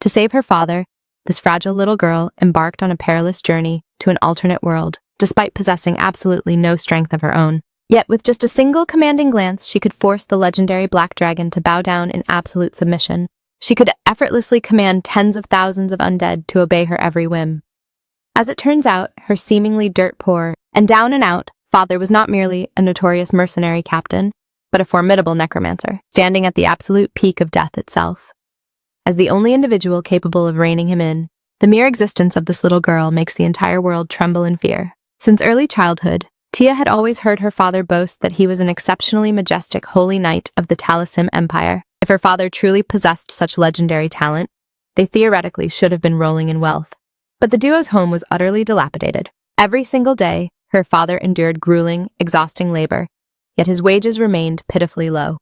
To save her father, this fragile little girl embarked on a perilous journey to an alternate world, despite possessing absolutely no strength of her own. Yet with just a single commanding glance, she could force the legendary black dragon to bow down in absolute submission. She could effortlessly command tens of thousands of undead to obey her every whim. As it turns out, her seemingly dirt-poor and down-and-out father was not merely a notorious mercenary captain, but a formidable necromancer, standing at the absolute peak of death itself. As the only individual capable of reining him in, the mere existence of this little girl makes the entire world tremble in fear. Since early childhood, Tia had always heard her father boast that he was an exceptionally majestic holy knight of the Talasim Empire. If her father truly possessed such legendary talent, they theoretically should have been rolling in wealth. But the duo's home was utterly dilapidated. Every single day, her father endured grueling, exhausting labor, yet his wages remained pitifully low.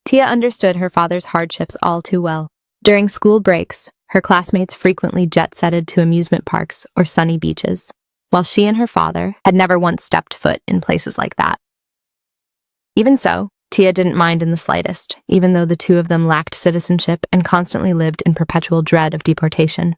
Tia understood her father's hardships all too well. During school breaks, her classmates frequently jet-setted to amusement parks or sunny beaches, while she and her father had never once stepped foot in places like that. Even so, Tia didn't mind in the slightest, even though the two of them lacked citizenship and constantly lived in perpetual dread of deportation.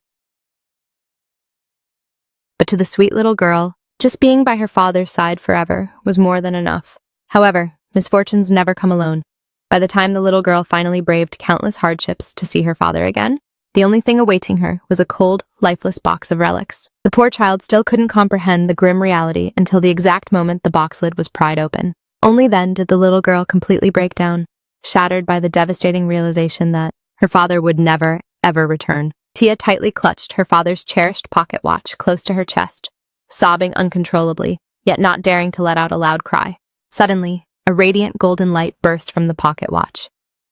But to the sweet little girl, just being by her father's side forever was more than enough. However, misfortunes never come alone. By the time the little girl finally braved countless hardships to see her father again, the only thing awaiting her was a cold, lifeless box of relics. The poor child still couldn't comprehend the grim reality until the exact moment the box lid was pried open. Only then did the little girl completely break down, shattered by the devastating realization that her father would never, ever return. Tia tightly clutched her father's cherished pocket watch close to her chest, sobbing uncontrollably, yet not daring to let out a loud cry. Suddenly, a radiant golden light burst from the pocket watch.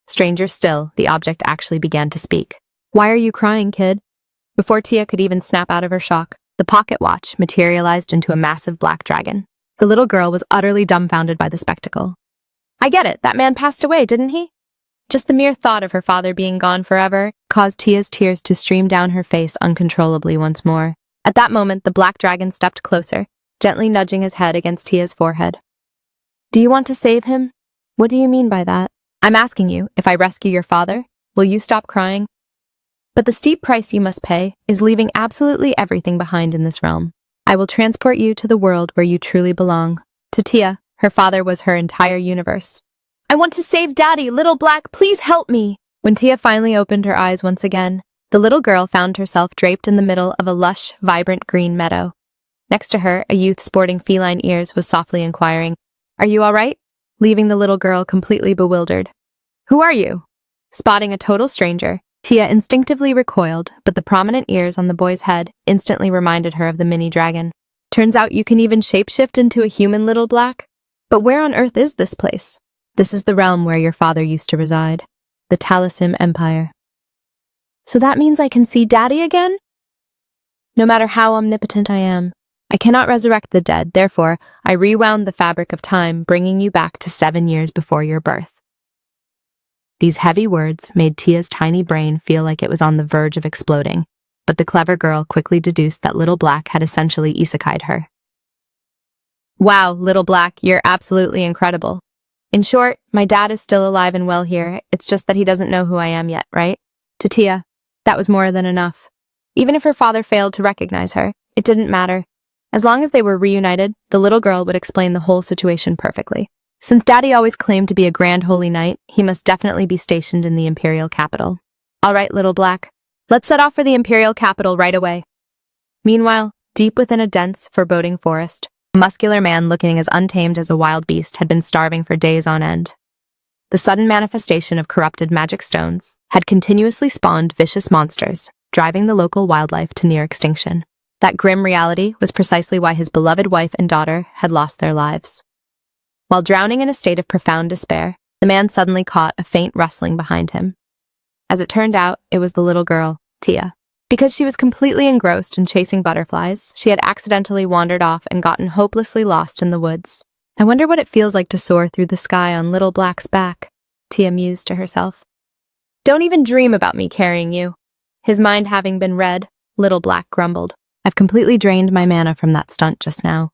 Stranger still, the object actually began to speak. "Why are you crying, kid?" Before Tia could even snap out of her shock, the pocket watch materialized into a massive black dragon. The little girl was utterly dumbfounded by the spectacle. "I get it, that man passed away, didn't he?" Just the mere thought of her father being gone forever caused Tia's tears to stream down her face uncontrollably once more. At that moment, the black dragon stepped closer, gently nudging his head against Tia's forehead. "Do you want to save him? What do you mean by that? I'm asking you, if I rescue your father, will you stop crying? But the steep price you must pay is leaving absolutely everything behind in this realm. I will transport you to the world where you truly belong." To Tia, her father was her entire universe. "I want to save Daddy, little black, please help me!" When Tia finally opened her eyes once again, the little girl found herself draped in the middle of a lush, vibrant green meadow. Next to her, a youth sporting feline ears was softly inquiring, "Are you all right?" leaving the little girl completely bewildered. "Who are you?" Spotting a total stranger, Tia instinctively recoiled, but the prominent ears on the boy's head instantly reminded her of the mini dragon. "Turns out you can even shapeshift into a human, little black? But where on earth is this place?" "This is the realm where your father used to reside, the Talasim Empire." "So that means I can see Daddy again?" "No matter how omnipotent I am, I cannot resurrect the dead, therefore I rewound the fabric of time, bringing you back to 7 years before your birth." These heavy words made Tia's tiny brain feel like it was on the verge of exploding, but the clever girl quickly deduced that Little Black had essentially isekai'd her. "Wow, Little Black, you're absolutely incredible. In short, my dad is still alive and well here, it's just that he doesn't know who I am yet, right?" To Tia, that was more than enough. Even if her father failed to recognize her, it didn't matter. As long as they were reunited, the little girl would explain the whole situation perfectly. Since Daddy always claimed to be a grand holy knight, he must definitely be stationed in the imperial capital. "All right, Little Black, let's set off for the imperial capital right away." Meanwhile, deep within a dense, foreboding forest, a muscular man looking as untamed as a wild beast had been starving for days on end. The sudden manifestation of corrupted magic stones had continuously spawned vicious monsters, driving the local wildlife to near extinction. That grim reality was precisely why his beloved wife and daughter had lost their lives. While drowning in a state of profound despair, the man suddenly caught a faint rustling behind him. As it turned out, it was the little girl, Tia. Because she was completely engrossed in chasing butterflies, she had accidentally wandered off and gotten hopelessly lost in the woods. "I wonder what it feels like to soar through the sky on Little Black's back," Tia mused to herself. "Don't even dream about me carrying you." His mind having been read, Little Black grumbled, "I've completely drained my mana from that stunt just now."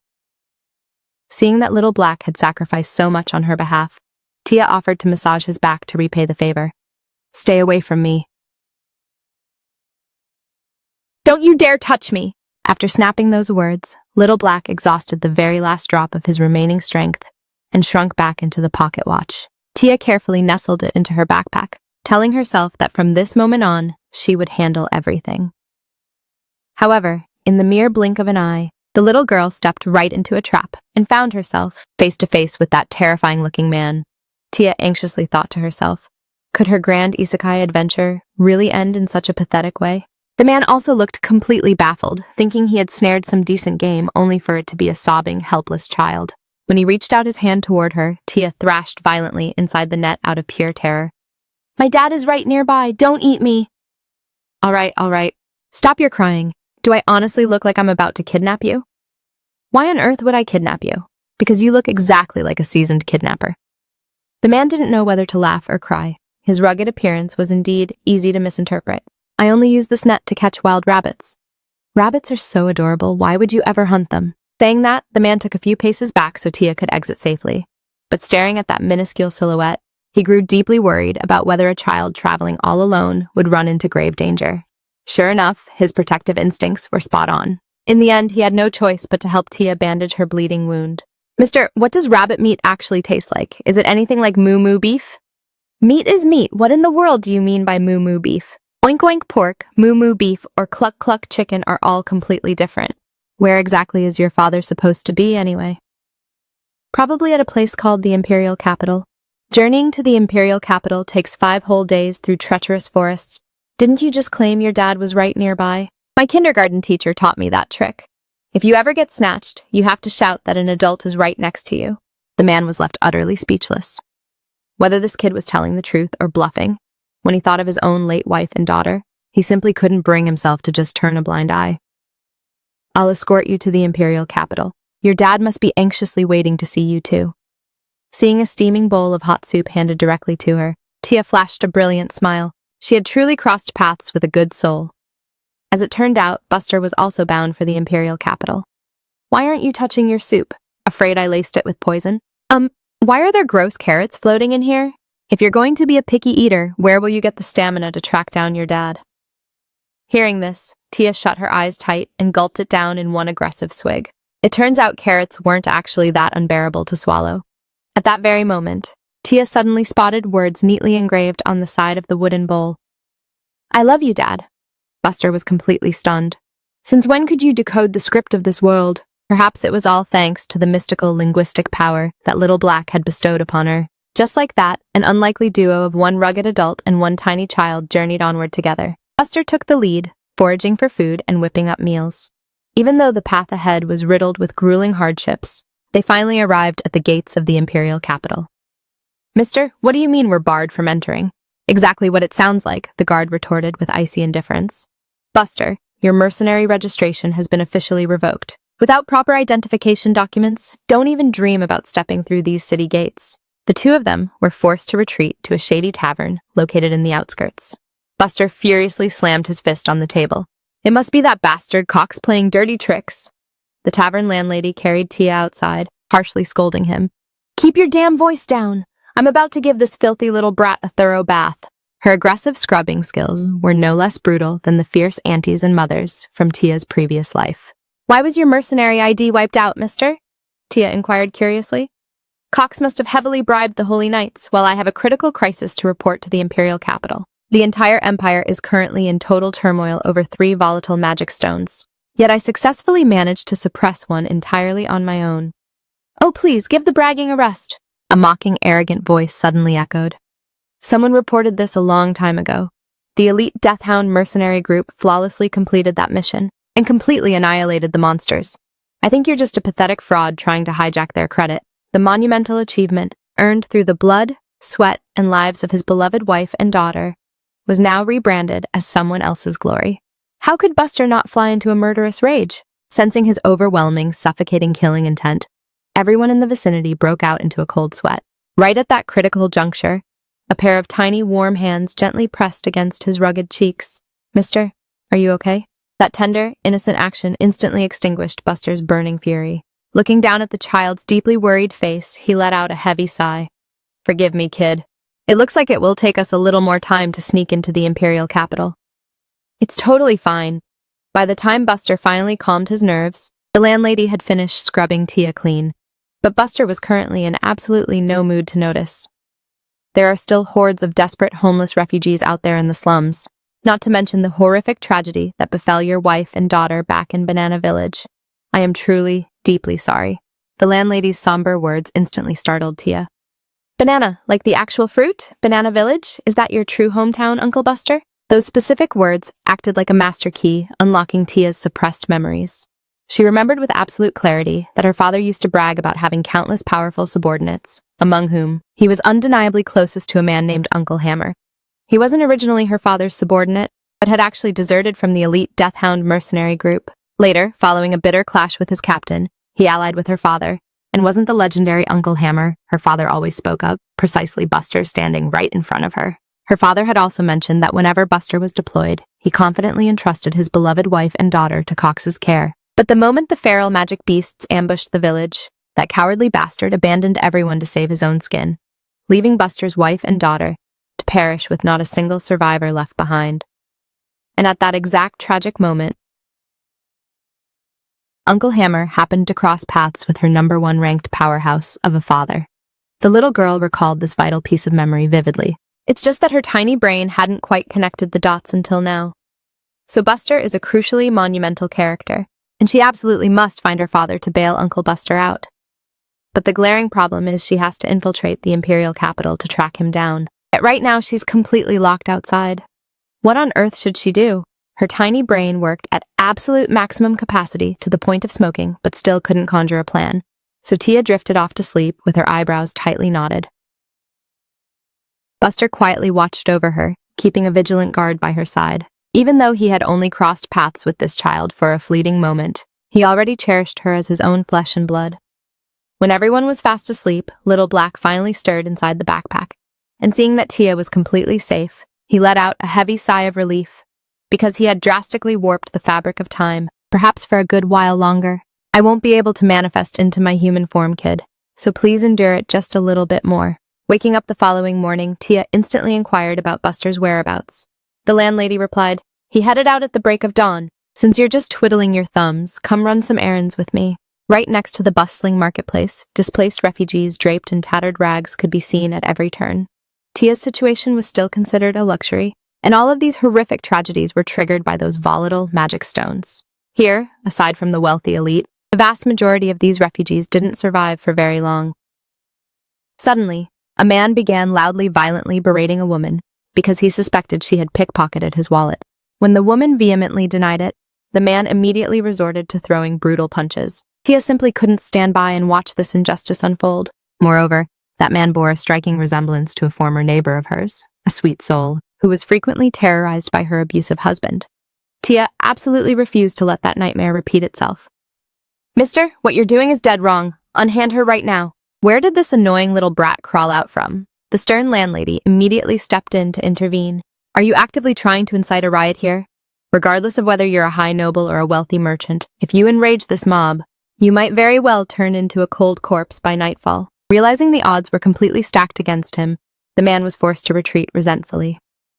Seeing that Little Black had sacrificed so much on her behalf, Tia offered to massage his back to repay the favor. "Stay away from me." Don't you dare touch me! After snapping those words, Little Black exhausted the very last drop of his remaining strength and shrunk back into the pocket watch. Tia carefully nestled it into her backpack, telling herself that from this moment on, she would handle everything. However, in the mere blink of an eye, the little girl stepped right into a trap and found herself face to face with that terrifying-looking man. Tia anxiously thought to herself, could her grand isekai adventure really end in such a pathetic way? The man also looked completely baffled, thinking he had snared some decent game only for it to be a sobbing, helpless child. When he reached out his hand toward her, Tia thrashed violently inside the net out of pure terror. My dad is right nearby. Don't eat me. All right. Stop your crying. Do I honestly look like I'm about to kidnap you? Why on earth would I kidnap you? Because you look exactly like a seasoned kidnapper. The man didn't know whether to laugh or cry. His rugged appearance was indeed easy to misinterpret. I only use this net to catch wild rabbits. Rabbits are so adorable. Why would you ever hunt them? Saying that, the man took a few paces back so Tia could exit safely. But staring at that minuscule silhouette, he grew deeply worried about whether a child traveling all alone would run into grave danger. Sure enough, his protective instincts were spot on. In the end, he had no choice but to help Tia bandage her bleeding wound. Mister, what does rabbit meat actually taste like? Is it anything like moo-moo beef? Meat is meat. What in the world do you mean by moo-moo beef? Oink-oink pork, moo-moo beef, or cluck-cluck chicken are all completely different. Where exactly is your father supposed to be, anyway? Probably at a place called the Imperial Capital. Journeying to the Imperial Capital takes 5 whole days through treacherous forests. Didn't you just claim your dad was right nearby? My kindergarten teacher taught me that trick. If you ever get snatched, you have to shout that an adult is right next to you. The man was left utterly speechless. Whether this kid was telling the truth or bluffing, when he thought of his own late wife and daughter, he simply couldn't bring himself to just turn a blind eye. I'll escort you to the Imperial Capital. Your dad must be anxiously waiting to see you too. Seeing a steaming bowl of hot soup handed directly to her, Tia flashed a brilliant smile. She had truly crossed paths with a good soul. As it turned out, Buster was also bound for the Imperial Capital. Why aren't you touching your soup? Afraid I laced it with poison? Why are there gross carrots floating in here? If you're going to be a picky eater, where will you get the stamina to track down your dad? Hearing this, Tia shut her eyes tight and gulped it down in one aggressive swig. It turns out carrots weren't actually that unbearable to swallow. At that very moment, Tia suddenly spotted words neatly engraved on the side of the wooden bowl. I love you, Dad. Buster was completely stunned. Since when could you decode the script of this world? Perhaps it was all thanks to the mystical linguistic power that Little Black had bestowed upon her. Just like that, an unlikely duo of one rugged adult and one tiny child journeyed onward together. Buster took the lead, foraging for food and whipping up meals. Even though the path ahead was riddled with grueling hardships, they finally arrived at the gates of the Imperial Capital. Mister, what do you mean we're barred from entering? Exactly what it sounds like, the guard retorted with icy indifference. Buster, your mercenary registration has been officially revoked. Without proper identification documents, don't even dream about stepping through these city gates. The two of them were forced to retreat to a shady tavern located in the outskirts. Buster furiously slammed his fist on the table. It must be that bastard Cox playing dirty tricks. The tavern landlady carried Tia outside, harshly scolding him. Keep your damn voice down. I'm about to give this filthy little brat a thorough bath. Her aggressive scrubbing skills were no less brutal than the fierce aunties and mothers from Tia's previous life. Why was your mercenary ID wiped out, mister? Tia inquired curiously. Cox must have heavily bribed the Holy Knights, while I have a critical crisis to report to the Imperial Capital. The entire Empire is currently in total turmoil over 3 volatile magic stones. Yet I successfully managed to suppress one entirely on my own. Oh, please, give the bragging a rest. A mocking, arrogant voice suddenly echoed. Someone reported this a long time ago. The elite Deathhound mercenary group flawlessly completed that mission and completely annihilated the monsters. I think you're just a pathetic fraud trying to hijack their credit. The monumental achievement, earned through the blood, sweat, and lives of his beloved wife and daughter, was now rebranded as someone else's glory. How could Buster not fly into a murderous rage? Sensing his overwhelming, suffocating killing intent, everyone in the vicinity broke out into a cold sweat. Right at that critical juncture, a pair of tiny, warm hands gently pressed against his rugged cheeks. Mister, are you okay? That tender, innocent action instantly extinguished Buster's burning fury. Looking down at the child's deeply worried face, he let out a heavy sigh. Forgive me, kid. It looks like it will take us a little more time to sneak into the Imperial Capital. It's totally fine. By the time Buster finally calmed his nerves, the landlady had finished scrubbing Tia clean. But Buster was currently in absolutely no mood to notice. There are still hordes of desperate homeless refugees out there in the slums, not to mention the horrific tragedy that befell your wife and daughter back in Banana Village. I am truly, deeply sorry. The landlady's somber words instantly startled Tia. Banana, like the actual fruit? Banana Village? Is that your true hometown, Uncle Buster? Those specific words acted like a master key, unlocking Tia's suppressed memories. She remembered with absolute clarity that her father used to brag about having countless powerful subordinates, among whom he was undeniably closest to a man named Uncle Hammer. He wasn't originally her father's subordinate, but had actually deserted from the elite Death Hound mercenary group. Later, following a bitter clash with his captain, he allied with her father, and wasn't the legendary Uncle Hammer her father always spoke of, precisely Buster standing right in front of her. Her father had also mentioned that whenever Buster was deployed, he confidently entrusted his beloved wife and daughter to Cox's care. But the moment the feral magic beasts ambushed the village, that cowardly bastard abandoned everyone to save his own skin, leaving Buster's wife and daughter to perish with not a single survivor left behind. And at that exact tragic moment, Uncle Hammer happened to cross paths with her #1 ranked powerhouse of a father. The little girl recalled this vital piece of memory vividly. It's just that her tiny brain hadn't quite connected the dots until now. So Buster is a crucially monumental character, and she absolutely must find her father to bail Uncle Buster out. But the glaring problem is she has to infiltrate the Imperial capital to track him down. Yet right now she's completely locked outside. What on earth should she do? Her tiny brain worked at absolute maximum capacity to the point of smoking, but still couldn't conjure a plan. So Tia drifted off to sleep with her eyebrows tightly knotted. Buster quietly watched over her, keeping a vigilant guard by her side. Even though he had only crossed paths with this child for a fleeting moment, he already cherished her as his own flesh and blood. When everyone was fast asleep, Little Black finally stirred inside the backpack, and seeing that Tia was completely safe, he let out a heavy sigh of relief, because he had drastically warped the fabric of time, perhaps for a good while longer. I won't be able to manifest into my human form, kid, so please endure it just a little bit more. Waking up the following morning, Tia instantly inquired about Buster's whereabouts. The landlady replied, "He headed out at the break of dawn. Since you're just twiddling your thumbs, come run some errands with me." Right next to the bustling marketplace, displaced refugees draped in tattered rags could be seen at every turn. Tia's situation was still considered a luxury, and all of these horrific tragedies were triggered by those volatile magic stones. Here, aside from the wealthy elite, the vast majority of these refugees didn't survive for very long. Suddenly, a man began loudly, violently berating a woman because he suspected she had pickpocketed his wallet. When the woman vehemently denied it, the man immediately resorted to throwing brutal punches. Tia simply couldn't stand by and watch this injustice unfold. Moreover, that man bore a striking resemblance to a former neighbor of hers, a sweet soul, who was frequently terrorized by her abusive husband. Tia absolutely refused to let that nightmare repeat itself. "Mister, what you're doing is dead wrong. Unhand her right now." Where did this annoying little brat crawl out from? The stern landlady immediately stepped in to intervene. "Are you actively trying to incite a riot here? Regardless of whether you're a high noble or a wealthy merchant, if you enrage this mob, you might very well turn into a cold corpse by nightfall." Realizing the odds were completely stacked against him, the man was forced to retreat resentfully.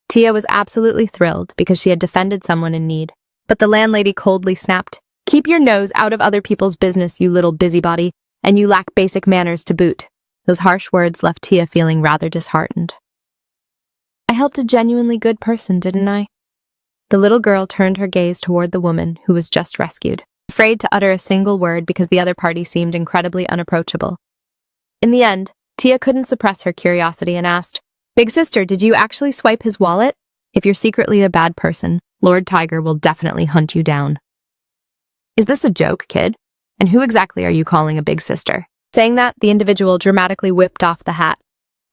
Tia was absolutely thrilled because she had defended someone in need. But the landlady coldly snapped, "Keep your nose out of other people's business, you little busybody, and you lack basic manners to boot." Those harsh words left Tia feeling rather disheartened. "I helped a genuinely good person, didn't I?" The little girl turned her gaze toward the woman who was just rescued, afraid to utter a single word because the other party seemed incredibly unapproachable. In the end, Tia couldn't suppress her curiosity and asked, "Big sister, did you actually swipe his wallet? If you're secretly a bad person, Lord Tiger will definitely hunt you down." "Is this a joke, kid? And who exactly are you calling a big sister?" Saying that, the individual dramatically whipped off the hat.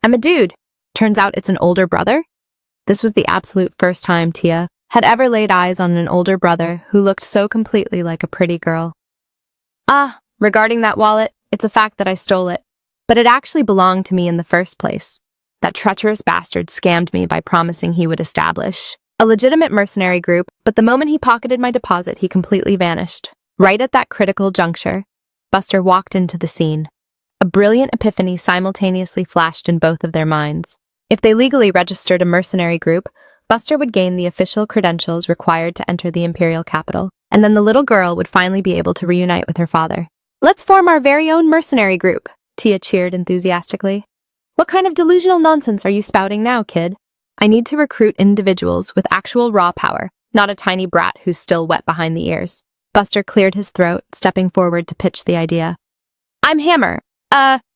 "I'm a dude. Turns out it's an older brother?" This was the absolute first time Tia had ever laid eyes on an older brother who looked so completely like a pretty girl. "Ah, regarding that wallet, it's a fact that I stole it. But it actually belonged to me in the first place. That treacherous bastard scammed me by promising he would establish a legitimate mercenary group, but the moment he pocketed my deposit, he completely vanished." Right at that critical juncture, Buster walked into the scene. A brilliant epiphany simultaneously flashed in both of their minds. If they legally registered a mercenary group, Buster would gain the official credentials required to enter the Imperial capital, and then the little girl would finally be able to reunite with her father. "Let's form our very own mercenary group," Tia cheered enthusiastically. "What kind of delusional nonsense are you spouting now, kid? I need to recruit individuals with actual raw power, not a tiny brat who's still wet behind the ears." Buster cleared his throat, stepping forward to pitch the idea. "I'm Hammer.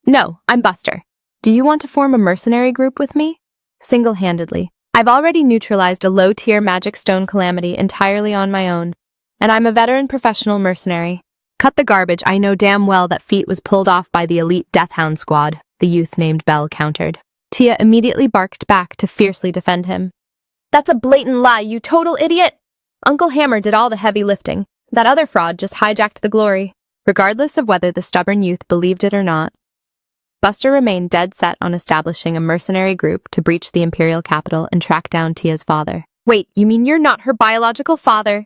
No, I'm Buster. Do you want to form a mercenary group with me?" "Single-handedly. I've already neutralized a low-tier magic stone calamity entirely on my own, and I'm a veteran professional mercenary. Cut the garbage, I know damn well that feat was pulled off by the elite Deathhound squad," the youth named Belle countered. Tia immediately barked back to fiercely defend him. "That's a blatant lie, you total idiot! Uncle Hammer did all the heavy lifting. That other fraud just hijacked the glory." Regardless of whether the stubborn youth believed it or not, Buster remained dead set on establishing a mercenary group to breach the Imperial capital and track down Tia's father. "Wait, you mean you're not her biological father?"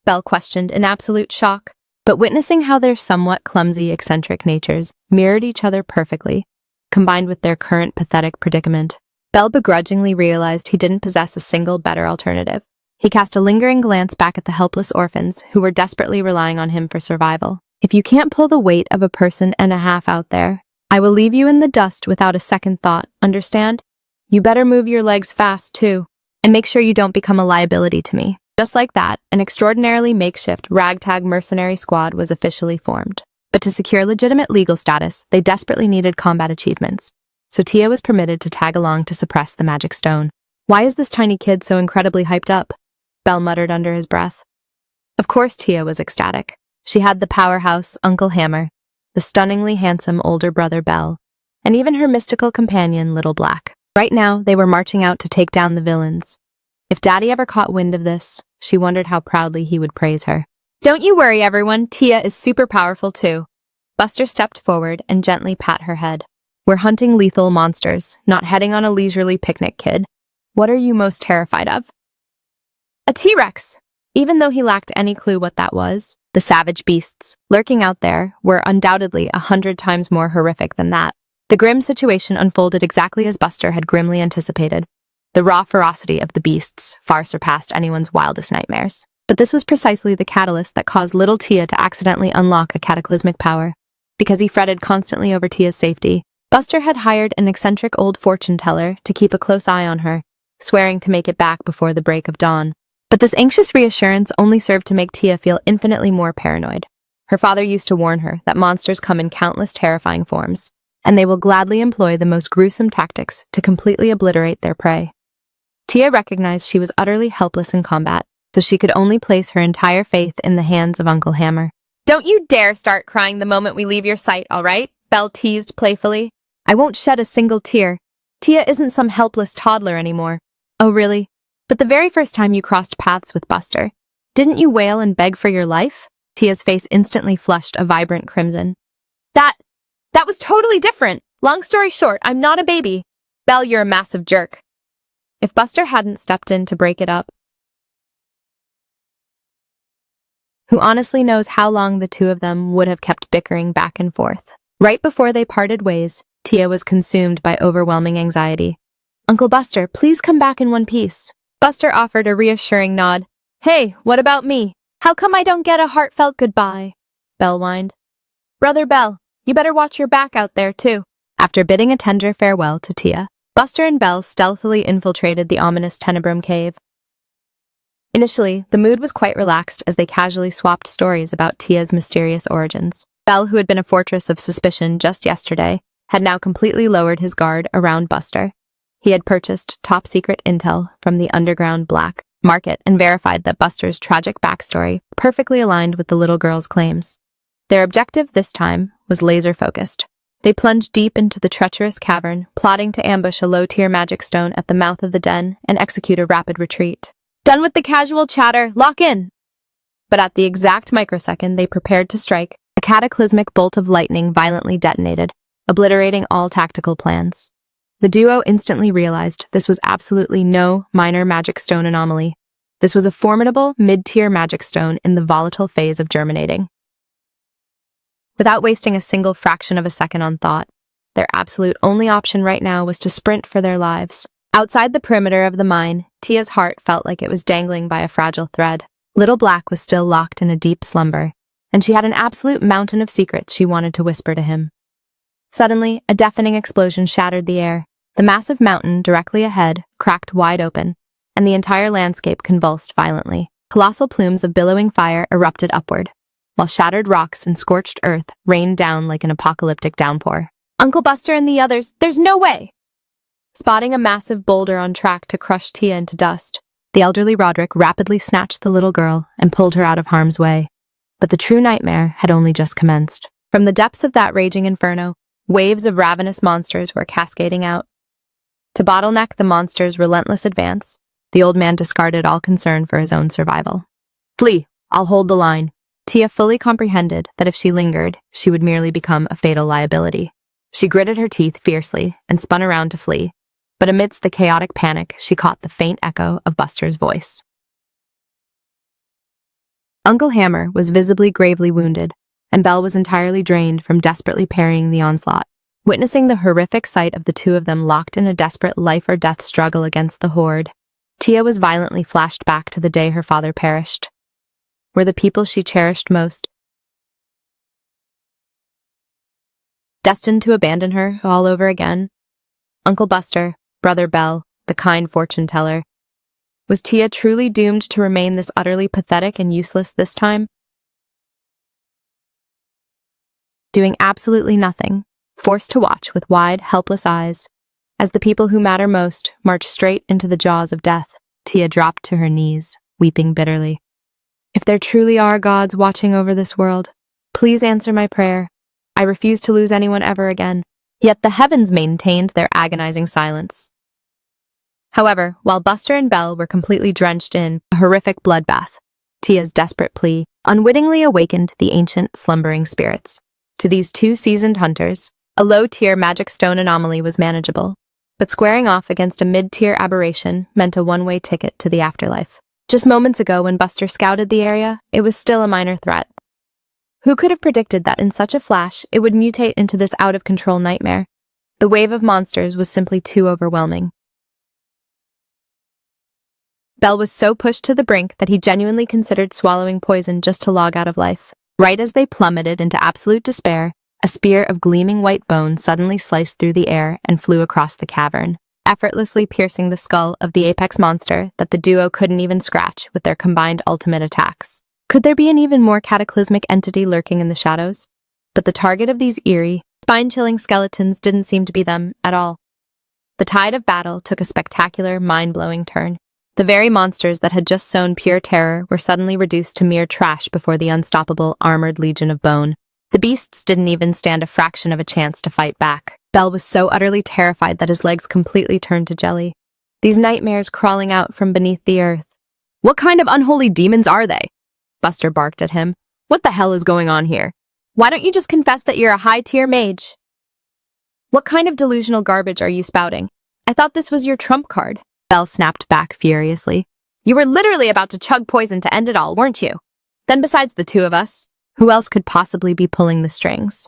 Belle questioned in absolute shock. But witnessing how their somewhat clumsy, eccentric natures mirrored each other perfectly, combined with their current pathetic predicament, Belle begrudgingly realized he didn't possess a single better alternative. He cast a lingering glance back at the helpless orphans who were desperately relying on him for survival. "If you can't pull the weight of a person and a half out there, I will leave you in the dust without a second thought, understand? You better move your legs fast, too, and make sure you don't become a liability to me." Just like that, an extraordinarily makeshift ragtag mercenary squad was officially formed. But to secure legitimate legal status, they desperately needed combat achievements. So Tia was permitted to tag along to suppress the magic stone. "Why is this tiny kid so incredibly hyped up?" Belle muttered under his breath. Of course Tia was ecstatic. She had the powerhouse Uncle Hammer, the stunningly handsome older brother Belle, and even her mystical companion Little Black. Right now, they were marching out to take down the villains. If Daddy ever caught wind of this, she wondered how proudly he would praise her. "Don't you worry, everyone. Tia is super powerful, too." Buster stepped forward and gently pat her head. "We're hunting lethal monsters, not heading on a leisurely picnic, kid. What are you most terrified of?" "A T-Rex!" Even though he lacked any clue what that was, the savage beasts lurking out there were undoubtedly 100 times more horrific than that. The grim situation unfolded exactly as Buster had grimly anticipated. The raw ferocity of the beasts far surpassed anyone's wildest nightmares. But this was precisely the catalyst that caused little Tia to accidentally unlock a cataclysmic power. Because he fretted constantly over Tia's safety, Buster had hired an eccentric old fortune teller to keep a close eye on her, swearing to make it back before the break of dawn. But this anxious reassurance only served to make Tia feel infinitely more paranoid. Her father used to warn her that monsters come in countless terrifying forms, and they will gladly employ the most gruesome tactics to completely obliterate their prey. Tia recognized she was utterly helpless in combat, so she could only place her entire faith in the hands of Uncle Hammer. "Don't you dare start crying the moment we leave your sight, all right?" Belle teased playfully. "I won't shed a single tear. Tia isn't some helpless toddler anymore." "Oh, really? But the very first time you crossed paths with Buster, didn't you wail and beg for your life?" Tia's face instantly flushed a vibrant crimson. That was totally different. Long story short, I'm not a baby." "Belle, you're a massive jerk." If Buster hadn't stepped in to break it up, who honestly knows how long the two of them would have kept bickering back and forth. Right before they parted ways, Tia was consumed by overwhelming anxiety. "Uncle Buster, please come back in one piece." Buster offered a reassuring nod. "Hey, what about me? How come I don't get a heartfelt goodbye?" Belle whined. "Brother Belle, you better watch your back out there, too." After bidding a tender farewell to Tia, Buster and Belle stealthily infiltrated the ominous Tenebrum cave. Initially, the mood was quite relaxed as they casually swapped stories about Tia's mysterious origins. Belle, who had been a fortress of suspicion just yesterday, had now completely lowered his guard around Buster. He had purchased top-secret intel from the underground black market and verified that Buster's tragic backstory perfectly aligned with the little girl's claims. Their objective this time was laser-focused. They plunged deep into the treacherous cavern, plotting to ambush a low-tier magic stone at the mouth of the den and execute a rapid retreat. "Done with the casual chatter, lock in!" But at the exact microsecond they prepared to strike, a cataclysmic bolt of lightning violently detonated, obliterating all tactical plans. The duo instantly realized this was absolutely no minor magic stone anomaly. This was a formidable, mid-tier magic stone in the volatile phase of germinating. Without wasting a single fraction of a second on thought, their absolute only option right now was to sprint for their lives. Outside the perimeter of the mine, Tia's heart felt like it was dangling by a fragile thread. Little Black was still locked in a deep slumber, and she had an absolute mountain of secrets she wanted to whisper to him. Suddenly, a deafening explosion shattered the air. The massive mountain directly ahead cracked wide open, and the entire landscape convulsed violently. Colossal plumes of billowing fire erupted upward, while shattered rocks and scorched earth rained down like an apocalyptic downpour. Uncle Buster and the others, there's no way! Spotting a massive boulder on track to crush Tia into dust, the elderly Roderick rapidly snatched the little girl and pulled her out of harm's way. But the true nightmare had only just commenced. From the depths of that raging inferno, waves of ravenous monsters were cascading out. To bottleneck the monsters' relentless advance, the old man discarded all concern for his own survival. Flee! I'll hold the line. Tia fully comprehended that if she lingered, she would merely become a fatal liability. She gritted her teeth fiercely and spun around to flee, but amidst the chaotic panic, she caught the faint echo of Buster's voice. Uncle Hammer was visibly gravely wounded, and Belle was entirely drained from desperately parrying the onslaught. Witnessing the horrific sight of the two of them locked in a desperate life-or-death struggle against the horde, Tia was violently flashed back to the day her father perished. Were the people she cherished most destined to abandon her all over again? Uncle Buster, Brother Belle, the kind fortune-teller. Was Tia truly doomed to remain this utterly pathetic and useless this time? Doing absolutely nothing, forced to watch with wide, helpless eyes, as the people who matter most marched straight into the jaws of death, Tia dropped to her knees, weeping bitterly. If there truly are gods watching over this world, please answer my prayer. I refuse to lose anyone ever again. Yet the heavens maintained their agonizing silence. However, while Buster and Belle were completely drenched in a horrific bloodbath, Tia's desperate plea unwittingly awakened the ancient, slumbering spirits. To these two seasoned hunters, a low-tier magic stone anomaly was manageable, but squaring off against a mid-tier aberration meant a one-way ticket to the afterlife. Just moments ago, when Buster scouted the area, it was still a minor threat. Who could have predicted that in such a flash, it would mutate into this out-of-control nightmare? The wave of monsters was simply too overwhelming. Belle was so pushed to the brink that he genuinely considered swallowing poison just to log out of life. Right as they plummeted into absolute despair, a spear of gleaming white bone suddenly sliced through the air and flew across the cavern, effortlessly piercing the skull of the apex monster that the duo couldn't even scratch with their combined ultimate attacks. Could there be an even more cataclysmic entity lurking in the shadows? But the target of these eerie, spine-chilling skeletons didn't seem to be them at all. The tide of battle took a spectacular, mind-blowing turn. The very monsters that had just sown pure terror were suddenly reduced to mere trash before the unstoppable, armored legion of bone. The beasts didn't even stand a fraction of a chance to fight back. Belle was so utterly terrified that his legs completely turned to jelly. These nightmares crawling out from beneath the earth. What kind of unholy demons are they? Buster barked at him. What the hell is going on here? Why don't you just confess that you're a high-tier mage? What kind of delusional garbage are you spouting? I thought this was your trump card. Belle snapped back furiously. You were literally about to chug poison to end it all, weren't you? Then besides the two of us, who else could possibly be pulling the strings?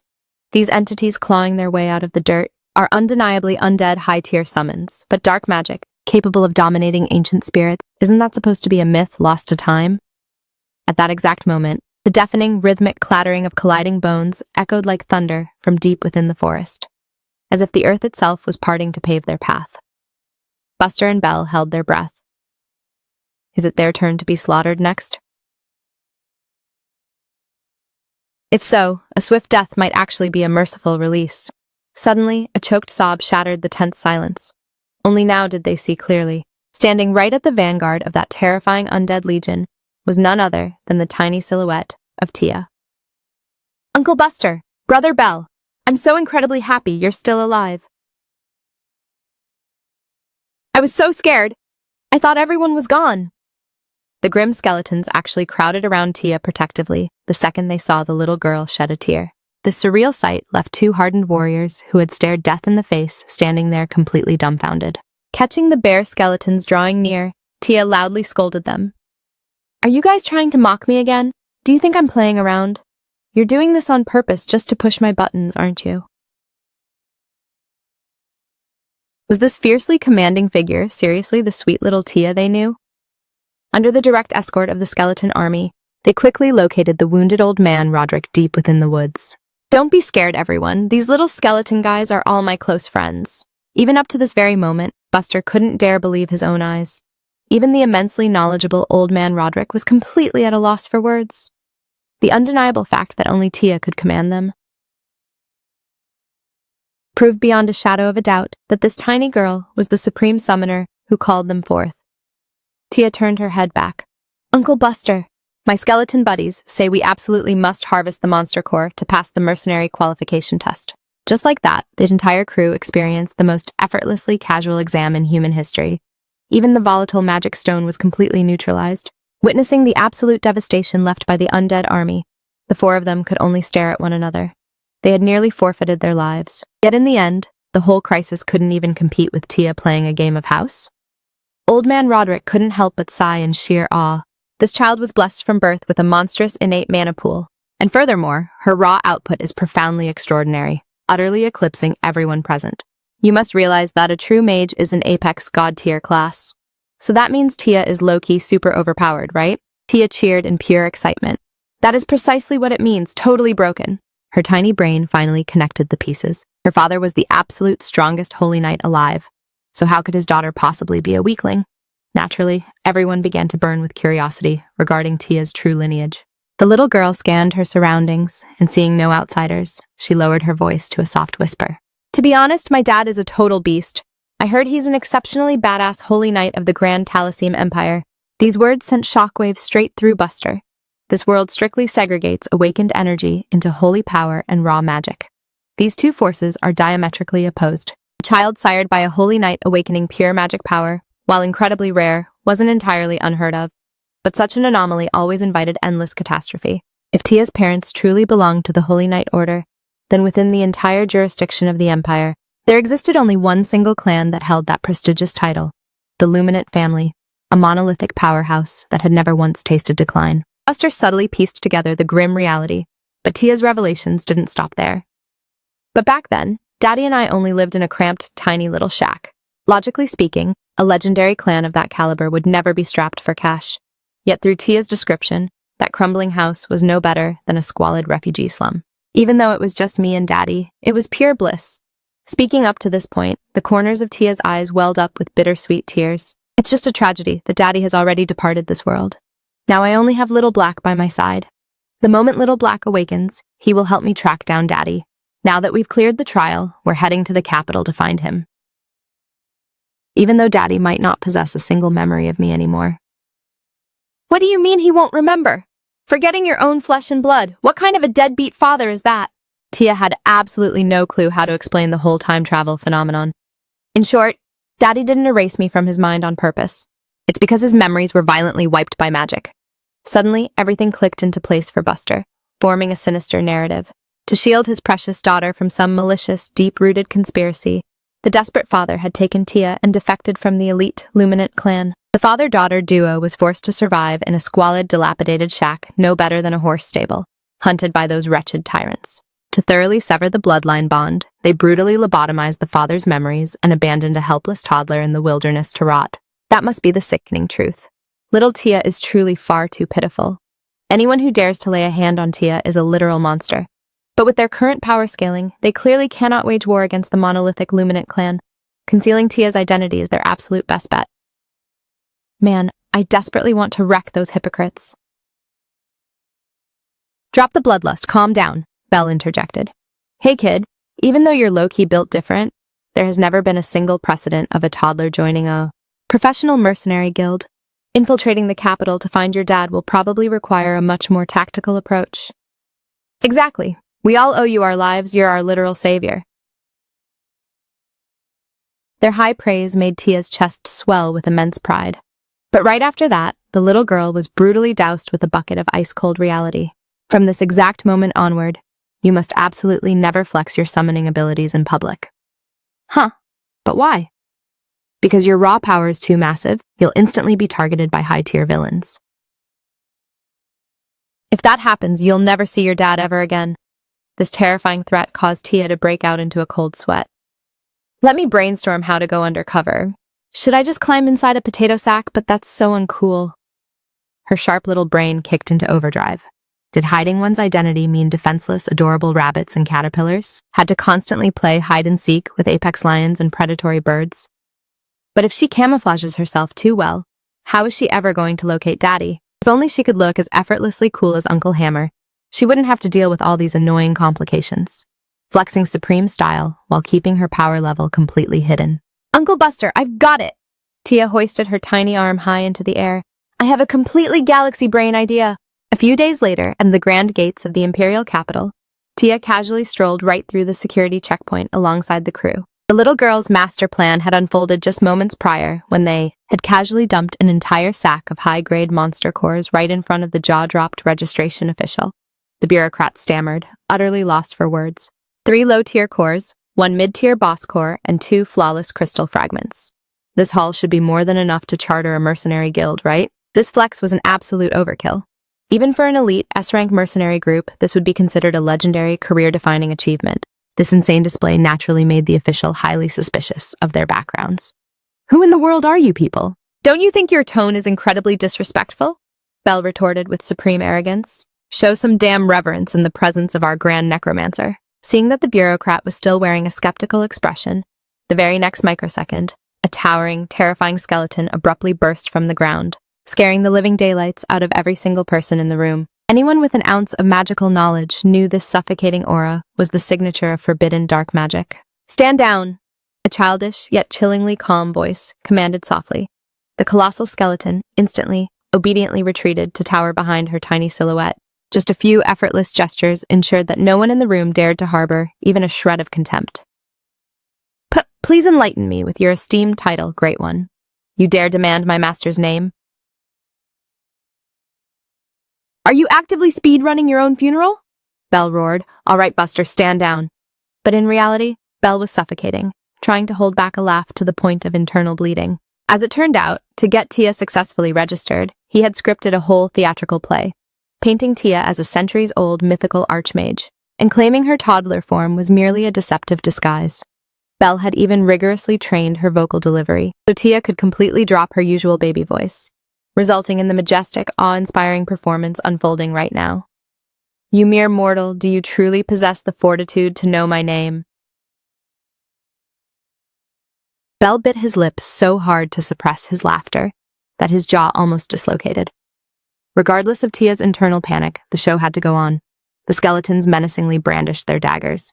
These entities clawing their way out of the dirt are undeniably undead high-tier summons, but dark magic, capable of dominating ancient spirits, isn't that supposed to be a myth lost to time? At that exact moment, the deafening, rhythmic clattering of colliding bones echoed like thunder from deep within the forest, as if the earth itself was parting to pave their path. Buster and Belle held their breath. Is it their turn to be slaughtered next? If so, a swift death might actually be a merciful release. Suddenly, a choked sob shattered the tense silence. Only now did they see clearly. Standing right at the vanguard of that terrifying undead legion was none other than the tiny silhouette of Tia. Uncle Buster, Brother Belle, I'm so incredibly happy you're still alive. I was so scared. I thought everyone was gone. The grim skeletons actually crowded around Tia protectively the second they saw the little girl shed a tear. The surreal sight left two hardened warriors who had stared death in the face standing there completely dumbfounded. Catching the bare skeletons drawing near, Tia loudly scolded them. Are you guys trying to mock me again? Do you think I'm playing around? You're doing this on purpose just to push my buttons, aren't you? Was this fiercely commanding figure seriously the sweet little Tia they knew? Under the direct escort of the skeleton army, they quickly located the wounded old man Roderick deep within the woods. Don't be scared, everyone. These little skeleton guys are all my close friends. Even up to this very moment, Buster couldn't dare believe his own eyes. Even the immensely knowledgeable old man Roderick was completely at a loss for words. The undeniable fact that only Tia could command them proved beyond a shadow of a doubt that this tiny girl was the supreme summoner who called them forth. Tia turned her head back. Uncle Buster, my skeleton buddies say we absolutely must harvest the monster core to pass the mercenary qualification test. Just like that, the entire crew experienced the most effortlessly casual exam in human history. Even the volatile magic stone was completely neutralized. Witnessing the absolute devastation left by the undead army, the four of them could only stare at one another. They had nearly forfeited their lives. Yet in the end, the whole crisis couldn't even compete with Tia playing a game of house. Old man Roderick couldn't help but sigh in sheer awe. This child was blessed from birth with a monstrous innate mana pool, and furthermore, her raw output is profoundly extraordinary, utterly eclipsing everyone present. You must realize that a true mage is an apex god tier class. So that means Tia is low-key super overpowered, right? Tia cheered in pure excitement. That is precisely what it means, totally broken. Her tiny brain finally connected the pieces. Her father was the absolute strongest holy knight alive. So how could his daughter possibly be a weakling? Naturally, everyone began to burn with curiosity regarding Tia's true lineage. The little girl scanned her surroundings, and seeing no outsiders, she lowered her voice to a soft whisper. To be honest, my dad is a total beast. I heard he's an exceptionally badass holy knight of the Grand Talassem Empire. These words sent shockwaves straight through Buster. This world strictly segregates awakened energy into holy power and raw magic. These two forces are diametrically opposed. A child sired by a holy knight awakening pure magic power, while incredibly rare, wasn't entirely unheard of. But such an anomaly always invited endless catastrophe. If Tia's parents truly belonged to the Holy Knight Order, then within the entire jurisdiction of the Empire, there existed only one single clan that held that prestigious title, the Luminant family, a monolithic powerhouse that had never once tasted decline. Buster subtly pieced together the grim reality, but Tia's revelations didn't stop there. But back then, Daddy and I only lived in a cramped, tiny little shack. Logically speaking, a legendary clan of that caliber would never be strapped for cash. Yet through Tia's description, that crumbling house was no better than a squalid refugee slum. Even though it was just me and Daddy, it was pure bliss. Speaking up to this point, the corners of Tia's eyes welled up with bittersweet tears. It's just a tragedy that Daddy has already departed this world. Now I only have Little Black by my side. The moment Little Black awakens, he will help me track down Daddy. Now that we've cleared the trial, we're heading to the capital to find him. Even though Daddy might not possess a single memory of me anymore. What do you mean he won't remember? Forgetting your own flesh and blood, what kind of a deadbeat father is that? Tia had absolutely no clue how to explain the whole time travel phenomenon. In short, Daddy didn't erase me from his mind on purpose. It's because his memories were violently wiped by magic. Suddenly, everything clicked into place for Buster, forming a sinister narrative. To shield his precious daughter from some malicious, deep-rooted conspiracy, the desperate father had taken Tia and defected from the elite Luminant clan. The father-daughter duo was forced to survive in a squalid, dilapidated shack no better than a horse stable, hunted by those wretched tyrants. To thoroughly sever the bloodline bond, they brutally lobotomized the father's memories and abandoned a helpless toddler in the wilderness to rot. That must be the sickening truth. Little Tia is truly far too pitiful. Anyone who dares to lay a hand on Tia is a literal monster. But with their current power scaling, they clearly cannot wage war against the monolithic Luminant clan. Concealing Tia's identity is their absolute best bet. Man, I desperately want to wreck those hypocrites. Drop the bloodlust, calm down, Belle interjected. Hey kid, even though you're low-key built different, there has never been a single precedent of a toddler joining a professional mercenary guild. Infiltrating the capital to find your dad will probably require a much more tactical approach. Exactly. We all owe you our lives, you're our literal savior. Their high praise made Tia's chest swell with immense pride. But right after that, the little girl was brutally doused with a bucket of ice-cold reality. From this exact moment onward, you must absolutely never flex your summoning abilities in public. Huh, but why? Because your raw power is too massive, you'll instantly be targeted by high-tier villains. If that happens, you'll never see your dad ever again. This terrifying threat caused Tia to break out into a cold sweat. Let me brainstorm how to go undercover. Should I just climb inside a potato sack? But that's so uncool. Her sharp little brain kicked into overdrive. Did hiding one's identity mean defenseless, adorable rabbits and caterpillars had to constantly play hide and seek with apex lions and predatory birds? But if she camouflages herself too well, how is she ever going to locate Daddy? If only she could look as effortlessly cool as Uncle Hammer, she wouldn't have to deal with all these annoying complications, flexing supreme style while keeping her power level completely hidden. Uncle Buster, I've got it! Tia hoisted her tiny arm high into the air. I have a completely galaxy brain idea. A few days later, at the grand gates of the imperial capital, Tia casually strolled right through the security checkpoint alongside the crew. The little girl's master plan had unfolded just moments prior when they had casually dumped an entire sack of high-grade monster cores right in front of the jaw-dropped registration official. The bureaucrat stammered, utterly lost for words. 3 low-tier cores, 1 mid-tier boss core, and 2 flawless crystal fragments. This haul should be more than enough to charter a mercenary guild, right? This flex was an absolute overkill. Even for an elite S-rank mercenary group, this would be considered a legendary, career-defining achievement. This insane display naturally made the official highly suspicious of their backgrounds. Who in the world are you people? Don't you think your tone is incredibly disrespectful? Belle retorted with supreme arrogance. Show some damn reverence in the presence of our grand necromancer. Seeing that the bureaucrat was still wearing a skeptical expression, the very next microsecond, a towering, terrifying skeleton abruptly burst from the ground, scaring the living daylights out of every single person in the room. Anyone with an ounce of magical knowledge knew this suffocating aura was the signature of forbidden dark magic. Stand down! A childish, yet chillingly calm voice commanded softly. The colossal skeleton, instantly, obediently retreated to tower behind her tiny silhouette. Just a few effortless gestures ensured that no one in the room dared to harbor even a shred of contempt. Please enlighten me with your esteemed title, Great One. You dare demand my master's name? Are you actively speedrunning your own funeral? Belle roared. All right, Buster, stand down. But in reality, Belle was suffocating, trying to hold back a laugh to the point of internal bleeding. As it turned out, to get Tia successfully registered, he had scripted a whole theatrical play, painting Tia as a centuries-old mythical archmage, and claiming her toddler form was merely a deceptive disguise. Belle had even rigorously trained her vocal delivery, so Tia could completely drop her usual baby voice, resulting in the majestic, awe-inspiring performance unfolding right now. You mere mortal, do you truly possess the fortitude to know my name? Belle bit his lips so hard to suppress his laughter that his jaw almost dislocated. Regardless of Tia's internal panic, the show had to go on. The skeletons menacingly brandished their daggers.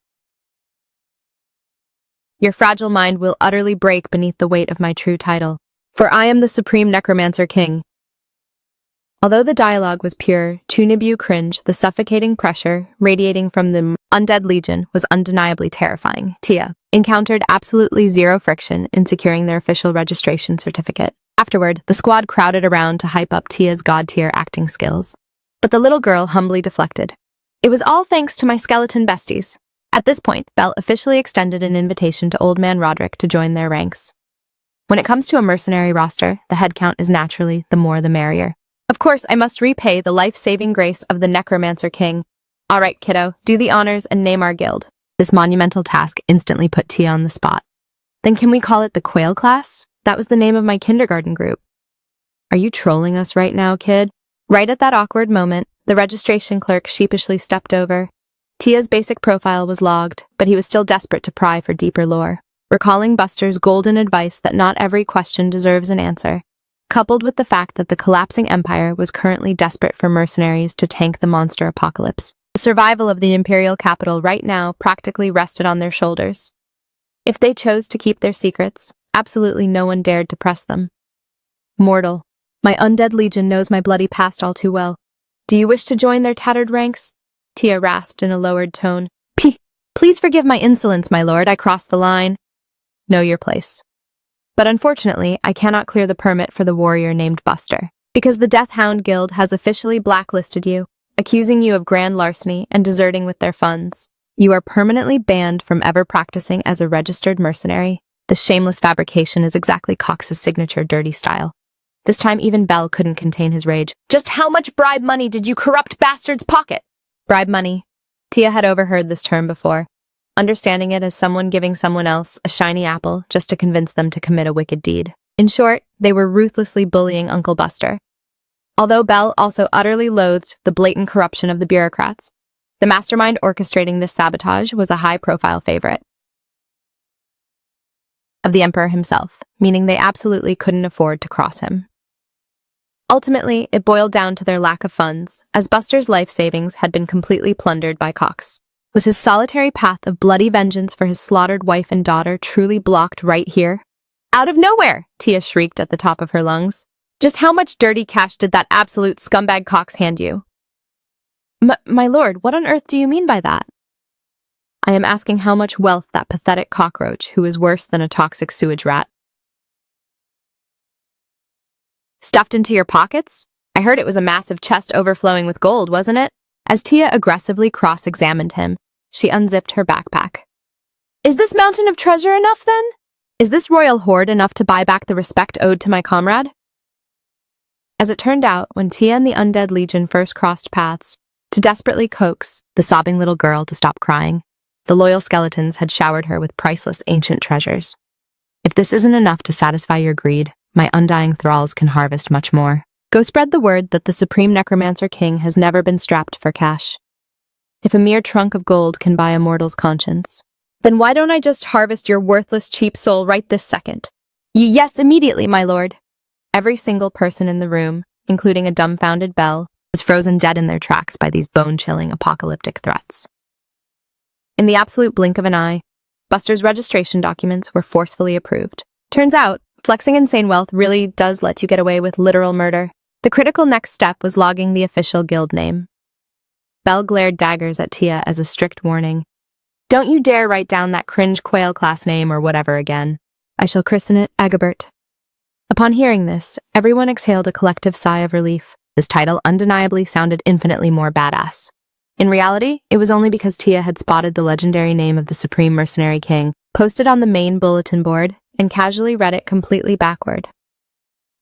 Your fragile mind will utterly break beneath the weight of my true title, for I am the supreme Necromancer King. Although the dialogue was pure Chunibu cringe, the suffocating pressure radiating from the undead legion was undeniably terrifying. Tia encountered absolutely zero friction in securing their official registration certificate. Afterward, the squad crowded around to hype up Tia's god-tier acting skills. But the little girl humbly deflected. It was all thanks to my skeleton besties. At this point, Belle officially extended an invitation to Old Man Roderick to join their ranks. When it comes to a mercenary roster, the headcount is naturally the more the merrier. Of course, I must repay the life-saving grace of the Necromancer King. All right, kiddo, do the honors and name our guild. This monumental task instantly put Tia on the spot. Then can we call it the Quail Class? That was the name of my kindergarten group. Are you trolling us right now, kid? Right at that awkward moment, the registration clerk sheepishly stepped over. Tia's basic profile was logged, but he was still desperate to pry for deeper lore, recalling Buster's golden advice that not every question deserves an answer, coupled with the fact that the collapsing empire was currently desperate for mercenaries to tank the monster apocalypse. The survival of the imperial capital right now practically rested on their shoulders. If they chose to keep their secrets, absolutely no one dared to press them. Mortal, my undead legion knows my bloody past all too well. Do you wish to join their tattered ranks? Tia rasped in a lowered tone. Please forgive my insolence, my lord, I crossed the line. Know your place. But unfortunately, I cannot clear the permit for the warrior named Buster, because the Death Hound Guild has officially blacklisted you, accusing you of grand larceny and deserting with their funds. You are permanently banned from ever practicing as a registered mercenary. The shameless fabrication is exactly Cox's signature dirty style. This time even Belle couldn't contain his rage. Just how much bribe money did you corrupt bastards pocket? Bribe money. Tia had overheard this term before. understanding it as someone giving someone else a shiny apple just to convince them to commit a wicked deed. In short, they were ruthlessly bullying Uncle Buster. Although Belle also utterly loathed the blatant corruption of the bureaucrats, the mastermind orchestrating this sabotage was a high-profile favorite of the Emperor himself, meaning they absolutely couldn't afford to cross him. Ultimately, it boiled down to their lack of funds, as Buster's life savings had been completely plundered by Cox. Was his solitary path of bloody vengeance for his slaughtered wife and daughter truly blocked right here? Out of nowhere! Tia shrieked at the top of her lungs. Just how much dirty cash did that absolute scumbag Cox hand you? My lord, what on earth do you mean by that? I am asking how much wealth that pathetic cockroach, who is worse than a toxic sewage rat, stuffed into your pockets? I heard it was a massive chest overflowing with gold, wasn't it? As Tia aggressively cross-examined him, she unzipped her backpack. Is this mountain of treasure enough, then? Is this royal hoard enough to buy back the respect owed to my comrade? As it turned out, when Tia and the Undead Legion first crossed paths, to desperately coax the sobbing little girl to stop crying, the loyal skeletons had showered her with priceless ancient treasures. If this isn't enough to satisfy your greed, my undying thralls can harvest much more. Go spread the word that the Supreme Necromancer King has never been strapped for cash. If a mere trunk of gold can buy a mortal's conscience, then why don't I just harvest your worthless cheap soul right this second? Yes, immediately, my lord. Every single person in the room, including a dumbfounded Belle, was frozen dead in their tracks by these bone-chilling apocalyptic threats. In the absolute blink of an eye, Buster's registration documents were forcefully approved. Turns out, flexing insane wealth really does let you get away with literal murder. The critical next step was logging the official guild name. Belle glared daggers at Tia as a strict warning. Don't you dare write down that cringe quail class name or whatever again. I shall christen it Agabert. Upon hearing this, everyone exhaled a collective sigh of relief. This title undeniably sounded infinitely more badass. In reality, it was only because Tia had spotted the legendary name of the Supreme Mercenary King posted on the main bulletin board and casually read it completely backward.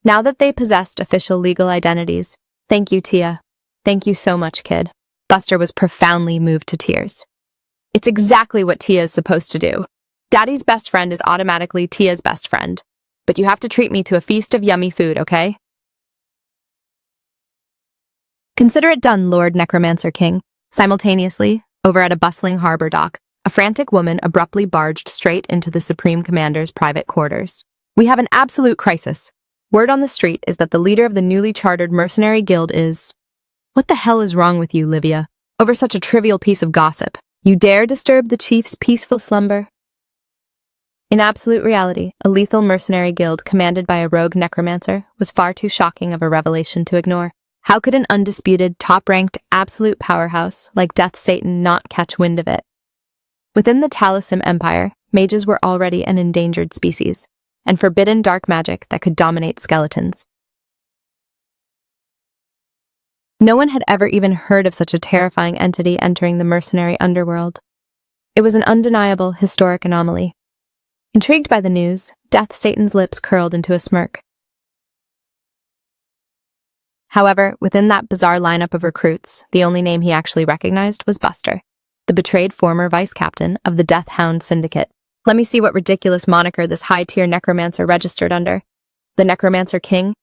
Now that they possessed official legal identities, thank you, Tia. Thank you so much, kid. Buster was profoundly moved to tears. It's exactly what Tia is supposed to do. Daddy's best friend is automatically Tia's best friend. But you have to treat me to a feast of yummy food, okay? Consider it done, Lord Necromancer King. Simultaneously, over at a bustling harbor dock, a frantic woman abruptly barged straight into the Supreme Commander's private quarters. We have an absolute crisis. Word on the street is that the leader of the newly chartered mercenary guild is... What the hell is wrong with you, Livia? Over such a trivial piece of gossip. You dare disturb the chief's peaceful slumber? In absolute reality, a lethal mercenary guild commanded by a rogue necromancer was far too shocking of a revelation to ignore. How could an undisputed, top-ranked, absolute powerhouse like Death Satan not catch wind of it? Within the Talisim Empire, mages were already an endangered species, and forbidden dark magic that could dominate skeletons. No one had ever even heard of such a terrifying entity entering the mercenary underworld. It was an undeniable, historic anomaly. Intrigued by the news, Death Satan's lips curled into a smirk. However, within that bizarre lineup of recruits, the only name he actually recognized was Buster, the betrayed former vice-captain of the Death Hound Syndicate. Let me see what ridiculous moniker this high-tier necromancer registered under. The Necromancer King,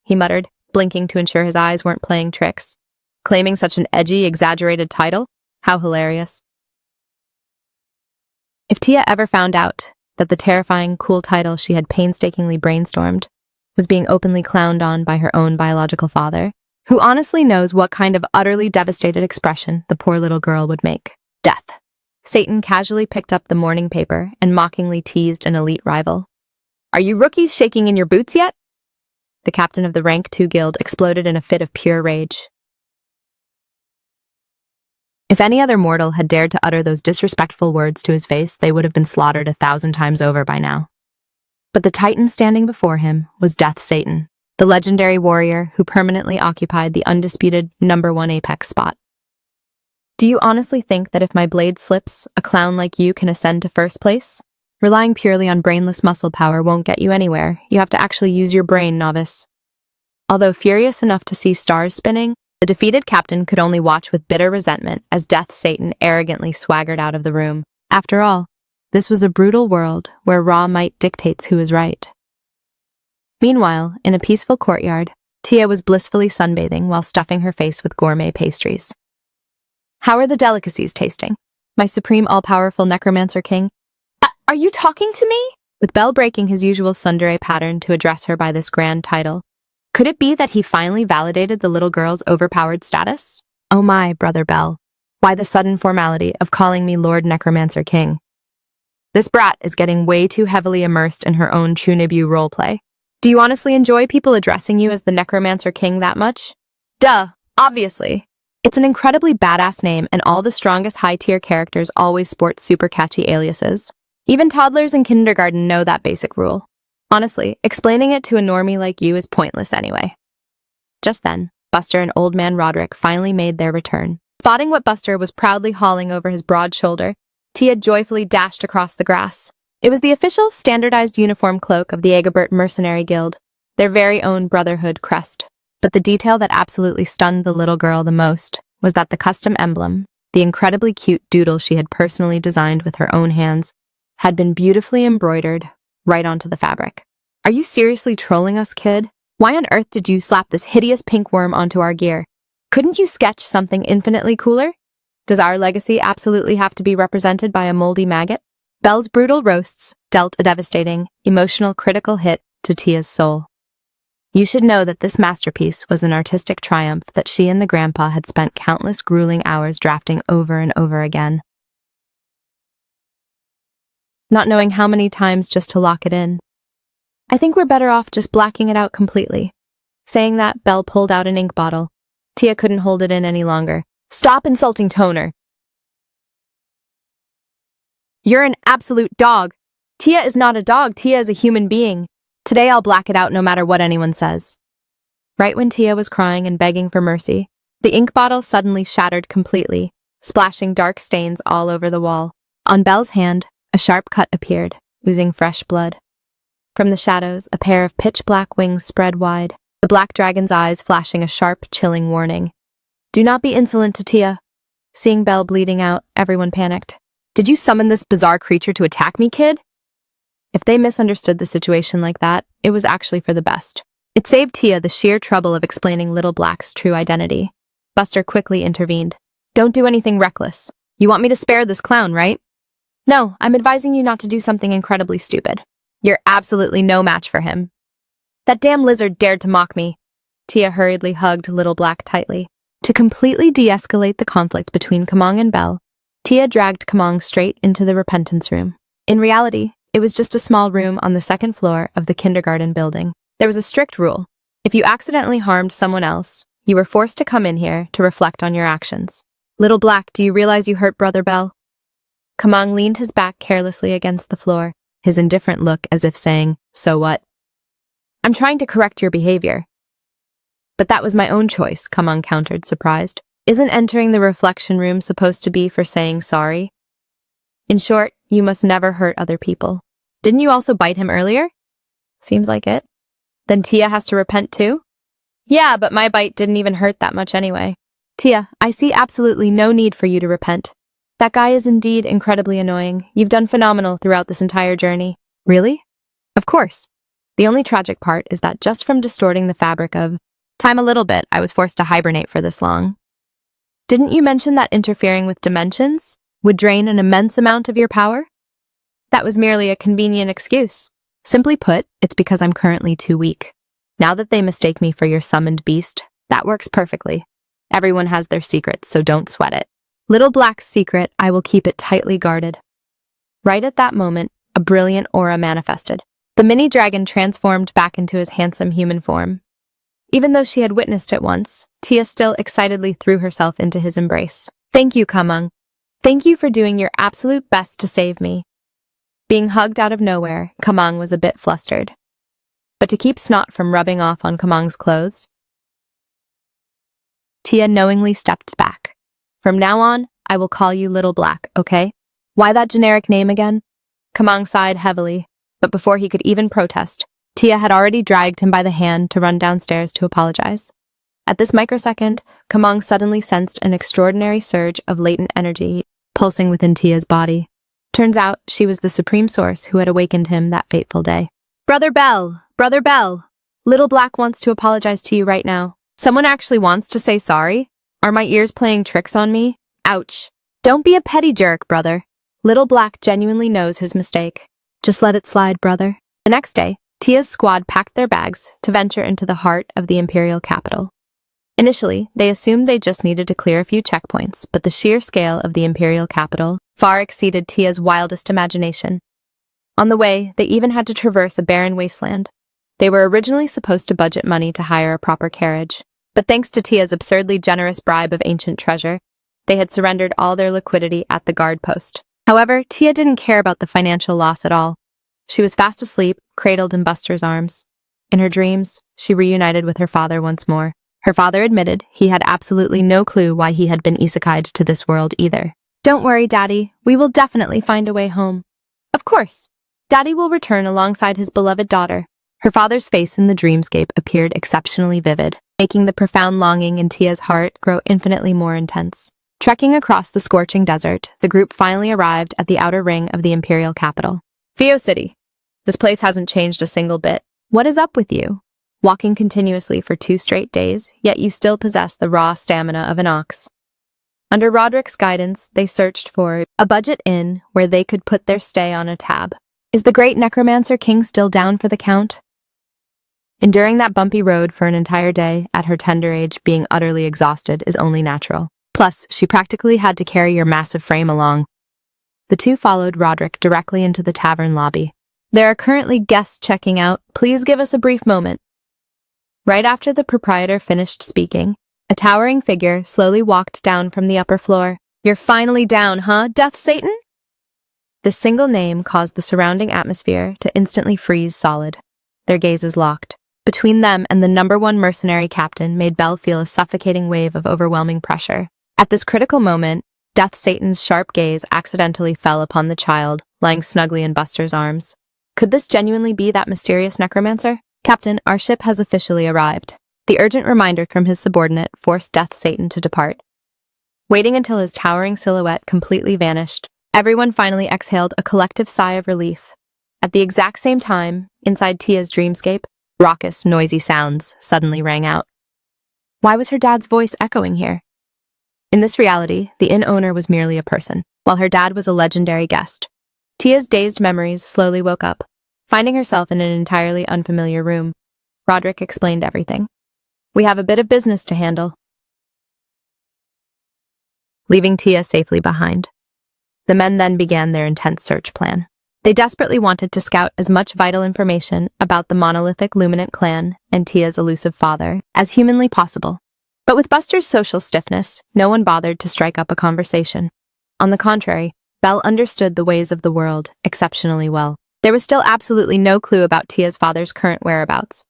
he muttered, blinking to ensure his eyes weren't playing tricks. Claiming such an edgy, exaggerated title? How hilarious. If Tia ever found out that the terrifying, cool title she had painstakingly brainstormed was being openly clowned on by her own biological father, who honestly knows what kind of utterly devastated expression the poor little girl would make. Death. Satan casually picked up the morning paper and mockingly teased an elite rival. Are you rookies shaking in your boots yet? The captain of the Rank 2 guild exploded in a fit of pure rage. If any other mortal had dared to utter those disrespectful words to his face, they would have been slaughtered 1,000 times over by now. But the titan standing before him was Death Satan, the legendary warrior who permanently occupied the undisputed #1 apex spot. Do you honestly think that if my blade slips, a clown like you can ascend to first place? Relying purely on brainless muscle power won't get you anywhere. You have to actually use your brain, novice. Although furious enough to see stars spinning, the defeated captain could only watch with bitter resentment as Death Satan arrogantly swaggered out of the room, After all, this was a brutal world where raw might dictates who is right. Meanwhile, in a peaceful courtyard, Tia was blissfully sunbathing while stuffing her face with gourmet pastries. How are the delicacies tasting? My supreme all-powerful Necromancer king? Are you talking to me? With Belle breaking his usual tsundere pattern to address her by this grand title. Could it be that he finally validated the little girl's overpowered status? Oh my, brother Belle. Why the sudden formality of calling me Lord Necromancer King? This brat is getting way too heavily immersed in her own Chunibu roleplay. Do you honestly enjoy people addressing you as the Necromancer King that much? Duh, obviously. It's an incredibly badass name, and all the strongest high-tier characters always sport super catchy aliases. Even toddlers in kindergarten know that basic rule. Honestly, explaining it to a normie like you is pointless anyway. Just then, Buster and Old Man Roderick finally made their return. Spotting what Buster was proudly hauling over his broad shoulder, Tia joyfully dashed across the grass. It was the official, standardized uniform cloak of the Agabert Mercenary Guild, their very own Brotherhood crest. But the detail that absolutely stunned the little girl the most was that the custom emblem, the incredibly cute doodle she had personally designed with her own hands, had been beautifully embroidered right onto the fabric. Are you seriously trolling us, kid? Why on earth did you slap this hideous pink worm onto our gear? Couldn't you sketch something infinitely cooler? Does our legacy absolutely have to be represented by a moldy maggot? Belle's brutal roasts dealt a devastating, emotional, critical hit to Tia's soul. You should know that this masterpiece was an artistic triumph that she and the grandpa had spent countless grueling hours drafting over and over again, not knowing how many times just to lock it in. I think we're better off just blacking it out completely. Saying that, Belle pulled out an ink bottle. Tia couldn't hold it in any longer. Stop insulting Toner. You're an absolute dog. Tia is not a dog, Tia is a human being. Today I'll black it out no matter what anyone says. Right when Tia was crying and begging for mercy, the ink bottle suddenly shattered completely, splashing dark stains all over the wall. On Belle's hand, a sharp cut appeared, oozing fresh blood. From the shadows, a pair of pitch-black wings spread wide, the black dragon's eyes flashing a sharp, chilling warning. Do not be insolent to Tia. Seeing Belle bleeding out, everyone panicked. Did you summon this bizarre creature to attack me, kid? If they misunderstood the situation like that, it was actually for the best. It saved Tia the sheer trouble of explaining Little Black's true identity. Buster quickly intervened. Don't do anything reckless. You want me to spare this clown, right? No, I'm advising you not to do something incredibly stupid. You're absolutely no match for him. That damn lizard dared to mock me. Tia hurriedly hugged Little Black tightly. To completely de-escalate the conflict between Kamong and Belle, Tia dragged Kamong straight into the repentance room. In reality, it was just a small room on the second floor of the kindergarten building. There was a strict rule. If you accidentally harmed someone else, you were forced to come in here to reflect on your actions. Little Black, do you realize you hurt Brother Belle? Kamong leaned his back carelessly against the floor, his indifferent look as if saying, so what? I'm trying to correct your behavior. But that was my own choice, Kamong countered, surprised. Isn't entering the reflection room supposed to be for saying sorry? In short, you must never hurt other people. Didn't you also bite him earlier? Seems like it. Then Tia has to repent too? Yeah, but my bite didn't even hurt that much anyway. Tia, I see absolutely no need for you to repent. That guy is indeed incredibly annoying. You've done phenomenal throughout this entire journey. Really? Of course. The only tragic part is that just from distorting the fabric of time a little bit, I was forced to hibernate for this long. Didn't you mention that interfering with dimensions would drain an immense amount of your power? That was merely a convenient excuse. Simply put, it's because I'm currently too weak. Now that they mistake me for your summoned beast, that works perfectly. Everyone has their secrets, so don't sweat it. Little Black's secret, I will keep it tightly guarded. Right at that moment, a brilliant aura manifested. The mini dragon transformed back into his handsome human form. Even though she had witnessed it once, Tia still excitedly threw herself into his embrace. Thank you, Kamong. Thank you for doing your absolute best to save me. Being hugged out of nowhere, Kamong was a bit flustered. But to keep snot from rubbing off on Kamong's clothes, Tia knowingly stepped back. From now on, I will call you Little Black, okay? Why that generic name again? Kamong sighed heavily, but before he could even protest, Tia had already dragged him by the hand to run downstairs to apologize. At this microsecond, Kamong suddenly sensed an extraordinary surge of latent energy pulsing within Tia's body. Turns out she was the supreme source who had awakened him that fateful day. Brother Bell! Brother Bell! Little Black wants to apologize to you right now. Someone actually wants to say sorry? Are my ears playing tricks on me? Ouch. Don't be a petty jerk, brother. Little Black genuinely knows his mistake. Just let it slide, brother. The next day, Tia's squad packed their bags to venture into the heart of the imperial capital. Initially, they assumed they just needed to clear a few checkpoints, but the sheer scale of the imperial capital far exceeded Tia's wildest imagination. On the way, they even had to traverse a barren wasteland. They were originally supposed to budget money to hire a proper carriage, but thanks to Tia's absurdly generous bribe of ancient treasure, they had surrendered all their liquidity at the guard post. However, Tia didn't care about the financial loss at all. She was fast asleep, cradled in Buster's arms. In her dreams, she reunited with her father once more. Her father admitted he had absolutely no clue why he had been isekai'd to this world either. Don't worry, Daddy. We will definitely find a way home. Of course. Daddy will return alongside his beloved daughter. Her father's face in the dreamscape appeared exceptionally vivid, making the profound longing in Tia's heart grow infinitely more intense. Trekking across the scorching desert, the group finally arrived at the outer ring of the imperial capital. Fio City. This place hasn't changed a single bit. What is up with you? Walking continuously for 2 straight days, yet you still possess the raw stamina of an ox. Under Roderick's guidance, they searched for a budget inn where they could put their stay on a tab. Is the great Necromancer King still down for the count? Enduring that bumpy road for an entire day, at her tender age, being utterly exhausted is only natural. Plus, she practically had to carry your massive frame along. The two followed Roderick directly into the tavern lobby. There are currently guests checking out. Please give us a brief moment. Right after the proprietor finished speaking, a towering figure slowly walked down from the upper floor. You're finally down, huh, Death Satan? This single name caused the surrounding atmosphere to instantly freeze solid. Their gazes locked. Between them and the #1 mercenary captain made Belle feel a suffocating wave of overwhelming pressure. At this critical moment, Death Satan's sharp gaze accidentally fell upon the child, lying snugly in Buster's arms. Could this genuinely be that mysterious necromancer? Captain, our ship has officially arrived. The urgent reminder from his subordinate forced Death Satan to depart. Waiting until his towering silhouette completely vanished, everyone finally exhaled a collective sigh of relief. At the exact same time, inside Tia's dreamscape, raucous, noisy sounds suddenly rang out. Why was her dad's voice echoing here? In this reality, the inn owner was merely a person, while her dad was a legendary guest. Tia's dazed memories slowly woke up. Finding herself in an entirely unfamiliar room, Roderick explained everything. We have a bit of business to handle. Leaving Tia safely behind, the men then began their intense search plan. They desperately wanted to scout as much vital information about the monolithic Luminant clan and Tia's elusive father as humanly possible. But with Buster's social stiffness, no one bothered to strike up a conversation. On the contrary, Belle understood the ways of the world exceptionally well. There was still absolutely no clue about Tia's father's current whereabouts.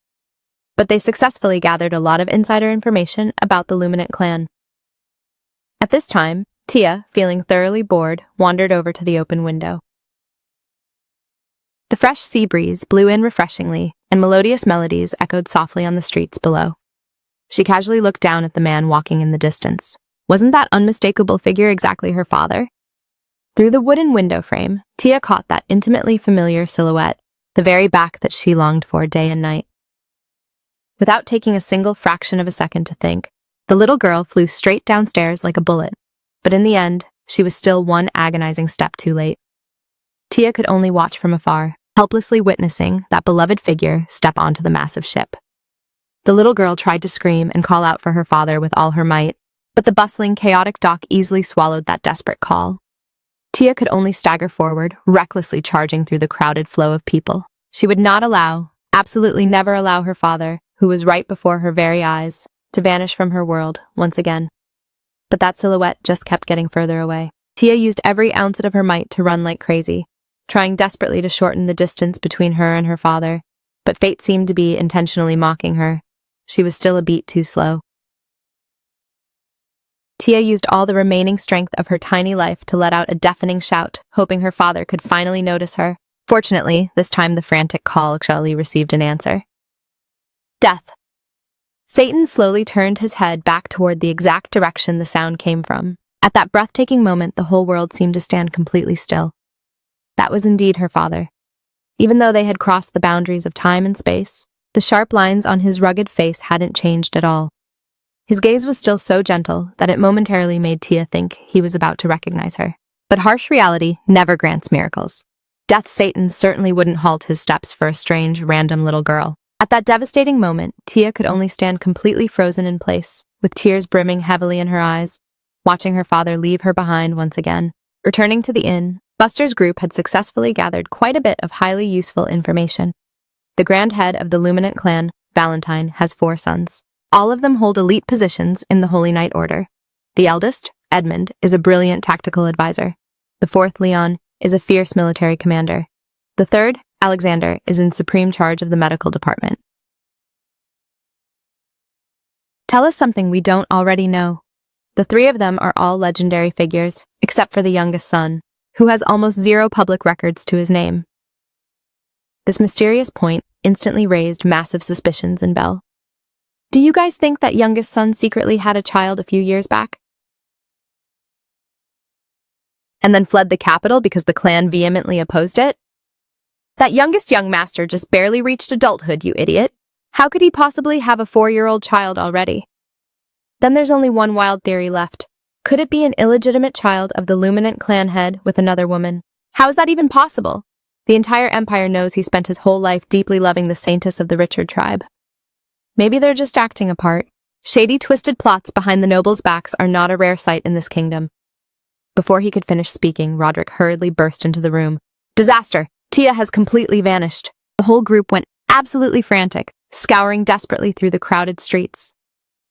But they successfully gathered a lot of insider information about the Luminant clan. At this time, Tia, feeling thoroughly bored, wandered over to the open window. The fresh sea breeze blew in refreshingly, and melodious melodies echoed softly on the streets below. She casually looked down at the man walking in the distance. Wasn't that unmistakable figure exactly her father? Through the wooden window frame, Tia caught that intimately familiar silhouette, the very back that she longed for day and night. Without taking a single fraction of a second to think, the little girl flew straight downstairs like a bullet. But in the end, she was still one agonizing step too late. Tia could only watch from afar, helplessly witnessing that beloved figure step onto the massive ship. The little girl tried to scream and call out for her father with all her might, but the bustling, chaotic dock easily swallowed that desperate call. Tia could only stagger forward, recklessly charging through the crowded flow of people. She would not allow, absolutely never allow her father, who was right before her very eyes, to vanish from her world once again. But that silhouette just kept getting further away. Tia used every ounce of her might to run like crazy, trying desperately to shorten the distance between her and her father, but fate seemed to be intentionally mocking her. She was still a beat too slow. Tia used all the remaining strength of her tiny life to let out a deafening shout, hoping her father could finally notice her. Fortunately, this time the frantic call actually received an answer. Death. Satan slowly turned his head back toward the exact direction the sound came from. At that breathtaking moment, the whole world seemed to stand completely still. That was indeed her father. Even though they had crossed the boundaries of time and space, the sharp lines on his rugged face hadn't changed at all. His gaze was still so gentle that it momentarily made Tia think he was about to recognize her. But harsh reality never grants miracles. Death Satan certainly wouldn't halt his steps for a strange, random little girl. At that devastating moment, Tia could only stand completely frozen in place, with tears brimming heavily in her eyes, watching her father leave her behind once again. Returning to the inn, Buster's group had successfully gathered quite a bit of highly useful information. The grand head of the Luminant clan, Valentine, has 4 sons. All of them hold elite positions in the Holy Knight Order. The eldest, Edmund, is a brilliant tactical advisor. The 4th, Leon, is a fierce military commander. The 3rd, Alexander, is in supreme charge of the medical department. Tell us something we don't already know. The 3 of them are all legendary figures, except for the youngest son, who has almost 0 public records to his name. This mysterious point instantly raised massive suspicions in Belle. Do you guys think that youngest son secretly had a child a few years back? And then fled the capital because the clan vehemently opposed it? That youngest young master just barely reached adulthood, you idiot. How could he possibly have a 4-year-old child already? Then there's only one wild theory left. Could it be an illegitimate child of the Luminant clan head with another woman? How is that even possible? The entire empire knows he spent his whole life deeply loving the saintess of the Richard tribe. Maybe they're just acting a part. Shady, twisted plots behind the nobles' backs are not a rare sight in this kingdom. Before he could finish speaking, Roderick hurriedly burst into the room. Disaster! Tia has completely vanished. The whole group went absolutely frantic, scouring desperately through the crowded streets.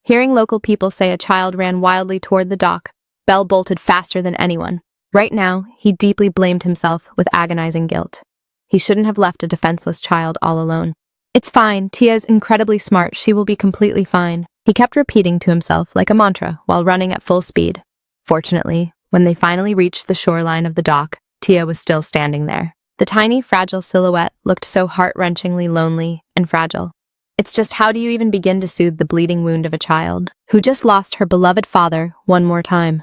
Hearing local people say a child ran wildly toward the dock, Belle bolted faster than anyone. Right now, he deeply blamed himself with agonizing guilt. He shouldn't have left a defenseless child all alone. It's fine, Tia's incredibly smart, she will be completely fine. He kept repeating to himself like a mantra while running at full speed. Fortunately, when they finally reached the shoreline of the dock, Tia was still standing there. The tiny, fragile silhouette looked so heart-wrenchingly lonely and fragile. It's just how do you even begin to soothe the bleeding wound of a child who just lost her beloved father one more time?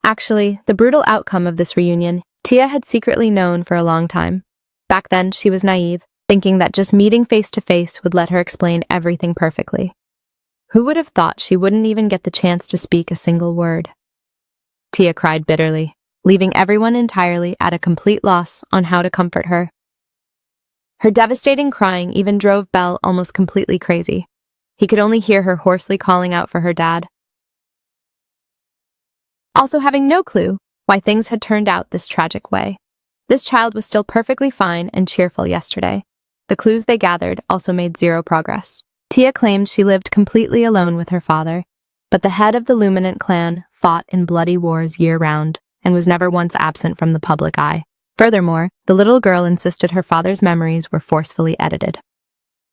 Actually, the brutal outcome of this reunion, Tia had secretly known for a long time. Back then, she was naive, thinking that just meeting face to face would let her explain everything perfectly. Who would have thought she wouldn't even get the chance to speak a single word? Tia cried bitterly, leaving everyone entirely at a complete loss on how to comfort her. Her devastating crying even drove Belle almost completely crazy. He could only hear her hoarsely calling out for her dad. Also having no clue why things had turned out this tragic way. This child was still perfectly fine and cheerful yesterday. The clues they gathered also made 0 progress. Tia claimed she lived completely alone with her father, but the head of the Luminant clan fought in bloody wars year-round and was never once absent from the public eye. Furthermore, the little girl insisted her father's memories were forcefully edited.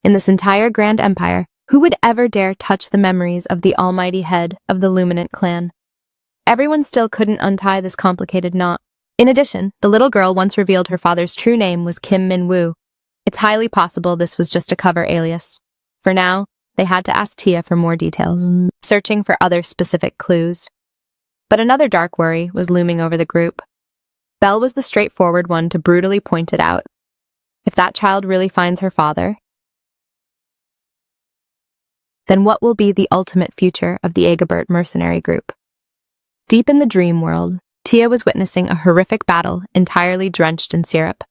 In this entire grand empire, who would ever dare touch the memories of the almighty head of the Luminant clan? Everyone still couldn't untie this complicated knot. In addition, the little girl once revealed her father's true name was Kim Min-woo. It's highly possible this was just a cover alias. For now, they had to ask Tia for more details, searching for other specific clues. But another dark worry was looming over the group. Belle was the straightforward one to brutally point it out. If that child really finds her father, then what will be the ultimate future of the Agabert mercenary group? Deep in the dream world, Tia was witnessing a horrific battle entirely drenched in syrup.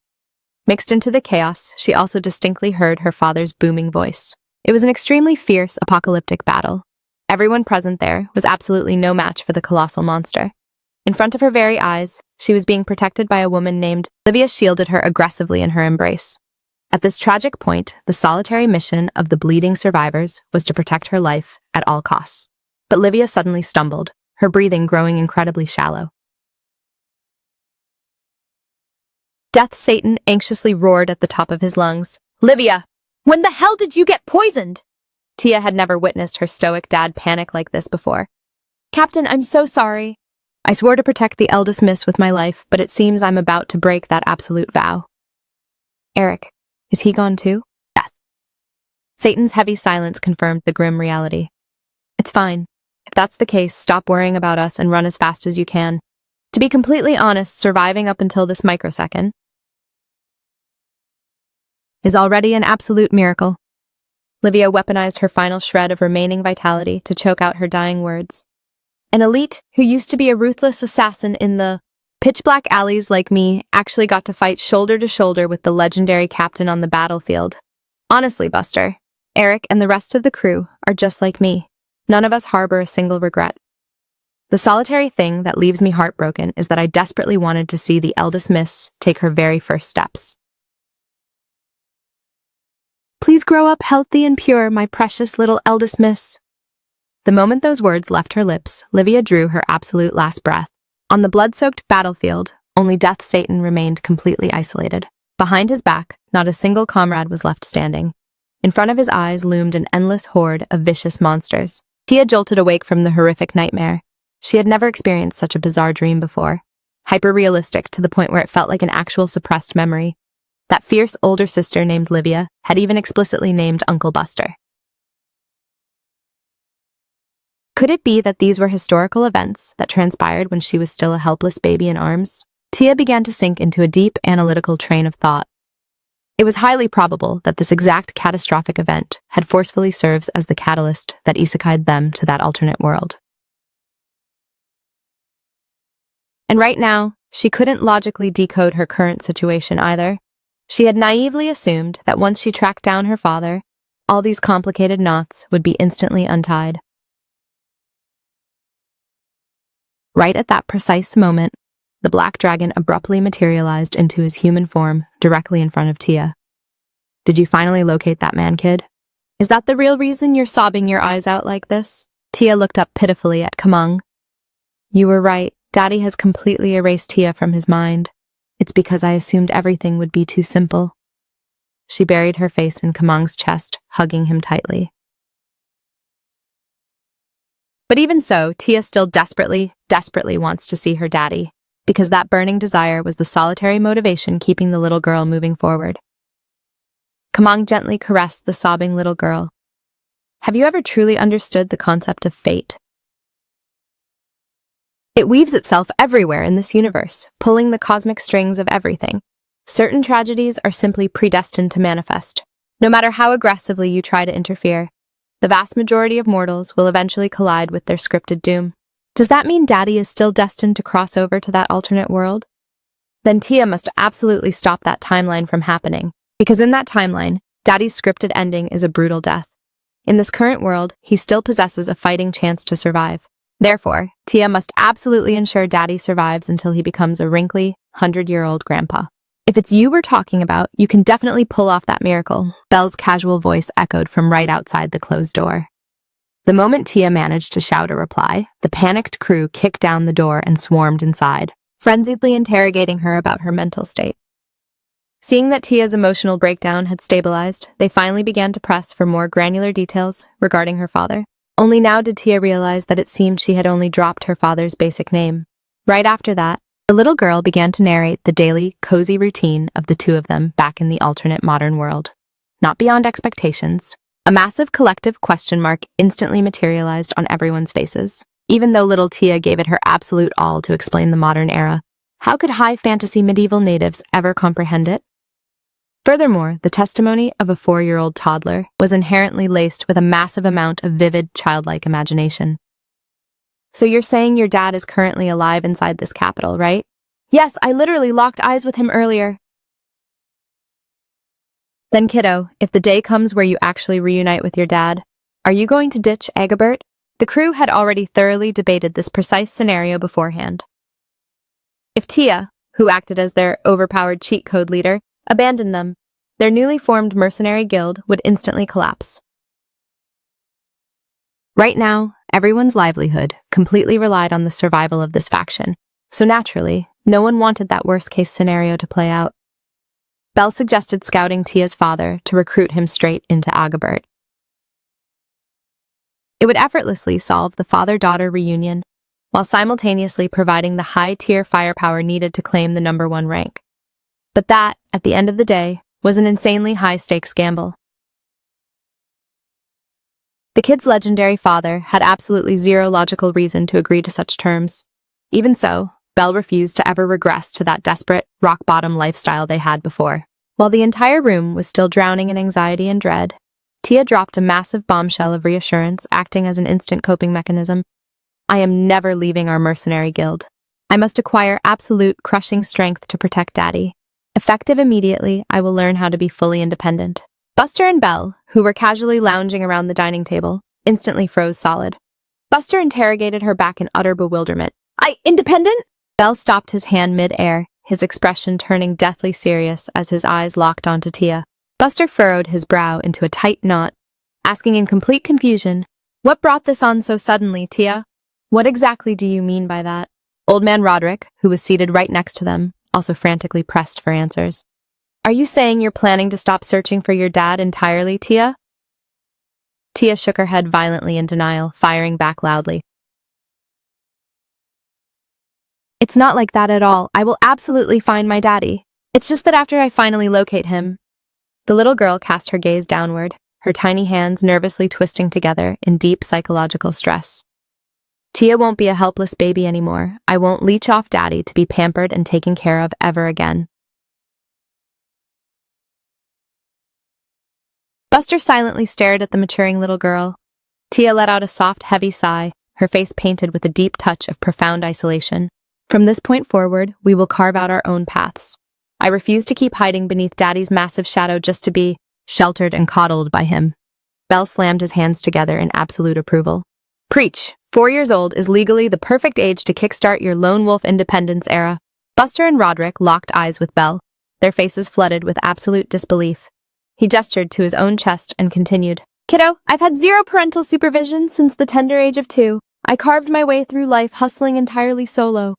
Mixed into the chaos, she also distinctly heard her father's booming voice. It was an extremely fierce, apocalyptic battle. Everyone present there was absolutely no match for the colossal monster. In front of her very eyes, she was being protected by a woman named Livia, shielded her aggressively in her embrace. At this tragic point, the solitary mission of the bleeding survivors was to protect her life at all costs. But Livia suddenly stumbled, her breathing growing incredibly shallow. Death Satan anxiously roared at the top of his lungs. Livia! When the hell did you get poisoned? Tia had never witnessed her stoic dad panic like this before. Captain, I'm so sorry. I swore to protect the eldest miss with my life, but it seems I'm about to break that absolute vow. Eric, is he gone too? Death. Satan's heavy silence confirmed the grim reality. It's fine. If that's the case, stop worrying about us and run as fast as you can. To be completely honest, surviving up until this microsecond is already an absolute miracle. Livia weaponized her final shred of remaining vitality to choke out her dying words. An elite who used to be a ruthless assassin in the pitch-black alleys like me actually got to fight shoulder to shoulder with the legendary captain on the battlefield. Honestly, Buster, Eric and the rest of the crew are just like me. None of us harbor a single regret. The solitary thing that leaves me heartbroken is that I desperately wanted to see the eldest miss take her very first steps. Please grow up healthy and pure, my precious little eldest miss. The moment those words left her lips, Livia drew her absolute last breath. On the blood-soaked battlefield, only Death Satan remained completely isolated. Behind his back, not a single comrade was left standing. In front of his eyes loomed an endless horde of vicious monsters. Tia jolted awake from the horrific nightmare. She had never experienced such a bizarre dream before. Hyper-realistic to the point where it felt like an actual suppressed memory. That fierce older sister named Livia had even explicitly named Uncle Buster. Could it be that these were historical events that transpired when she was still a helpless baby in arms? Tia began to sink into a deep, analytical train of thought. It was highly probable that this exact catastrophic event had forcefully served as the catalyst that isekai'd them to that alternate world. And right now, she couldn't logically decode her current situation either. She had naively assumed that once she tracked down her father, all these complicated knots would be instantly untied. Right at that precise moment, the black dragon abruptly materialized into his human form directly in front of Tia. Did you finally locate that man, kid? Is that the real reason you're sobbing your eyes out like this? Tia looked up pitifully at Kamang. You were right. Daddy has completely erased Tia from his mind. It's because I assumed everything would be too simple. She buried her face in Kamang's chest, hugging him tightly. But even so, Tia still desperately wants to see her daddy, because that burning desire was the solitary motivation keeping the little girl moving forward. Kamang gently caressed the sobbing little girl. Have you ever truly understood the concept of fate? It weaves itself everywhere in this universe, pulling the cosmic strings of everything. Certain tragedies are simply predestined to manifest. No matter how aggressively you try to interfere, the vast majority of mortals will eventually collide with their scripted doom. Does that mean Daddy is still destined to cross over to that alternate world? Then Tia must absolutely stop that timeline from happening, because in that timeline, Daddy's scripted ending is a brutal death. In this current world, he still possesses a fighting chance to survive. Therefore, Tia must absolutely ensure Daddy survives until he becomes a wrinkly, 100-year-old grandpa. If it's you we're talking about, you can definitely pull off that miracle, Belle's casual voice echoed from right outside the closed door. The moment Tia managed to shout a reply, the panicked crew kicked down the door and swarmed inside, frenziedly interrogating her about her mental state. Seeing that Tia's emotional breakdown had stabilized, they finally began to press for more granular details regarding her father. Only now did Tia realize that it seemed she had only dropped her father's basic name. Right after that, the little girl began to narrate the daily, cozy routine of the two of them back in the alternate modern world. Not beyond expectations, a massive collective question mark instantly materialized on everyone's faces. Even though little Tia gave it her absolute all to explain the modern era, how could high fantasy medieval natives ever comprehend it? Furthermore, the testimony of a 4-year-old toddler was inherently laced with a massive amount of vivid, childlike imagination. So you're saying your dad is currently alive inside this capital, right? Yes, I literally locked eyes with him earlier. Then kiddo, if the day comes where you actually reunite with your dad, are you going to ditch Agabert? The crew had already thoroughly debated this precise scenario beforehand. If Tia, who acted as their overpowered cheat code leader, abandoned them, their newly formed mercenary guild would instantly collapse. Right now, everyone's livelihood completely relied on the survival of this faction, so naturally, no one wanted that worst-case scenario to play out. Belle suggested scouting Tia's father to recruit him straight into Agabert. It would effortlessly solve the father-daughter reunion, while simultaneously providing the high-tier firepower needed to claim the #1 rank. But that, at the end of the day, was an insanely high-stakes gamble. The kid's legendary father had absolutely zero logical reason to agree to such terms. Even so, Belle refused to ever regress to that desperate, rock-bottom lifestyle they had before. While the entire room was still drowning in anxiety and dread, Tia dropped a massive bombshell of reassurance, acting as an instant coping mechanism. I am never leaving our mercenary guild. I must acquire absolute, crushing strength to protect Daddy. Effective immediately, I will learn how to be fully independent. Buster and Belle, who were casually lounging around the dining table, instantly froze solid. Buster interrogated her back in utter bewilderment. Independent? Belle stopped his hand mid-air, his expression turning deathly serious as his eyes locked onto Tia. Buster furrowed his brow into a tight knot, asking in complete confusion, "What brought this on so suddenly, Tia? What exactly do you mean by that?" Old Man Roderick, who was seated right next to them, also frantically pressed for answers. "Are you saying you're planning to stop searching for your dad entirely, Tia?" Tia shook her head violently in denial, firing back loudly. "It's not like that at all. I will absolutely find my daddy. It's just that after I finally locate him..." The little girl cast her gaze downward, her tiny hands nervously twisting together in deep psychological stress. "Tia won't be a helpless baby anymore. I won't leech off Daddy to be pampered and taken care of ever again." Buster silently stared at the maturing little girl. Tia let out a soft, heavy sigh, her face painted with a deep touch of profound isolation. "From this point forward, we will carve out our own paths. I refuse to keep hiding beneath Daddy's massive shadow just to be sheltered and coddled by him." Belle slammed his hands together in absolute approval. "Preach! 4 years old is legally the perfect age to kickstart your lone wolf independence era." Buster and Roderick locked eyes with Belle, their faces flooded with absolute disbelief. He gestured to his own chest and continued. "Kiddo, I've had zero parental supervision since the tender age of 2. I carved my way through life hustling entirely solo."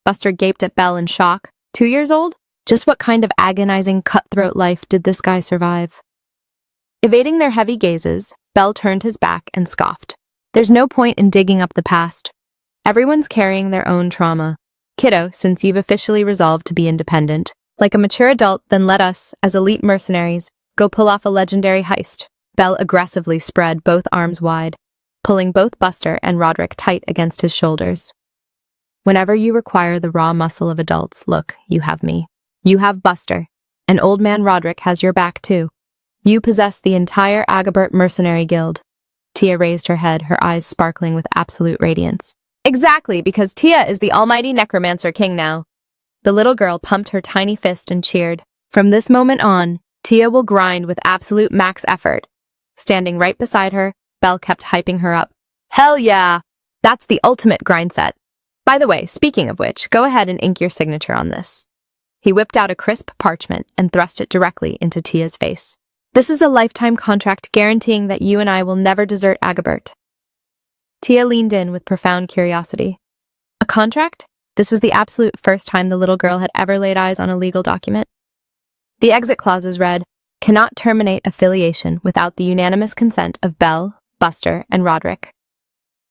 Buster gaped at Belle in shock. 2 years old? Just what kind of agonizing, cutthroat life did this guy survive? Evading their heavy gazes, Belle turned his back and scoffed. "There's no point in digging up the past. Everyone's carrying their own trauma. Kiddo, since you've officially resolved to be independent, like a mature adult, then let us, as elite mercenaries, go pull off a legendary heist." Belle aggressively spread both arms wide, pulling both Buster and Roderick tight against his shoulders. "Whenever you require the raw muscle of adults, look, you have me. You have Buster, and Old Man Roderick has your back too. You possess the entire Agabert Mercenary Guild." Tia raised her head, her eyes sparkling with absolute radiance. "Exactly, because Tia is the almighty Necromancer king now." The little girl pumped her tiny fist and cheered. "From this moment on, Tia will grind with absolute max effort." Standing right beside her, Belle kept hyping her up. "Hell yeah! That's the ultimate grind set. By the way, speaking of which, go ahead and ink your signature on this." He whipped out a crisp parchment and thrust it directly into Tia's face. "This is a lifetime contract guaranteeing that you and I will never desert Agabert." Tia leaned in with profound curiosity. A contract? This was the absolute first time the little girl had ever laid eyes on a legal document. The exit clauses read, "Cannot terminate affiliation without the unanimous consent of Belle, Buster, and Roderick."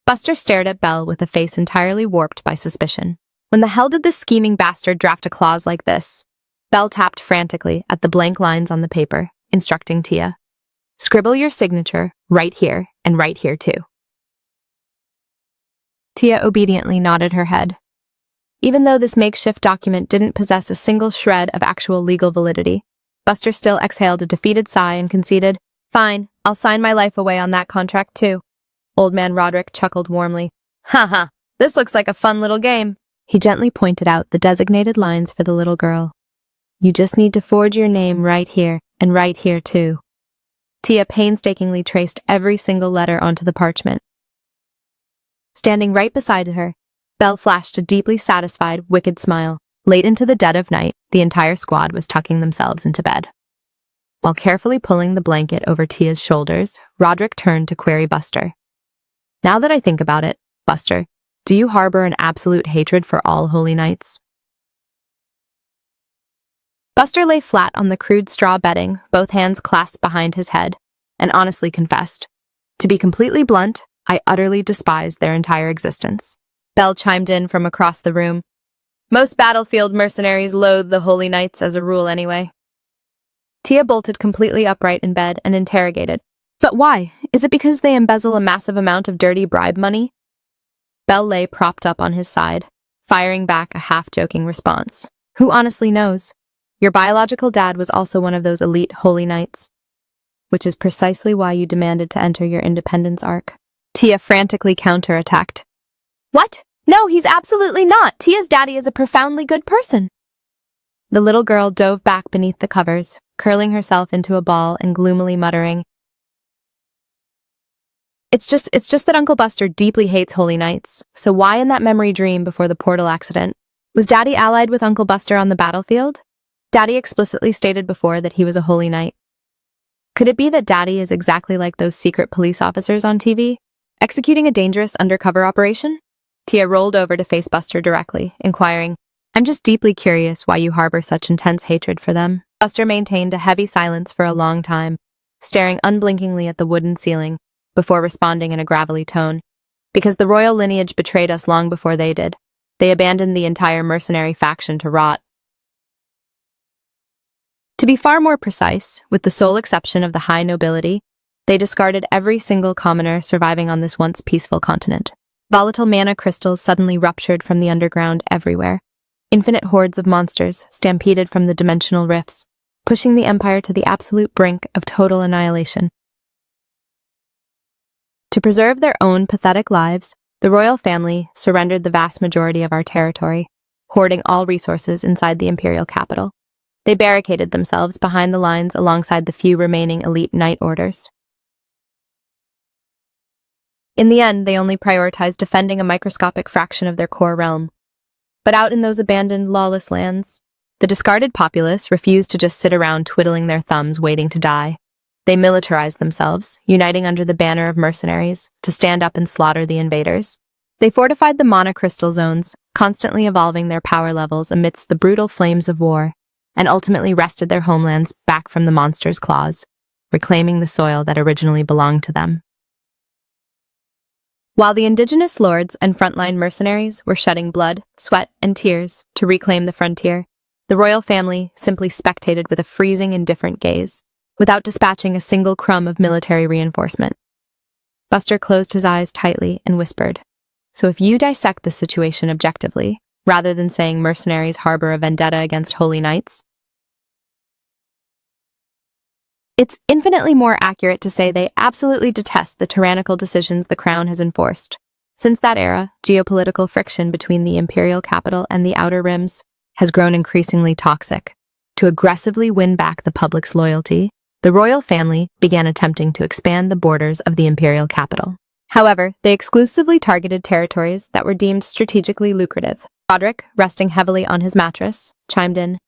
Buster stared at Belle with a face entirely warped by suspicion. When the hell did this scheming bastard draft a clause like this? Belle tapped frantically at the blank lines on the paper, instructing Tia. "Scribble your signature right here and right here too." Tia obediently nodded her head. Even though this makeshift document didn't possess a single shred of actual legal validity, Buster still exhaled a defeated sigh and conceded, "Fine, I'll sign my life away on that contract too." Old Man Roderick chuckled warmly. "Haha, this looks like a fun little game." He gently pointed out the designated lines for the little girl. "You just need to forge your name right here and right here too." Tia painstakingly traced every single letter onto the parchment. Standing right beside her, Belle flashed a deeply satisfied, wicked smile. Late into the dead of night, the entire squad was tucking themselves into bed. While carefully pulling the blanket over Tia's shoulders, Roderick turned to query Buster. "Now that I think about it, Buster, do you harbor an absolute hatred for all holy knights?" Buster lay flat on the crude straw bedding, both hands clasped behind his head, and honestly confessed, "To be completely blunt, I utterly despise their entire existence." Belle chimed in from across the room. "Most battlefield mercenaries loathe the holy knights as a rule anyway." Tia bolted completely upright in bed and interrogated, "But why? Is it because they embezzle a massive amount of dirty bribe money?" Belle lay propped up on his side, firing back a half-joking response. Who honestly knows? Your biological dad was also one of those elite holy knights, which is precisely why you demanded to enter your independence arc. Tia frantically counterattacked. What? No, he's absolutely not. Tia's daddy is a profoundly good person. The little girl dove back beneath the covers, curling herself into a ball and gloomily muttering, It's just that Uncle Buster deeply hates holy knights, so why in that memory dream before the portal accident? Was Daddy allied with Uncle Buster on the battlefield? Daddy explicitly stated before that he was a holy knight. Could it be that Daddy is exactly like those secret police officers on TV, executing a dangerous undercover operation? Tia rolled over to face Buster directly, inquiring, I'm just deeply curious why you harbor such intense hatred for them. Buster maintained a heavy silence for a long time, staring unblinkingly at the wooden ceiling, before responding in a gravelly tone. Because the royal lineage betrayed us long before they did. They abandoned the entire mercenary faction to rot. To be far more precise, with the sole exception of the high nobility, they discarded every single commoner surviving on this once peaceful continent. Volatile mana crystals suddenly ruptured from the underground everywhere. Infinite hordes of monsters stampeded from the dimensional rifts, pushing the Empire to the absolute brink of total annihilation. To preserve their own pathetic lives, the royal family surrendered the vast majority of our territory, hoarding all resources inside the imperial capital. They barricaded themselves behind the lines alongside the few remaining elite knight orders. In the end, they only prioritized defending a microscopic fraction of their core realm. But out in those abandoned, lawless lands, the discarded populace refused to just sit around twiddling their thumbs waiting to die. They militarized themselves, uniting under the banner of mercenaries, to stand up and slaughter the invaders. They fortified the mana crystal zones, constantly evolving their power levels amidst the brutal flames of war, and ultimately wrested their homelands back from the monsters' claws, reclaiming the soil that originally belonged to them. While the indigenous lords and frontline mercenaries were shedding blood, sweat, and tears to reclaim the frontier, the royal family simply spectated with a freezing, indifferent gaze, without dispatching a single crumb of military reinforcement. Buster closed his eyes tightly and whispered, So if you dissect the situation objectively, rather than saying mercenaries harbor a vendetta against holy knights, it's infinitely more accurate to say they absolutely detest the tyrannical decisions the crown has enforced. Since that era, geopolitical friction between the imperial capital and the outer rims has grown increasingly toxic. To aggressively win back the public's loyalty, the royal family began attempting to expand the borders of the imperial capital. However, they exclusively targeted territories that were deemed strategically lucrative. Roderick, resting heavily on his mattress, chimed in,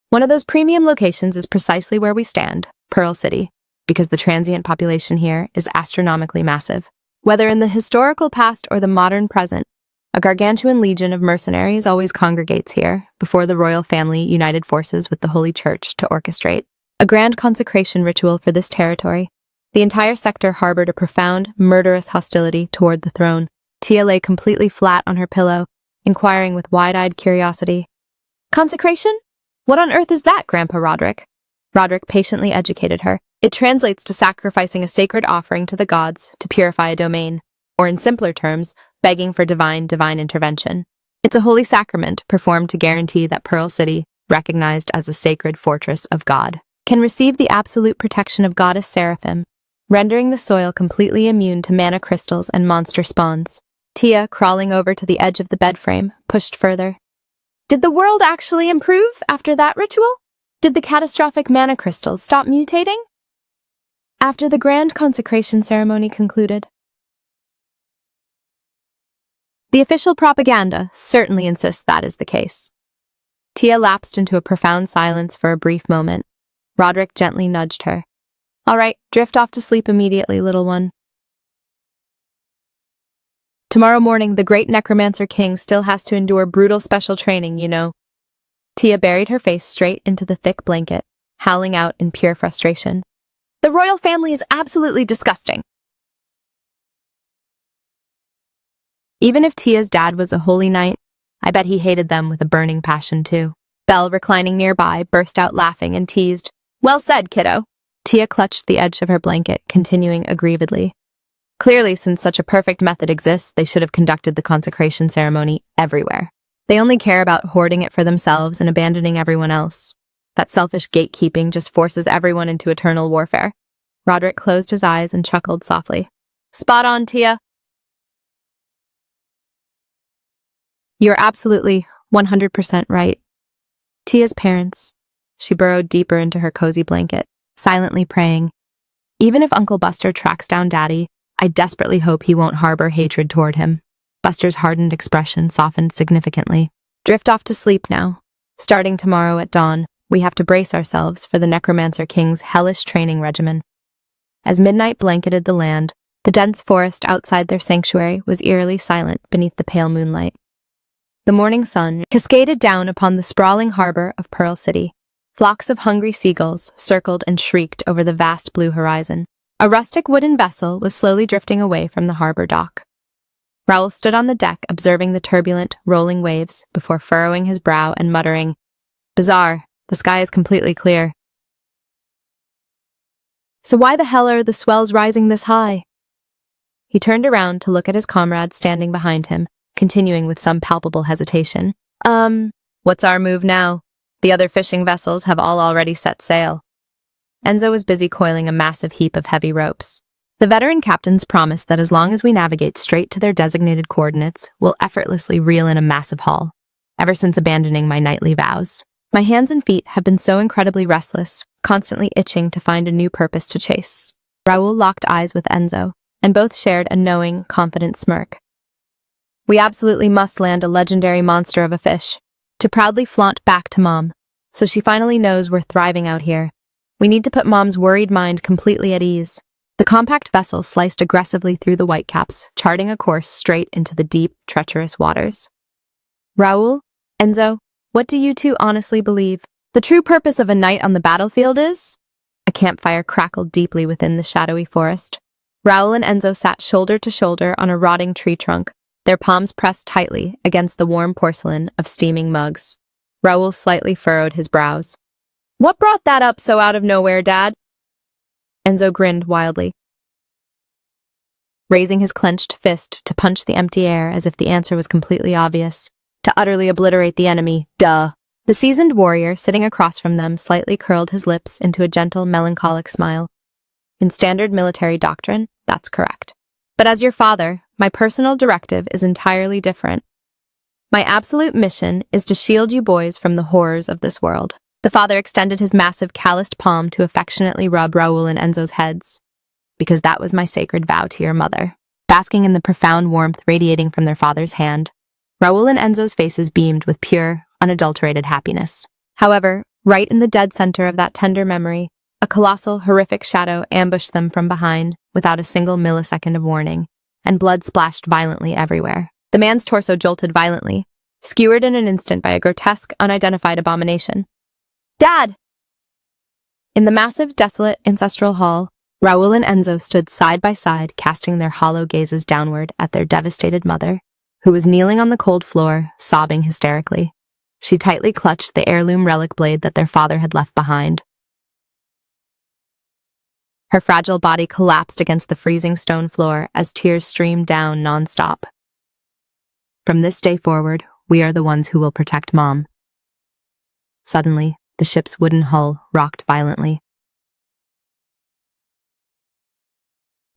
One of those premium locations is precisely where we stand, Pearl City, because the transient population here is astronomically massive. Whether in the historical past or the modern present, a gargantuan legion of mercenaries always congregates here before the royal family united forces with the Holy Church to orchestrate a grand consecration ritual for this territory. The entire sector harbored a profound, murderous hostility toward the throne. Tia lay completely flat on her pillow, inquiring with wide-eyed curiosity. Consecration? What on earth is that, Grandpa Roderick? Roderick patiently educated her. It translates to sacrificing a sacred offering to the gods to purify a domain, or in simpler terms, begging for divine intervention. It's a holy sacrament performed to guarantee that Pearl City, recognized as a sacred fortress of God, can receive the absolute protection of goddess Seraphim, rendering the soil completely immune to mana crystals and monster spawns. Tia, crawling over to the edge of the bed frame, pushed further. Did the world actually improve after that ritual? Did the catastrophic mana crystals stop mutating? After the grand consecration ceremony concluded, the official propaganda certainly insists that is the case. Tia lapsed into a profound silence for a brief moment. Roderick gently nudged her. All right, drift off to sleep immediately, little one. Tomorrow morning, the great Necromancer King still has to endure brutal special training, you know. Tia buried her face straight into the thick blanket, howling out in pure frustration. The royal family is absolutely disgusting. Even if Tia's dad was a holy knight, I bet he hated them with a burning passion too. Belle, reclining nearby, burst out laughing and teased, Well said, kiddo. Tia clutched the edge of her blanket, continuing aggrievedly. Clearly, since such a perfect method exists, they should have conducted the consecration ceremony everywhere. They only care about hoarding it for themselves and abandoning everyone else. That selfish gatekeeping just forces everyone into eternal warfare. Roderick closed his eyes and chuckled softly. Spot on, Tia. You're absolutely 100% right. Tia's parents. She burrowed deeper into her cozy blanket, silently praying. Even if Uncle Buster tracks down Daddy, I desperately hope he won't harbor hatred toward him. Buster's hardened expression softened significantly. Drift off to sleep now. Starting tomorrow at dawn, we have to brace ourselves for the Necromancer King's hellish training regimen. As midnight blanketed the land, the dense forest outside their sanctuary was eerily silent beneath the pale moonlight. The morning sun cascaded down upon the sprawling harbor of Pearl City. Flocks of hungry seagulls circled and shrieked over the vast blue horizon. A rustic wooden vessel was slowly drifting away from the harbor dock. Raoul stood on the deck observing the turbulent, rolling waves before furrowing his brow and muttering, "Bizarre, the sky is completely clear." So why the hell are the swells rising this high? He turned around to look at his comrade standing behind him, continuing with some palpable hesitation. What's our move now? The other fishing vessels have all already set sail." Enzo was busy coiling a massive heap of heavy ropes. The veteran captains promised that as long as we navigate straight to their designated coordinates, we'll effortlessly reel in a massive haul. Ever since abandoning my knightly vows, my hands and feet have been so incredibly restless, constantly itching to find a new purpose to chase. Raoul locked eyes with Enzo, and both shared a knowing, confident smirk. We absolutely must land a legendary monster of a fish, to proudly flaunt back to Mom, so she finally knows we're thriving out here. We need to put Mom's worried mind completely at ease. The compact vessel sliced aggressively through the whitecaps, charting a course straight into the deep, treacherous waters. Raoul, Enzo, what do you two honestly believe the true purpose of a knight on the battlefield is? A campfire crackled deeply within the shadowy forest. Raoul and Enzo sat shoulder to shoulder on a rotting tree trunk, their palms pressed tightly against the warm porcelain of steaming mugs. Raoul slightly furrowed his brows. "What brought that up so out of nowhere, Dad?" Enzo grinned wildly, raising his clenched fist to punch the empty air as if the answer was completely obvious. To utterly obliterate the enemy, duh. The seasoned warrior sitting across from them slightly curled his lips into a gentle, melancholic smile. In standard military doctrine, that's correct. But as your father, my personal directive is entirely different. My absolute mission is to shield you boys from the horrors of this world. The father extended his massive calloused palm to affectionately rub Raoul and Enzo's heads. Because that was my sacred vow to your mother. Basking in the profound warmth radiating from their father's hand, Raoul and Enzo's faces beamed with pure, unadulterated happiness. However, right in the dead center of that tender memory, a colossal, horrific shadow ambushed them from behind without a single millisecond of warning, and blood splashed violently everywhere. The man's torso jolted violently, skewered in an instant by a grotesque, unidentified abomination. "Dad!" In the massive, desolate, ancestral hall, Raoul and Enzo stood side by side, casting their hollow gazes downward at their devastated mother, who was kneeling on the cold floor, sobbing hysterically. She tightly clutched the heirloom relic blade that their father had left behind. Her fragile body collapsed against the freezing stone floor as tears streamed down nonstop. From this day forward, we are the ones who will protect Mom. Suddenly, the ship's wooden hull rocked violently.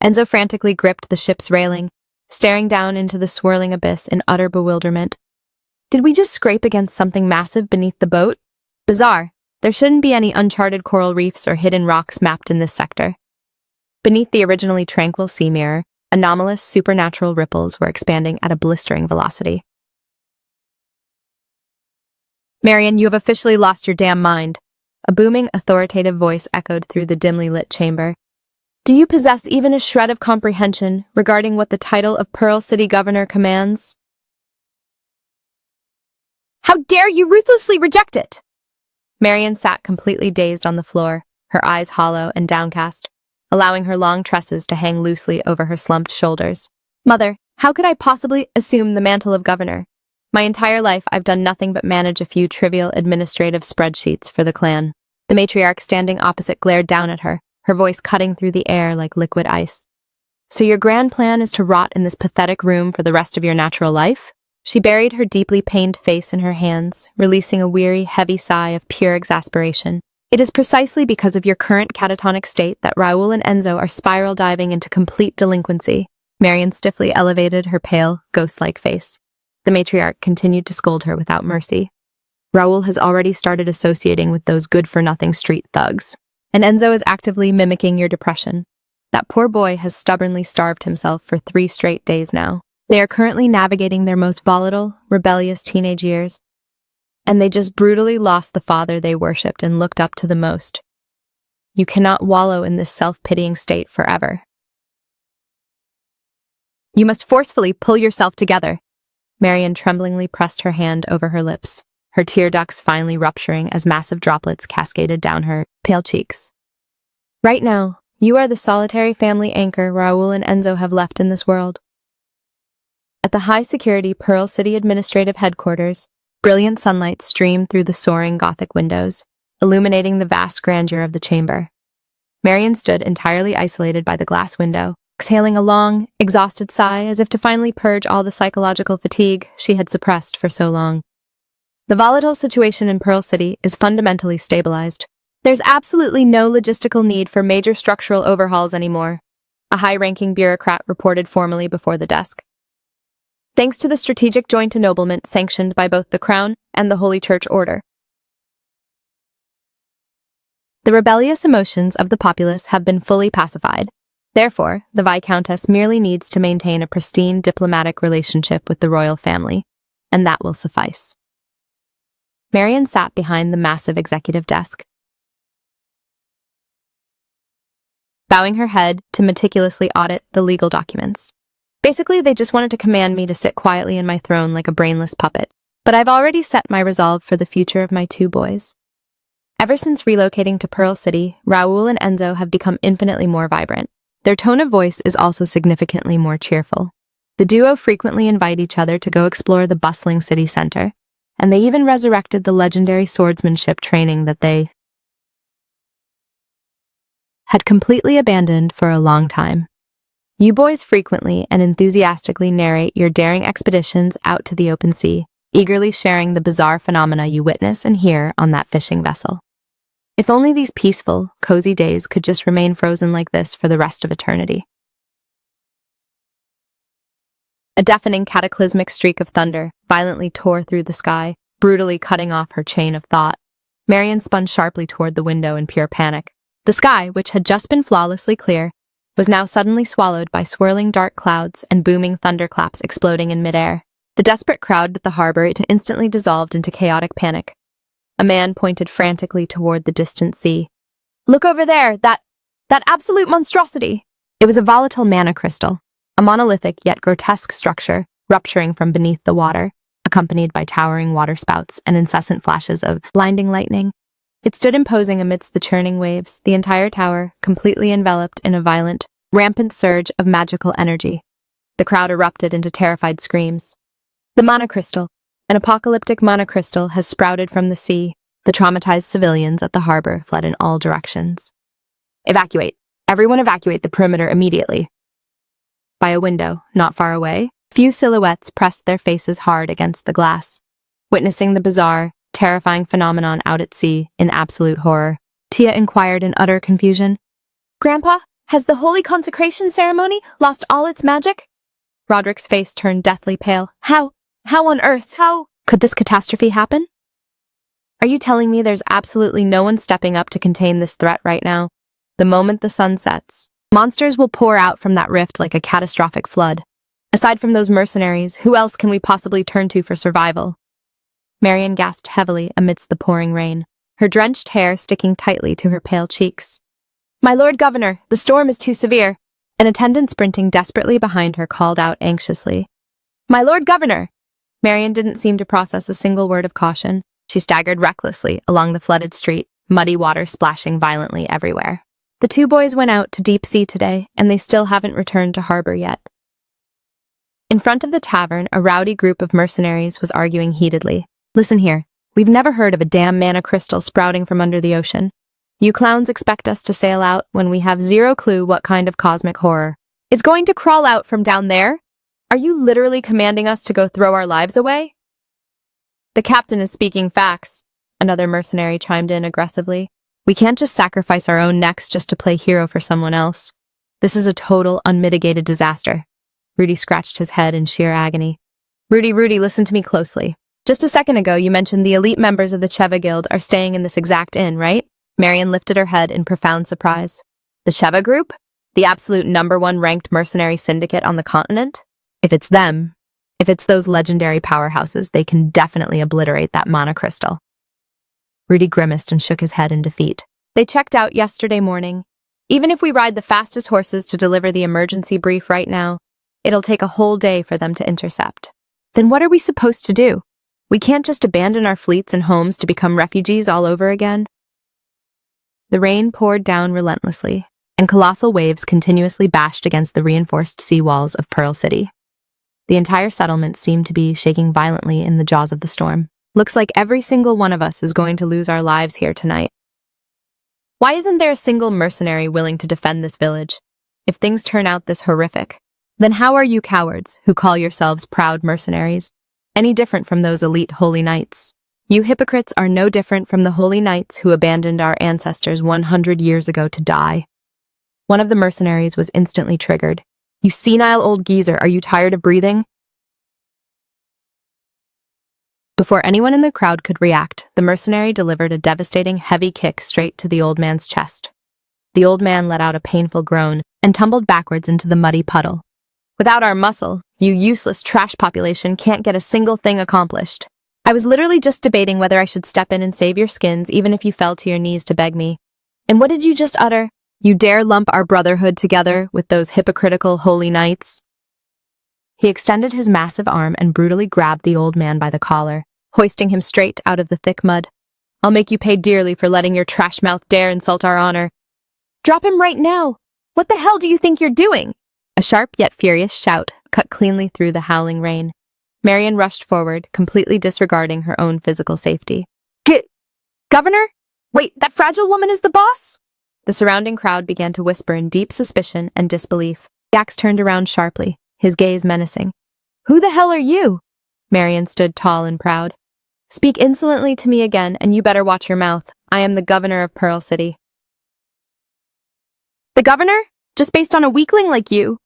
Enzo frantically gripped the ship's railing, staring down into the swirling abyss in utter bewilderment. Did we just scrape against something massive beneath the boat? Bizarre. There shouldn't be any uncharted coral reefs or hidden rocks mapped in this sector. Beneath the originally tranquil sea mirror, anomalous supernatural ripples were expanding at a blistering velocity. "Marion, you have officially lost your damn mind," a booming, authoritative voice echoed through the dimly lit chamber. "Do you possess even a shred of comprehension regarding what the title of Pearl City Governor commands?" "How dare you ruthlessly reject it!" Marion sat completely dazed on the floor, her eyes hollow and downcast, allowing her long tresses to hang loosely over her slumped shoulders. "Mother, how could I possibly assume the mantle of governor? My entire life, I've done nothing but manage a few trivial administrative spreadsheets for the clan." The matriarch standing opposite glared down at her, her voice cutting through the air like liquid ice. "So your grand plan is to rot in this pathetic room for the rest of your natural life? She buried her deeply pained face in her hands, releasing a weary, heavy sigh of pure exasperation. It is precisely because of your current catatonic state that Raoul and Enzo are spiral diving into complete delinquency. Marion stiffly elevated her pale, ghost-like face. The matriarch continued to scold her without mercy. Raoul has already started associating with those good-for-nothing street thugs. And Enzo is actively mimicking your depression. That poor boy has stubbornly starved himself for 3 straight days now. They are currently navigating their most volatile, rebellious teenage years. And they just brutally lost the father they worshipped and looked up to the most. You cannot wallow in this self-pitying state forever. You must forcefully pull yourself together. Marion tremblingly pressed her hand over her lips, her tear ducts finally rupturing as massive droplets cascaded down her pale cheeks. Right now, you are the solitary family anchor Raoul and Enzo have left in this world. At the high-security Pearl City Administrative Headquarters, brilliant sunlight streamed through the soaring Gothic windows, illuminating the vast grandeur of the chamber. Marion stood entirely isolated by the glass window, exhaling a long, exhausted sigh as if to finally purge all the psychological fatigue she had suppressed for so long. The volatile situation in Pearl City is fundamentally stabilized. There's absolutely no logistical need for major structural overhauls anymore, a high-ranking bureaucrat reported formally before the desk. Thanks to the strategic joint ennoblement sanctioned by both the Crown and the Holy Church Order. The rebellious emotions of the populace have been fully pacified. Therefore, the Viscountess merely needs to maintain a pristine diplomatic relationship with the royal family, and that will suffice. Marion sat behind the massive executive desk, bowing her head to meticulously audit the legal documents. Basically, they just wanted to command me to sit quietly in my throne like a brainless puppet. But I've already set my resolve for the future of my 2 boys. Ever since relocating to Pearl City, Raoul and Enzo have become infinitely more vibrant. Their tone of voice is also significantly more cheerful. The duo frequently invite each other to go explore the bustling city center, and they even resurrected the legendary swordsmanship training that they had completely abandoned for a long time. You boys frequently and enthusiastically narrate your daring expeditions out to the open sea, eagerly sharing the bizarre phenomena you witness and hear on that fishing vessel. If only these peaceful, cozy days could just remain frozen like this for the rest of eternity. A deafening cataclysmic streak of thunder violently tore through the sky, brutally cutting off her chain of thought. Marion spun sharply toward the window in pure panic. The sky, which had just been flawlessly clear, was now suddenly swallowed by swirling dark clouds and booming thunderclaps exploding in midair. The desperate crowd at the harbor instantly dissolved into chaotic panic. A man pointed frantically toward the distant sea. "Look over there! That absolute monstrosity!" It was a volatile mana crystal, a monolithic yet grotesque structure rupturing from beneath the water, accompanied by towering waterspouts and incessant flashes of blinding lightning. It stood imposing amidst the churning waves, the entire tower completely enveloped in a violent, rampant surge of magical energy. The crowd erupted into terrified screams. The monocrystal, an apocalyptic monocrystal, has sprouted from the sea. The traumatized civilians at the harbor fled in all directions. "Evacuate. Everyone evacuate the perimeter immediately." By a window, not far away, few silhouettes pressed their faces hard against the glass, witnessing the bizarre, terrifying phenomenon out at sea in absolute horror. Tia inquired in utter confusion. "Grandpa, has the holy consecration ceremony lost all its magic?" Roderick's face turned deathly pale. How on earth, how could this catastrophe happen? Are you telling me there's absolutely no one stepping up to contain this threat right now? The moment the sun sets, monsters will pour out from that rift like a catastrophic flood. Aside from those mercenaries, who else can we possibly turn to for survival? Marion gasped heavily amidst the pouring rain, her drenched hair sticking tightly to her pale cheeks. "My Lord Governor, the storm is too severe." An attendant sprinting desperately behind her called out anxiously. "My Lord Governor!" Marion didn't seem to process a single word of caution. She staggered recklessly along the flooded street, muddy water splashing violently everywhere. The 2 boys went out to deep sea today, and they still haven't returned to harbor yet. In front of the tavern, a rowdy group of mercenaries was arguing heatedly. "Listen here, we've never heard of a damn mana crystal sprouting from under the ocean. You clowns expect us to sail out when we have zero clue what kind of cosmic horror is going to crawl out from down there? Are you literally commanding us to go throw our lives away? The captain is speaking facts, another mercenary chimed in aggressively. We can't just sacrifice our own necks just to play hero for someone else. This is a total, unmitigated disaster. Rudy scratched his head in sheer agony. Rudy, listen to me closely. Just a second ago, you mentioned the elite members of the Cheva Guild are staying in this exact inn, right? Marion lifted her head in profound surprise. The Cheva Group? The absolute #1 ranked mercenary syndicate on the continent? If it's them, if it's those legendary powerhouses, they can definitely obliterate that mana crystal. Rudy grimaced and shook his head in defeat. They checked out yesterday morning. Even if we ride the fastest horses to deliver the emergency brief right now, it'll take a whole day for them to intercept. Then what are we supposed to do? We can't just abandon our fleets and homes to become refugees all over again. The rain poured down relentlessly, and colossal waves continuously bashed against the reinforced seawalls of Pearl City. The entire settlement seemed to be shaking violently in the jaws of the storm. Looks like every single one of us is going to lose our lives here tonight. Why isn't there a single mercenary willing to defend this village? If things turn out this horrific, then how are you cowards, who call yourselves proud mercenaries, any different from those elite holy knights? You hypocrites are no different from the holy knights who abandoned our ancestors 100 years ago to die. One of the mercenaries was instantly triggered. You senile old geezer, are you tired of breathing? Before anyone in the crowd could react, the mercenary delivered a devastating, heavy kick straight to the old man's chest. The old man let out a painful groan and tumbled backwards into the muddy puddle. Without our muscle, you useless trash population can't get a single thing accomplished. I was literally just debating whether I should step in and save your skins, even if you fell to your knees to beg me. And what did you just utter? You dare lump our brotherhood together with those hypocritical holy knights? He extended his massive arm and brutally grabbed the old man by the collar, hoisting him straight out of the thick mud. I'll make you pay dearly for letting your trash mouth dare insult our honor. Drop him right now! What the hell do you think you're doing? A sharp yet furious shout cut cleanly through the howling rain. Marion rushed forward, completely disregarding her own physical safety. Governor? Wait, that fragile woman is the boss? The surrounding crowd began to whisper in deep suspicion and disbelief. Gax turned around sharply, his gaze menacing. Who the hell are you? Marion stood tall and proud. Speak insolently to me again, and you better watch your mouth. I am the governor of Pearl City. The governor? Just based on a weakling like you?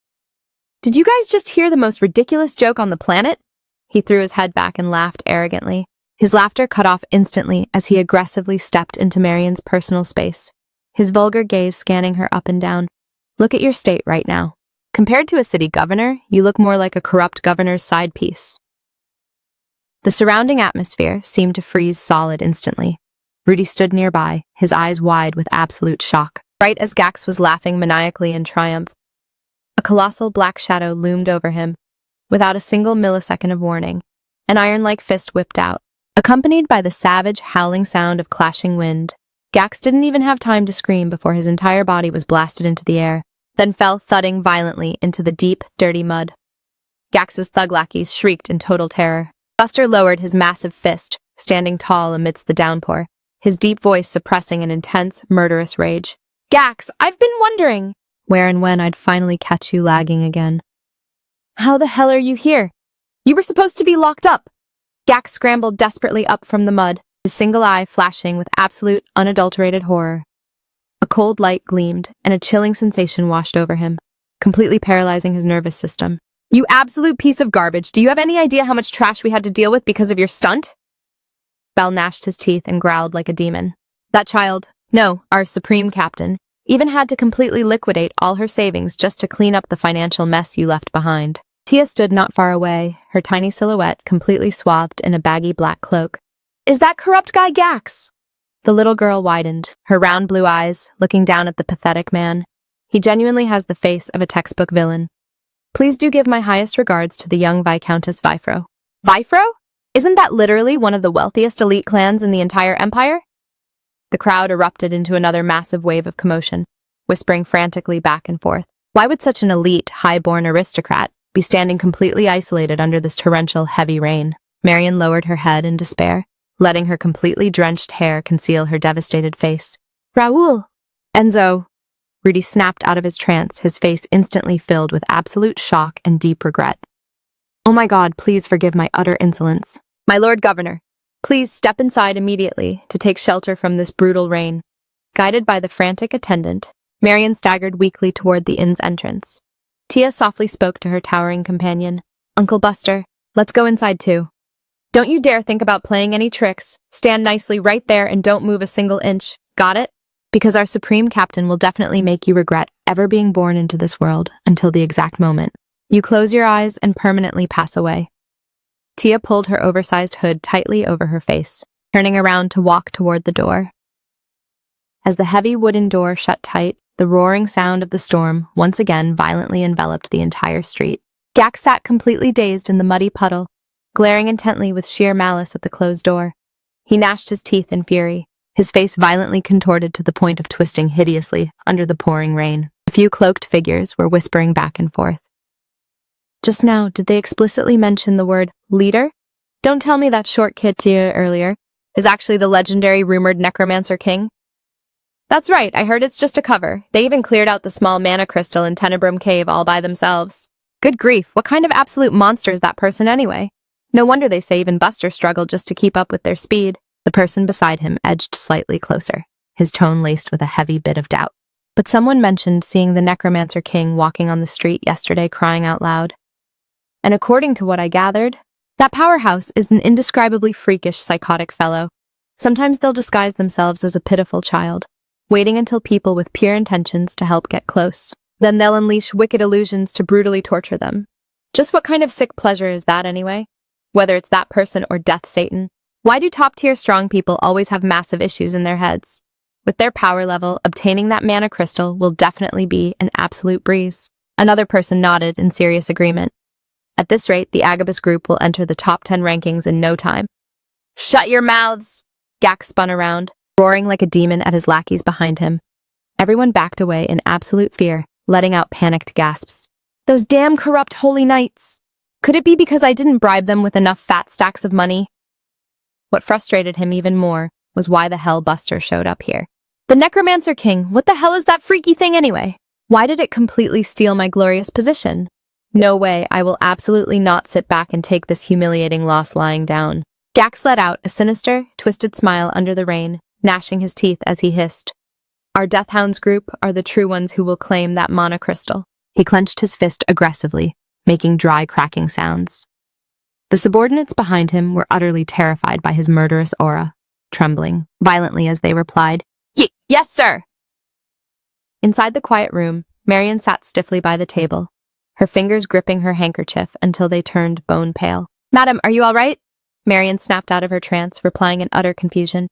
Did you guys just hear the most ridiculous joke on the planet? He threw his head back and laughed arrogantly. His laughter cut off instantly as he aggressively stepped into Marion's personal space, his vulgar gaze scanning her up and down. Look at your state right now. Compared to a city governor, you look more like a corrupt governor's side piece. The surrounding atmosphere seemed to freeze solid instantly. Rudy stood nearby, his eyes wide with absolute shock, right as Gax was laughing maniacally in triumph. A colossal black shadow loomed over him. Without a single millisecond of warning, an iron-like fist whipped out. Accompanied by the savage, howling sound of clashing wind, Gax didn't even have time to scream before his entire body was blasted into the air, then fell thudding violently into the deep, dirty mud. Gax's thug lackeys shrieked in total terror. Buster lowered his massive fist, standing tall amidst the downpour, his deep voice suppressing an intense, murderous rage. Gax, I've been wondering where and when I'd finally catch you lagging again. How the hell are you here? You were supposed to be locked up. Gax scrambled desperately up from the mud, his single eye flashing with absolute, unadulterated horror. A cold light gleamed, and a chilling sensation washed over him, completely paralyzing his nervous system. You absolute piece of garbage! Do you have any idea how much trash we had to deal with because of your stunt? Bell gnashed his teeth and growled like a demon. That child, no, our supreme captain, even had to completely liquidate all her savings just to clean up the financial mess you left behind. Tia stood not far away, her tiny silhouette completely swathed in a baggy black cloak. Is that corrupt guy Gax? The little girl widened, her round blue eyes looking down at the pathetic man. He genuinely has the face of a textbook villain. Please do give my highest regards to the young Viscountess Vifro. Vifro? Isn't that literally one of the wealthiest elite clans in the entire empire? The crowd erupted into another massive wave of commotion, whispering frantically back and forth. Why would such an elite, high-born aristocrat be standing completely isolated under this torrential, heavy rain? Marion lowered her head in despair, letting her completely drenched hair conceal her devastated face. Raoul! Enzo! Rudy snapped out of his trance, his face instantly filled with absolute shock and deep regret. Oh my God, please forgive my utter insolence. My Lord Governor, please step inside immediately to take shelter from this brutal rain. Guided by the frantic attendant, Marian staggered weakly toward the inn's entrance. Tia softly spoke to her towering companion. Uncle Buster, let's go inside too. Don't you dare think about playing any tricks. Stand nicely right there and don't move a single inch. Got it? Because our Supreme Captain will definitely make you regret ever being born into this world until the exact moment you close your eyes and permanently pass away. Tia pulled her oversized hood tightly over her face, turning around to walk toward the door. As the heavy wooden door shut tight, the roaring sound of the storm once again violently enveloped the entire street. Gax sat completely dazed in the muddy puddle, glaring intently with sheer malice at the closed door. He gnashed his teeth in fury, his face violently contorted to the point of twisting hideously under the pouring rain. A few cloaked figures were whispering back and forth. Just now, did they explicitly mention the word leader? Don't tell me that short kid Tia earlier is actually the legendary rumored Necromancer King? That's right, I heard it's just a cover. They even cleared out the small mana crystal in Tenebrum Cave all by themselves. Good grief, what kind of absolute monster is that person anyway? No wonder they say even Buster struggled just to keep up with their speed. The person beside him edged slightly closer, his tone laced with a heavy bit of doubt. But someone mentioned seeing the Necromancer King walking on the street yesterday crying out loud. And according to what I gathered, that powerhouse is an indescribably freakish, psychotic fellow. Sometimes they'll disguise themselves as a pitiful child, waiting until people with pure intentions to help get close. Then they'll unleash wicked illusions to brutally torture them. Just what kind of sick pleasure is that anyway? Whether it's that person or Death Satan, why do top-tier strong people always have massive issues in their heads? With their power level, obtaining that mana crystal will definitely be an absolute breeze. Another person nodded in serious agreement. At this rate, the Agabus group will enter the top 10 rankings in no time. Shut your mouths! Gax spun around, roaring like a demon at his lackeys behind him. Everyone backed away in absolute fear, letting out panicked gasps. Those damn corrupt holy knights! Could it be because I didn't bribe them with enough fat stacks of money? What frustrated him even more was why the hell Buster showed up here. The Necromancer King, what the hell is that freaky thing anyway? Why did it completely steal my glorious position? No way, I will absolutely not sit back and take this humiliating loss lying down. Gax let out a sinister, twisted smile under the rain, gnashing his teeth as he hissed. Our Deathhounds group are the true ones who will claim that mana crystal. He clenched his fist aggressively, making dry cracking sounds. The subordinates behind him were utterly terrified by his murderous aura, trembling violently as they replied, Yes, sir! Inside the quiet room, Marian sat stiffly by the table, her fingers gripping her handkerchief until they turned bone pale. Madam, are you all right? Marian snapped out of her trance, replying in utter confusion.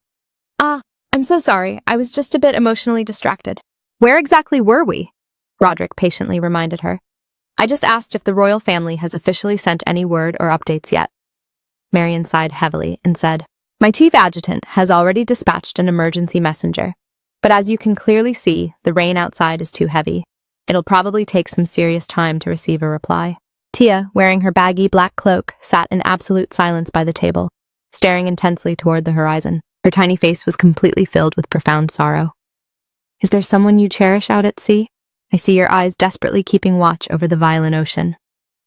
I'm so sorry. I was just a bit emotionally distracted. Where exactly were we? Roderick patiently reminded her. I just asked if the royal family has officially sent any word or updates yet. Marian sighed heavily and said, My chief adjutant has already dispatched an emergency messenger. But as you can clearly see, the rain outside is too heavy. It'll probably take some serious time to receive a reply. Tia, wearing her baggy black cloak, sat in absolute silence by the table, staring intensely toward the horizon. Her tiny face was completely filled with profound sorrow. Is there someone you cherish out at sea? I see your eyes desperately keeping watch over the violent ocean.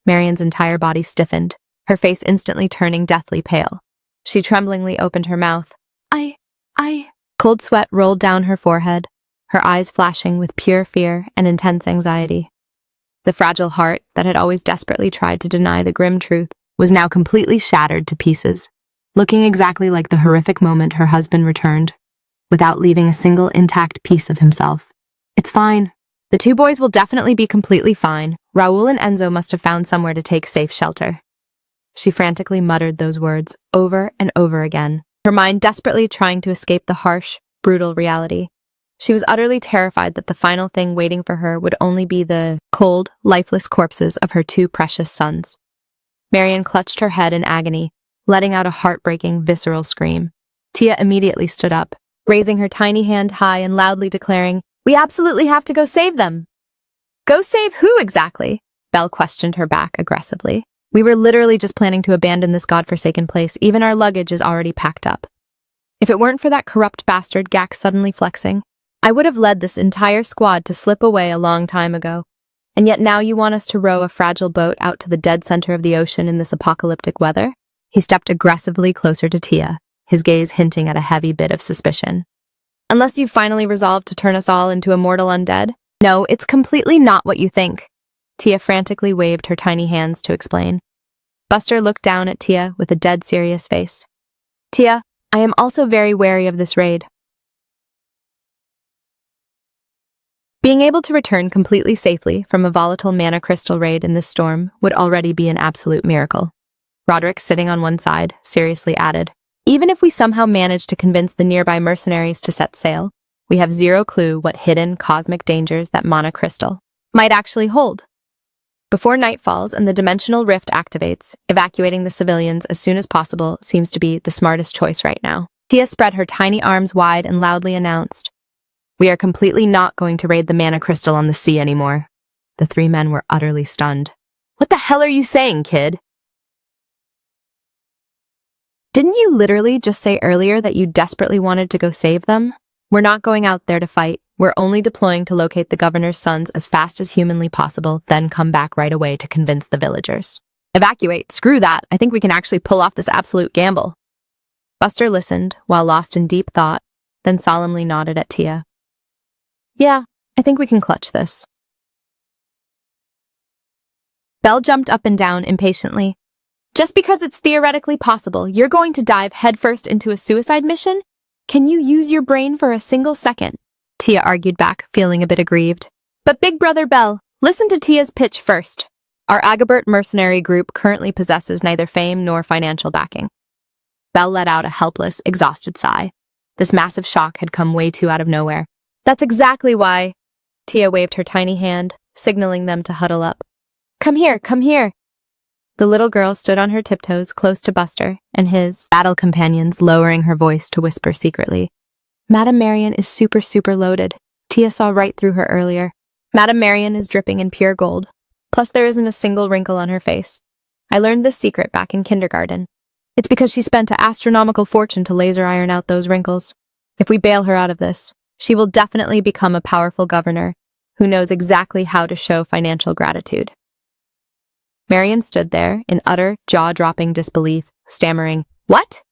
Marian's entire body stiffened, her face instantly turning deathly pale. She tremblingly opened her mouth. I... Cold sweat rolled down her forehead, her eyes flashing with pure fear and intense anxiety. The fragile heart that had always desperately tried to deny the grim truth was now completely shattered to pieces, looking exactly like the horrific moment her husband returned, without leaving a single intact piece of himself. It's fine. The two boys will definitely be completely fine. Raoul and Enzo must have found somewhere to take safe shelter. She frantically muttered those words over and over again, her mind desperately trying to escape the harsh, brutal reality. She was utterly terrified that the final thing waiting for her would only be the cold, lifeless corpses of her two precious sons. Marian clutched her head in agony, letting out a heartbreaking, visceral scream. Tia immediately stood up, raising her tiny hand high and loudly declaring, We absolutely have to go save them! Go save who exactly? Belle questioned her back aggressively. We were literally just planning to abandon this godforsaken place. Even our luggage is already packed up. If it weren't for that corrupt bastard Gax suddenly flexing, I would have led this entire squad to slip away a long time ago. And yet now you want us to row a fragile boat out to the dead center of the ocean in this apocalyptic weather? He stepped aggressively closer to Tia, his gaze hinting at a heavy bit of suspicion. Unless you've finally resolved to turn us all into immortal undead? No, it's completely not what you think. Tia frantically waved her tiny hands to explain. Buster looked down at Tia with a dead serious face. Tia, I am also very wary of this raid. Being able to return completely safely from a volatile mana crystal raid in this storm would already be an absolute miracle. Roderick, sitting on one side, seriously added, even if we somehow manage to convince the nearby mercenaries to set sail, we have zero clue what hidden cosmic dangers that mana crystal might actually hold. Before night falls and the dimensional rift activates, evacuating the civilians as soon as possible seems to be the smartest choice right now. Tia spread her tiny arms wide and loudly announced, we are completely not going to raid the mana crystal on the sea anymore. The three men were utterly stunned. What the hell are you saying, kid? Didn't you literally just say earlier that you desperately wanted to go save them? We're not going out there to fight. We're only deploying to locate the governor's sons as fast as humanly possible, then come back right away to convince the villagers. Evacuate. Screw that. I think we can actually pull off this absolute gamble. Buster listened, while lost in deep thought, then solemnly nodded at Tia. Yeah, I think we can clutch this. Belle jumped up and down impatiently. Just because it's theoretically possible, you're going to dive headfirst into a suicide mission? Can you use your brain for a single second? Tia argued back, feeling a bit aggrieved. But Big Brother Belle, listen to Tia's pitch first. Our Agabert mercenary group currently possesses neither fame nor financial backing. Belle let out a helpless, exhausted sigh. This massive shock had come way too out of nowhere. That's exactly why. Tia waved her tiny hand, signaling them to huddle up. Come here, come here. The little girl stood on her tiptoes close to Buster and his battle companions, lowering her voice to whisper secretly. Madame Marian is super loaded. Tia saw right through her earlier. Madame Marian is dripping in pure gold. Plus there isn't a single wrinkle on her face. I learned this secret back in kindergarten. It's because she spent an astronomical fortune to laser iron out those wrinkles. If we bail her out of this, she will definitely become a powerful governor who knows exactly how to show financial gratitude. Marian stood there in utter, jaw-dropping disbelief, stammering, What?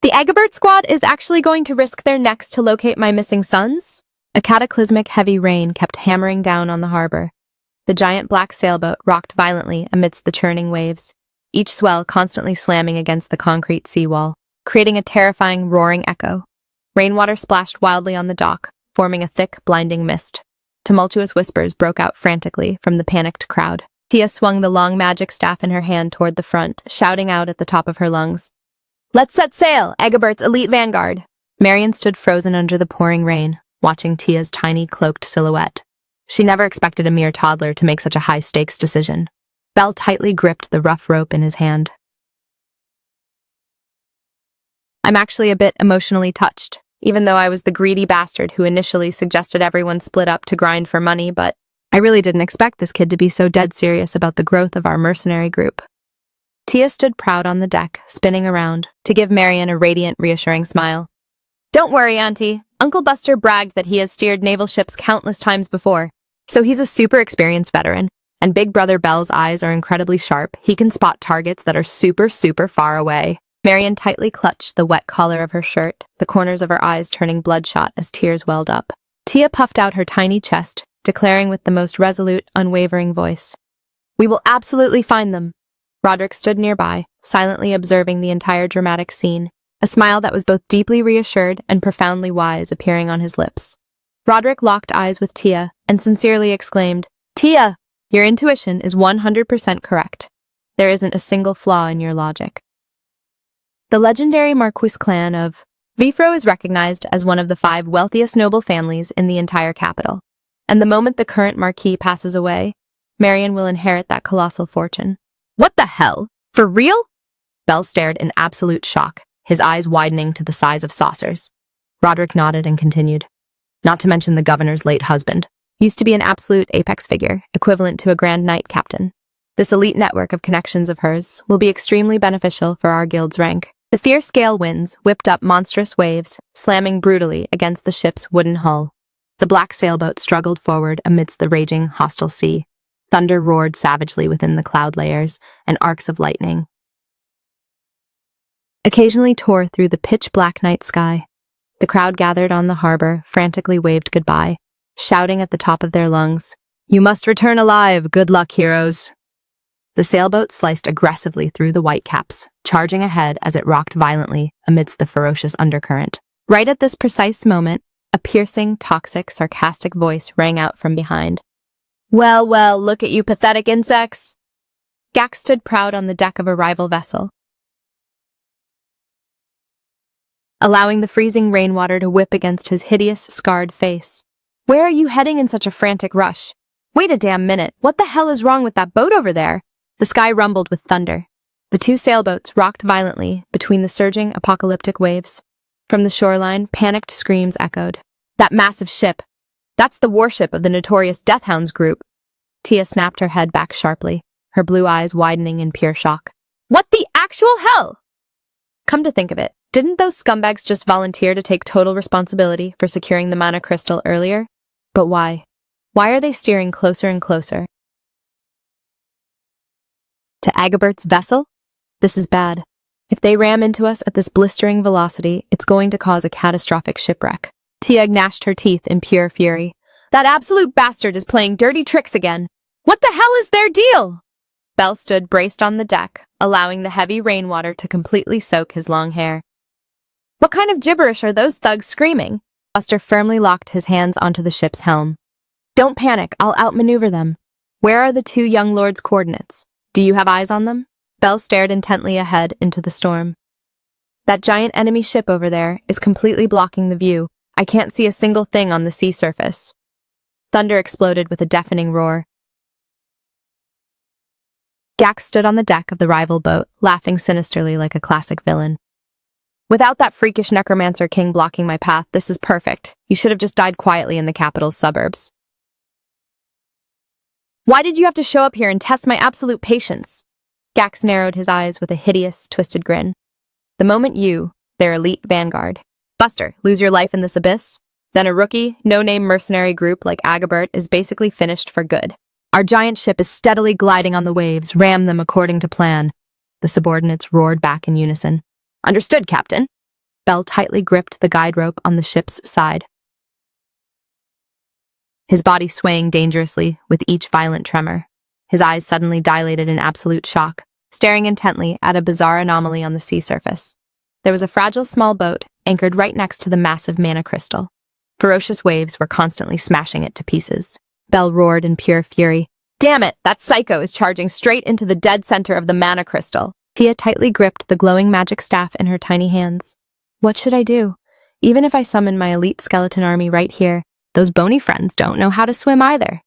The Agabert squad is actually going to risk their necks to locate my missing sons? A cataclysmic heavy rain kept hammering down on the harbor. The giant black sailboat rocked violently amidst the churning waves, each swell constantly slamming against the concrete seawall, creating a terrifying roaring echo. Rainwater splashed wildly on the dock, forming a thick, blinding mist. Tumultuous whispers broke out frantically from the panicked crowd. Tia swung the long magic staff in her hand toward the front, shouting out at the top of her lungs. Let's set sail, Agabert's elite vanguard! Marian stood frozen under the pouring rain, watching Tia's tiny, cloaked silhouette. She never expected a mere toddler to make such a high-stakes decision. Belle tightly gripped the rough rope in his hand. I'm actually a bit emotionally touched, even though I was the greedy bastard who initially suggested everyone split up to grind for money, but I really didn't expect this kid to be so dead serious about the growth of our mercenary group. Tia stood proud on the deck, spinning around, to give Marian a radiant, reassuring smile. Don't worry, Auntie. Uncle Buster bragged that he has steered naval ships countless times before, so he's a super experienced veteran, and Big Brother Belle's eyes are incredibly sharp. He can spot targets that are super far away. Marian tightly clutched the wet collar of her shirt, the corners of her eyes turning bloodshot as tears welled up. Tia puffed out her tiny chest, declaring with the most resolute, unwavering voice, We will absolutely find them. Roderick stood nearby, silently observing the entire dramatic scene, a smile that was both deeply reassured and profoundly wise appearing on his lips. Roderick locked eyes with Tia and sincerely exclaimed, Tia, your intuition is 100% correct. There isn't a single flaw in your logic. The legendary Marquis clan of Vifro is recognized as one of the 5 wealthiest noble families in the entire capital, and the moment the current Marquis passes away, Marian will inherit that colossal fortune. What the hell? For real? Belle stared in absolute shock, his eyes widening to the size of saucers. Roderick nodded and continued. Not to mention the governor's late husband. Used to be an absolute apex figure, equivalent to a Grand Knight captain. This elite network of connections of hers will be extremely beneficial for our guild's rank. The fierce gale winds whipped up monstrous waves, slamming brutally against the ship's wooden hull. The black sailboat struggled forward amidst the raging, hostile sea. Thunder roared savagely within the cloud layers, and arcs of lightning occasionally tore through the pitch-black night sky. The crowd gathered on the harbor frantically waved goodbye, shouting at the top of their lungs, "You must return alive! Good luck, heroes!" The sailboat sliced aggressively through the whitecaps, charging ahead as it rocked violently amidst the ferocious undercurrent. Right at this precise moment, a piercing, toxic, sarcastic voice rang out from behind. "Well, well, look at you pathetic insects!" Gax stood proud on the deck of a rival vessel, allowing the freezing rainwater to whip against his hideous, scarred face. "Where are you heading in such a frantic rush? Wait a damn minute, what the hell is wrong with that boat over there?" The sky rumbled with thunder. The two sailboats rocked violently between the surging, apocalyptic waves. From the shoreline, panicked screams echoed. "That massive ship! That's the warship of the notorious Deathhounds group!" Tia snapped her head back sharply, her blue eyes widening in pure shock. "What the actual hell?" Come to think of it, didn't those scumbags just volunteer to take total responsibility for securing the mana crystal earlier? But why? Why are they steering closer and closer to Agabert's vessel? This is bad. If they ram into us at this blistering velocity, it's going to cause a catastrophic shipwreck. Tia gnashed her teeth in pure fury. "That absolute bastard is playing dirty tricks again. What the hell is their deal?" Bell stood braced on the deck, allowing the heavy rainwater to completely soak his long hair. "What kind of gibberish are those thugs screaming?" Buster firmly locked his hands onto the ship's helm. "Don't panic, I'll outmaneuver them. Where are the two young lords' coordinates? Do you have eyes on them?" Bell stared intently ahead into the storm. "That giant enemy ship over there is completely blocking the view. I can't see a single thing on the sea surface." Thunder exploded with a deafening roar. Gax stood on the deck of the rival boat, laughing sinisterly like a classic villain. "Without that freakish Necromancer king blocking my path, this is perfect. You should have just died quietly in the capital's suburbs. Why did you have to show up here and test my absolute patience?" Gax narrowed his eyes with a hideous, twisted grin. "The moment you, their elite vanguard, Buster, lose your life in this abyss, then a rookie, no-name mercenary group like Agabert is basically finished for good. Our giant ship is steadily gliding on the waves, ram them according to plan." The subordinates roared back in unison. "Understood, Captain." Bell tightly gripped the guide rope on the ship's side, his body swaying dangerously with each violent tremor. His eyes suddenly dilated in absolute shock, staring intently at a bizarre anomaly on the sea surface. There was a fragile small boat anchored right next to the massive mana crystal. Ferocious waves were constantly smashing it to pieces. Bell roared in pure fury. "Damn it, that psycho is charging straight into the dead center of the mana crystal." Tia tightly gripped the glowing magic staff in her tiny hands. "What should I do? Even if I summon my elite skeleton army right here, those bony friends don't know how to swim either.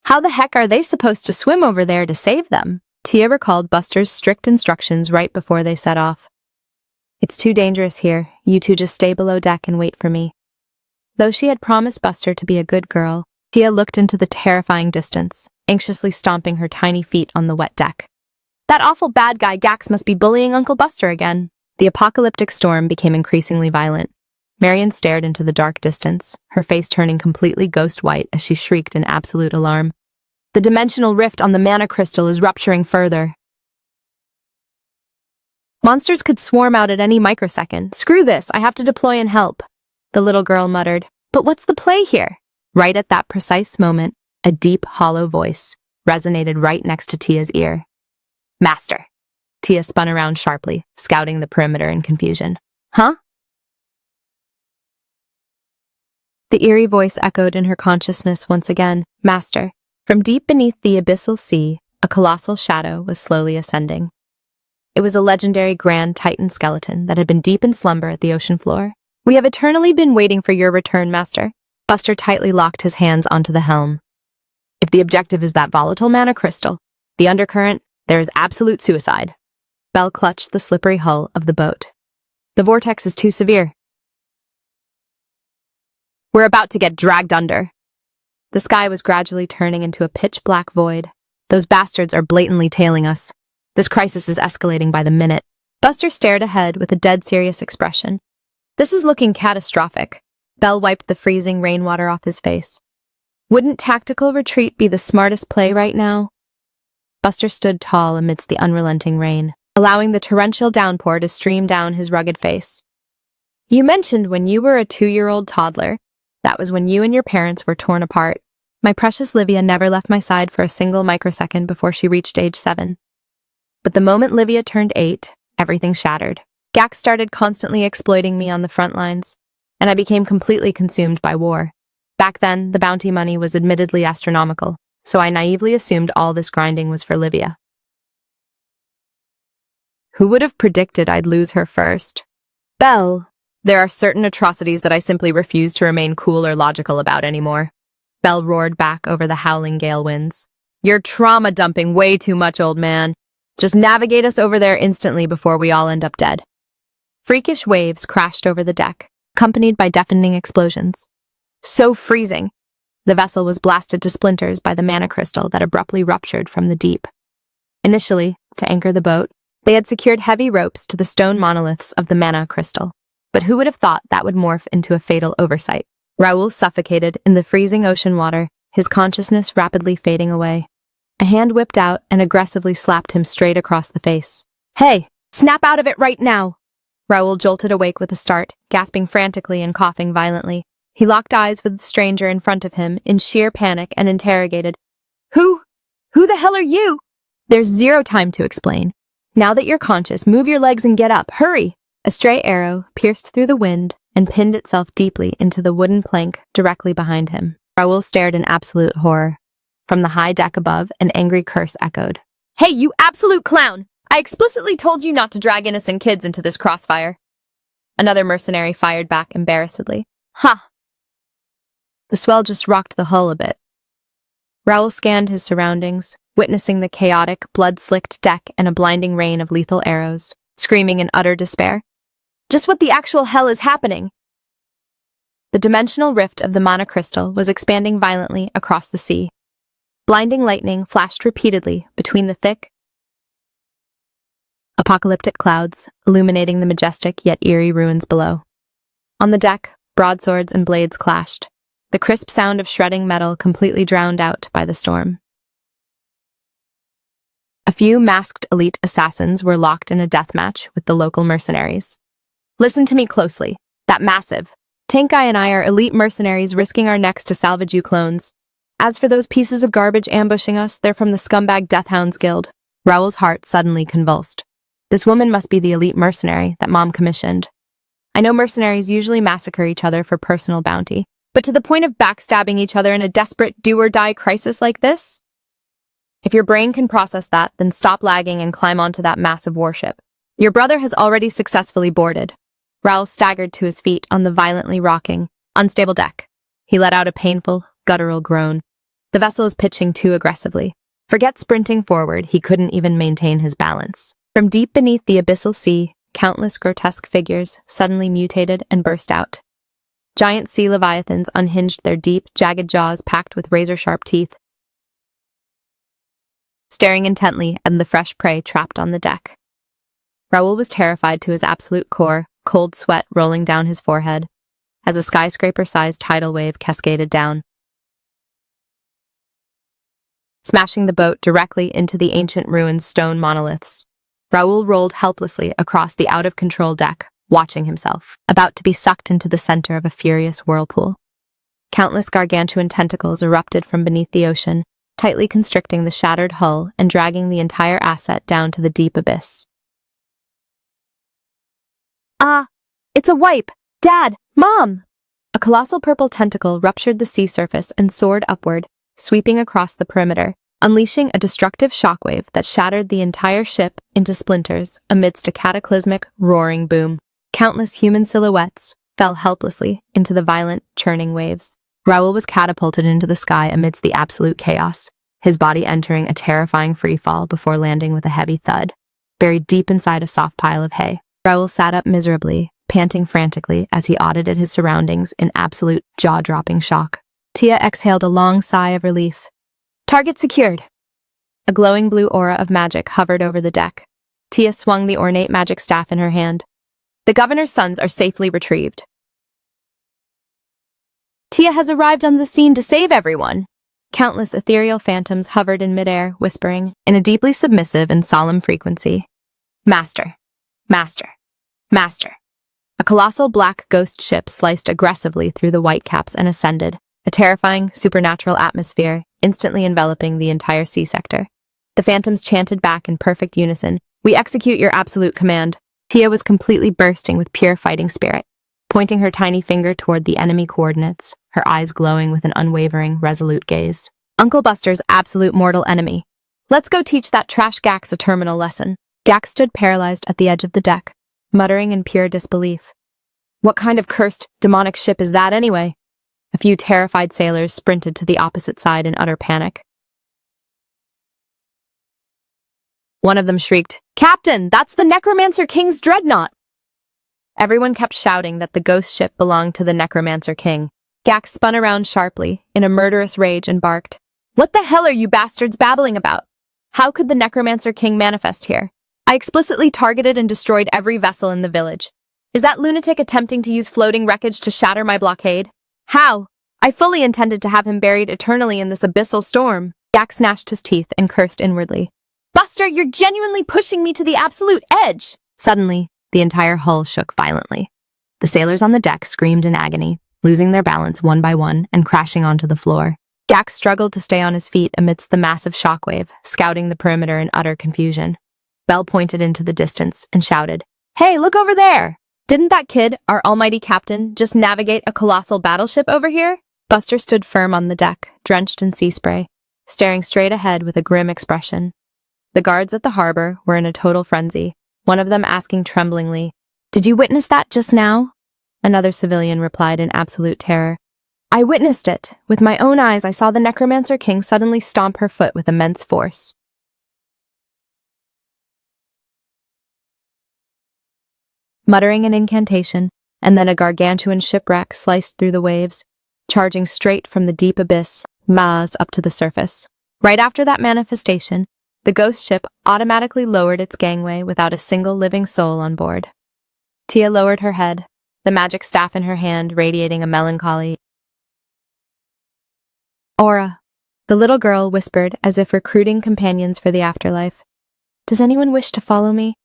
How the heck are they supposed to swim over there to save them?" Tia recalled Buster's strict instructions right before they set off. "It's too dangerous here. You two just stay below deck and wait for me." Though she had promised Buster to be a good girl, Tia looked into the terrifying distance, anxiously stomping her tiny feet on the wet deck. "That awful bad guy Gax must be bullying Uncle Buster again." The apocalyptic storm became increasingly violent. Marion stared into the dark distance, her face turning completely ghost white as she shrieked in absolute alarm. "The dimensional rift on the mana crystal is rupturing further. Monsters could swarm out at any microsecond. Screw this, I have to deploy and help." The little girl muttered. "But what's the play here?" Right at that precise moment, a deep, hollow voice resonated right next to Tia's ear. "Master." Tia spun around sharply, scouting the perimeter in confusion. "Huh?" The eerie voice echoed in her consciousness once again. "Master." From deep beneath the abyssal sea, a colossal shadow was slowly ascending. It was a legendary grand Titan skeleton that had been deep in slumber at the ocean floor. "We have eternally been waiting for your return, Master." Buster tightly locked his hands onto the helm. "If the objective is that volatile mana crystal, the undercurrent, there is absolute suicide." Bell clutched the slippery hull of the boat. "The vortex is too severe. We're about to get dragged under." The sky was gradually turning into a pitch-black void. "Those bastards are blatantly tailing us. This crisis is escalating by the minute." Buster stared ahead with a dead serious expression. This is looking catastrophic. Bell wiped the freezing rainwater off his face. Wouldn't tactical retreat be the smartest play right now? Buster stood tall amidst the unrelenting rain, allowing the torrential downpour to stream down his rugged face. You mentioned when you were a 2-year-old toddler. That was when you and your parents were torn apart. My precious Livia never left my side for a single microsecond before she reached age 7. But the moment Livia turned 8, everything shattered. Gax started constantly exploiting me on the front lines, and I became completely consumed by war. Back then, the bounty money was admittedly astronomical, so I naively assumed all this grinding was for Livia. Who would have predicted I'd lose her first? Belle! There are certain atrocities that I simply refuse to remain cool or logical about anymore. Belle roared back over the howling gale winds. You're trauma-dumping way too much, old man. Just navigate us over there instantly before we all end up dead. Freakish waves crashed over the deck, accompanied by deafening explosions. So freezing! The vessel was blasted to splinters by the mana crystal that abruptly ruptured from the deep. Initially, to anchor the boat, they had secured heavy ropes to the stone monoliths of the mana crystal. But who would have thought that would morph into a fatal oversight? Raoul suffocated in the freezing ocean water, his consciousness rapidly fading away. A hand whipped out and aggressively slapped him straight across the face. Hey, snap out of it right now! Raoul jolted awake with a start, gasping frantically and coughing violently. He locked eyes with the stranger in front of him in sheer panic and interrogated. Who the hell are you? There's zero time to explain. Now that you're conscious, move your legs and get up. Hurry! A stray arrow pierced through the wind and pinned itself deeply into the wooden plank directly behind him. Raoul stared in absolute horror. From the high deck above, an angry curse echoed. Hey, you absolute clown! I explicitly told you not to drag innocent kids into this crossfire. Another mercenary fired back embarrassedly. Ha! The swell just rocked the hull a bit. Raoul scanned his surroundings, witnessing the chaotic, blood-slicked deck and a blinding rain of lethal arrows, screaming in utter despair. Just what the actual hell is happening? The dimensional rift of the mana crystal was expanding violently across the sea. Blinding lightning flashed repeatedly between the thick, apocalyptic clouds, illuminating the majestic yet eerie ruins below. On the deck, broadswords and blades clashed, the crisp sound of shredding metal completely drowned out by the storm. A few masked elite assassins were locked in a deathmatch with the local mercenaries. Listen to me closely. That massive. Tank Guy and I are elite mercenaries risking our necks to salvage you clones. As for those pieces of garbage ambushing us, they're from the scumbag Deathhounds Guild. Raoul's heart suddenly convulsed. This woman must be the elite mercenary that Mom commissioned. I know mercenaries usually massacre each other for personal bounty, but to the point of backstabbing each other in a desperate do-or-die crisis like this? If your brain can process that, then stop lagging and climb onto that massive warship. Your brother has already successfully boarded. Raoul staggered to his feet on the violently rocking, unstable deck. He let out a painful, guttural groan. The vessel is pitching too aggressively. Forget sprinting forward, he couldn't even maintain his balance. From deep beneath the abyssal sea, countless grotesque figures suddenly mutated and burst out. Giant sea leviathans unhinged their deep, jagged jaws packed with razor-sharp teeth, staring intently at the fresh prey trapped on the deck. Raoul was terrified to his absolute core, cold sweat rolling down his forehead, as a skyscraper-sized tidal wave cascaded down, smashing the boat directly into the ancient ruined stone monoliths. Raoul rolled helplessly across the out-of-control deck, watching himself, about to be sucked into the center of a furious whirlpool. Countless gargantuan tentacles erupted from beneath the ocean, tightly constricting the shattered hull and dragging the entire asset down to the deep abyss. Ah! It's a wipe! Dad! Mom! A colossal purple tentacle ruptured the sea surface and soared upward, sweeping across the perimeter, unleashing a destructive shockwave that shattered the entire ship into splinters amidst a cataclysmic, roaring boom. Countless human silhouettes fell helplessly into the violent, churning waves. Raoul was catapulted into the sky amidst the absolute chaos, his body entering a terrifying freefall before landing with a heavy thud, buried deep inside a soft pile of hay. Raoul sat up miserably, panting frantically as he audited his surroundings in absolute jaw-dropping shock. Tia exhaled a long sigh of relief. Target secured! A glowing blue aura of magic hovered over the deck. Tia swung the ornate magic staff in her hand. The governor's sons are safely retrieved. Tia has arrived on the scene to save everyone. Countless ethereal phantoms hovered in midair, whispering, in a deeply submissive and solemn frequency, "Master, Master, Master." A colossal black ghost ship sliced aggressively through the whitecaps and ascended, a terrifying, supernatural atmosphere instantly enveloping the entire sea sector. The phantoms chanted back in perfect unison, "We execute your absolute command." Tia was completely bursting with pure fighting spirit, pointing her tiny finger toward the enemy coordinates, her eyes glowing with an unwavering, resolute gaze. Uncle Buster's absolute mortal enemy. Let's go teach that trash Gax a terminal lesson. Gax stood paralyzed at the edge of the deck, muttering in pure disbelief. What kind of cursed, demonic ship is that anyway? A few terrified sailors sprinted to the opposite side in utter panic. One of them shrieked, "Captain, that's the Necromancer King's dreadnought!" Everyone kept shouting that the ghost ship belonged to the Necromancer King. Gax spun around sharply, in a murderous rage, and barked, "What the hell are you bastards babbling about? How could the Necromancer King manifest here? I explicitly targeted and destroyed every vessel in the village. Is that lunatic attempting to use floating wreckage to shatter my blockade? How? I fully intended to have him buried eternally in this abyssal storm." Gax gnashed his teeth and cursed inwardly. "Buster, you're genuinely pushing me to the absolute edge!" Suddenly, the entire hull shook violently. The sailors on the deck screamed in agony, losing their balance one by one and crashing onto the floor. Gax struggled to stay on his feet amidst the massive shockwave, scouting the perimeter in utter confusion. Belle pointed into the distance and shouted, "Hey, look over there! Didn't that kid, our almighty captain, just navigate a colossal battleship over here?" Buster stood firm on the deck, drenched in sea spray, staring straight ahead with a grim expression. The guards at the harbor were in a total frenzy, one of them asking tremblingly, "Did you witness that just now?" Another civilian replied in absolute terror, "I witnessed it. With my own eyes, I saw the Necromancer King suddenly stomp her foot with immense force." Muttering an incantation, and then a gargantuan shipwreck sliced through the waves, charging straight from the deep abyss, Maz, up to the surface. Right after that manifestation, the ghost ship automatically lowered its gangway without a single living soul on board. Tia lowered her head, the magic staff in her hand radiating a melancholy aura. The little girl whispered as if recruiting companions for the afterlife. "Does anyone wish to follow me?"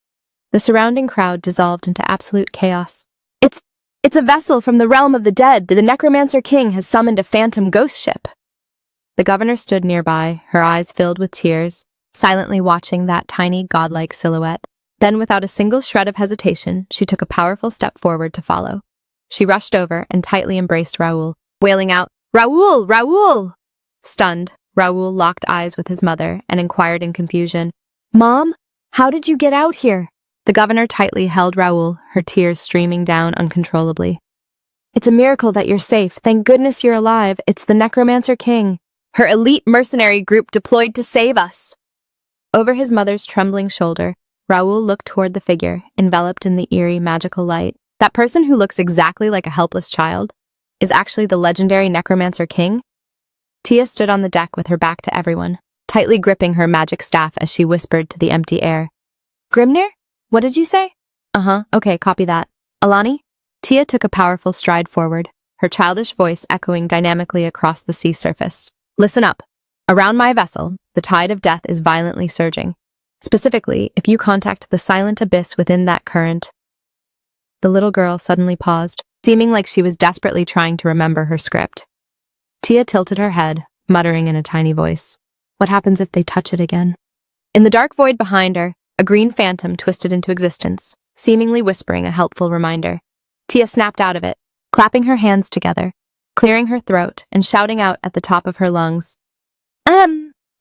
The surrounding crowd dissolved into absolute chaos. It's a vessel from the realm of the dead. The Necromancer King has summoned a phantom ghost ship." The governor stood nearby, her eyes filled with tears, silently watching that tiny, godlike silhouette. Then, without a single shred of hesitation, she took a powerful step forward to follow. She rushed over and tightly embraced Raoul, wailing out, "Raoul! Raoul!" Stunned, Raoul locked eyes with his mother and inquired in confusion, "Mom, how did you get out here?" The governor tightly held Raoul, her tears streaming down uncontrollably. "It's a miracle that you're safe. Thank goodness you're alive. It's the Necromancer King. Her elite mercenary group deployed to save us." Over his mother's trembling shoulder, Raoul looked toward the figure, enveloped in the eerie, magical light. That person who looks exactly like a helpless child is actually the legendary Necromancer King? Tia stood on the deck with her back to everyone, tightly gripping her magic staff as she whispered to the empty air. "Grimnir? What did you say?" Okay, copy that. Alani?" Tia took a powerful stride forward, her childish voice echoing dynamically across the sea surface. "Listen up. Around my vessel, the tide of death is violently surging. Specifically, if you contact the silent abyss within that current." The little girl suddenly paused, seeming like she was desperately trying to remember her script. Tia tilted her head, muttering in a tiny voice, "What happens if they touch it again?" In the dark void behind her, a green phantom twisted into existence, seemingly whispering a helpful reminder. Tia snapped out of it, clapping her hands together, clearing her throat and shouting out at the top of her lungs,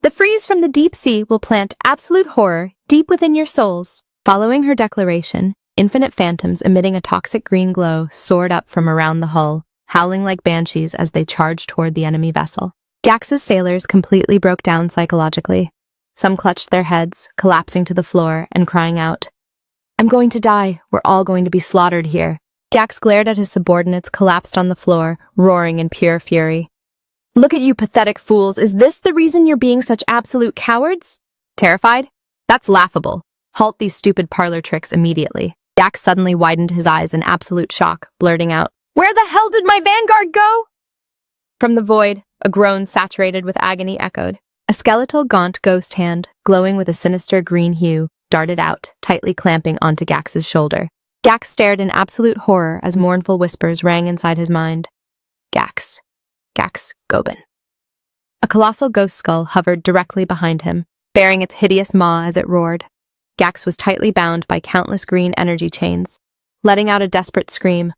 "The freeze from the deep sea will plant absolute horror deep within your souls." Following her declaration, infinite phantoms emitting a toxic green glow soared up from around the hull, howling like banshees as they charged toward the enemy vessel. Gax's sailors completely broke down psychologically. Some clutched their heads, collapsing to the floor and crying out, "I'm going to die. We're all going to be slaughtered here." Gax glared at his subordinates collapsed on the floor, roaring in pure fury. "Look at you pathetic fools. Is this the reason you're being such absolute cowards? Terrified? That's laughable. Halt these stupid parlor tricks immediately. Gax suddenly widened his eyes in absolute shock, blurting out, "Where the hell did my vanguard go?" From the void, a groan saturated with agony echoed. A skeletal gaunt ghost hand, glowing with a sinister green hue, darted out, tightly clamping onto Gax's shoulder. Gax stared in absolute horror as mournful whispers rang inside his mind. Gax. Gax Gobin. A colossal ghost skull hovered directly behind him, bearing its hideous maw as it roared. Gax was tightly bound by countless green energy chains. Letting out a desperate scream,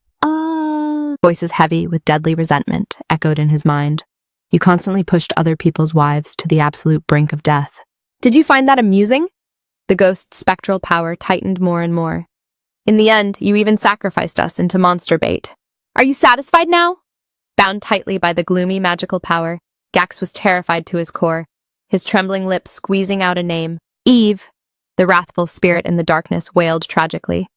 voices heavy with deadly resentment echoed in his mind. You constantly pushed other people's wives to the absolute brink of death. Did you find that amusing? The ghost's spectral power tightened more and more. In the end, you even sacrificed us into monster bait. Are you satisfied now? Bound tightly by the gloomy magical power, Gax was terrified to his core, his trembling lips squeezing out a name. Eve! The wrathful spirit in the darkness wailed tragically.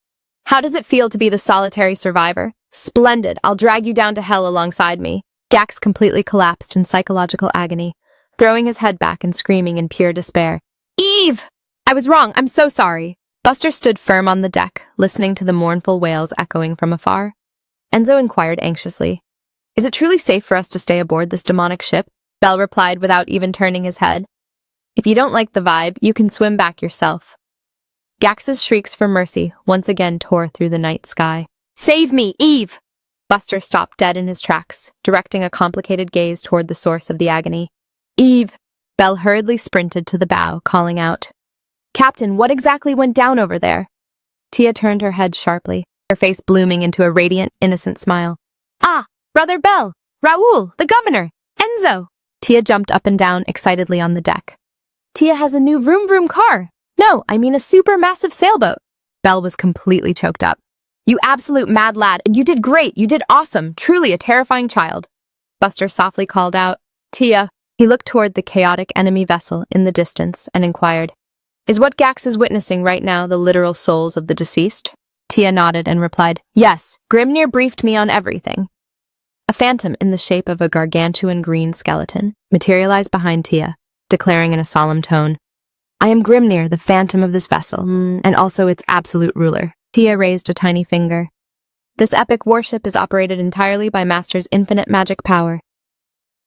How does it feel to be the solitary survivor? Splendid, I'll drag you down to hell alongside me. Gax completely collapsed in psychological agony, throwing his head back and screaming in pure despair. Eve! I was wrong, I'm so sorry. Buster stood firm on the deck, listening to the mournful wails echoing from afar. Enzo inquired anxiously. Is it truly safe for us to stay aboard this demonic ship? Belle replied without even turning his head. If you don't like the vibe, you can swim back yourself. Gax's shrieks for mercy once again tore through the night sky. Save me, Eve! Buster stopped dead in his tracks, directing a complicated gaze toward the source of the agony. Eve! Belle hurriedly sprinted to the bow, calling out. Captain, what exactly went down over there? Tia turned her head sharply, her face blooming into a radiant, innocent smile. Ah, Brother Belle! Raoul, the governor! Enzo! Tia jumped up and down excitedly on the deck. Tia has a new vroom-vroom car! No, I mean a super-massive sailboat! Belle was completely choked up. You absolute mad lad, and you did great, you did awesome, truly a terrifying child. Buster softly called out, Tia. He looked toward the chaotic enemy vessel in the distance and inquired, Is what Gax is witnessing right now the literal souls of the deceased? Tia nodded and replied, Yes, Grimnir briefed me on everything. A phantom in the shape of a gargantuan green skeleton materialized behind Tia, declaring in a solemn tone, I am Grimnir, the phantom of this vessel, and also its absolute ruler. Tia raised a tiny finger. This epic warship is operated entirely by Master's infinite magic power.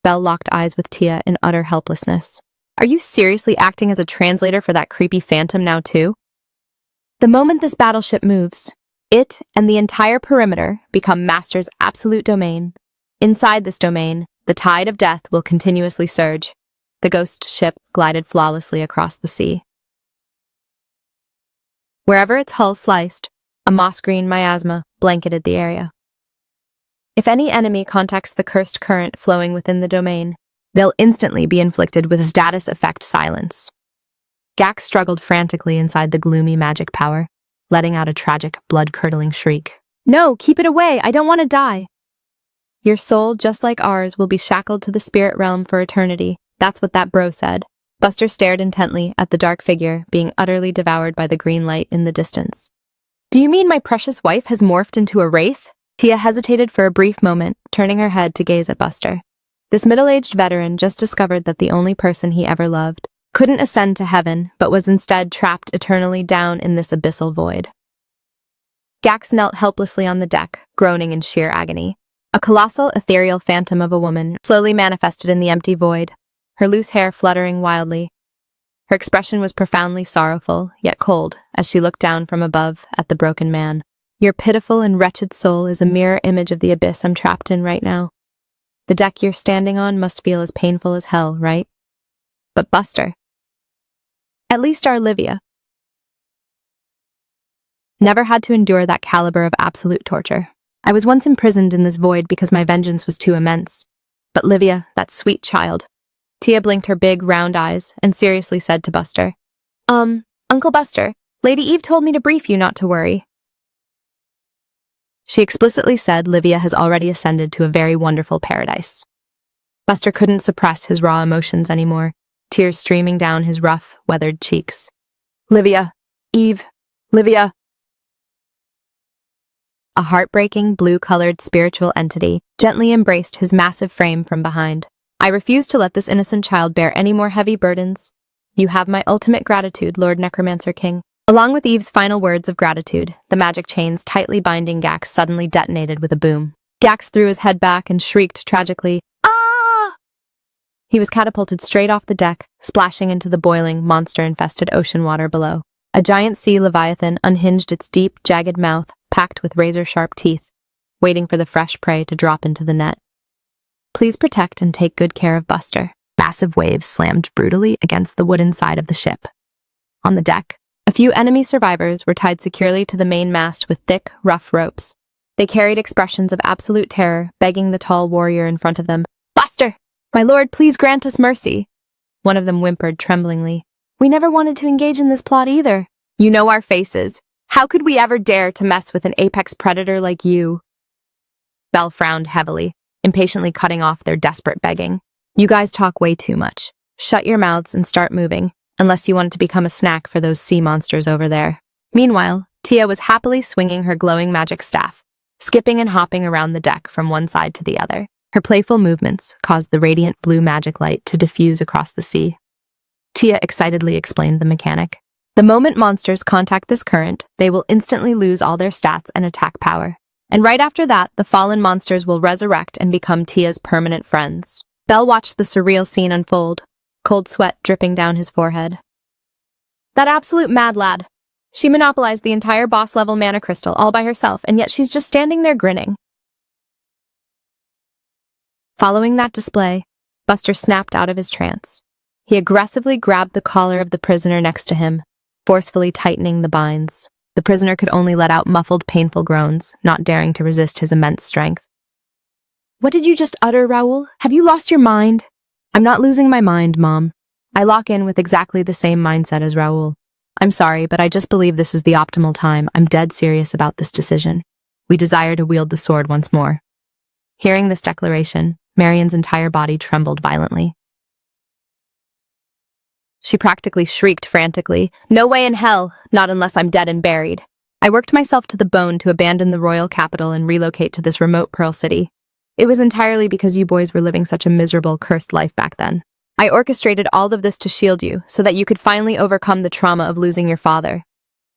Belle locked eyes with Tia in utter helplessness. Are you seriously acting as a translator for that creepy phantom now too? The moment this battleship moves, it and the entire perimeter become Master's absolute domain. Inside this domain, the tide of death will continuously surge. The ghost ship glided flawlessly across the sea. Wherever its hull sliced, a moss-green miasma blanketed the area. If any enemy contacts the cursed current flowing within the domain, they'll instantly be inflicted with status effect silence. Gax struggled frantically inside the gloomy magic power, letting out a tragic, blood-curdling shriek. No, keep it away, I don't want to die. Your soul, just like ours, will be shackled to the spirit realm for eternity. That's what that bro said. Buster stared intently at the dark figure being utterly devoured by the green light in the distance. Do you mean my precious wife has morphed into a wraith? Tia hesitated for a brief moment, turning her head to gaze at Buster. This middle-aged veteran just discovered that the only person he ever loved couldn't ascend to heaven, but was instead trapped eternally down in this abyssal void. Gax knelt helplessly on the deck, groaning in sheer agony. A colossal, ethereal phantom of a woman slowly manifested in the empty void, her loose hair fluttering wildly. Her expression was profoundly sorrowful, yet cold, as she looked down from above at the broken man. Your pitiful and wretched soul is a mirror image of the abyss I'm trapped in right now. The deck you're standing on must feel as painful as hell, right? But Buster. At least our Livia never had to endure that caliber of absolute torture. I was once imprisoned in this void because my vengeance was too immense. But Livia, that sweet child. Tia blinked her big, round eyes and seriously said to Buster, Uncle Buster, Lady Eve told me to brief you not to worry. She explicitly said Livia has already ascended to a very wonderful paradise. Buster couldn't suppress his raw emotions anymore, tears streaming down his rough, weathered cheeks. Livia, Eve, Livia. A heartbreaking, blue-colored spiritual entity gently embraced his massive frame from behind. I refuse to let this innocent child bear any more heavy burdens. You have my ultimate gratitude, Lord Necromancer King. Along with Eve's final words of gratitude, the magic chains tightly binding Gax suddenly detonated with a boom. Gax threw his head back and shrieked tragically, "Ah!" He was catapulted straight off the deck, splashing into the boiling, monster-infested ocean water below. A giant sea leviathan unhinged its deep, jagged mouth, packed with razor-sharp teeth, waiting for the fresh prey to drop into the net. "Please protect and take good care of Buster." Massive waves slammed brutally against the wooden side of the ship. On the deck, a few enemy survivors were tied securely to the main mast with thick, rough ropes. They carried expressions of absolute terror, begging the tall warrior in front of them, "Buster! My lord, please grant us mercy." One of them whimpered tremblingly, "We never wanted to engage in this plot either." "You know our faces. How could we ever dare to mess with an apex predator like you?" Belle frowned heavily, impatiently cutting off their desperate begging. "You guys talk way too much. Shut your mouths and start moving, unless you want to become a snack for those sea monsters over there." Meanwhile, Tia was happily swinging her glowing magic staff, skipping and hopping around the deck from one side to the other. Her playful movements caused the radiant blue magic light to diffuse across the sea. Tia excitedly explained the mechanic. The moment monsters contact this current, they will instantly lose all their stats and attack power. And right after that, the fallen monsters will resurrect and become Tia's permanent friends. Belle watched the surreal scene unfold, cold sweat dripping down his forehead. That absolute mad lad. She monopolized the entire boss-level mana crystal all by herself, and yet she's just standing there grinning. Following that display, Buster snapped out of his trance. He aggressively grabbed the collar of the prisoner next to him, forcefully tightening the binds. The prisoner could only let out muffled, painful groans, not daring to resist his immense strength. "What did you just utter, Raoul? Have you lost your mind?" "I'm not losing my mind, Mom. I lock in with exactly the same mindset as Raoul. I'm sorry, but I just believe this is the optimal time. I'm dead serious about this decision. We desire to wield the sword once more." Hearing this declaration, Marion's entire body trembled violently. She practically shrieked frantically, "No way in hell, not unless I'm dead and buried." I worked myself to the bone to abandon the royal capital and relocate to this remote Pearl City. It was entirely because you boys were living such a miserable, cursed life back then. I orchestrated all of this to shield you, so that you could finally overcome the trauma of losing your father.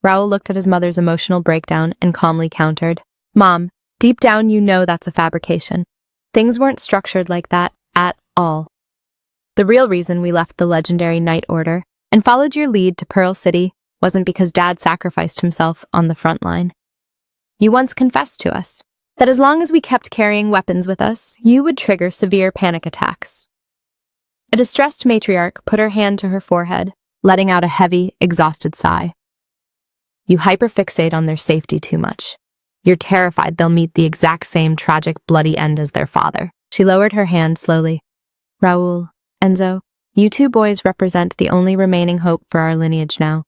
Raoul looked at his mother's emotional breakdown and calmly countered, "Mom, deep down you know that's a fabrication. Things weren't structured like that at all. The real reason we left the legendary Night Order and followed your lead to Pearl City wasn't because Dad sacrificed himself on the front line. You once confessed to us that as long as we kept carrying weapons with us, you would trigger severe panic attacks." A distressed matriarch put her hand to her forehead, letting out a heavy, exhausted sigh. "You hyperfixate on their safety too much. You're terrified they'll meet the exact same tragic, bloody end as their father." She lowered her hand slowly. "Raoul, Enzo, you two boys represent the only remaining hope for our lineage now.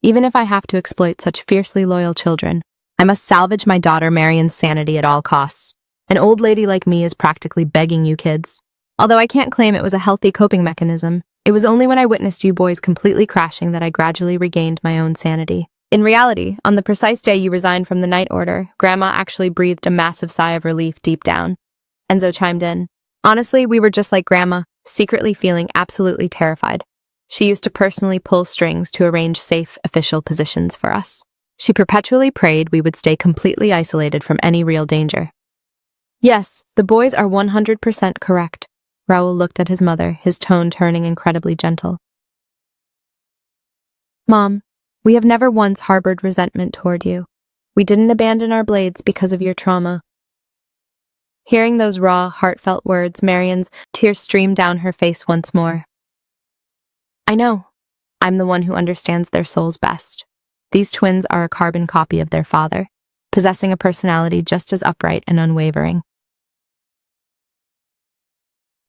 Even if I have to exploit such fiercely loyal children, I must salvage my daughter Marion's sanity at all costs. An old lady like me is practically begging you kids. Although I can't claim it was a healthy coping mechanism, it was only when I witnessed you boys completely crashing that I gradually regained my own sanity. In reality, on the precise day you resigned from the Night Order, Grandma actually breathed a massive sigh of relief deep down." Enzo chimed in. "Honestly, we were just like Grandma, secretly feeling absolutely terrified. She used to personally pull strings to arrange safe, official positions for us. She perpetually prayed we would stay completely isolated from any real danger." "Yes, the boys are 100% correct." Raoul looked at his mother, his tone turning incredibly gentle. "Mom, we have never once harbored resentment toward you. We didn't abandon our blades because of your trauma." Hearing those raw, heartfelt words, Marion's tears streamed down her face once more. "I know. I'm the one who understands their souls best. These twins are a carbon copy of their father, possessing a personality just as upright and unwavering.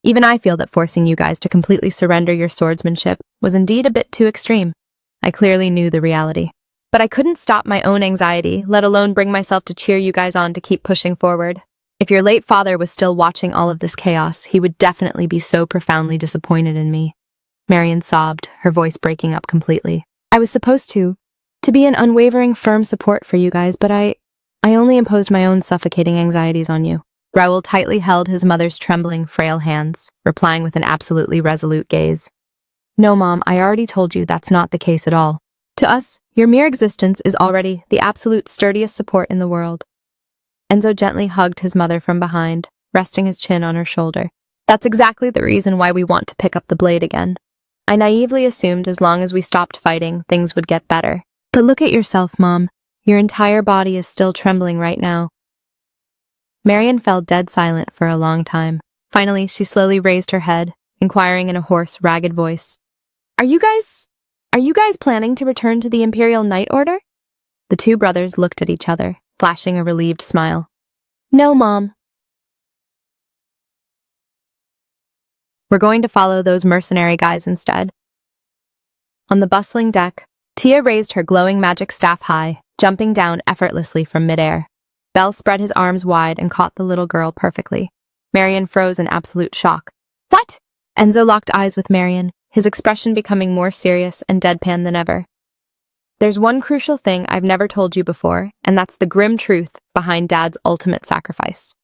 Even I feel that forcing you guys to completely surrender your swordsmanship was indeed a bit too extreme. I clearly knew the reality. But I couldn't stop my own anxiety, let alone bring myself to cheer you guys on to keep pushing forward. If your late father was still watching all of this chaos, he would definitely be so profoundly disappointed in me." Marion sobbed, her voice breaking up completely. "I was supposed to be an unwavering, firm support for you guys, but I only imposed my own suffocating anxieties on you." Raoul tightly held his mother's trembling, frail hands, replying with an absolutely resolute gaze. "No, Mom, I already told you that's not the case at all. To us, your mere existence is already the absolute sturdiest support in the world. Enzo gently hugged his mother from behind, resting his chin on her shoulder. That's exactly the reason why we want to pick up the blade again. I naively assumed as long as we stopped fighting, things would get better. But look at yourself, Mom. Your entire body is still trembling right now. Marion fell dead silent for a long time. Finally, she slowly raised her head, inquiring in a hoarse, ragged voice. Are you guys planning to return to the Imperial Knight Order? The two brothers looked at each other, flashing a relieved smile. No, Mom. We're going to follow those mercenary guys instead. On the bustling deck, Tia raised her glowing magic staff high, jumping down effortlessly from midair. Bell spread his arms wide and caught the little girl perfectly. Marion froze in absolute shock. What? Enzo locked eyes with Marion, his expression becoming more serious and deadpan than ever. There's one crucial thing I've never told you before, and that's the grim truth behind Dad's ultimate sacrifice.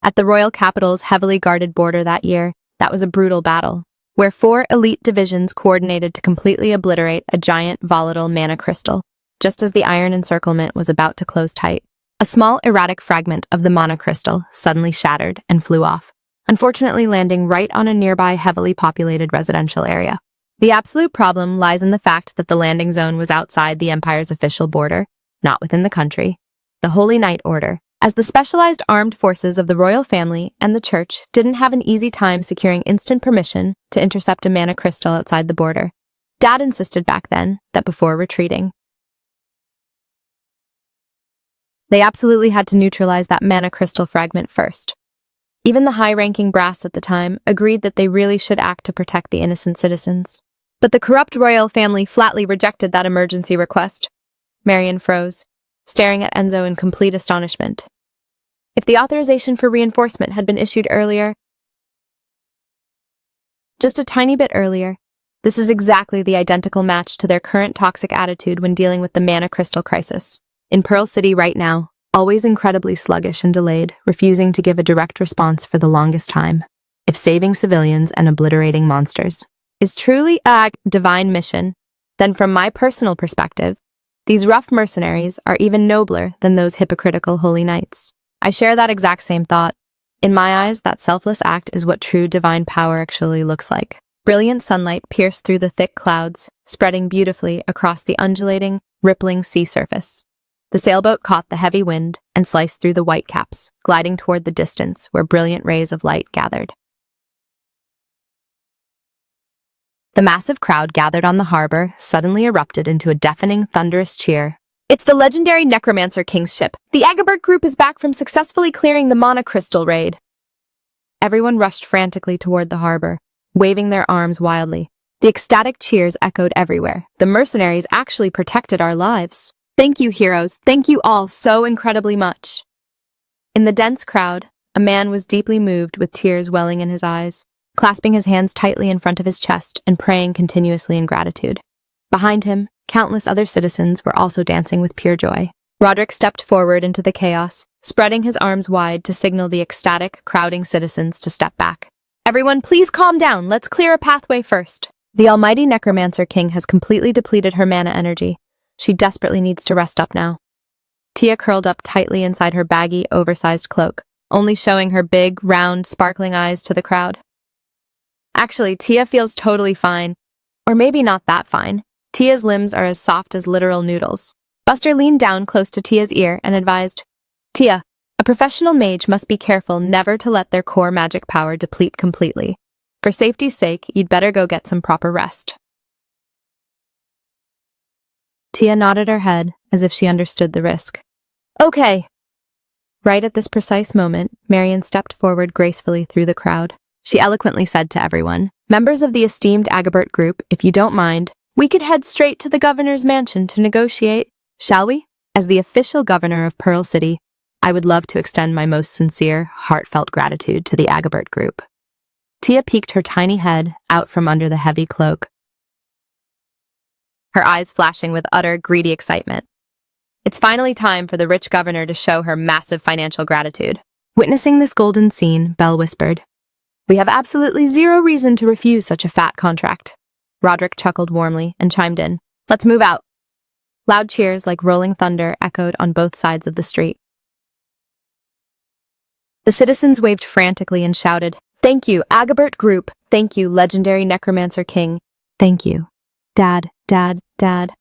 At the royal capital's heavily guarded border that year, that was a brutal battle, where 4 elite divisions coordinated to completely obliterate a giant volatile mana crystal. Just as the iron encirclement was about to close tight, a small erratic fragment of the mana crystal suddenly shattered and flew off, unfortunately landing right on a nearby heavily populated residential area. The absolute problem lies in the fact that the landing zone was outside the Empire's official border, not within the country. The Holy Knight Order, as the specialized armed forces of the royal family and the church, didn't have an easy time securing instant permission to intercept a mana crystal outside the border. Dad insisted back then that before retreating, they absolutely had to neutralize that mana crystal fragment first. Even the high-ranking brass at the time agreed that they really should act to protect the innocent citizens. But the corrupt royal family flatly rejected that emergency request. Marion froze, staring at Enzo in complete astonishment. If the authorization for reinforcement had been issued earlier, just a tiny bit earlier, this is exactly the identical match to their current toxic attitude when dealing with the mana crystal crisis. In Pearl City right now, always incredibly sluggish and delayed, refusing to give a direct response for the longest time. If saving civilians and obliterating monsters is truly a divine mission, then from my personal perspective, these rough mercenaries are even nobler than those hypocritical holy knights. I share that exact same thought. In my eyes, that selfless act is what true divine power actually looks like. Brilliant sunlight pierced through the thick clouds, spreading beautifully across the undulating, rippling sea surface. The sailboat caught the heavy wind and sliced through the white caps, gliding toward the distance where brilliant rays of light gathered. The massive crowd gathered on the harbor suddenly erupted into a deafening, thunderous cheer. It's the legendary Necromancer King's ship. The Agabert group is back from successfully clearing the Mana Crystal raid. Everyone rushed frantically toward the harbor, waving their arms wildly. The ecstatic cheers echoed everywhere. The mercenaries actually protected our lives. Thank you, heroes. Thank you all so incredibly much. In the dense crowd, a man was deeply moved with tears welling in his eyes, clasping his hands tightly in front of his chest and praying continuously in gratitude. Behind him, countless other citizens were also dancing with pure joy. Roderick stepped forward into the chaos, spreading his arms wide to signal the ecstatic, crowding citizens to step back. Everyone, please calm down. Let's clear a pathway first. The almighty Necromancer King has completely depleted her mana energy. She desperately needs to rest up now. Tia curled up tightly inside her baggy, oversized cloak, only showing her big, round, sparkling eyes to the crowd. Actually, Tia feels totally fine. Or maybe not that fine. Tia's limbs are as soft as literal noodles. Buster leaned down close to Tia's ear and advised, Tia, a professional mage must be careful never to let their core magic power deplete completely. For safety's sake, you'd better go get some proper rest. Tia nodded her head, as if she understood the risk. Okay. Right at this precise moment, Marion stepped forward gracefully through the crowd. She eloquently said to everyone, members of the esteemed Agabert group, if you don't mind, we could head straight to the governor's mansion to negotiate, shall we? As the official governor of Pearl City, I would love to extend my most sincere, heartfelt gratitude to the Agabert group. Tia peeked her tiny head out from under the heavy cloak, her eyes flashing with utter, greedy excitement. It's finally time for the rich governor to show her massive financial gratitude. Witnessing this golden scene, Belle whispered, we have absolutely zero reason to refuse such a fat contract. Roderick chuckled warmly and chimed in. Let's move out. Loud cheers like rolling thunder echoed on both sides of the street. The citizens waved frantically and shouted, Thank you, Agabert Group. Thank you, legendary Necromancer King. Thank you. Dad, Dad, Dad.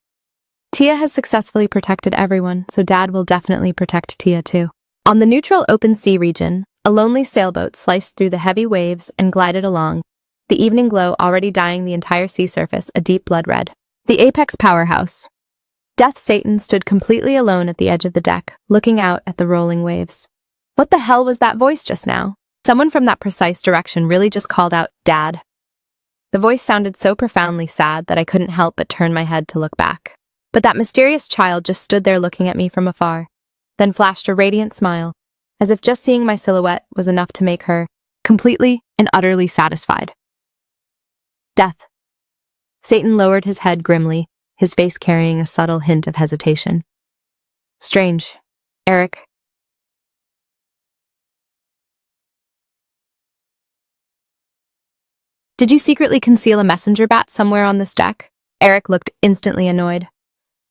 Tia has successfully protected everyone, so Dad will definitely protect Tia too. On the neutral open sea region, a lonely sailboat sliced through the heavy waves and glided along, the evening glow already dyeing the entire sea surface a deep blood red. The apex powerhouse. Death Satan stood completely alone at the edge of the deck, looking out at the rolling waves. What the hell was that voice just now? Someone from that precise direction really just called out, Dad. The voice sounded so profoundly sad that I couldn't help but turn my head to look back. But that mysterious child just stood there looking at me from afar, then flashed a radiant smile, as if just seeing my silhouette was enough to make her completely and utterly satisfied. Death. Satan lowered his head grimly, his face carrying a subtle hint of hesitation. Strange. Eric. Did you secretly conceal a messenger bat somewhere on this deck? Eric looked instantly annoyed.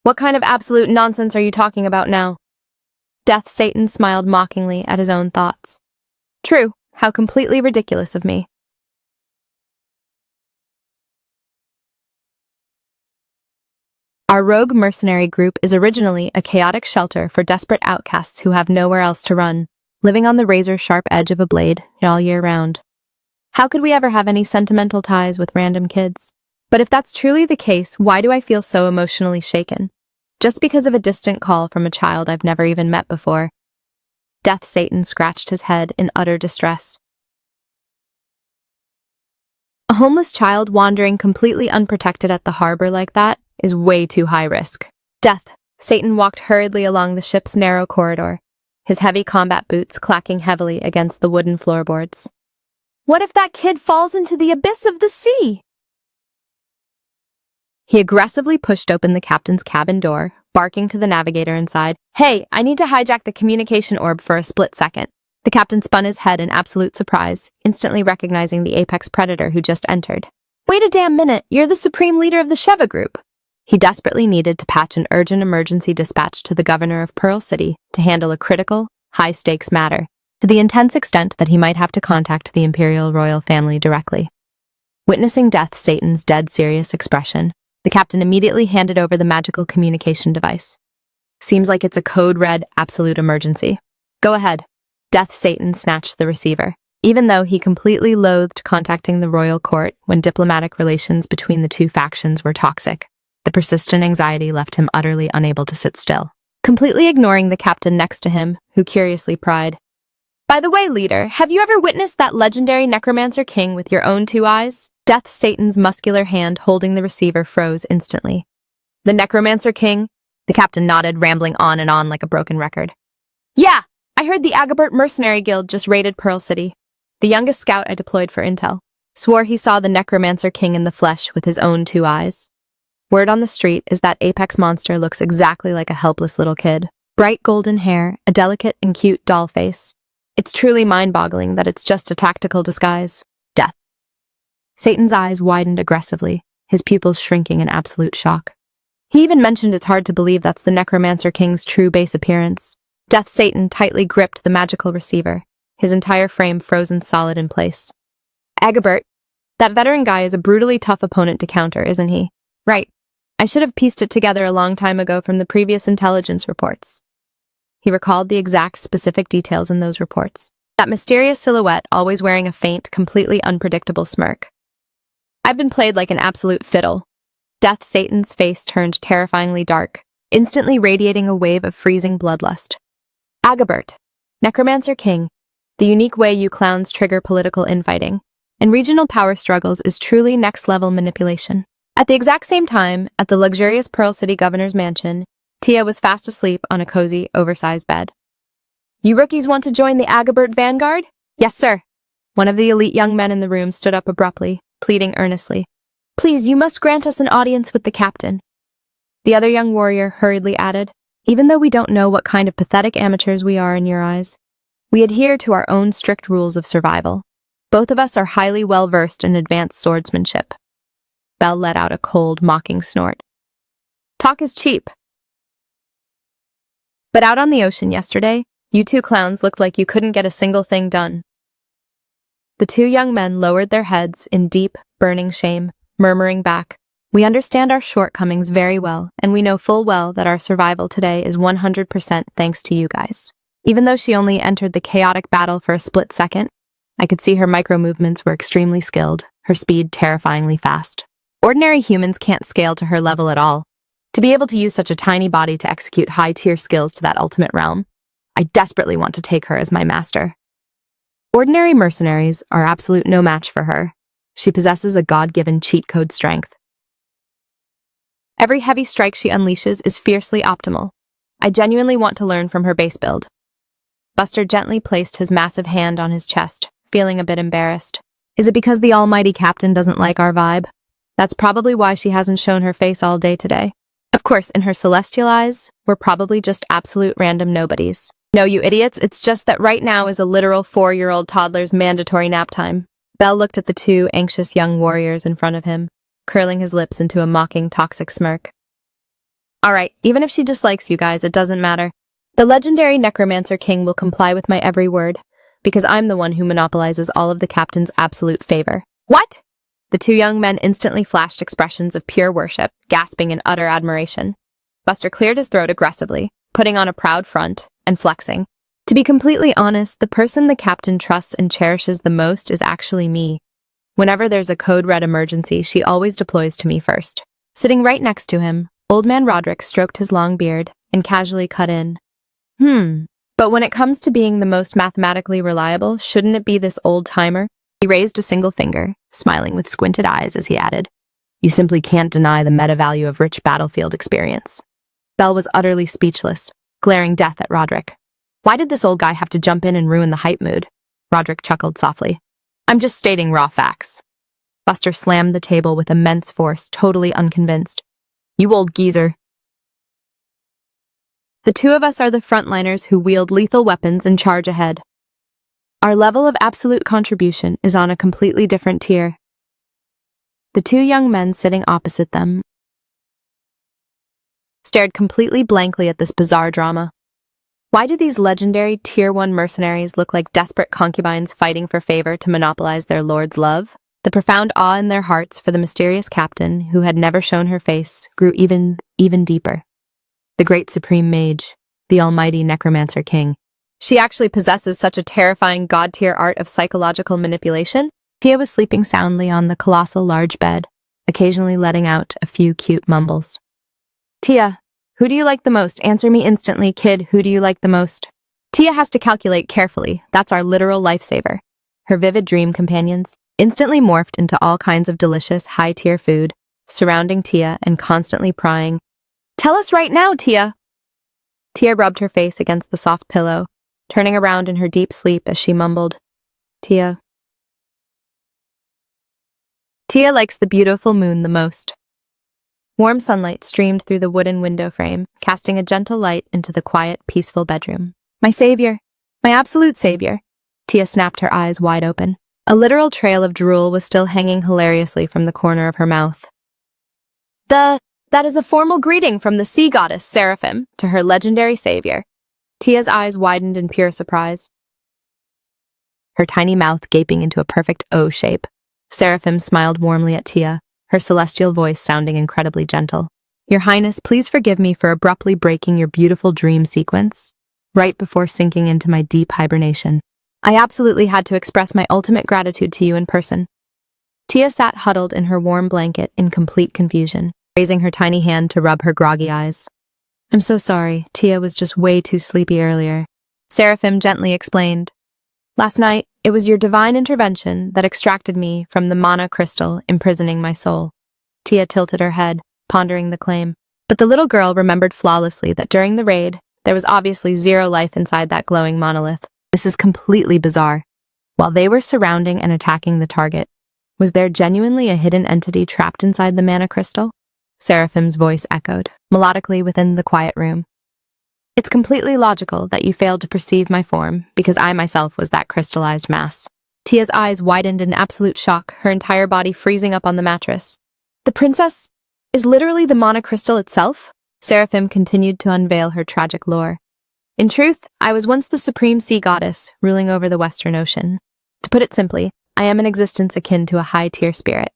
What kind of absolute nonsense are you talking about now? Death Satan smiled mockingly at his own thoughts. True, how completely ridiculous of me. Our rogue mercenary group is originally a chaotic shelter for desperate outcasts who have nowhere else to run, living on the razor-sharp edge of a blade all year round. How could we ever have any sentimental ties with random kids? But if that's truly the case, why do I feel so emotionally shaken? Just because of a distant call from a child I've never even met before. Death Satan scratched his head in utter distress. A homeless child wandering completely unprotected at the harbor like that is way too high risk. Death Satan walked hurriedly along the ship's narrow corridor, his heavy combat boots clacking heavily against the wooden floorboards. What if that kid falls into the abyss of the sea? He aggressively pushed open the captain's cabin door, barking to the navigator inside, Hey, I need to hijack the communication orb for a split second. The captain spun his head in absolute surprise, instantly recognizing the apex predator who just entered. Wait a damn minute, you're the supreme leader of the Sheva group. He desperately needed to patch an urgent emergency dispatch to the governor of Pearl City to handle a critical, high-stakes matter, to the intense extent that he might have to contact the imperial royal family directly. Witnessing Death Satan's dead serious expression, the captain immediately handed over the magical communication device. Seems like it's a code-red absolute emergency. Go ahead. Death Satan snatched the receiver, even though he completely loathed contacting the royal court when diplomatic relations between the two factions were toxic. The persistent anxiety left him utterly unable to sit still, completely ignoring the captain next to him, who curiously pried, By the way, leader, have you ever witnessed that legendary Necromancer King with your own two eyes? Death Satan's muscular hand holding the receiver froze instantly. The Necromancer King? The captain nodded, rambling on and on like a broken record. Yeah, I heard the Agabert Mercenary Guild just raided Pearl City. The youngest scout I deployed for intel swore he saw the Necromancer King in the flesh with his own two eyes. Word on the street is that apex monster looks exactly like a helpless little kid. Bright golden hair, a delicate and cute doll face. It's truly mind-boggling that it's just a tactical disguise. Death. Satan's eyes widened aggressively, his pupils shrinking in absolute shock. He even mentioned it's hard to believe that's the Necromancer King's true base appearance. Death Satan tightly gripped the magical receiver, his entire frame frozen solid in place. Agabert, that veteran guy is a brutally tough opponent to counter, isn't he? Right. I should have pieced it together a long time ago from the previous intelligence reports. He recalled the exact specific details in those reports. That mysterious silhouette always wearing a faint, completely unpredictable smirk. I've been played like an absolute fiddle. Death Satan's face turned terrifyingly dark, instantly radiating a wave of freezing bloodlust. Agabert, Necromancer King, the unique way you clowns trigger political infighting and regional power struggles is truly next-level manipulation. At the exact same time, at the luxurious Pearl City governor's mansion, Tia was fast asleep on a cozy, oversized bed. You rookies want to join the Agabert Vanguard? Yes, sir. One of the elite young men in the room stood up abruptly, pleading earnestly. Please, you must grant us an audience with the captain. The other young warrior hurriedly added, Even though we don't know what kind of pathetic amateurs we are in your eyes, we adhere to our own strict rules of survival. Both of us are highly well-versed in advanced swordsmanship. Belle let out a cold, mocking snort. Talk is cheap. But out on the ocean yesterday, you two clowns looked like you couldn't get a single thing done. The two young men lowered their heads in deep, burning shame, murmuring back, "We understand our shortcomings very well, and we know full well that our survival today is 100% thanks to you guys." Even though she only entered the chaotic battle for a split second, I could see her micro-movements were extremely skilled, her speed terrifyingly fast. Ordinary humans can't scale to her level at all. To be able to use such a tiny body to execute high-tier skills to that ultimate realm, I desperately want to take her as my master. Ordinary mercenaries are absolute no match for her. She possesses a God-given cheat code strength. Every heavy strike she unleashes is fiercely optimal. I genuinely want to learn from her base build. Buster gently placed his massive hand on his chest, feeling a bit embarrassed. Is it because the almighty captain doesn't like our vibe? That's probably why she hasn't shown her face all day today. Of course, in her celestial eyes, we're probably just absolute random nobodies. No, you idiots, it's just that right now is a literal 4-year-old toddler's mandatory nap time. Belle looked at the two anxious young warriors in front of him, curling his lips into a mocking, toxic smirk. Alright, even if she dislikes you guys, it doesn't matter. The legendary Necromancer King will comply with my every word, because I'm the one who monopolizes all of the captain's absolute favor. What? The two young men instantly flashed expressions of pure worship, gasping in utter admiration. Buster cleared his throat aggressively, putting on a proud front and flexing. To be completely honest, the person the captain trusts and cherishes the most is actually me. Whenever there's a code red emergency, she always deploys to me first. Sitting right next to him, old man Roderick stroked his long beard and casually cut in. But when it comes to being the most mathematically reliable, shouldn't it be this old-timer? He raised a single finger, smiling with squinted eyes as he added, "You simply can't deny the meta value of rich battlefield experience." Belle was utterly speechless, glaring death at Roderick. Why did this old guy have to jump in and ruin the hype mood? Roderick chuckled softly. "I'm just stating raw facts." Buster slammed the table with immense force, totally unconvinced. "You old geezer." The two of us are the frontliners who wield lethal weapons and charge ahead. Our level of absolute contribution is on a completely different tier. The two young men sitting opposite them stared completely blankly at this bizarre drama. Why do these legendary Tier 1 mercenaries look like desperate concubines fighting for favor to monopolize their lord's love? The profound awe in their hearts for the mysterious captain, who had never shown her face, grew even deeper. The great supreme mage, the almighty Necromancer King. She actually possesses such a terrifying god-tier art of psychological manipulation. Tia was sleeping soundly on the colossal large bed, occasionally letting out a few cute mumbles. "Tia, who do you like the most? Answer me instantly, kid, who do you like the most?" Tia has to calculate carefully. That's our literal lifesaver. Her vivid dream companions instantly morphed into all kinds of delicious, high-tier food, surrounding Tia and constantly prying. "Tell us right now, Tia!" Tia rubbed her face against the soft pillow, turning around in her deep sleep as she mumbled, "Tia." Tia likes the beautiful moon the most. Warm sunlight streamed through the wooden window frame, casting a gentle light into the quiet, peaceful bedroom. "My savior, my absolute savior." Tia snapped her eyes wide open. A literal trail of drool was still hanging hilariously from the corner of her mouth. That is a formal greeting from the sea goddess Seraphim to her legendary savior." Tia's eyes widened in pure surprise, her tiny mouth gaping into a perfect O shape. Seraphim smiled warmly at Tia, her celestial voice sounding incredibly gentle. "Your Highness, please forgive me for abruptly breaking your beautiful dream sequence, right before sinking into my deep hibernation. I absolutely had to express my ultimate gratitude to you in person." Tia sat huddled in her warm blanket in complete confusion, raising her tiny hand to rub her groggy eyes. "I'm so sorry, Tia was just way too sleepy earlier." Seraphim gently explained. "Last night, it was your divine intervention that extracted me from the mana crystal imprisoning my soul." Tia tilted her head, pondering the claim. But the little girl remembered flawlessly that during the raid, there was obviously zero life inside that glowing monolith. This is completely bizarre. While they were surrounding and attacking the target, was there genuinely a hidden entity trapped inside the mana crystal? Seraphim's voice echoed, melodically within the quiet room. "It's completely logical that you failed to perceive my form, because I myself was that crystallized mass." Tia's eyes widened in absolute shock, her entire body freezing up on the mattress. The princess is literally the mana crystal itself? Seraphim continued to unveil her tragic lore. In truth, I was once the supreme sea goddess ruling over the Western Ocean. To put it simply, I am an existence akin to a high-tier spirit.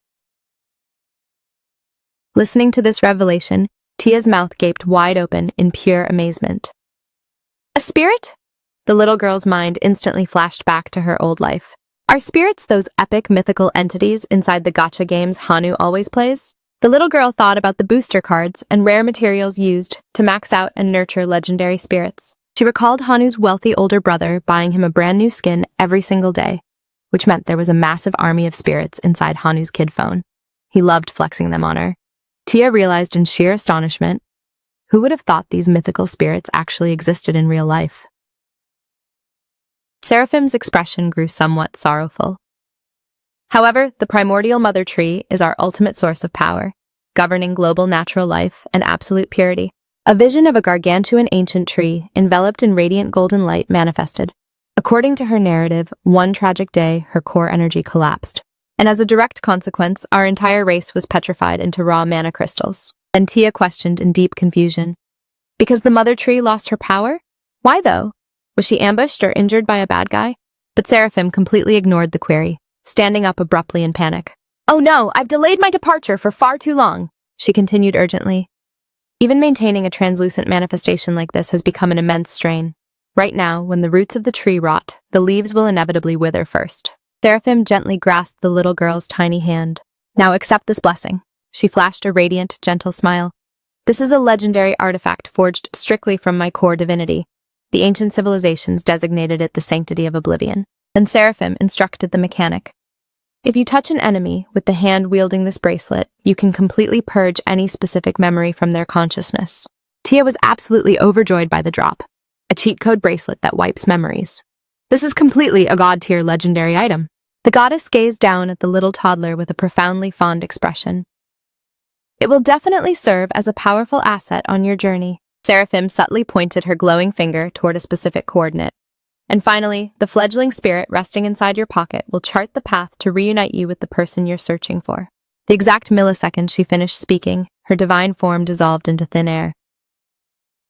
Listening to this revelation, Tia's mouth gaped wide open in pure amazement. A spirit? The little girl's mind instantly flashed back to her old life. Are spirits those epic mythical entities inside the gacha games Hanu always plays? The little girl thought about the booster cards and rare materials used to max out and nurture legendary spirits. She recalled Hanu's wealthy older brother buying him a brand new skin every single day, which meant there was a massive army of spirits inside Hanu's kid phone. He loved flexing them on her. Tia realized in sheer astonishment, who would have thought these mythical spirits actually existed in real life? Seraphim's expression grew somewhat sorrowful. However, the primordial mother tree is our ultimate source of power, governing global natural life and absolute purity. A vision of a gargantuan ancient tree enveloped in radiant golden light manifested. According to her narrative, one tragic day, her core energy collapsed. And as a direct consequence, our entire race was petrified into raw mana crystals. Then Tia questioned in deep confusion. Because the mother tree lost her power? Why though? Was she ambushed or injured by a bad guy? But Seraphim completely ignored the query, standing up abruptly in panic. Oh no, I've delayed my departure for far too long, she continued urgently. Even maintaining a translucent manifestation like this has become an immense strain. Right now, when the roots of the tree rot, the leaves will inevitably wither first. Seraphim gently grasped the little girl's tiny hand. Now accept this blessing. She flashed a radiant, gentle smile. This is a legendary artifact forged strictly from my core divinity. The ancient civilizations designated it the sanctity of oblivion. Then Seraphim instructed the mechanic. If you touch an enemy with the hand wielding this bracelet, you can completely purge any specific memory from their consciousness. Tia was absolutely overjoyed by the drop. A cheat code bracelet that wipes memories. This is completely a god-tier legendary item. The goddess gazed down at the little toddler with a profoundly fond expression. It will definitely serve as a powerful asset on your journey. Seraphim subtly pointed her glowing finger toward a specific coordinate. And finally, the fledgling spirit resting inside your pocket will chart the path to reunite you with the person you're searching for. The exact millisecond she finished speaking, her divine form dissolved into thin air.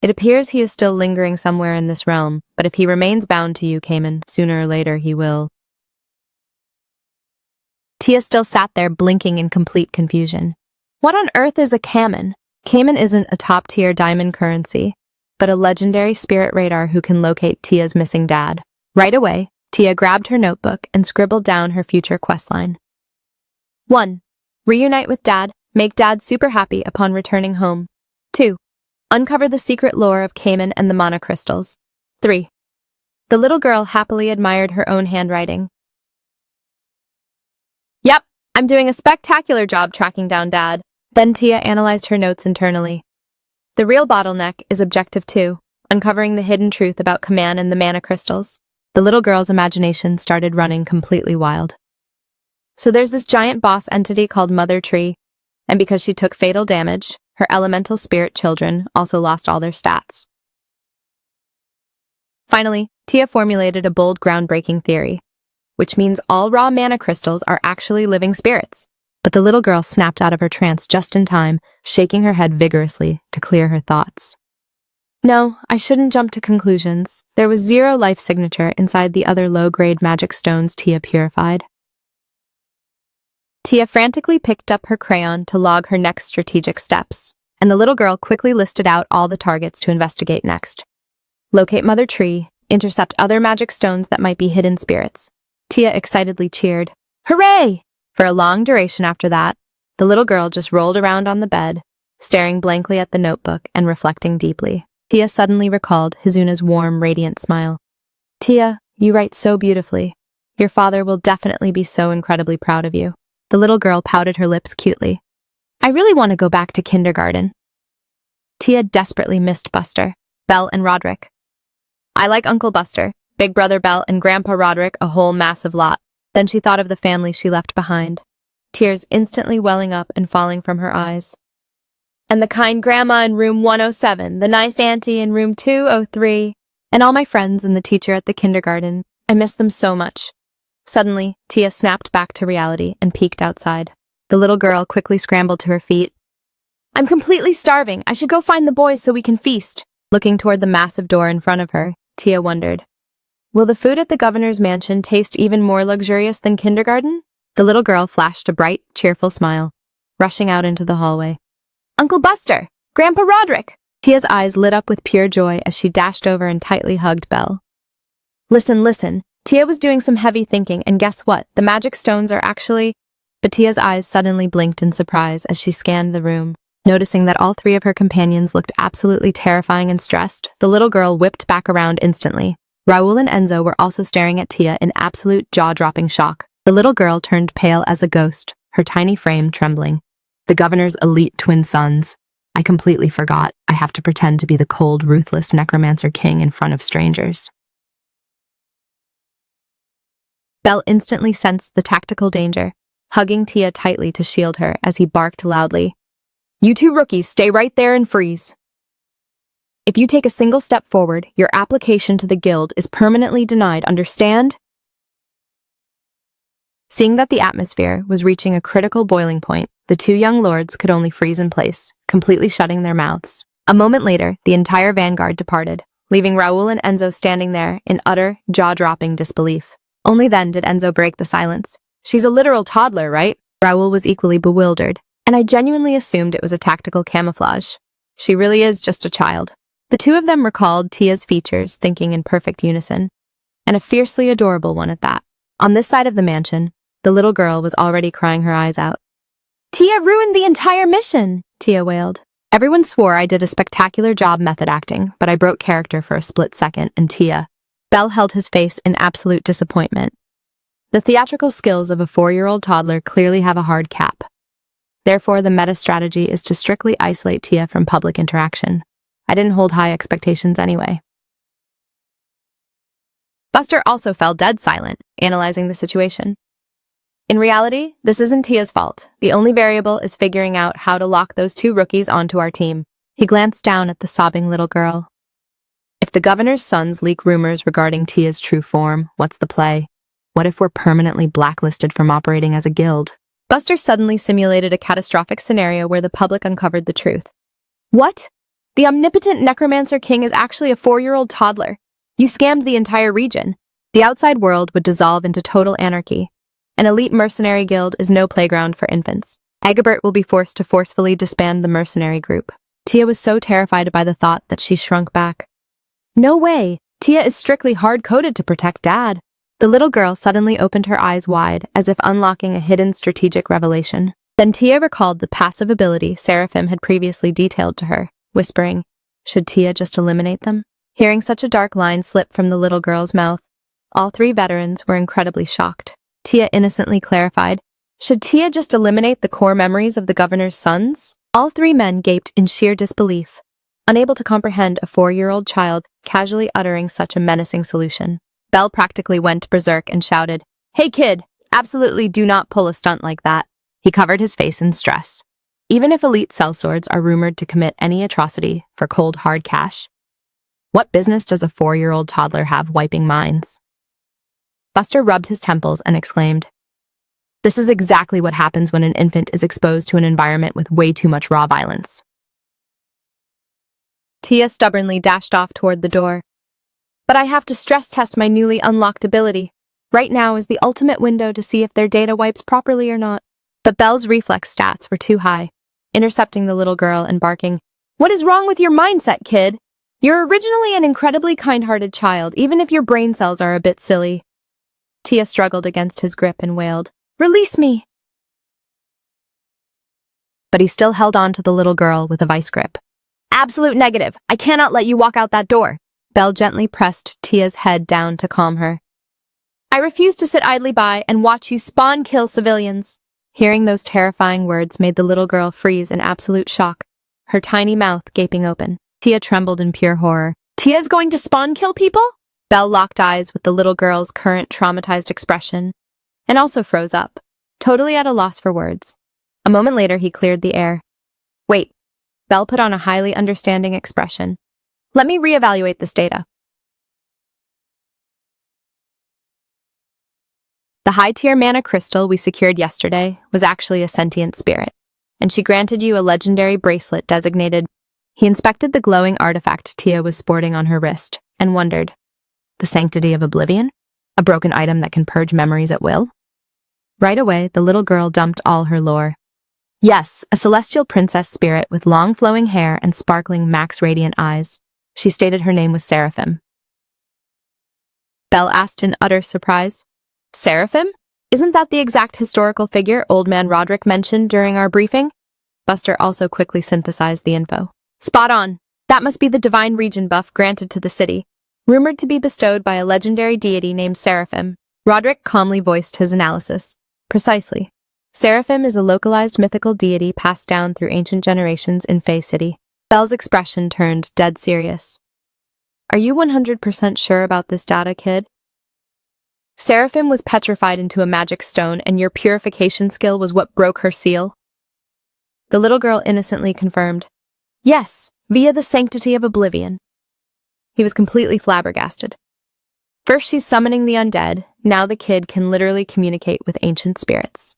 It appears he is still lingering somewhere in this realm, but if he remains bound to you, Cayman, sooner or later he will. Tia still sat there blinking in complete confusion. What on earth is a Cayman? Cayman isn't a top-tier diamond currency, but a legendary spirit radar who can locate Tia's missing dad. Right away, Tia grabbed her notebook and scribbled down her future questline. 1. Reunite with Dad. Make Dad super happy upon returning home. 2. Uncover the secret lore of Cayman and the mana crystals. 3. The little girl happily admired her own handwriting. Yep, I'm doing a spectacular job tracking down Dad. Then Tia analyzed her notes internally. The real bottleneck is Objective 2, uncovering the hidden truth about Kaman and the mana crystals. The little girl's imagination started running completely wild. So there's this giant boss entity called Mother Tree, and because she took fatal damage, her elemental spirit children also lost all their stats. Finally, Tia formulated a bold, groundbreaking theory, which means all raw mana crystals are actually living spirits. But the little girl snapped out of her trance just in time, shaking her head vigorously to clear her thoughts. No, I shouldn't jump to conclusions. There was 0 life signature inside the other low-grade magic stones Tia purified. Tia frantically picked up her crayon to log her next strategic steps, and the little girl quickly listed out all the targets to investigate next. Locate Mother Tree, intercept other magic stones that might be hidden spirits. Tia excitedly cheered. Hooray! For a long duration after that, the little girl just rolled around on the bed, staring blankly at the notebook and reflecting deeply. Tia suddenly recalled Hizuna's warm, radiant smile. Tia, you write so beautifully. Your father will definitely be so incredibly proud of you. The little girl pouted her lips cutely. I really want to go back to kindergarten. Tia desperately missed Buster, Belle, and Roderick. I like Uncle Buster, Big Brother Belle, and Grandpa Roderick a whole massive lot. Then she thought of the family she left behind, tears instantly welling up and falling from her eyes. And the kind grandma in room 107, the nice auntie in room 203, and all my friends and the teacher at the kindergarten. I miss them so much. Suddenly, Tia snapped back to reality and peeked outside. The little girl quickly scrambled to her feet. I'm completely starving. I should go find the boys so we can feast. Looking toward the massive door in front of her, Tia wondered, will the food at the governor's mansion taste even more luxurious than kindergarten? The little girl flashed a bright, cheerful smile, rushing out into the hallway. Uncle Buster! Grandpa Roderick! Tia's eyes lit up with pure joy as she dashed over and tightly hugged Belle. Listen. Tia was doing some heavy thinking, and guess what? The magic stones are actually... But Tia's eyes suddenly blinked in surprise as she scanned the room. Noticing that all three of her companions looked absolutely terrifying and stressed, the little girl whipped back around instantly. Raoul and Enzo were also staring at Tia in absolute jaw-dropping shock. The little girl turned pale as a ghost, her tiny frame trembling. The governor's elite twin sons. I completely forgot. I have to pretend to be the cold, ruthless Necromancer king in front of strangers. Belle instantly sensed the tactical danger, hugging Tia tightly to shield her as he barked loudly. You two rookies, stay right there and freeze. If you take a single step forward, your application to the guild is permanently denied, understand? Seeing that the atmosphere was reaching a critical boiling point, the two young lords could only freeze in place, completely shutting their mouths. A moment later, the entire vanguard departed, leaving Raoul and Enzo standing there in utter, jaw-dropping disbelief. Only then did Enzo break the silence. She's a literal toddler, right? Raoul was equally bewildered, and I genuinely assumed it was a tactical camouflage. She really is just a child. The two of them recalled Tia's features, thinking in perfect unison, and a fiercely adorable one at that. On this side of the mansion, the little girl was already crying her eyes out. Tia ruined the entire mission, Tia wailed. Everyone swore I did a spectacular job method acting, but I broke character for a split second, and Tia... Belle held his face in absolute disappointment. The theatrical skills of a 4-year-old toddler clearly have a hard cap. Therefore, the meta strategy is to strictly isolate Tia from public interaction. I didn't hold high expectations anyway. Buster also fell dead silent, analyzing the situation. In reality, this isn't Tia's fault. The only variable is figuring out how to lock those two rookies onto our team. He glanced down at the sobbing little girl. If the governor's sons leak rumors regarding Tia's true form, what's the play? What if we're permanently blacklisted from operating as a guild? Buster suddenly simulated a catastrophic scenario where the public uncovered the truth. What? The omnipotent Necromancer king is actually a 4-year-old toddler. You scammed the entire region. The outside world would dissolve into total anarchy. An elite mercenary guild is no playground for infants. Agabert will be forced to forcefully disband the mercenary group. Tia was so terrified by the thought that she shrunk back. No way! Tia is strictly hard-coded to protect Dad. The little girl suddenly opened her eyes wide, as if unlocking a hidden strategic revelation. Then Tia recalled the passive ability Seraphim had previously detailed to her, whispering, should Tia just eliminate them? Hearing such a dark line slip from the little girl's mouth, all three veterans were incredibly shocked. Tia innocently clarified, should Tia just eliminate the core memories of the governor's sons? All three men gaped in sheer disbelief, unable to comprehend a 4-year-old child casually uttering such a menacing solution. Belle practically went berserk and shouted, Hey kid, absolutely do not pull a stunt like that. He covered his face in stress. Even if elite sellswords are rumored to commit any atrocity for cold hard cash, what business does a 4-year-old toddler have wiping minds? Buster rubbed his temples and exclaimed, This is exactly what happens when an infant is exposed to an environment with way too much raw violence. Tia stubbornly dashed off toward the door. But I have to stress test my newly unlocked ability. Right now is the ultimate window to see if their data wipes properly or not. But Belle's reflex stats were too high, intercepting the little girl and barking, What is wrong with your mindset, kid? You're originally an incredibly kind-hearted child, even if your brain cells are a bit silly. Tia struggled against his grip and wailed, Release me! But he still held on to the little girl with a vice grip. Absolute negative. I cannot let you walk out that door. Belle gently pressed Tia's head down to calm her. I refuse to sit idly by and watch you spawn kill civilians. Hearing those terrifying words made the little girl freeze in absolute shock, her tiny mouth gaping open. Tia trembled in pure horror. Tia's going to spawn kill people? Belle locked eyes with the little girl's current traumatized expression, and also froze up, totally at a loss for words. A moment later, he cleared the air. Wait. Belle put on a highly understanding expression. Let me reevaluate this data. The high-tier mana crystal we secured yesterday was actually a sentient spirit, and she granted you a legendary bracelet designated. He inspected the glowing artifact Tia was sporting on her wrist and wondered, the sanctity of oblivion? A broken item that can purge memories at will? Right away, the little girl dumped all her lore. Yes, a celestial princess spirit with long flowing hair and sparkling max radiant eyes. She stated her name was Seraphim. Belle asked in utter surprise. Seraphim? Isn't that the exact historical figure Old Man Roderick mentioned during our briefing? Buster also quickly synthesized the info. Spot on. That must be the divine region buff granted to the city, rumored to be bestowed by a legendary deity named Seraphim. Roderick calmly voiced his analysis. Precisely. Seraphim is a localized mythical deity passed down through ancient generations in Fey City. Belle's expression turned dead serious. Are you 100% sure about this data, kid? Seraphim was petrified into a magic stone, and your purification skill was what broke her seal? The little girl innocently confirmed. Yes, via the sanctity of oblivion. He was completely flabbergasted. First she's summoning the undead, now the kid can literally communicate with ancient spirits.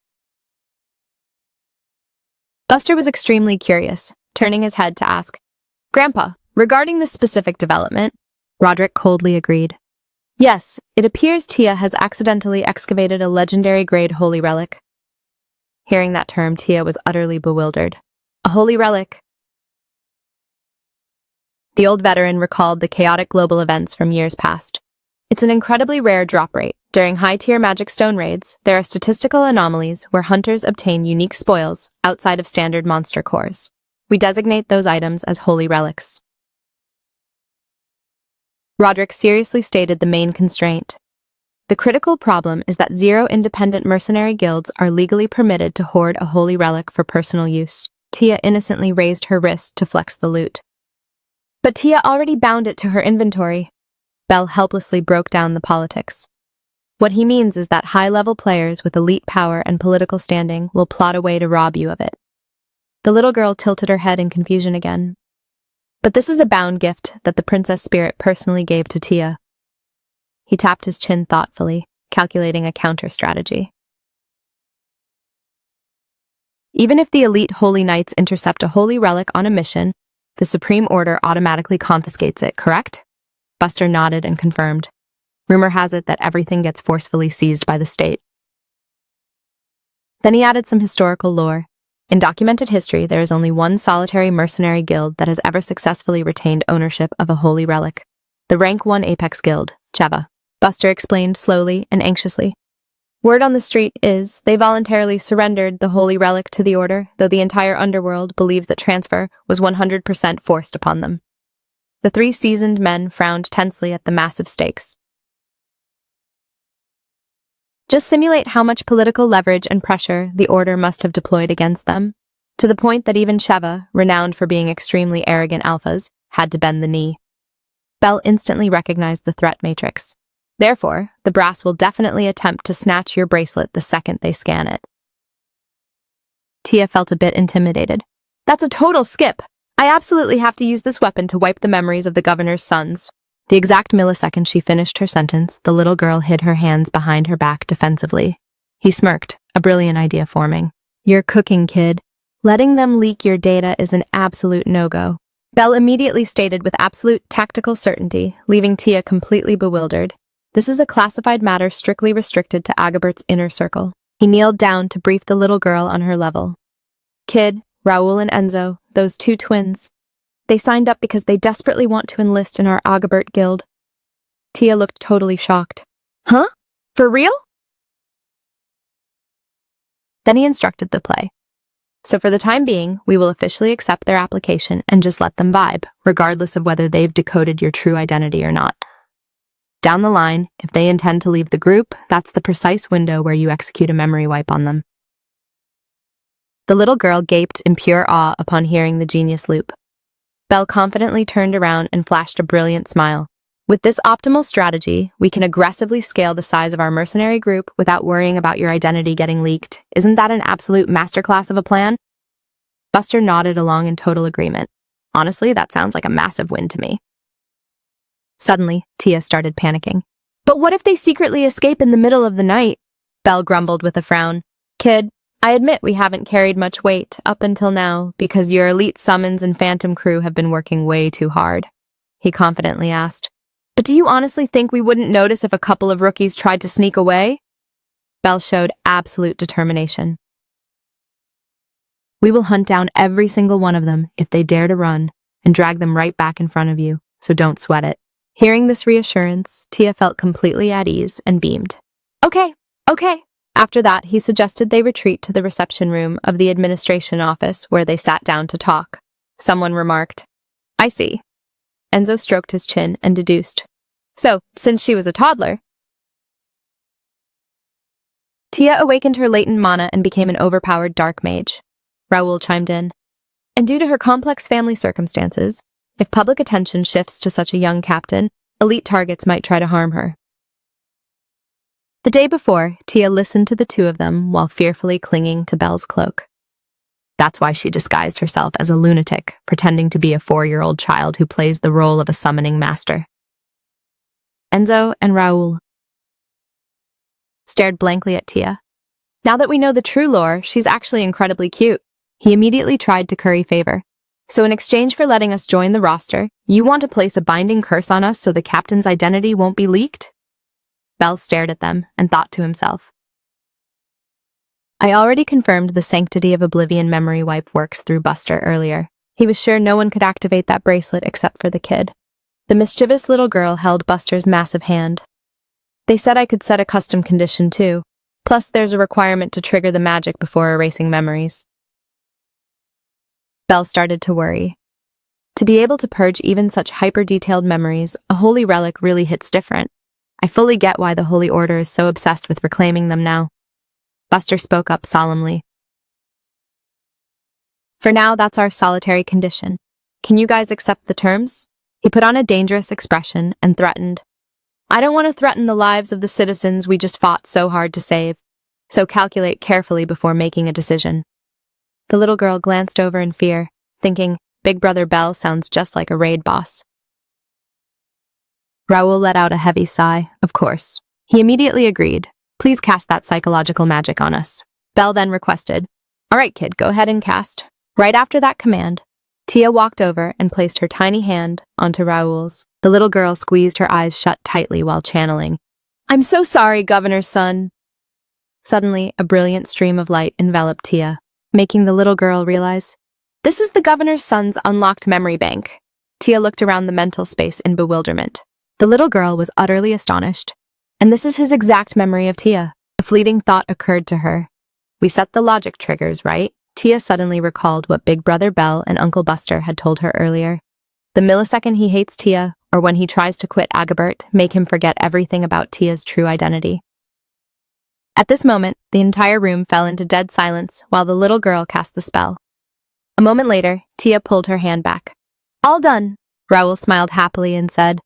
Buster was extremely curious, turning his head to ask, Grandpa, regarding this specific development, Roderick coldly agreed. Yes, it appears Tia has accidentally excavated a legendary grade holy relic. Hearing that term, Tia was utterly bewildered. A holy relic. The old veteran recalled the chaotic global events from years past. It's an incredibly rare drop rate. During high-tier magic stone raids, there are statistical anomalies where hunters obtain unique spoils outside of standard monster cores. We designate those items as holy relics. Roderick seriously stated the main constraint. The critical problem is that 0 independent mercenary guilds are legally permitted to hoard a holy relic for personal use. Tia innocently raised her wrist to flex the loot. But Tia already bound it to her inventory. Belle helplessly broke down the politics. What he means is that high-level players with elite power and political standing will plot a way to rob you of it. The little girl tilted her head in confusion again. But this is a bound gift that the princess spirit personally gave to Tia. He tapped his chin thoughtfully, calculating a counter-strategy. Even if the elite holy knights intercept a holy relic on a mission, the Supreme Order automatically confiscates it, correct? Buster nodded and confirmed. Rumor has it that everything gets forcefully seized by the state. Then he added some historical lore. In documented history, there is only one solitary mercenary guild that has ever successfully retained ownership of a holy relic. The rank 1 Apex Guild, Cheva. Buster explained slowly and anxiously. Word on the street is they voluntarily surrendered the holy relic to the Order, though the entire underworld believes that transfer was 100% forced upon them. The 3 seasoned men frowned tensely at the massive stakes. Just simulate how much political leverage and pressure the Order must have deployed against them, to the point that even Cheva, renowned for being extremely arrogant alphas, had to bend the knee. Belle instantly recognized the threat matrix. Therefore, the brass will definitely attempt to snatch your bracelet the second they scan it. Tia felt a bit intimidated. That's a total skip! I absolutely have to use this weapon to wipe the memories of the governor's sons. The exact millisecond she finished her sentence, the little girl hid her hands behind her back defensively. He smirked, a brilliant idea forming. You're cooking, kid. Letting them leak your data is an absolute no-go. Belle immediately stated with absolute tactical certainty, leaving Tia completely bewildered. This is a classified matter strictly restricted to Agabert's inner circle. He kneeled down to brief the little girl on her level. Kid, Raoul and Enzo, those 2 twins. They signed up because they desperately want to enlist in our Agabert guild. Tia looked totally shocked. Huh? For real? Then he instructed the play. So for the time being, we will officially accept their application and just let them vibe, regardless of whether they've decoded your true identity or not. Down the line, if they intend to leave the group, that's the precise window where you execute a memory wipe on them. The little girl gaped in pure awe upon hearing the genius loop. Belle confidently turned around and flashed a brilliant smile. With this optimal strategy, we can aggressively scale the size of our mercenary group without worrying about your identity getting leaked. Isn't that an absolute masterclass of a plan? Buster nodded along in total agreement. Honestly, that sounds like a massive win to me. Suddenly, Tia started panicking. But what if they secretly escape in the middle of the night? Belle grumbled with a frown. Kid, I admit we haven't carried much weight up until now because your elite summons and phantom crew have been working way too hard, he confidently asked. But do you honestly think we wouldn't notice if a couple of rookies tried to sneak away? Belle showed absolute determination. We will hunt down every single one of them if they dare to run and drag them right back in front of you, so don't sweat it. Hearing this reassurance, Tia felt completely at ease and beamed. Okay. After that, he suggested they retreat to the reception room of the administration office where they sat down to talk. Someone remarked, I see. Enzo stroked his chin and deduced. So, since she was a toddler, Tia awakened her latent mana and became an overpowered dark mage. Raoul chimed in. And due to her complex family circumstances, if public attention shifts to such a young captain, elite targets might try to harm her. The day before, Tia listened to the two of them while fearfully clinging to Belle's cloak. That's why she disguised herself as a lunatic, pretending to be a 4-year-old child who plays the role of a summoning master. Enzo and Raoul stared blankly at Tia. Now that we know the true lore, she's actually incredibly cute. He immediately tried to curry favor. So in exchange for letting us join the roster, you want to place a binding curse on us so the captain's identity won't be leaked? Belle stared at them and thought to himself. I already confirmed the Sanctity of Oblivion memory wipe works through Buster earlier. He was sure no one could activate that bracelet except for the kid. The mischievous little girl held Buster's massive hand. They said I could set a custom condition too. Plus there's a requirement to trigger the magic before erasing memories. Belle started to worry. To be able to purge even such hyper-detailed memories, a holy relic really hits different. I fully get why the Holy Order is so obsessed with reclaiming them now. Buster spoke up solemnly. For now, that's our solitary condition. Can you guys accept the terms? He put on a dangerous expression and threatened. I don't want to threaten the lives of the citizens we just fought so hard to save, so calculate carefully before making a decision. The little girl glanced over in fear, thinking, Big Brother Belle sounds just like a raid boss. Raoul let out a heavy sigh, of course. He immediately agreed. Please cast that psychological magic on us. Belle then requested. All right, kid, go ahead and cast. Right after that command, Tia walked over and placed her tiny hand onto Raoul's. The little girl squeezed her eyes shut tightly while channeling. I'm so sorry, Governor's son. Suddenly, a brilliant stream of light enveloped Tia, making the little girl realize, this is the Governor's son's unlocked memory bank. Tia looked around the mental space in bewilderment. The little girl was utterly astonished. And this is his exact memory of Tia. A fleeting thought occurred to her. We set the logic triggers, right? Tia suddenly recalled what Big Brother Belle and Uncle Buster had told her earlier. The millisecond he hates Tia, or when he tries to quit Agabert, make him forget everything about Tia's true identity. At this moment, the entire room fell into dead silence while the little girl cast the spell. A moment later, Tia pulled her hand back. All done, Raoul smiled happily and said,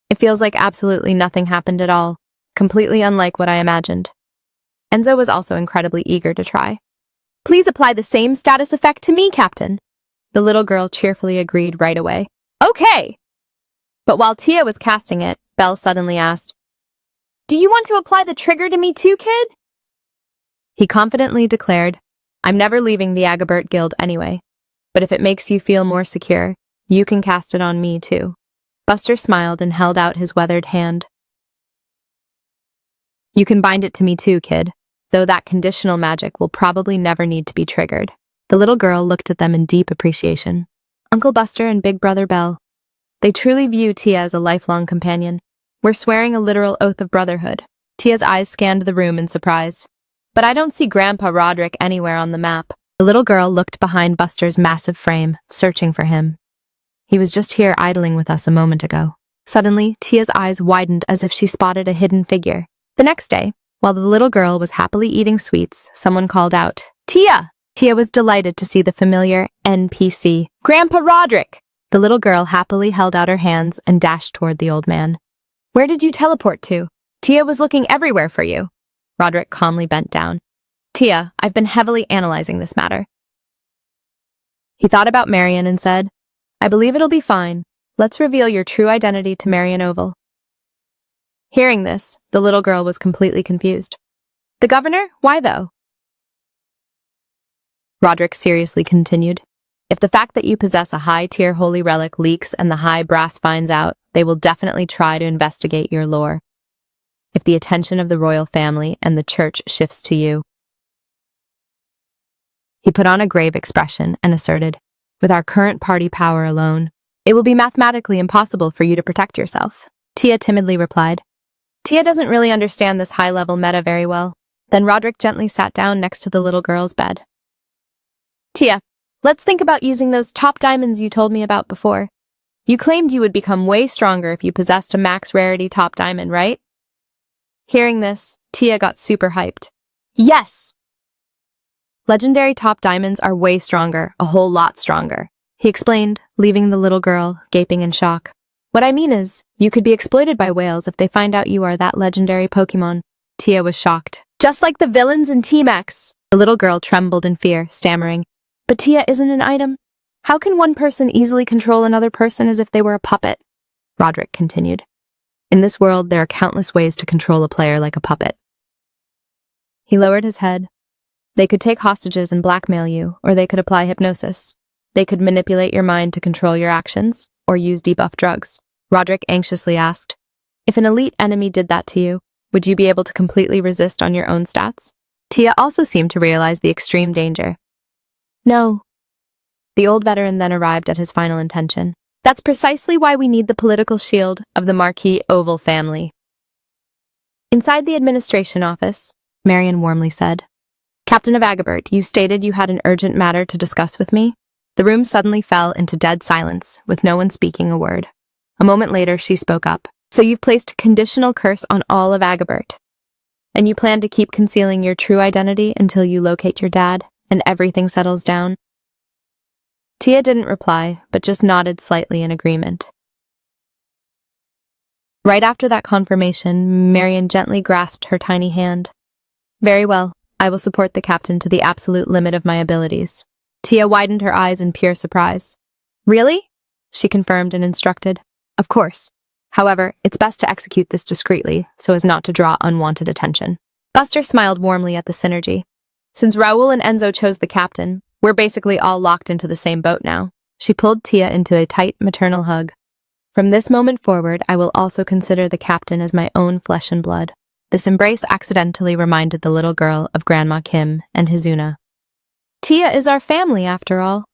It feels like absolutely nothing happened at all, completely unlike what I imagined. Enzo was also incredibly eager to try. Please apply the same status effect to me, Captain. The little girl cheerfully agreed right away. Okay! But while Tia was casting it, Belle suddenly asked, Do you want to apply the trigger to me too, kid? He confidently declared, I'm never leaving the Agabert Guild anyway, but if it makes you feel more secure, you can cast it on me too. Buster smiled and held out his weathered hand. You can bind it to me too, kid, though that conditional magic will probably never need to be triggered. The little girl looked at them in deep appreciation. Uncle Buster and Big Brother Belle. They truly view Tia as a lifelong companion. We're swearing a literal oath of brotherhood. Tia's eyes scanned the room in surprise. But I don't see Grandpa Roderick anywhere on the map. The little girl looked behind Buster's massive frame, searching for him. He was just here idling with us a moment ago. Suddenly, Tia's eyes widened as if she spotted a hidden figure. The next day, while the little girl was happily eating sweets, someone called out, Tia! Tia was delighted to see the familiar NPC, Grandpa Roderick! The little girl happily held out her hands and dashed toward the old man. Where did you teleport to? Tia was looking everywhere for you. Roderick calmly bent down. Tia, I've been heavily analyzing this matter. He thought about Marion and said, I believe it'll be fine. Let's reveal your true identity to Marion Oval. Hearing this, the little girl was completely confused. The governor? Why though? Roderick seriously continued. If the fact that you possess a high-tier holy relic leaks and the high brass finds out, they will definitely try to investigate your lore. If the attention of the royal family and the church shifts to you. He put on a grave expression and asserted, with our current party power alone, it will be mathematically impossible for you to protect yourself. Tia timidly replied. Tia doesn't really understand this high-level meta very well. Then Roderick gently sat down next to the little girl's bed. Tia, let's think about using those top diamonds you told me about before. You claimed you would become way stronger if you possessed a max rarity top diamond, right? Hearing this, Tia got super hyped. Yes! Legendary top diamonds are way stronger, a whole lot stronger, he explained, leaving the little girl gaping in shock. What I mean is, you could be exploited by whales if they find out you are that legendary Pokemon. Tia was shocked. Just like the villains in Team X. The little girl trembled in fear, stammering. But Tia isn't an item. How can one person easily control another person as if they were a puppet? Roderick continued. In this world, there are countless ways to control a player like a puppet. He lowered his head. They could take hostages and blackmail you, or they could apply hypnosis. They could manipulate your mind to control your actions, or use debuff drugs. Roderick anxiously asked, if an elite enemy did that to you, would you be able to completely resist on your own stats? Tia also seemed to realize the extreme danger. No. The old veteran then arrived at his final intention. That's precisely why we need the political shield of the Marquis Oval family. Inside the administration office, Marion warmly said, Captain of Agabert, you stated you had an urgent matter to discuss with me. The room suddenly fell into dead silence, with no one speaking a word. A moment later, she spoke up. So you've placed a conditional curse on all of Agabert. And you plan to keep concealing your true identity until you locate your dad and everything settles down? Tia didn't reply, but just nodded slightly in agreement. Right after that confirmation, Marion gently grasped her tiny hand. Very well, I will support the captain to the absolute limit of my abilities. Tia widened her eyes in pure surprise. Really? She confirmed and instructed. Of course. However, it's best to execute this discreetly, so as not to draw unwanted attention. Buster smiled warmly at the synergy. Since Raoul and Enzo chose the captain, we're basically all locked into the same boat now. She pulled Tia into a tight maternal hug. From this moment forward, I will also consider the captain as my own flesh and blood. This embrace accidentally reminded the little girl of Grandma Kim and Hizuna. Tia is our family, after all.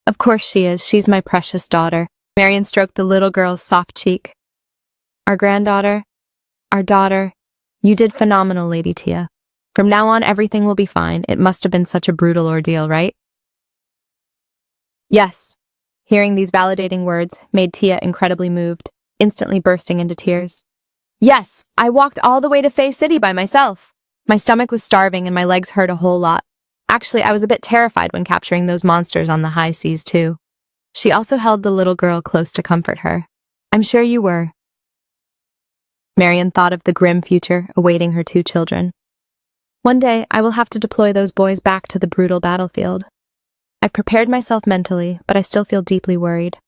Of course she is. She's my precious daughter. Marion stroked the little girl's soft cheek. Our granddaughter, our daughter, you did phenomenal, Lady Tia. From now on, everything will be fine. It must have been such a brutal ordeal, right? Yes. Hearing these validating words made Tia incredibly moved, instantly bursting into tears. Yes, I walked all the way to Fey City by myself. My stomach was starving and my legs hurt a whole lot. Actually, I was a bit terrified when capturing those monsters on the high seas, too. She also held the little girl close to comfort her. I'm sure you were. Marion thought of the grim future awaiting her two children. One day, I will have to deploy those boys back to the brutal battlefield. I've prepared myself mentally, but I still feel deeply worried.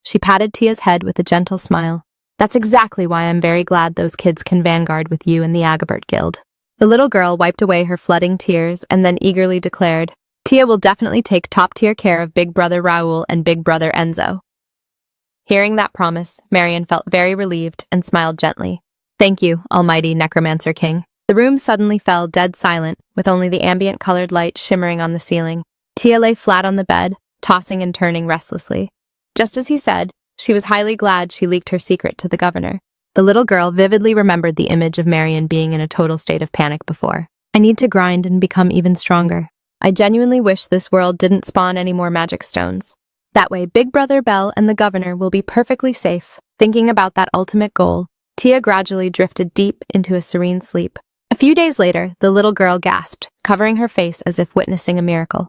She patted Tia's head with a gentle smile. That's exactly why I'm very glad those kids can vanguard with you in the Agabert Guild. The little girl wiped away her flooding tears and then eagerly declared, Tia will definitely take top-tier care of Big Brother Raoul and Big Brother Enzo. Hearing that promise, Marion felt very relieved and smiled gently. Thank you, almighty Necromancer King. The room suddenly fell dead silent, with only the ambient colored light shimmering on the ceiling. Tia lay flat on the bed, tossing and turning restlessly. Just as he said, she was highly glad she leaked her secret to the governor. The little girl vividly remembered the image of Marion being in a total state of panic before. I need to grind and become even stronger. I genuinely wish this world didn't spawn any more magic stones. That way, Big Brother Belle and the governor will be perfectly safe. Thinking about that ultimate goal, Tia gradually drifted deep into a serene sleep. A few days later, the little girl gasped, covering her face as if witnessing a miracle.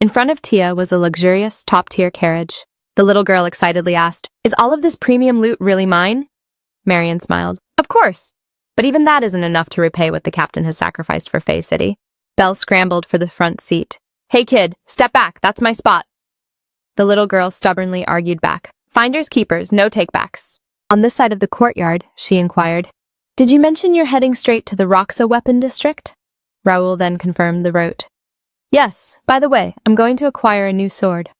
In front of Tia was a luxurious, top-tier carriage. The little girl excitedly asked, Is all of this premium loot really mine? Marion smiled. Of course. But even that isn't enough to repay what the captain has sacrificed for Fey City. Belle scrambled for the front seat. Hey kid, step back, that's my spot. The little girl stubbornly argued back. Finders keepers, no takebacks. On this side of the courtyard, she inquired. Did you mention you're heading straight to the Roxa weapon district? Raoul then confirmed the route. Yes, by the way, I'm going to acquire a new sword.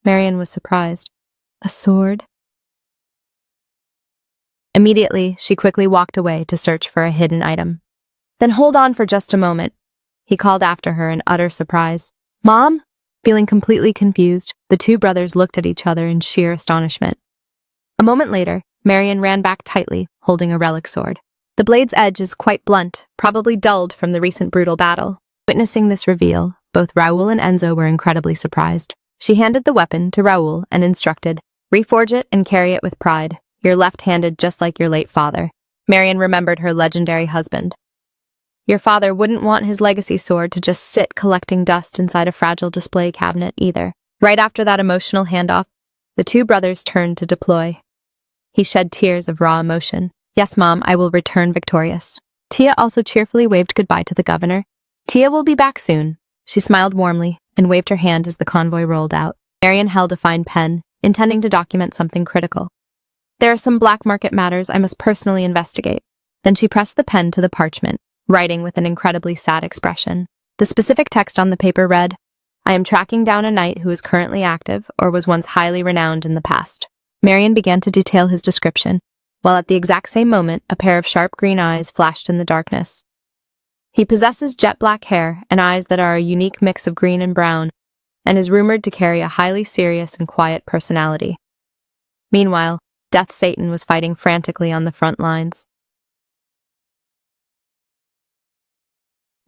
Marian was surprised. A sword? Immediately, she quickly walked away to search for a hidden item. Then hold on for just a moment. He called after her in utter surprise. Mom? Feeling completely confused, the two brothers looked at each other in sheer astonishment. A moment later, Marian ran back tightly, holding a relic sword. The blade's edge is quite blunt, probably dulled from the recent brutal battle. Witnessing this reveal, both Raoul and Enzo were incredibly surprised. She handed the weapon to Raoul and instructed, "Reforge it and carry it with pride. You're left-handed just like your late father." Marian remembered her legendary husband. Your father wouldn't want his legacy sword to just sit collecting dust inside a fragile display cabinet either. Right after that emotional handoff, the two brothers turned to deploy. He shed tears of raw emotion. Yes, Mom, I will return victorious. Tia also cheerfully waved goodbye to the governor. Tia will be back soon. She smiled warmly and waved her hand as the convoy rolled out. Marian held a fine pen, intending to document something critical. There are some black market matters I must personally investigate. Then she pressed the pen to the parchment, writing with an incredibly sad expression. The specific text on the paper read, I am tracking down a knight who is currently active or was once highly renowned in the past. Marian began to detail his description, while at the exact same moment, a pair of sharp green eyes flashed in the darkness. He possesses jet black hair and eyes that are a unique mix of green and brown, and is rumored to carry a highly serious and quiet personality. Meanwhile, Death Satan was fighting frantically on the front lines.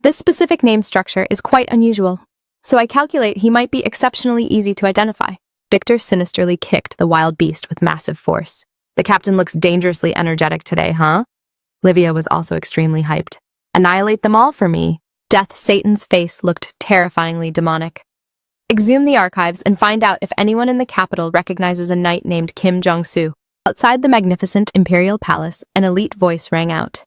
This specific name structure is quite unusual, so I calculate he might be exceptionally easy to identify. Victor sinisterly kicked the wild beast with massive force. The captain looks dangerously energetic today, huh? Livia was also extremely hyped. Annihilate them all for me. Death Satan's face looked terrifyingly demonic. Exhume the archives and find out if anyone in the capital recognizes a knight named Kim Jong-soo. Outside the magnificent imperial palace, an elite voice rang out.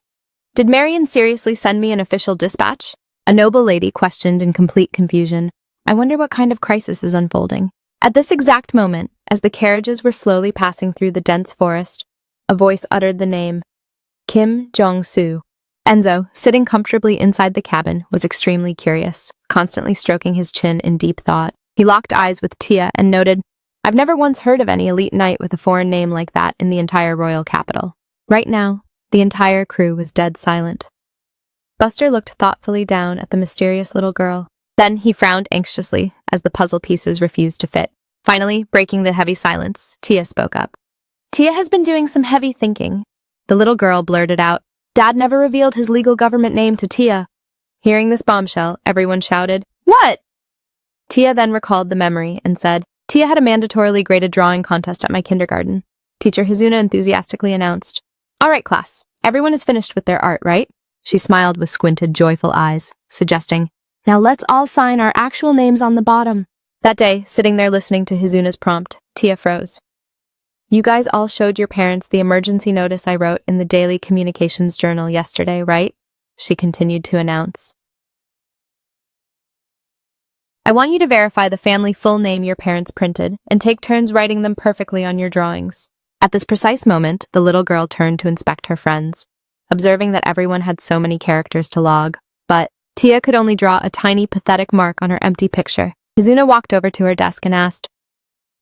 Did Marian seriously send me an official dispatch? A noble lady questioned in complete confusion. I wonder what kind of crisis is unfolding. At this exact moment, as the carriages were slowly passing through the dense forest, a voice uttered the name, Kim Jong-soo. Enzo, sitting comfortably inside the cabin, was extremely curious, constantly stroking his chin in deep thought. He locked eyes with Tia and noted, I've never once heard of any elite knight with a foreign name like that in the entire royal capital. Right now, the entire crew was dead silent. Buster looked thoughtfully down at the mysterious little girl. Then he frowned anxiously as the puzzle pieces refused to fit. Finally, breaking the heavy silence, Tia spoke up. Tia has been doing some heavy thinking. The little girl blurted out, Dad never revealed his legal government name to Tia. Hearing this bombshell, everyone shouted, What? Tia then recalled the memory and said, Tia had a mandatorily graded drawing contest at my kindergarten. Teacher Hizuna enthusiastically announced, All right, class, everyone is finished with their art, right? She smiled with squinted, joyful eyes, suggesting, Now let's all sign our actual names on the bottom. That day, sitting there listening to Hizuna's prompt, Tia froze. You guys all showed your parents the emergency notice I wrote in the Daily Communications Journal yesterday, right? She continued to announce. I want you to verify the family full name your parents printed and take turns writing them perfectly on your drawings. At this precise moment, the little girl turned to inspect her friends, observing that everyone had so many characters to log, but Tia could only draw a tiny, pathetic mark on her empty picture. Hizuna walked over to her desk and asked,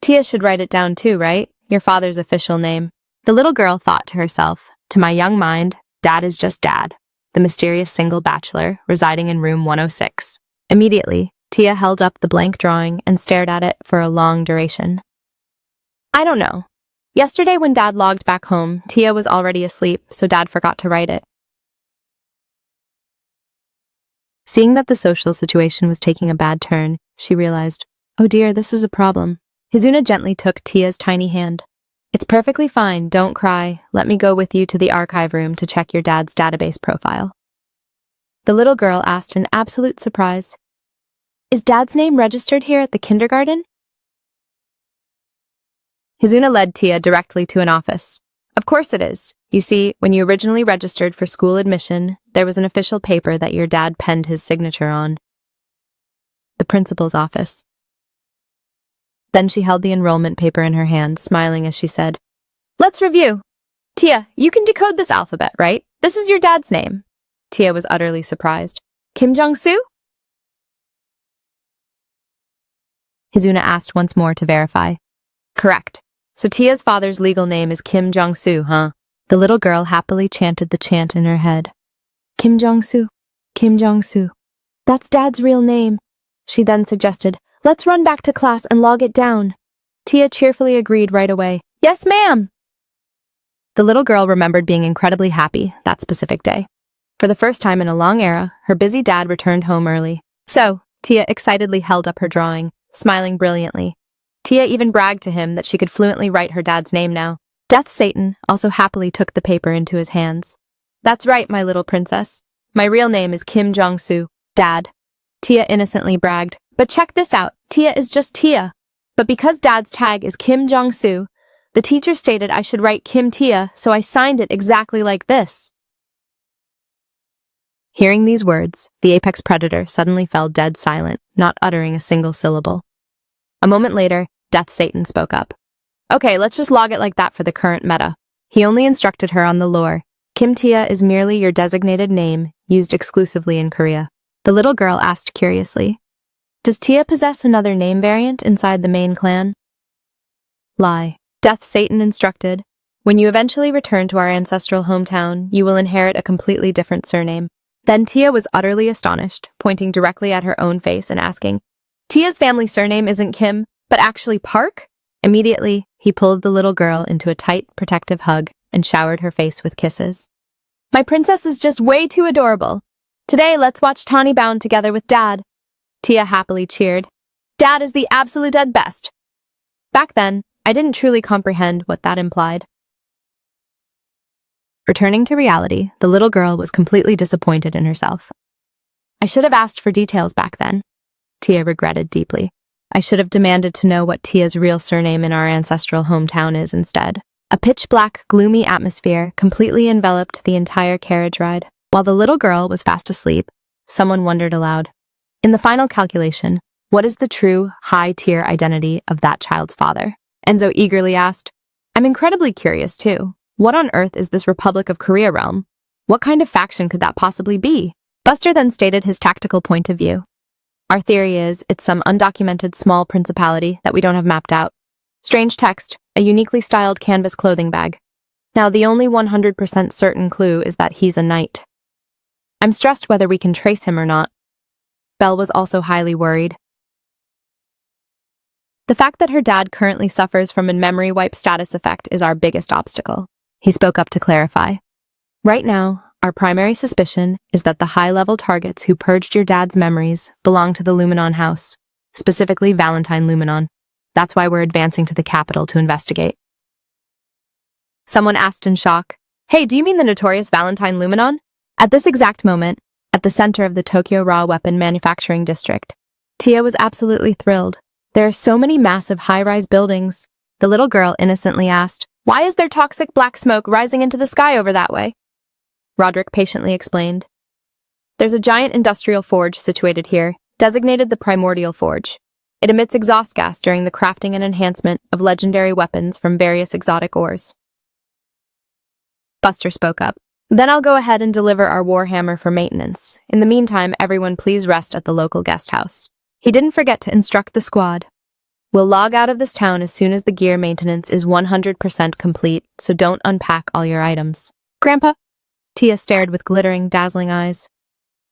Tia should write it down too, right? Your father's official name. The little girl thought to herself, to my young mind, Dad is just Dad, the mysterious single bachelor residing in room 106. Immediately, Tia held up the blank drawing and stared at it for a long duration. I don't know. Yesterday when Dad logged back home, Tia was already asleep, so Dad forgot to write it. Seeing that the social situation was taking a bad turn, she realized, oh dear, this is a problem. Hizuna gently took Tia's tiny hand. It's perfectly fine, don't cry. Let me go with you to the archive room to check your dad's database profile. The little girl asked in absolute surprise, Is Dad's name registered here at the kindergarten? Hizuna led Tia directly to an office. Of course it is. You see, when you originally registered for school admission, there was an official paper that your dad penned his signature on. The principal's office. Then she held the enrollment paper in her hand, smiling as she said, Let's review. Tia, you can decode this alphabet, right? This is your dad's name. Tia was utterly surprised. Kim Jong-soo? Hizuna asked once more to verify. Correct. So Tia's father's legal name is Kim Jong-soo, huh? The little girl happily chanted the chant in her head. Kim Jong-soo, Kim Jong-soo. That's Dad's real name. She then suggested, let's run back to class and log it down. Tia cheerfully agreed right away. Yes, ma'am! The little girl remembered being incredibly happy that specific day. For the first time in a long era, her busy dad returned home early. So, Tia excitedly held up her drawing, smiling brilliantly. Tia even bragged to him that she could fluently write her dad's name now. Death Satan also happily took the paper into his hands. That's right, my little princess. My real name is Kim Jong-soo, Dad. Tia innocently bragged. But check this out, Tia is just Tia. But because Dad's tag is Kim Jong-soo, the teacher stated I should write Kim Tia, so I signed it exactly like this. Hearing these words, the apex predator suddenly fell dead silent, not uttering a single syllable. A moment later, Death Satan spoke up. Okay, let's just log it like that for the current meta. He only instructed her on the lore. Kim Tia is merely your designated name, used exclusively in Korea. The little girl asked curiously, does Tia possess another name variant inside the main clan? Lie. Death Satan instructed, when you eventually return to our ancestral hometown, you will inherit a completely different surname. Then Tia was utterly astonished, pointing directly at her own face and asking, Tia's family surname isn't Kim, but actually Park? Immediately, he pulled the little girl into a tight, protective hug and showered her face with kisses. My princess is just way too adorable. Today, let's watch Tawny Bound together with Dad. Tia happily cheered. Dad is the absolute dead best. Back then, I didn't truly comprehend what that implied. Returning to reality, the little girl was completely disappointed in herself. I should have asked for details back then. Tia regretted deeply. I should have demanded to know what Tia's real surname in our ancestral hometown is instead. A pitch-black, gloomy atmosphere completely enveloped the entire carriage ride. While the little girl was fast asleep, someone wondered aloud. In the final calculation, what is the true, high-tier identity of that child's father? Enzo eagerly asked. I'm incredibly curious, too. What on earth is this Republic of Korea realm? What kind of faction could that possibly be? Buster then stated his tactical point of view. Our theory is it's some undocumented small principality that we don't have mapped out. Strange text, a uniquely styled canvas clothing bag. Now, the only 100% certain clue is that he's a knight. I'm stressed whether we can trace him or not. Belle was also highly worried. The fact that her dad currently suffers from a memory wipe status effect is our biggest obstacle. He spoke up to clarify. Right now, our primary suspicion is that the high-level targets who purged your dad's memories belong to the Luminon house, specifically Valentine Luminon. That's why we're advancing to the capital to investigate. Someone asked in shock, Hey, do you mean the notorious Valentine Luminon? At this exact moment, at the center of the Tokyo Raw Weapon Manufacturing District, Tia was absolutely thrilled. There are so many massive high-rise buildings. The little girl innocently asked, Why is there toxic black smoke rising into the sky over that way? Roderick patiently explained. There's a giant industrial forge situated here, designated the Primordial Forge. It emits exhaust gas during the crafting and enhancement of legendary weapons from various exotic ores. Buster spoke up. Then I'll go ahead and deliver our warhammer for maintenance. In the meantime, everyone please rest at the local guest house. He didn't forget to instruct the squad. We'll log out of this town as soon as the gear maintenance is 100% complete, so don't unpack all your items. Grandpa? Tia stared with glittering, dazzling eyes.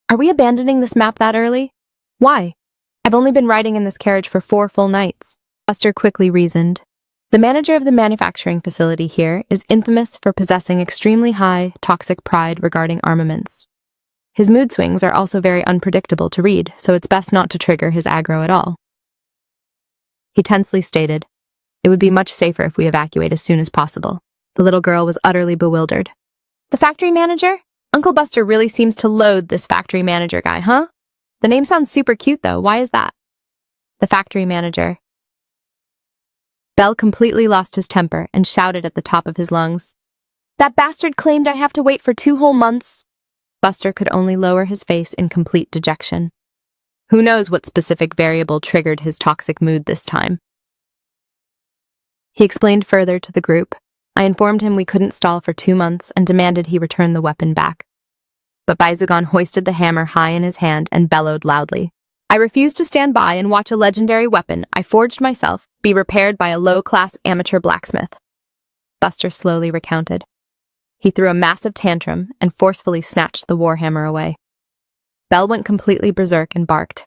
Are we abandoning this map that early? Why? I've only been riding in this carriage for 4 full nights. Buster quickly reasoned. The manager of the manufacturing facility here is infamous for possessing extremely high, toxic pride regarding armaments. His mood swings are also very unpredictable to read, so it's best not to trigger his aggro at all. He tensely stated, It would be much safer if we evacuate as soon as possible. The little girl was utterly bewildered. The factory manager? Uncle Buster really seems to loathe this factory manager guy, huh? The name sounds super cute, though. Why is that? The factory manager. Bell completely lost his temper and shouted at the top of his lungs. That bastard claimed I have to wait for 2 whole months. Buster could only lower his face in complete dejection. Who knows what specific variable triggered his toxic mood this time? He explained further to the group. I informed him we couldn't stall for 2 months and demanded he return the weapon back. But Baizugan hoisted the hammer high in his hand and bellowed loudly. I refuse to stand by and watch a legendary weapon I forged myself be repaired by a low-class amateur blacksmith. Buster slowly recounted. He threw a massive tantrum and forcefully snatched the warhammer away. Belle went completely berserk and barked.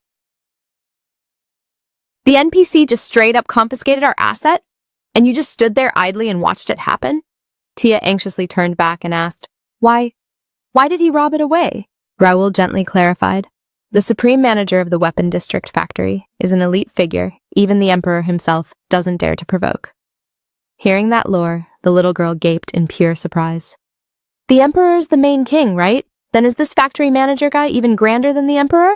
The NPC just straight up confiscated our asset? And you just stood there idly and watched it happen? Tia anxiously turned back and asked, Why did he rob it away? Raoul gently clarified. The supreme manager of the weapon district factory is an elite figure even the emperor himself doesn't dare to provoke. Hearing that lore, the little girl gaped in pure surprise. The emperor's the main king, right? Then is this factory manager guy even grander than the emperor?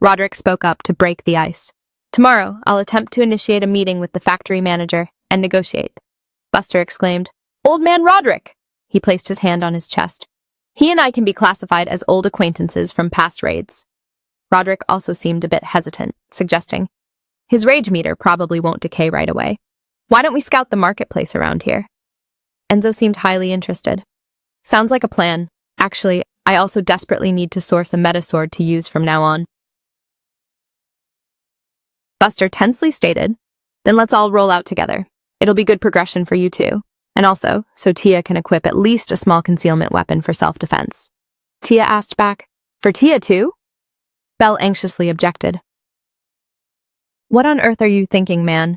Roderick spoke up to break the ice. Tomorrow, I'll attempt to initiate a meeting with the factory manager and negotiate. Buster exclaimed, Old man Roderick! He placed his hand on his chest. He and I can be classified as old acquaintances from past raids. Roderick also seemed a bit hesitant, suggesting, His rage meter probably won't decay right away. Why don't we scout the marketplace around here? Enzo seemed highly interested. Sounds like a plan. Actually, I also desperately need to source a meta sword to use from now on. Buster tensely stated, Then let's all roll out together. It'll be good progression for you too. And also, so Tia can equip at least a small concealment weapon for self-defense. Tia asked back, For Tia too? Belle anxiously objected. What on earth are you thinking, man?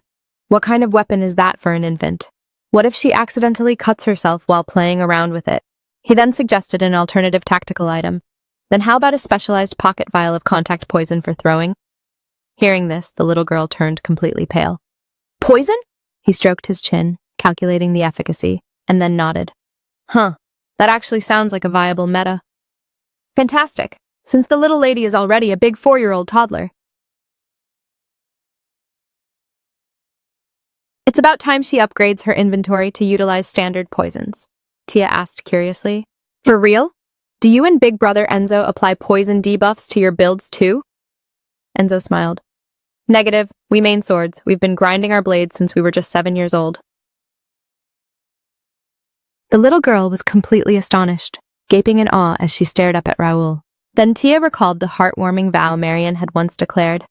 What kind of weapon is that for an infant? What if she accidentally cuts herself while playing around with it? He then suggested an alternative tactical item. Then how about a specialized pocket vial of contact poison for throwing? Hearing this, the little girl turned completely pale. Poison? He stroked his chin, calculating the efficacy, and then nodded. Huh, that actually sounds like a viable meta. Fantastic, since the little lady is already a big 4-year-old toddler. It's about time she upgrades her inventory to utilize standard poisons, Tia asked curiously. For real? Do you and Big Brother Enzo apply poison debuffs to your builds too? Enzo smiled. Negative, we main swords. We've been grinding our blades since we were just 7 years old. The little girl was completely astonished, gaping in awe as she stared up at Raoul. Then Tia recalled the heartwarming vow Marion had once declared,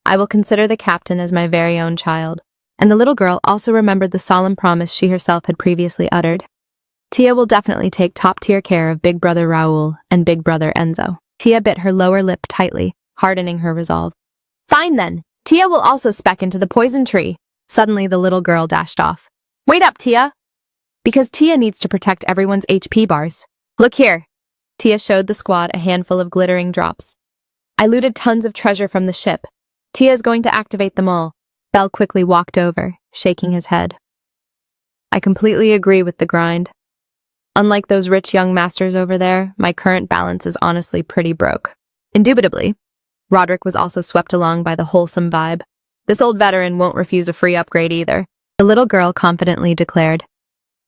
I will consider the captain as my very own child. And the little girl also remembered the solemn promise she herself had previously uttered. Tia will definitely take top-tier care of Big Brother Raoul and Big Brother Enzo. Tia bit her lower lip tightly, hardening her resolve. Fine then, Tia will also spec into the poison tree. Suddenly the little girl dashed off. Wait up, Tia! Because Tia needs to protect everyone's HP bars. Look here. Tia showed the squad a handful of glittering drops. I looted tons of treasure from the ship. Tia is going to activate them all. Belle quickly walked over, shaking his head. I completely agree with the grind. Unlike those rich young masters over there, my current balance is honestly pretty broke. Indubitably, Roderick was also swept along by the wholesome vibe. This old veteran won't refuse a free upgrade either. The little girl confidently declared.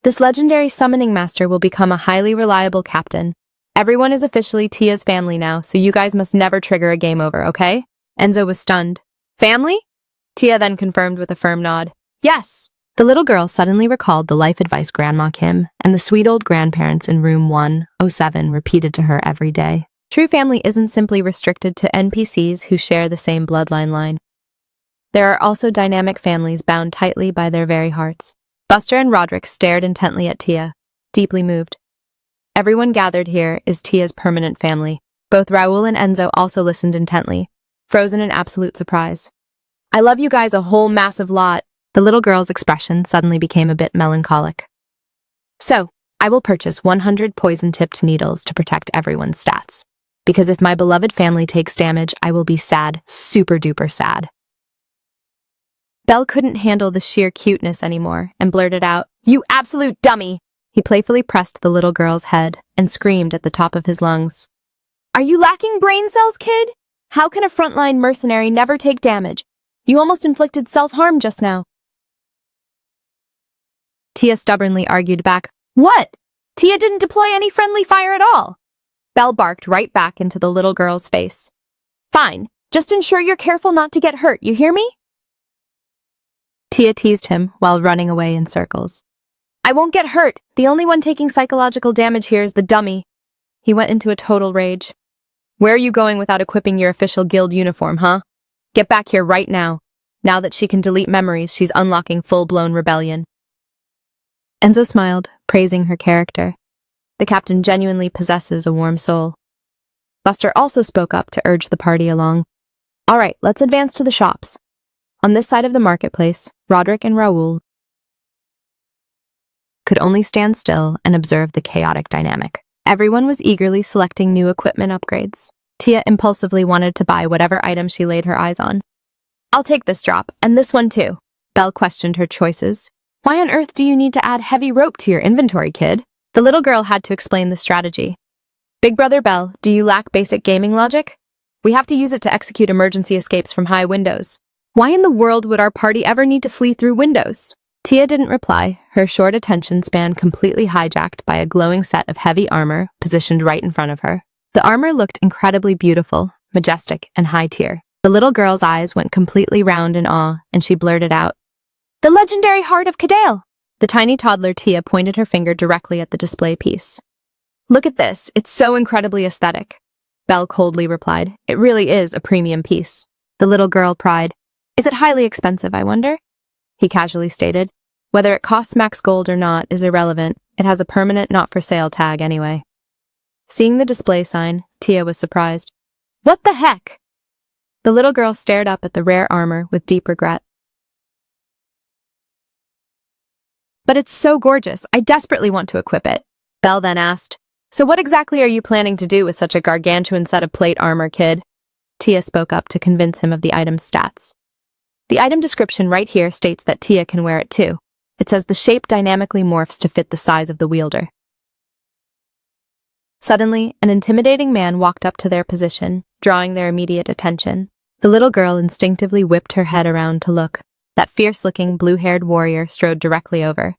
This legendary summoning master will become a highly reliable captain. Everyone is officially Tia's family now, so you guys must never trigger a game over, okay? Enzo was stunned. Family? Tia then confirmed with a firm nod. Yes! The little girl suddenly recalled the life advice Grandma Kim and the sweet old grandparents in room 107 repeated to her every day. True family isn't simply restricted to NPCs who share the same bloodline line. There are also dynamic families bound tightly by their very hearts. Buster and Roderick stared intently at Tia, deeply moved. Everyone gathered here is Tia's permanent family. Both Raoul and Enzo also listened intently, frozen in absolute surprise. I love you guys a whole massive lot. The little girl's expression suddenly became a bit melancholic. So, I will purchase 100 poison-tipped needles to protect everyone's stats. Because if my beloved family takes damage, I will be sad, super-duper sad. Belle couldn't handle the sheer cuteness anymore and blurted out, You absolute dummy! He playfully pressed the little girl's head and screamed at the top of his lungs. Are you lacking brain cells, kid? How can a frontline mercenary never take damage? You almost inflicted self-harm just now. Tia stubbornly argued back, What? Tia didn't deploy any friendly fire at all. Belle barked right back into the little girl's face. Fine, just ensure you're careful not to get hurt, you hear me? Tia teased him while running away in circles. I won't get hurt. The only one taking psychological damage here is the dummy. He went into a total rage. Where are you going without equipping your official guild uniform, huh? Get back here right now. Now that she can delete memories, she's unlocking full-blown rebellion. Enzo smiled, praising her character. The captain genuinely possesses a warm soul. Buster also spoke up to urge the party along. All right, let's advance to the shops. On this side of the marketplace, Roderick and Raoul could only stand still and observe the chaotic dynamic. Everyone was eagerly selecting new equipment upgrades. Tia impulsively wanted to buy whatever item she laid her eyes on. I'll take this drop, and this one too. Belle questioned her choices. Why on earth do you need to add heavy rope to your inventory, kid? The little girl had to explain the strategy. Big Brother Belle, do you lack basic gaming logic? We have to use it to execute emergency escapes from high windows. Why in the world would our party ever need to flee through windows? Tia didn't reply, her short attention span completely hijacked by a glowing set of heavy armor positioned right in front of her. The armor looked incredibly beautiful, majestic, and high tier. The little girl's eyes went completely round in awe, and she blurted out, The legendary heart of Kadale! The tiny toddler Tia pointed her finger directly at the display piece. Look at this, it's so incredibly aesthetic. Belle coldly replied, It really is a premium piece. The little girl pried, Is it highly expensive, I wonder? He casually stated, Whether it costs max gold or not is irrelevant, it has a permanent not-for-sale tag anyway. Seeing the display sign, Tia was surprised. What the heck? The little girl stared up at the rare armor with deep regret. But it's so gorgeous, I desperately want to equip it. Belle then asked, So what exactly are you planning to do with such a gargantuan set of plate armor, kid? Tia spoke up to convince him of the item's stats. The item description right here states that Tia can wear it too. It says the shape dynamically morphs to fit the size of the wielder. Suddenly, an intimidating man walked up to their position, drawing their immediate attention. The little girl instinctively whipped her head around to look. That fierce-looking, blue-haired warrior strode directly over.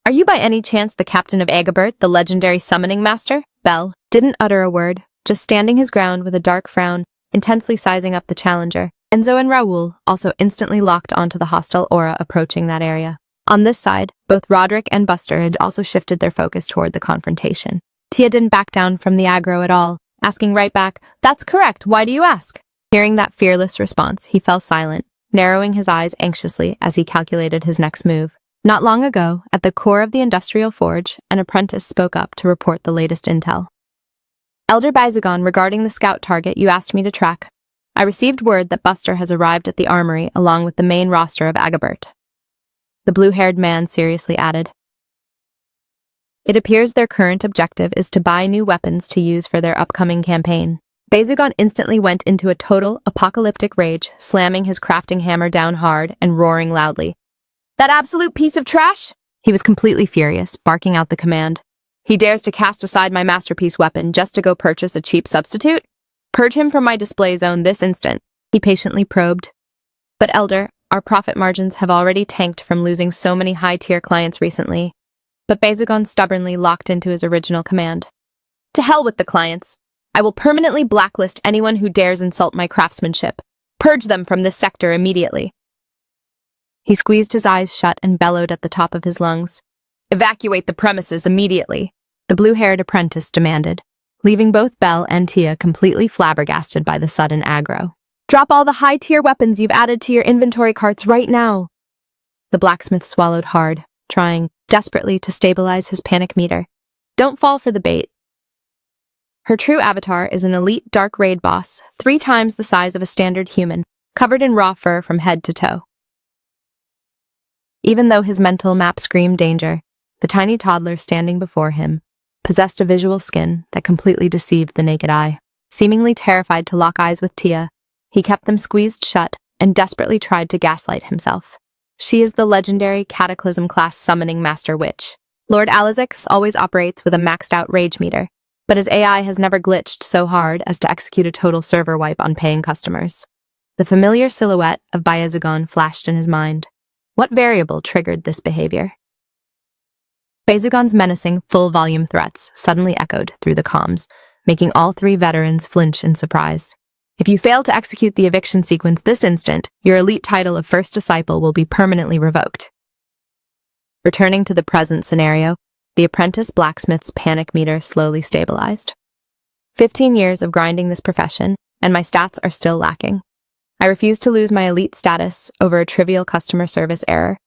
Are you by any chance the captain of Agabert, the legendary summoning master? Belle didn't utter a word, just standing his ground with a dark frown, intensely sizing up the challenger. Enzo and Raoul also instantly locked onto the hostile aura approaching that area. On this side, both Roderick and Buster had also shifted their focus toward the confrontation. Tia didn't back down from the aggro at all, asking right back, That's correct, why do you ask? Hearing that fearless response, he fell silent, narrowing his eyes anxiously as he calculated his next move. Not long ago, at the core of the industrial forge, an apprentice spoke up to report the latest intel. Elder Baizagon, regarding the scout target you asked me to track, I received word that Buster has arrived at the armory along with the main roster of Agabert. The blue-haired man seriously added, It appears their current objective is to buy new weapons to use for their upcoming campaign. Baizagon instantly went into a total apocalyptic rage, slamming his crafting hammer down hard and roaring loudly. That absolute piece of trash? He was completely furious, barking out the command. He dares to cast aside my masterpiece weapon just to go purchase a cheap substitute? Purge him from my display zone this instant, he patiently probed. But Elder, our profit margins have already tanked from losing so many high-tier clients recently. But Baizagon stubbornly locked into his original command. To hell with the clients. I will permanently blacklist anyone who dares insult my craftsmanship. Purge them from this sector immediately. He squeezed his eyes shut and bellowed at the top of his lungs. Evacuate the premises immediately, the blue-haired apprentice demanded, leaving both Belle and Tia completely flabbergasted by the sudden aggro. Drop all the high-tier weapons you've added to your inventory carts right now. The blacksmith swallowed hard, trying desperately to stabilize his panic meter. Don't fall for the bait. Her true avatar is an elite dark raid boss, 3 times the size of a standard human, covered in raw fur from head to toe. Even though his mental map screamed danger, the tiny toddler standing before him possessed a visual skin that completely deceived the naked eye. Seemingly terrified to lock eyes with Tia, he kept them squeezed shut and desperately tried to gaslight himself. She is the legendary Cataclysm-class summoning master witch. Lord Alizix always operates with a maxed-out rage meter, but his AI has never glitched so hard as to execute a total server wipe on paying customers. The familiar silhouette of Baizagon flashed in his mind. What variable triggered this behavior? Baizagon's menacing, full-volume threats suddenly echoed through the comms, making all 3 veterans flinch in surprise. If you fail to execute the eviction sequence this instant, your elite title of First Disciple will be permanently revoked. Returning to the present scenario, the apprentice blacksmith's panic meter slowly stabilized. 15 years of grinding this profession, and my stats are still lacking. I refuse to lose my elite status over a trivial customer service error.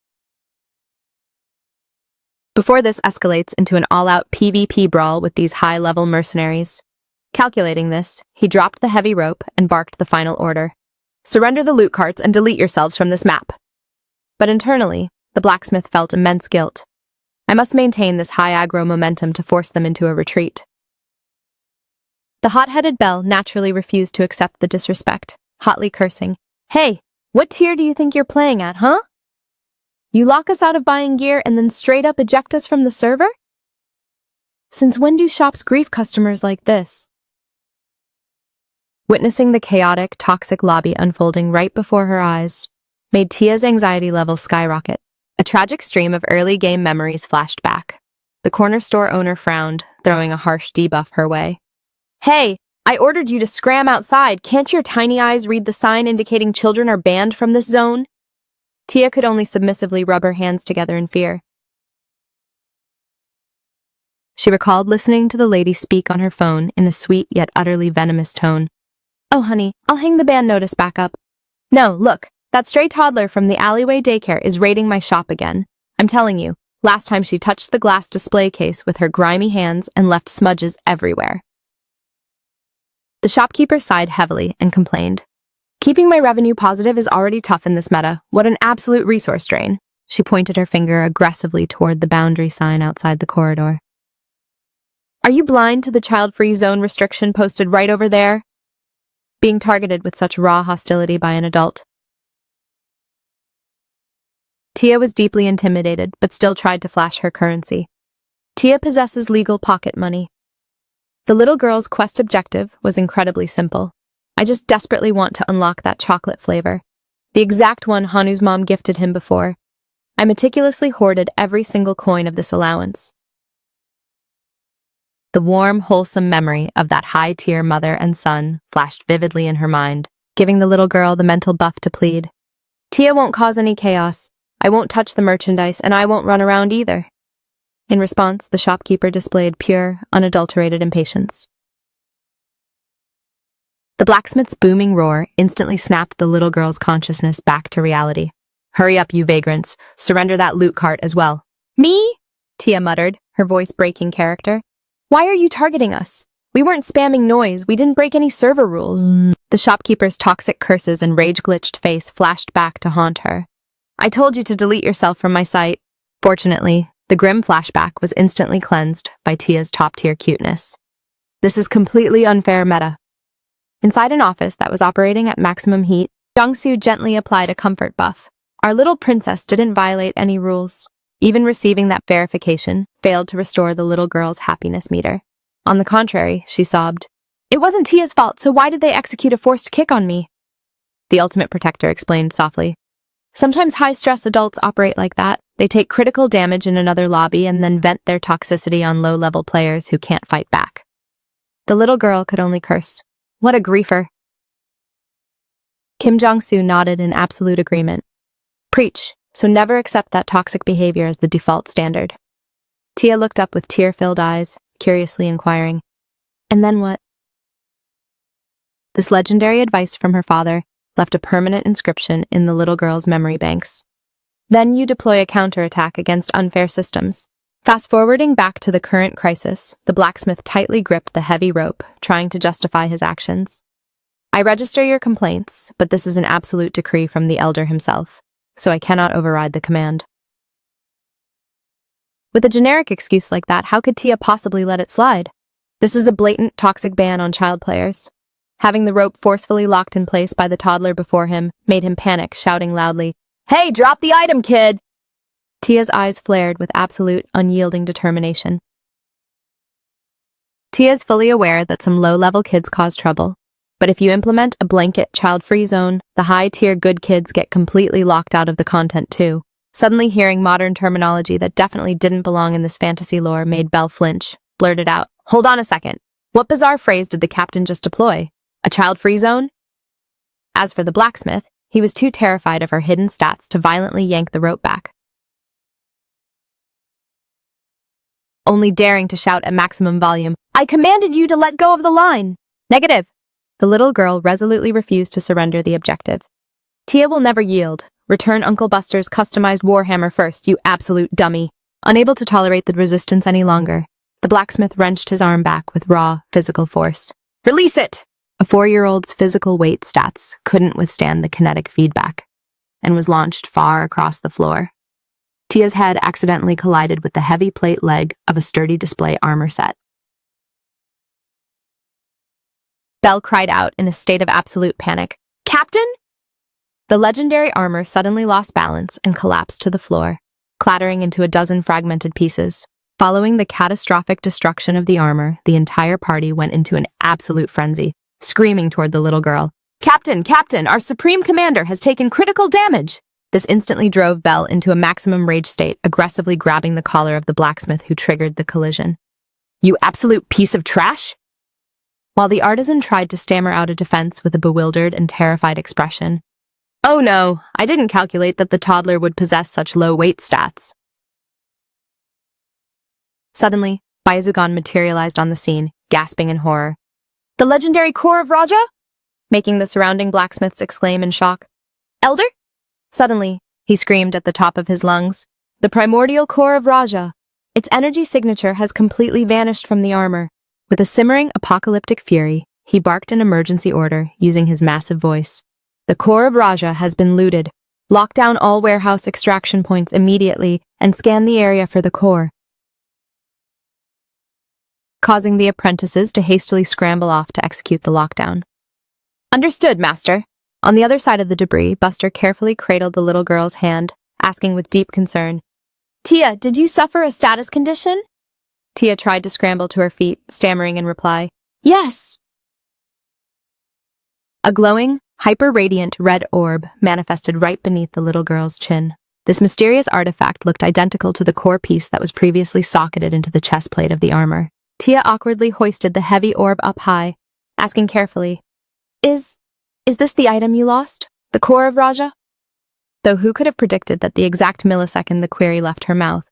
Before this escalates into an all-out PvP brawl with these high-level mercenaries. Calculating this, he dropped the heavy rope and barked the final order. Surrender the loot carts and delete yourselves from this map. But internally, the blacksmith felt immense guilt. I must maintain this high aggro momentum to force them into a retreat. The hot-headed Belle naturally refused to accept the disrespect, hotly cursing, "Hey, what tier do you think you're playing at, huh? You lock us out of buying gear and then straight up eject us from the server? Since when do shops grief customers like this?" Witnessing the chaotic, toxic lobby unfolding right before her eyes made Tia's anxiety levels skyrocket. A tragic stream of early game memories flashed back. The corner store owner frowned, throwing a harsh debuff her way. "Hey, I ordered you to scram outside. Can't your tiny eyes read the sign indicating children are banned from this zone?" Tia could only submissively rub her hands together in fear. She recalled listening to the lady speak on her phone in a sweet yet utterly venomous tone. "Oh, honey, I'll hang the ban notice back up. No, look, that stray toddler from the alleyway daycare is raiding my shop again. I'm telling you, last time she touched the glass display case with her grimy hands and left smudges everywhere." The shopkeeper sighed heavily and complained. "Keeping my revenue positive is already tough in this meta. What an absolute resource drain." She pointed her finger aggressively toward the boundary sign outside the corridor. "Are you blind to the child-free zone restriction posted right over there?" Being targeted with such raw hostility by an adult. Tia was deeply intimidated, but still tried to flash her currency. Tia possesses legal pocket money. The little girl's quest objective was incredibly simple. "I just desperately want to unlock that chocolate flavor. The exact one Hanu's mom gifted him before. I meticulously hoarded every single coin of this allowance." The warm, wholesome memory of that high-tier mother and son flashed vividly in her mind, giving the little girl the mental buff to plead. "Tia won't cause any chaos. I won't touch the merchandise, and I won't run around either." In response, the shopkeeper displayed pure, unadulterated impatience. The blacksmith's booming roar instantly snapped the little girl's consciousness back to reality. "Hurry up, you vagrants. Surrender that loot cart as well." "Me?" Tia muttered, her voice breaking character. "Why are you targeting us? We weren't spamming noise. We didn't break any server rules." The shopkeeper's toxic curses and rage-glitched face flashed back to haunt her. "I told you to delete yourself from my site." Fortunately, the grim flashback was instantly cleansed by Tia's top-tier cuteness. This is completely unfair meta. Inside an office that was operating at maximum heat, Jongsu gently applied a comfort buff. Our little princess didn't violate any rules. Even receiving that verification failed to restore the little girl's happiness meter. On the contrary, she sobbed, "It wasn't Tia's fault, so why did they execute a forced kick on me?" The ultimate protector explained softly. "Sometimes high-stress adults operate like that. They take critical damage in another lobby and then vent their toxicity on low-level players who can't fight back." The little girl could only curse. What a griefer. Kim Jong-soo nodded in absolute agreement. "Preach, so never accept that toxic behavior as the default standard." Tia looked up with tear-filled eyes, curiously inquiring, "And then what?" This legendary advice from her father left a permanent inscription in the little girl's memory banks. Then you deploy a counterattack against unfair systems. Fast-forwarding back to the current crisis, the blacksmith tightly gripped the heavy rope, trying to justify his actions. "I register your complaints, but this is an absolute decree from the elder himself, so I cannot override the command." With a generic excuse like that, how could Tia possibly let it slide? This is a blatant, toxic ban on child players. Having the rope forcefully locked in place by the toddler before him made him panic, shouting loudly, "Hey, drop the item, kid!" Tia's eyes flared with absolute, unyielding determination. Tia's fully aware that some low-level kids cause trouble, but if you implement a blanket child-free zone, the high-tier good kids get completely locked out of the content too. Suddenly hearing modern terminology that definitely didn't belong in this fantasy lore made Belle flinch, blurted out, "Hold on a second. What bizarre phrase did the captain just deploy? A child-free zone? As for the blacksmith, he was too terrified of her hidden stats to violently yank the rope back, only daring to shout at maximum volume, "I commanded you to let go of the line!" Negative. The little girl resolutely refused to surrender the objective. Tia will never yield. Return Uncle Buster's customized warhammer first, you absolute dummy. Unable to tolerate the resistance any longer, the blacksmith wrenched his arm back with raw, physical force. Release it! A 4-year-old's physical weight stats couldn't withstand the kinetic feedback and was launched far across the floor. Tia's head accidentally collided with the heavy plate leg of a sturdy display armor set. Belle cried out in a state of absolute panic. Captain? The legendary armor suddenly lost balance and collapsed to the floor, clattering into a dozen fragmented pieces. Following the catastrophic destruction of the armor, the entire party went into an absolute frenzy, screaming toward the little girl. Captain, Captain, our supreme commander has taken critical damage! This instantly drove Belle into a maximum rage state, aggressively grabbing the collar of the blacksmith who triggered the collision. You absolute piece of trash! While the artisan tried to stammer out a defense with a bewildered and terrified expression. Oh no, I didn't calculate that the toddler would possess such low weight stats. Suddenly, Byazugan materialized on the scene, gasping in horror. The legendary core of Raja? Making the surrounding blacksmiths exclaim in shock. Elder? Suddenly, he screamed at the top of his lungs. The primordial core of Raja. Its energy signature has completely vanished from the armor. With a simmering apocalyptic fury, he barked an emergency order using his massive voice. The core of Raja has been looted. Lock down all warehouse extraction points immediately and scan the area for the core, causing the apprentices to hastily scramble off to execute the lockdown. Understood, Master. On the other side of the debris, Buster carefully cradled the little girl's hand, asking with deep concern, Tia, did you suffer a status condition? Tia tried to scramble to her feet, stammering in reply, Yes! A glowing, hyper-radiant red orb manifested right beneath the little girl's chin. This mysterious artifact looked identical to the core piece that was previously socketed into the chest plate of the armor. Tia awkwardly hoisted the heavy orb up high, asking carefully, Is this the item you lost? The core of Raja? Though who could have predicted that the exact millisecond the query left her mouth?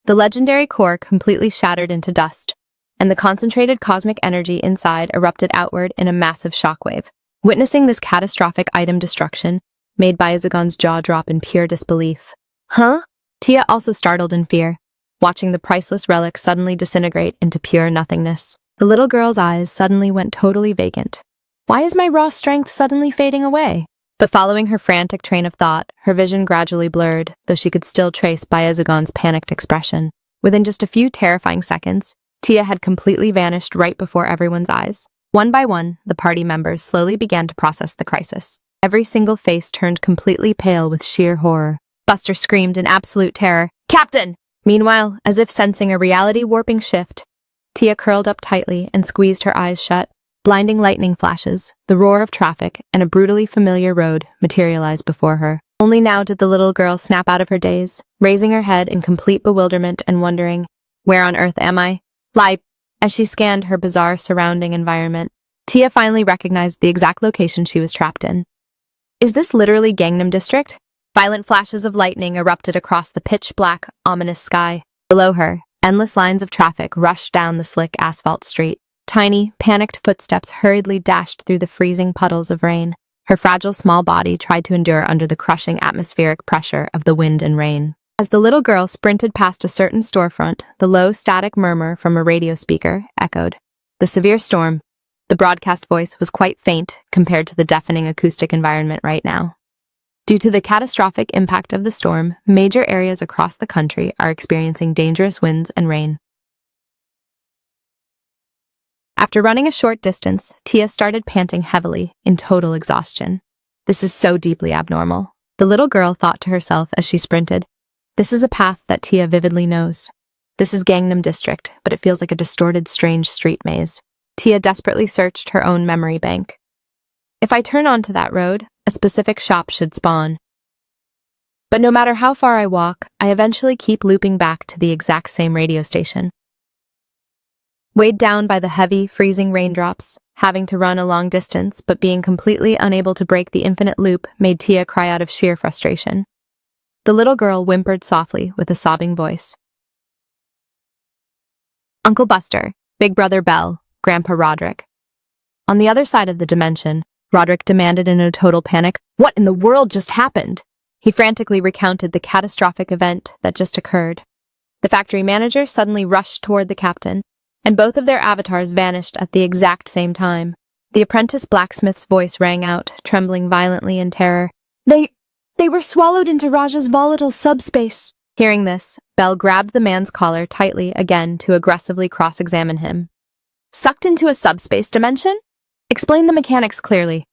The legendary core completely shattered into dust, and the concentrated cosmic energy inside erupted outward in a massive shockwave. Witnessing this catastrophic item destruction made Byazugan's jaw drop in pure disbelief. Huh? Tia also startled in fear, watching the priceless relic suddenly disintegrate into pure nothingness. The little girl's eyes suddenly went totally vacant. Why is my raw strength suddenly fading away? But following her frantic train of thought, her vision gradually blurred, though she could still trace Byazugan's panicked expression. Within just a few terrifying seconds, Tia had completely vanished right before everyone's eyes. One by one, the party members slowly began to process the crisis. Every single face turned completely pale with sheer horror. Buster screamed in absolute terror, Captain! Meanwhile, as if sensing a reality-warping shift, Tia curled up tightly and squeezed her eyes shut. Blinding lightning flashes, the roar of traffic, and a brutally familiar road materialized before her. Only now did the little girl snap out of her daze, raising her head in complete bewilderment and wondering, where on earth am I? Lie. As she scanned her bizarre surrounding environment, Tia finally recognized the exact location she was trapped in. Is this literally Gangnam District? Violent flashes of lightning erupted across the pitch-black, ominous sky. Below her, endless lines of traffic rushed down the slick asphalt street. Tiny, panicked footsteps hurriedly dashed through the freezing puddles of rain. Her fragile small body tried to endure under the crushing atmospheric pressure of the wind and rain. As the little girl sprinted past a certain storefront, the low, static murmur from a radio speaker echoed. The severe storm. The broadcast voice was quite faint compared to the deafening acoustic environment right now. Due to the catastrophic impact of the storm, major areas across the country are experiencing dangerous winds and rain. After running a short distance, Tia started panting heavily, in total exhaustion. This is so deeply abnormal. The little girl thought to herself as she sprinted. This is a path that Tia vividly knows. This is Gangnam District, but it feels like a distorted, strange street maze. Tia desperately searched her own memory bank. If I turn onto that road, a specific shop should spawn. But no matter how far I walk, I eventually keep looping back to the exact same radio station. Weighed down by the heavy, freezing raindrops, Having to run a long distance, but being completely unable to break the infinite loop made Tia cry out of sheer frustration. The little girl whimpered softly with a sobbing voice. Uncle Buster, Big Brother Belle, Grandpa Roderick. On the other side of the dimension, Roderick demanded in a total panic, "What in the world just happened?" He frantically recounted the catastrophic event that just occurred. The factory manager suddenly rushed toward the captain, and both of their avatars vanished at the exact same time. The apprentice blacksmith's voice rang out, trembling violently in terror. They were swallowed into Raja's volatile subspace." Hearing this, Belle grabbed the man's collar tightly again to aggressively cross-examine him. "Sucked into a subspace dimension? Explain the mechanics clearly."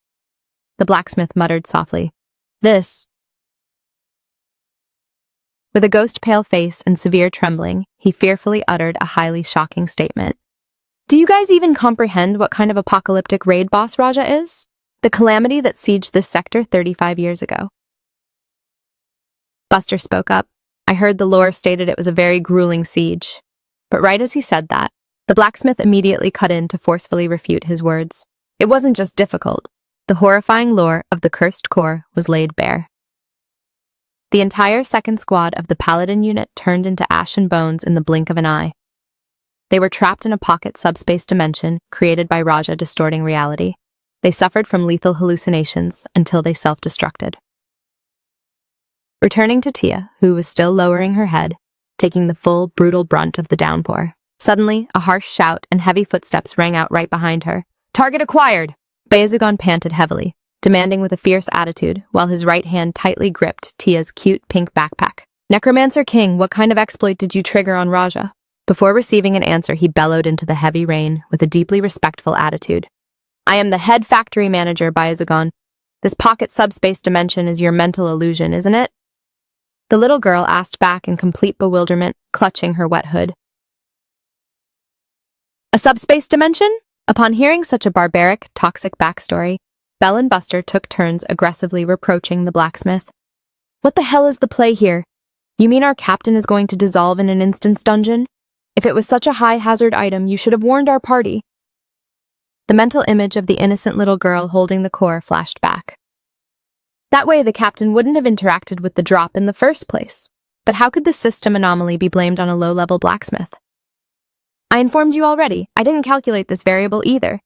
The blacksmith muttered softly. With a ghost-pale face and severe trembling, he fearfully uttered a highly shocking statement. "Do you guys even comprehend what kind of apocalyptic raid boss Raja is? The calamity that sieged this sector 35 years ago." Buster spoke up. "I heard the lore stated it was a very grueling siege." But right as he said that, the blacksmith immediately cut in to forcefully refute his words. It wasn't just difficult. The horrifying lore of the cursed core was laid bare. The entire second squad of the Paladin unit turned into ash and bones in the blink of an eye. They were trapped in a pocket subspace dimension created by Raja distorting reality. They suffered from lethal hallucinations until they self-destructed. Returning to Tia, who was still lowering her head, taking the full, brutal brunt of the downpour. Suddenly, a harsh shout and heavy footsteps rang out right behind her. "Target acquired!" Baezugan panted heavily, demanding with a fierce attitude, while his right hand tightly gripped Tia's cute pink backpack. "Necromancer King, what kind of exploit did you trigger on Raja?" Before receiving an answer, he bellowed into the heavy rain with a deeply respectful attitude. "I am the head factory manager, Baezugan. This pocket subspace dimension is your mental illusion, isn't it?" The little girl asked back in complete bewilderment, clutching her wet hood. "A subspace dimension?" Upon hearing such a barbaric, toxic backstory, Belle and Buster took turns aggressively reproaching the blacksmith. "What the hell is the play here? You mean our captain is going to dissolve in an instance dungeon? If it was such a high-hazard item, you should have warned our party." The mental image of the innocent little girl holding the core flashed back. That way, the captain wouldn't have interacted with the drop in the first place. But how could the system anomaly be blamed on a low-level blacksmith? "I informed you already. I didn't calculate this variable either.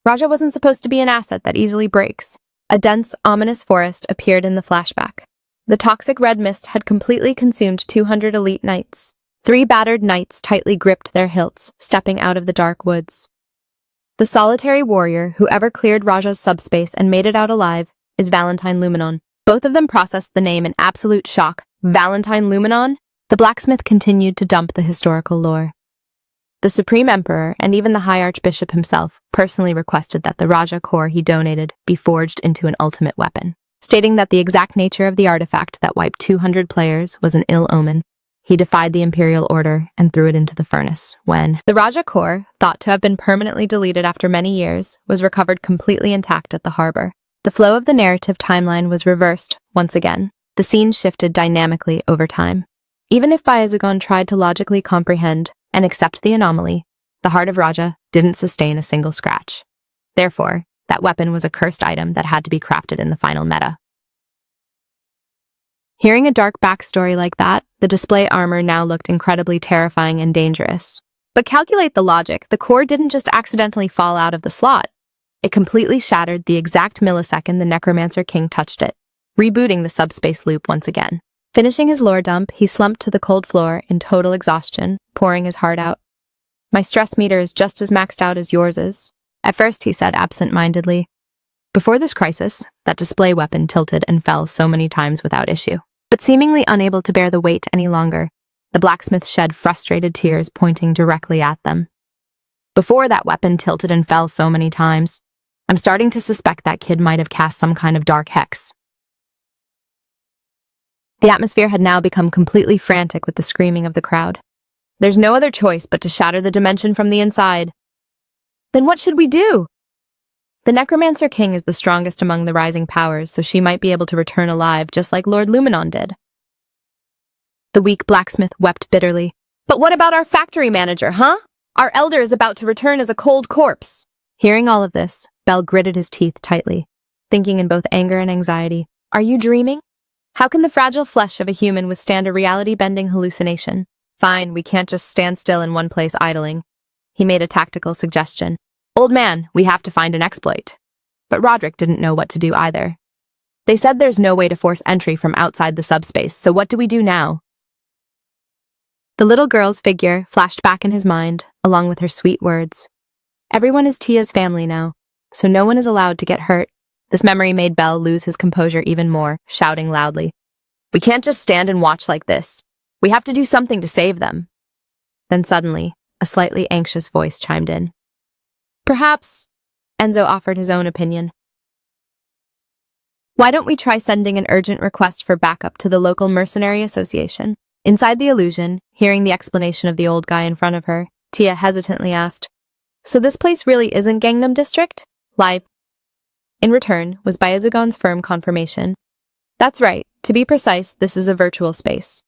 Raja wasn't supposed to be an asset that easily breaks." A dense, ominous forest appeared in the flashback. The toxic red mist had completely consumed 200 elite knights. 3 battered knights tightly gripped their hilts, stepping out of the dark woods. The solitary warrior who ever cleared Raja's subspace and made it out alive is Valentine Luminon. Both of them processed the name in absolute shock. Valentine Luminon? The blacksmith continued to dump the historical lore. The Supreme Emperor, and even the High Archbishop himself, personally requested that the Raja core he donated be forged into an ultimate weapon, stating that the exact nature of the artifact that wiped 200 players was an ill omen. He defied the Imperial Order and threw it into the furnace when the Raja core, thought to have been permanently deleted after many years, was recovered completely intact at the harbor. The flow of the narrative timeline was reversed once again. The scene shifted dynamically over time. Even if Baezugan tried to logically comprehend and accept the anomaly, the heart of Raja didn't sustain a single scratch. Therefore, that weapon was a cursed item that had to be crafted in the final meta. Hearing a dark backstory like that, the display armor now looked incredibly terrifying and dangerous. But calculate the logic, the core didn't just accidentally fall out of the slot. It completely shattered the exact millisecond the Necromancer King touched it, rebooting the subspace loop once again. Finishing his lore dump, he slumped to the cold floor in total exhaustion, pouring his heart out. "My stress meter is just as maxed out as yours is." At first, he said absent-mindedly. Before this crisis, that display weapon tilted and fell so many times without issue. But seemingly unable to bear the weight any longer, the blacksmith shed frustrated tears pointing directly at them. "Before that weapon tilted and fell so many times, I'm starting to suspect that kid might have cast some kind of dark hex." The atmosphere had now become completely frantic with the screaming of the crowd. "There's no other choice but to shatter the dimension from the inside." "Then what should we do?" "The Necromancer King is the strongest among the rising powers, so she might be able to return alive just like Lord Luminon did." The weak blacksmith wept bitterly. "But what about our factory manager, huh? Our elder is about to return as a cold corpse." Hearing all of this, Bell gritted his teeth tightly, thinking in both anger and anxiety. Are you dreaming? How can the fragile flesh of a human withstand a reality-bending hallucination? Fine, we can't just stand still in one place idling. He made a tactical suggestion. Old man, we have to find an exploit. But Roderick didn't know what to do either. They said there's no way to force entry from outside the subspace, so what do we do now? The little girl's figure flashed back in his mind, along with her sweet words. Everyone is Tia's family now, so no one is allowed to get hurt. This memory made Bell lose his composure even more, shouting loudly. We can't just stand and watch like this. We have to do something to save them. Then suddenly, a slightly anxious voice chimed in. Perhaps, Enzo offered his own opinion. Why don't we try sending an urgent request for backup to the local mercenary association? Inside the illusion, hearing the explanation of the old guy in front of her, Tia hesitantly asked, So this place really isn't Gangnam District? Lie. In return was Byazugan's firm confirmation. That's right. To be precise, this is a virtual space.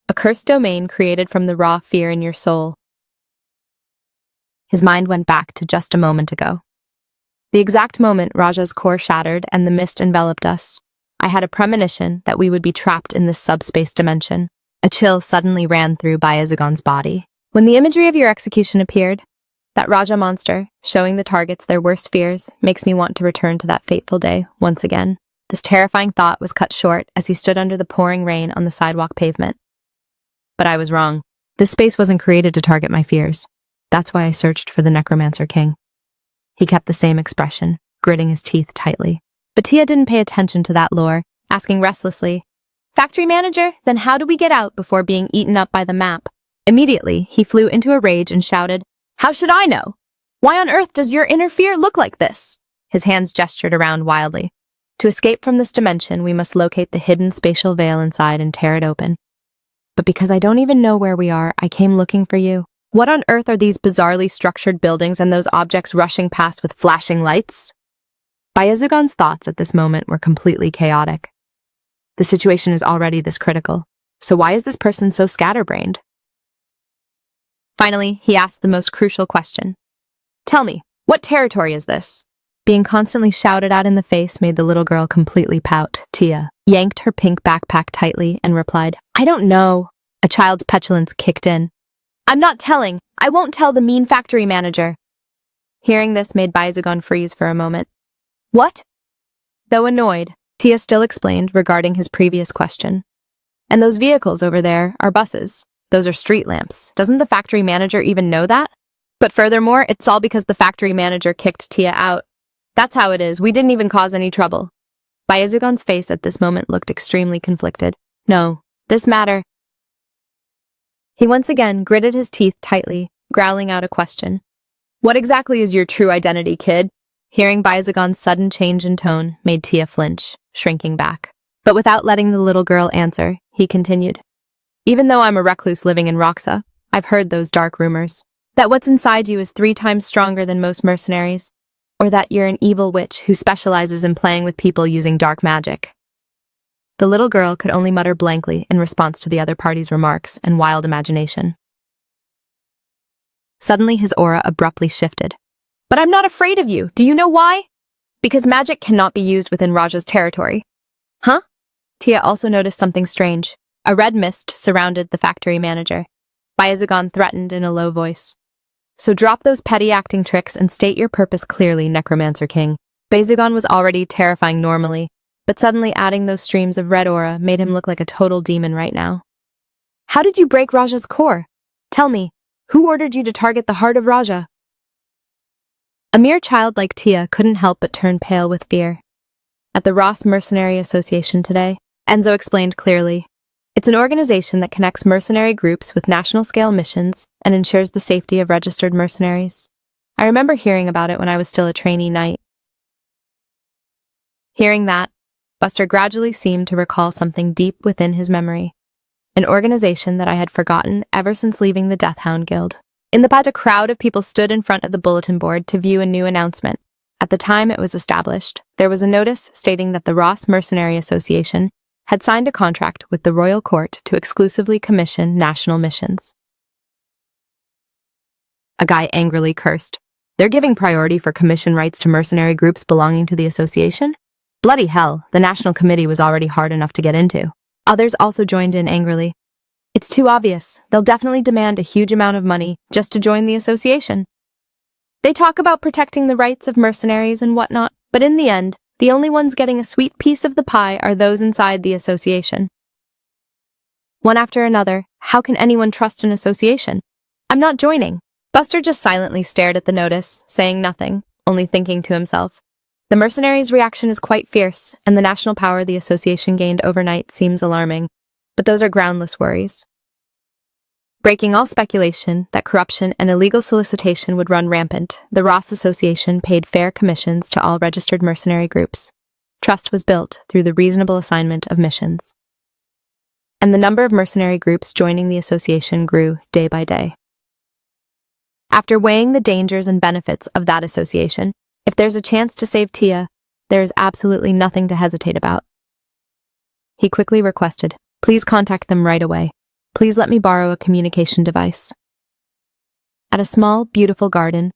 A cursed domain created from the raw fear in your soul. His mind went back to just a moment ago. The exact moment Raja's core shattered and the mist enveloped us, I had a premonition that we would be trapped in this subspace dimension. A chill suddenly ran through Byazugan's body. When the imagery of your execution appeared, that Raja monster, showing the targets their worst fears, makes me want to return to that fateful day once again. This terrifying thought was cut short as he stood under the pouring rain on the sidewalk pavement. But I was wrong. This space wasn't created to target my fears. That's why I searched for the Necromancer King. He kept the same expression, gritting his teeth tightly. But Tia didn't pay attention to that lore, asking restlessly, Factory manager, then how do we get out before being eaten up by the map? Immediately, he flew into a rage and shouted, How should I know? Why on earth does your inner fear look like this? His hands gestured around wildly. To escape from this dimension, we must locate the hidden spatial veil inside and tear it open. But because I don't even know where we are, I came looking for you. What on earth are these bizarrely structured buildings and those objects rushing past with flashing lights? Byazugan's thoughts at this moment were completely chaotic. The situation is already this critical, so why is this person so scatterbrained? Finally, he asked the most crucial question. Tell me, what territory is this? Being constantly shouted at in the face made the little girl completely pout. Tia yanked her pink backpack tightly and replied, I don't know. A child's petulance kicked in. I'm not telling. I won't tell the mean factory manager. Hearing this made Byazugan freeze for a moment. What? Though annoyed, Tia still explained regarding his previous question. And those vehicles over there are buses. Those are street lamps. Doesn't the factory manager even know that? But furthermore, it's all because the factory manager kicked Tia out. That's how it is. We didn't even cause any trouble. Byazugan's face at this moment looked extremely conflicted. No, this matter. He once again gritted his teeth tightly, growling out a question. What exactly is your true identity, kid? Hearing Byazugan's sudden change in tone made Tia flinch, shrinking back. But without letting the little girl answer, he continued. Even though I'm a recluse living in Roxa, I've heard those dark rumors. That what's inside you is 3 times stronger than most mercenaries. Or that you're an evil witch who specializes in playing with people using dark magic. The little girl could only mutter blankly in response to the other party's remarks and wild imagination. Suddenly his aura abruptly shifted. But I'm not afraid of you. Do you know why? Because magic cannot be used within Raja's territory. Huh? Tia also noticed something strange. A red mist surrounded the factory manager. Byazugan threatened in a low voice. So drop those petty acting tricks and state your purpose clearly, Necromancer King. Byazugan was already terrifying normally, but suddenly adding those streams of red aura made him look like a total demon right now. How did you break Raja's core? Tell me, who ordered you to target the heart of Raja? A mere child like Tia couldn't help but turn pale with fear. At the Ross Mercenary Association today, Enzo explained clearly, it's an organization that connects mercenary groups with national-scale missions and ensures the safety of registered mercenaries. I remember hearing about it when I was still a trainee knight. Hearing that, Buster gradually seemed to recall something deep within his memory. An organization that I had forgotten ever since leaving the Deathhound Guild. In the past, a crowd of people stood in front of the bulletin board to view a new announcement. At the time it was established, there was a notice stating that the Ross Mercenary Association had signed a contract with the Royal Court to exclusively commission national missions. A guy angrily cursed. They're giving priority for commission rights to mercenary groups belonging to the association? Bloody hell, the National Committee was already hard enough to get into. Others also joined in angrily. It's too obvious. They'll definitely demand a huge amount of money just to join the association. They talk about protecting the rights of mercenaries and whatnot, but in the end, the only ones getting a sweet piece of the pie are those inside the association. One after another, how can anyone trust an association? I'm not joining. Buster just silently stared at the notice, saying nothing, only thinking to himself. The mercenaries' reaction is quite fierce, and the national power the association gained overnight seems alarming, but those are groundless worries. Breaking all speculation that corruption and illegal solicitation would run rampant, the Ross Association paid fair commissions to all registered mercenary groups. Trust was built through the reasonable assignment of missions. And the number of mercenary groups joining the association grew day by day. After weighing the dangers and benefits of that association, if there's a chance to save Tia, there is absolutely nothing to hesitate about. He quickly requested, "Please contact them right away. Please let me borrow a communication device." At a small, beautiful garden,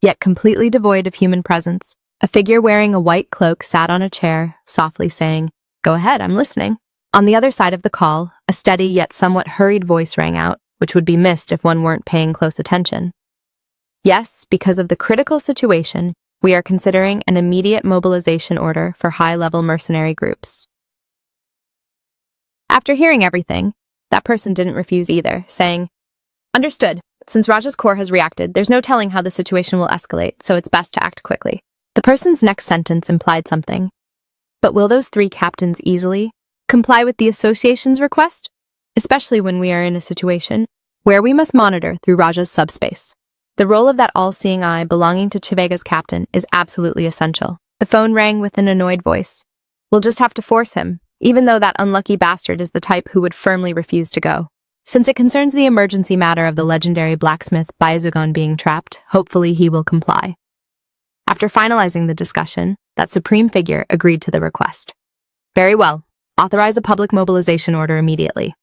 yet completely devoid of human presence, a figure wearing a white cloak sat on a chair, softly saying, "Go ahead, I'm listening." On the other side of the call, a steady yet somewhat hurried voice rang out, which would be missed if one weren't paying close attention. "Yes, because of the critical situation, we are considering an immediate mobilization order for high-level mercenary groups." After hearing everything, that person didn't refuse either, saying, "Understood. Since Raja's corps has reacted, there's no telling how the situation will escalate, so it's best to act quickly." The person's next sentence implied something. But will those 3 captains easily comply with the association's request? Especially when we are in a situation where we must monitor through Raja's subspace. The role of that all-seeing eye belonging to Chivega's captain is absolutely essential. The phone rang with an annoyed voice. "We'll just have to force him, even though that unlucky bastard is the type who would firmly refuse to go. Since it concerns the emergency matter of the legendary blacksmith Baizugan being trapped, hopefully he will comply." After finalizing the discussion, that supreme figure agreed to the request. "Very well. Authorize a public mobilization order immediately."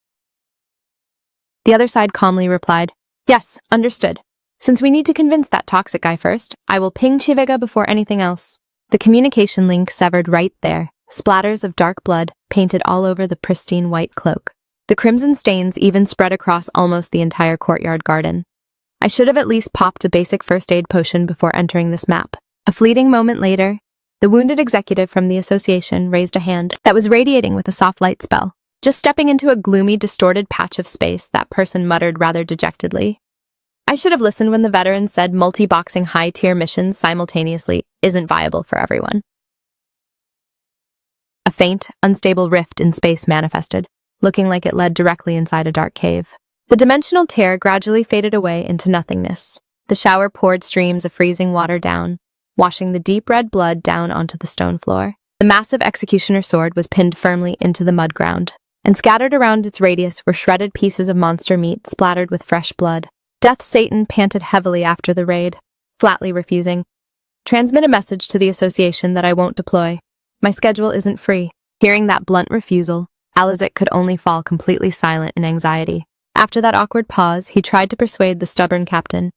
The other side calmly replied, "Yes, understood. Since we need to convince that toxic guy first, I will ping Chivega before anything else." The communication link severed right there. Splatters of dark blood painted all over the pristine white cloak. The crimson stains even spread across almost the entire courtyard garden. I should have at least popped a basic first aid potion before entering this map. A fleeting moment later, the wounded executive from the association raised a hand that was radiating with a soft light spell. Just stepping into a gloomy, distorted patch of space, that person muttered rather dejectedly, "I should have listened when the veteran said multi-boxing high-tier missions simultaneously isn't viable for everyone." A faint, unstable rift in space manifested, looking like it led directly inside a dark cave. The dimensional tear gradually faded away into nothingness. The shower poured streams of freezing water down, washing the deep red blood down onto the stone floor. The massive executioner sword was pinned firmly into the mud ground, and scattered around its radius were shredded pieces of monster meat splattered with fresh blood. Death Satan panted heavily after the raid, flatly refusing. "Transmit a message to the association that I won't deploy. My schedule isn't free." Hearing that blunt refusal, Alizik could only fall completely silent in anxiety. After that awkward pause, he tried to persuade the stubborn captain.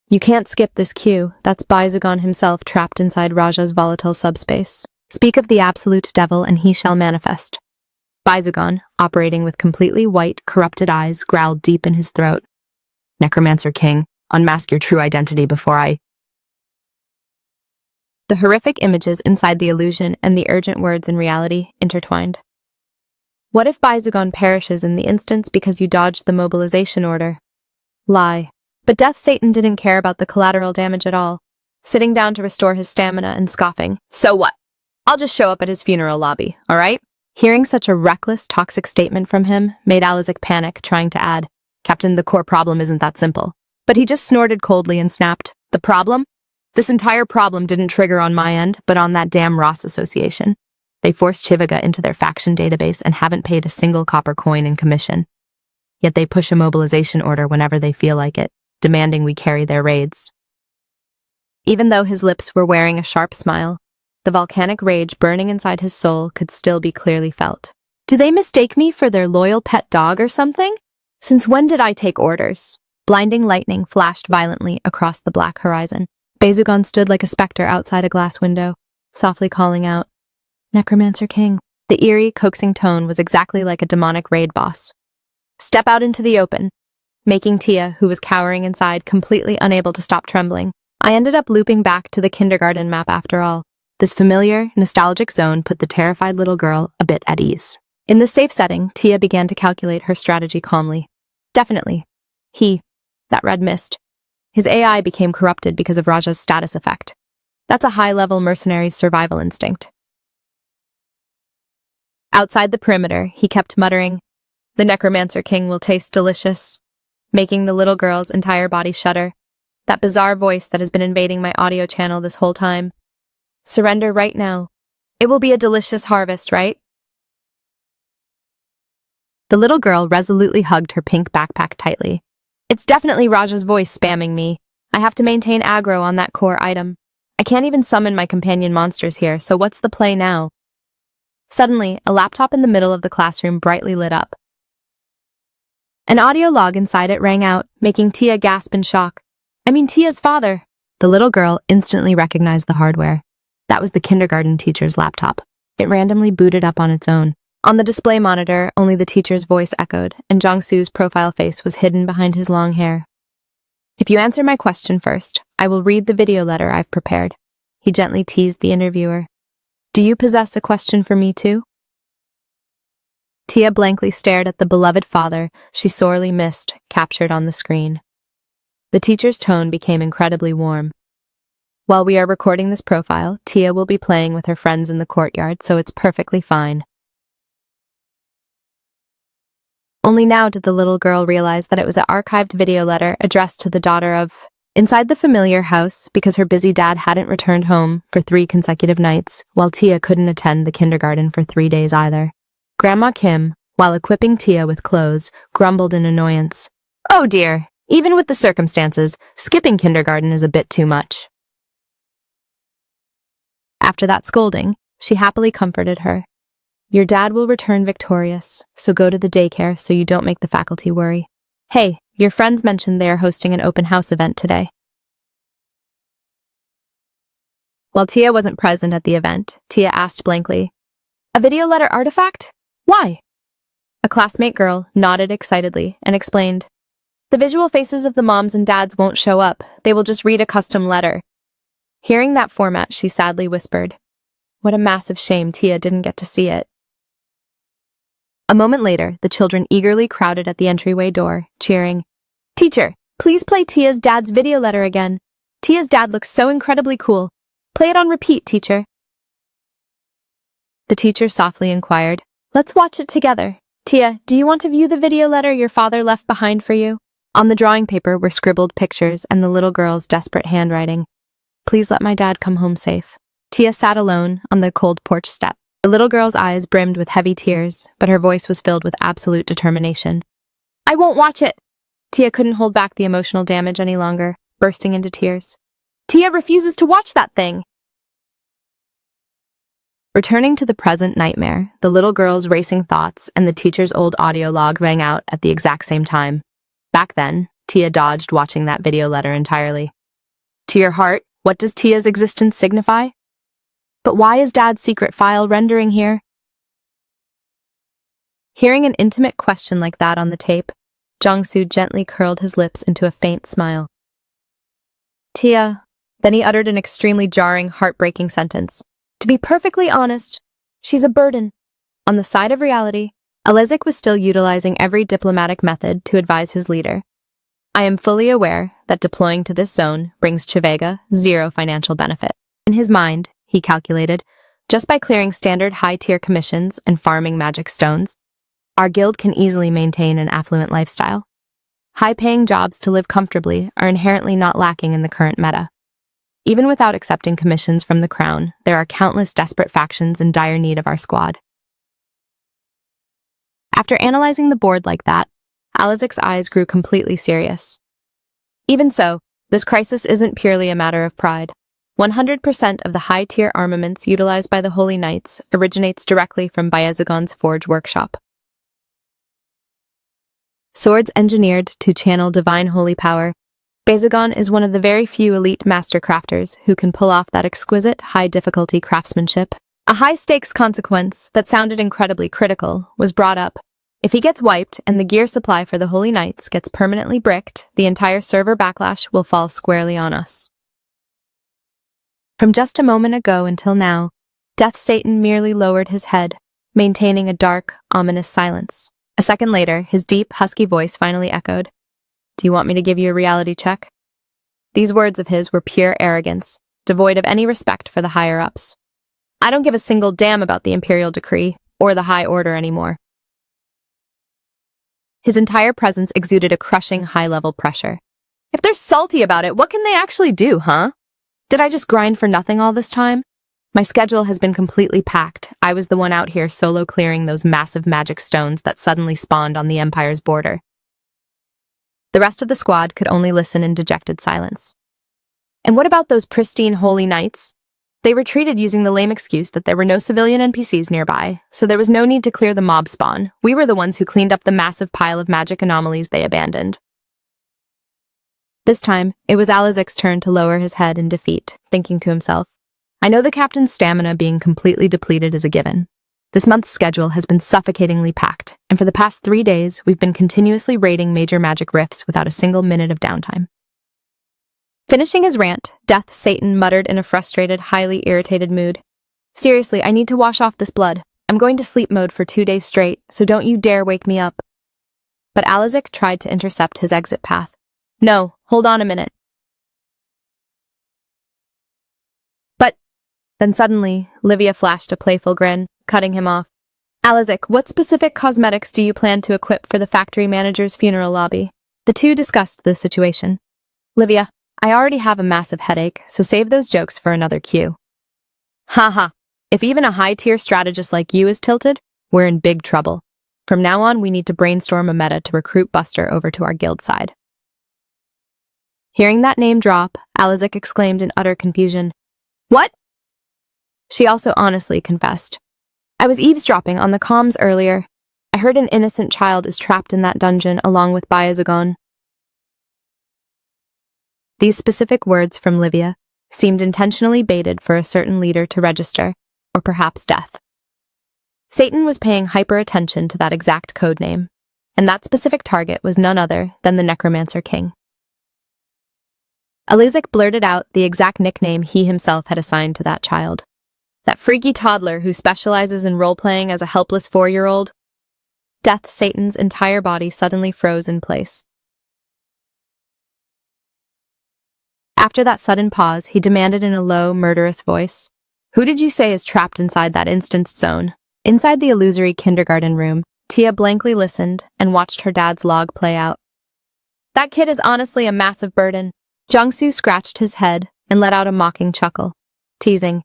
"You can't skip this cue. That's Baizugan himself trapped inside Raja's volatile subspace. Speak of the absolute devil and he shall manifest." Baizugan, operating with completely white, corrupted eyes, growled deep in his throat. "Necromancer King, unmask your true identity before I—" The horrific images inside the illusion and the urgent words in reality intertwined. What if Baizugan perishes in the instance because you dodged the mobilization order? Lie. But Death Satan didn't care about the collateral damage at all, sitting down to restore his stamina and scoffing. "So what? I'll just show up at his funeral lobby, all right?" Hearing such a reckless, toxic statement from him made Alizik panic, trying to add, "Captain, the core problem isn't that simple." But he just snorted coldly and snapped, "The problem? This entire problem didn't trigger on my end, but on that damn Ross Association. They forced Chiviga into their faction database and haven't paid a single copper coin in commission. Yet they push a mobilization order whenever they feel like it, demanding we carry their raids." Even though his lips were wearing a sharp smile, the volcanic rage burning inside his soul could still be clearly felt. "Do they mistake me for their loyal pet dog or something? Since when did I take orders?" Blinding lightning flashed violently across the black horizon. Bezugon stood like a specter outside a glass window, softly calling out, "Necromancer King." The eerie, coaxing tone was exactly like a demonic raid boss. "Step out into the open," making Tia, who was cowering inside, completely unable to stop trembling. I ended up looping back to the kindergarten map after all. This familiar, nostalgic zone put the terrified little girl a bit at ease. In this safe setting, Tia began to calculate her strategy calmly. Definitely. That red mist. His AI became corrupted because of Raja's status effect. That's a high-level mercenary's survival instinct. Outside the perimeter, he kept muttering, "The Necromancer King will taste delicious," making the little girl's entire body shudder. That bizarre voice that has been invading my audio channel this whole time. "Surrender right now. It will be a delicious harvest, right?" The little girl resolutely hugged her pink backpack tightly. "It's definitely Raja's voice spamming me. I have to maintain aggro on that core item. I can't even summon my companion monsters here, so what's the play now?" Suddenly, a laptop in the middle of the classroom brightly lit up. An audio log inside it rang out, making Tia gasp in shock. Tia's father. The little girl instantly recognized the hardware. That was the kindergarten teacher's laptop. It randomly booted up on its own. On the display monitor, only the teacher's voice echoed, and Jongsu's profile face was hidden behind his long hair. "If you answer my question first, I will read the video letter I've prepared," he gently teased the interviewer. "Do you possess a question for me too?" Tia blankly stared at the beloved father she sorely missed, captured on the screen. The teacher's tone became incredibly warm. "While we are recording this profile, Tia will be playing with her friends in the courtyard, so it's perfectly fine." Only now did the little girl realize that it was an archived video letter addressed to the daughter of, inside the familiar house, because her busy dad hadn't returned home for 3 consecutive nights, while Tia couldn't attend the kindergarten for 3 days either. Grandma Kim, while equipping Tia with clothes, grumbled in annoyance. "Oh dear, even with the circumstances, skipping kindergarten is a bit too much." After that scolding, she happily comforted her. "Your dad will return victorious, so go to the daycare so you don't make the faculty worry. Hey, your friends mentioned they are hosting an open house event today." While Tia wasn't present at the event, Tia asked blankly, "A video letter artifact? Why?" A classmate girl nodded excitedly and explained, "The visual faces of the moms and dads won't show up. They will just read a custom letter." Hearing that format, she sadly whispered, "What a massive shame Tia didn't get to see it." A moment later, the children eagerly crowded at the entryway door, cheering, "Teacher, please play Tia's dad's video letter again. Tia's dad looks so incredibly cool. Play it on repeat, teacher." The teacher softly inquired, "Let's watch it together. Tia, do you want to view the video letter your father left behind for you?" On the drawing paper were scribbled pictures and the little girl's desperate handwriting. "Please let my dad come home safe." Tia sat alone on the cold porch step. The little girl's eyes brimmed with heavy tears, but her voice was filled with absolute determination. "I won't watch it!" Tia couldn't hold back the emotional damage any longer, bursting into tears. "Tia refuses to watch that thing!" Returning to the present nightmare, the little girl's racing thoughts and the teacher's old audio log rang out at the exact same time. Back then, Tia dodged watching that video letter entirely. To your heart, what does Tia's existence signify? But why is Dad's secret file rendering here? Hearing an intimate question like that on the tape, Jongsu gently curled his lips into a faint smile. "Tia," then he uttered an extremely jarring, heartbreaking sentence. "To be perfectly honest, she's a burden." On the side of reality, Alezik was still utilizing every diplomatic method to advise his leader. "I am fully aware that deploying to this zone brings Chivega 0 financial benefit." In his mind, he calculated, just by clearing standard high-tier commissions and farming magic stones, our guild can easily maintain an affluent lifestyle. High-paying jobs to live comfortably are inherently not lacking in the current meta. Even without accepting commissions from the crown, there are countless desperate factions in dire need of our squad. After analyzing the board like that, Alizik's eyes grew completely serious. Even so, this crisis isn't purely a matter of pride. 100% of the high-tier armaments utilized by the Holy Knights originates directly from Bayezagon's forge workshop. swords engineered to channel divine holy power. Bezogon is one of the very few elite master crafters who can pull off that exquisite, high-difficulty craftsmanship. A high-stakes consequence that sounded incredibly critical was brought up. If he gets wiped and the gear supply for the Holy Knights gets permanently bricked, the entire server backlash will fall squarely on us. From just a moment ago until now, Death Satan merely lowered his head, maintaining a dark, ominous silence. A second later, his deep, husky voice finally echoed. "Do you want me to give you a reality check?" These words of his were pure arrogance, devoid of any respect for the higher-ups. "I don't give a single damn about the Imperial Decree, or the High Order anymore." His entire presence exuded a crushing high-level pressure. If they're salty about it, what can they actually do, huh? Did I just grind for nothing all this time? My schedule has been completely packed. I was the one out here solo clearing those massive magic stones that suddenly spawned on the Empire's border. The rest of the squad could only listen in dejected silence. And what about those pristine holy knights? They retreated using the lame excuse that there were no civilian NPCs nearby, so there was no need to clear the mob spawn. We were the ones who cleaned up the massive pile of magic anomalies they abandoned. This time, it was Alizic's turn to lower his head in defeat, thinking to himself, I know the captain's stamina being completely depleted is a given. This month's schedule has been suffocatingly packed, and for the past 3 days, we've been continuously raiding major magic rifts without a single minute of downtime. Finishing his rant, Death Satan muttered in a frustrated, highly irritated mood. Seriously, I need to wash off this blood. I'm going to sleep mode for 2 days straight, so don't you dare wake me up. But Alizic tried to intercept his exit path. No, hold on a minute. Then suddenly, Livia flashed a playful grin, cutting him off. Alizic, what specific cosmetics do you plan to equip for the factory manager's funeral lobby? The two discussed the situation. Livia, I already have a massive headache, so save those jokes for another cue. Haha, if even a high-tier strategist like you is tilted, we're in big trouble. From now on, we need to brainstorm a meta to recruit Buster over to our guild side. Hearing that name drop, Alizic exclaimed in utter confusion. What? She also honestly confessed. I was eavesdropping on the comms earlier. I heard an innocent child is trapped in that dungeon along with Bayazagon. These specific words from Livia seemed intentionally baited for a certain leader to register, or perhaps death. Satan was paying hyper attention to that exact codename, and that specific target was none other than the Necromancer King. Alizic blurted out the exact nickname he himself had assigned to that child. That freaky toddler who specializes in role-playing as a helpless 4-year-old. Death Satan's entire body suddenly froze in place. After that sudden pause, he demanded in a low, murderous voice, Who did you say is trapped inside that instanced zone? Inside the illusory kindergarten room, Tia blankly listened and watched her dad's log play out. That kid is honestly a massive burden. Jiangsu scratched his head and let out a mocking chuckle, teasing,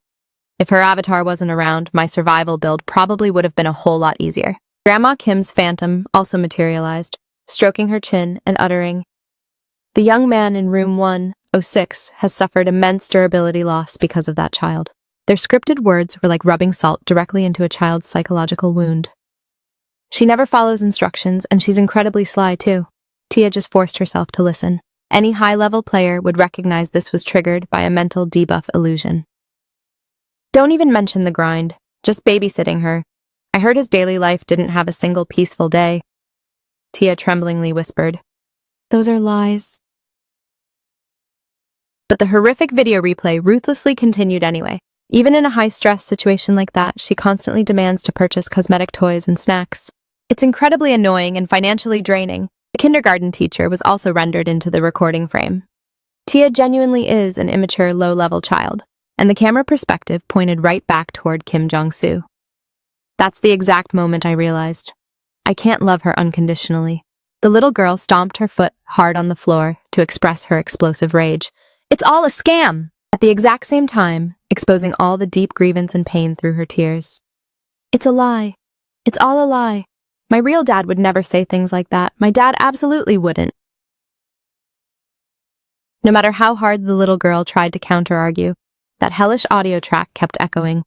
If her avatar wasn't around, my survival build probably would have been a whole lot easier. Grandma Kim's phantom also materialized, stroking her chin and uttering, The young man in room 106 has suffered immense durability loss because of that child. Their scripted words were like rubbing salt directly into a child's psychological wound. She never follows instructions, and she's incredibly sly too. Tia just forced herself to listen. Any high-level player would recognize this was triggered by a mental debuff illusion. Don't even mention the grind, just babysitting her. I heard his daily life didn't have a single peaceful day. Tia tremblingly whispered, Those are lies. But the horrific video replay ruthlessly continued anyway. Even in a high-stress situation like that, she constantly demands to purchase cosmetic toys and snacks. It's incredibly annoying and financially draining. The kindergarten teacher was also rendered into the recording frame. Tia genuinely is an immature, low-level child, and the camera perspective pointed right back toward Kim Jong-soo. That's the exact moment I realized. I can't love her unconditionally. The little girl stomped her foot hard on the floor to express her explosive rage. It's all a scam! At the exact same time, exposing all the deep grievance and pain through her tears. It's a lie. It's all a lie. My real dad would never say things like that. My dad absolutely wouldn't. No matter how hard the little girl tried to counter-argue, that hellish audio track kept echoing.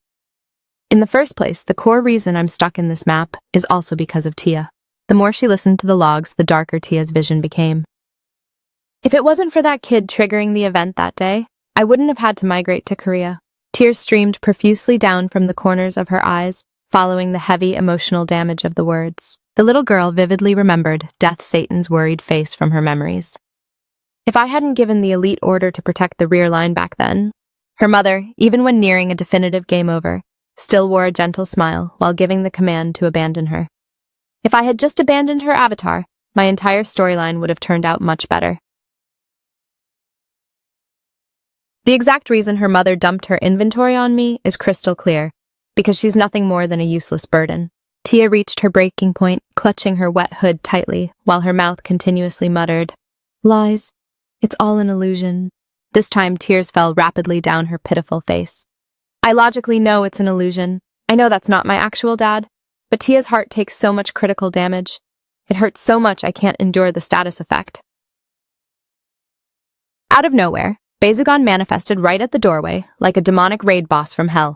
In the first place, the core reason I'm stuck in this map is also because of Tia. The more she listened to the logs, the darker Tia's vision became. If it wasn't for that kid triggering the event that day, I wouldn't have had to migrate to Korea. Tears streamed profusely down from the corners of her eyes, following the heavy emotional damage of the words. The little girl vividly remembered Death Satan's worried face from her memories. If I hadn't given the elite order to protect the rear line back then, her mother, even when nearing a definitive game over, still wore a gentle smile while giving the command to abandon her. If I had just abandoned her avatar, my entire storyline would have turned out much better. The exact reason her mother dumped her inventory on me is crystal clear, because she's nothing more than a useless burden. Tia reached her breaking point, clutching her wet hood tightly, while her mouth continuously muttered, "Lies. It's all an illusion." This time, tears fell rapidly down her pitiful face. I logically know it's an illusion. I know that's not my actual dad, but Tia's heart takes so much critical damage. It hurts so much I can't endure the status effect. Out of nowhere, Bazugan manifested right at the doorway, like a demonic raid boss from hell.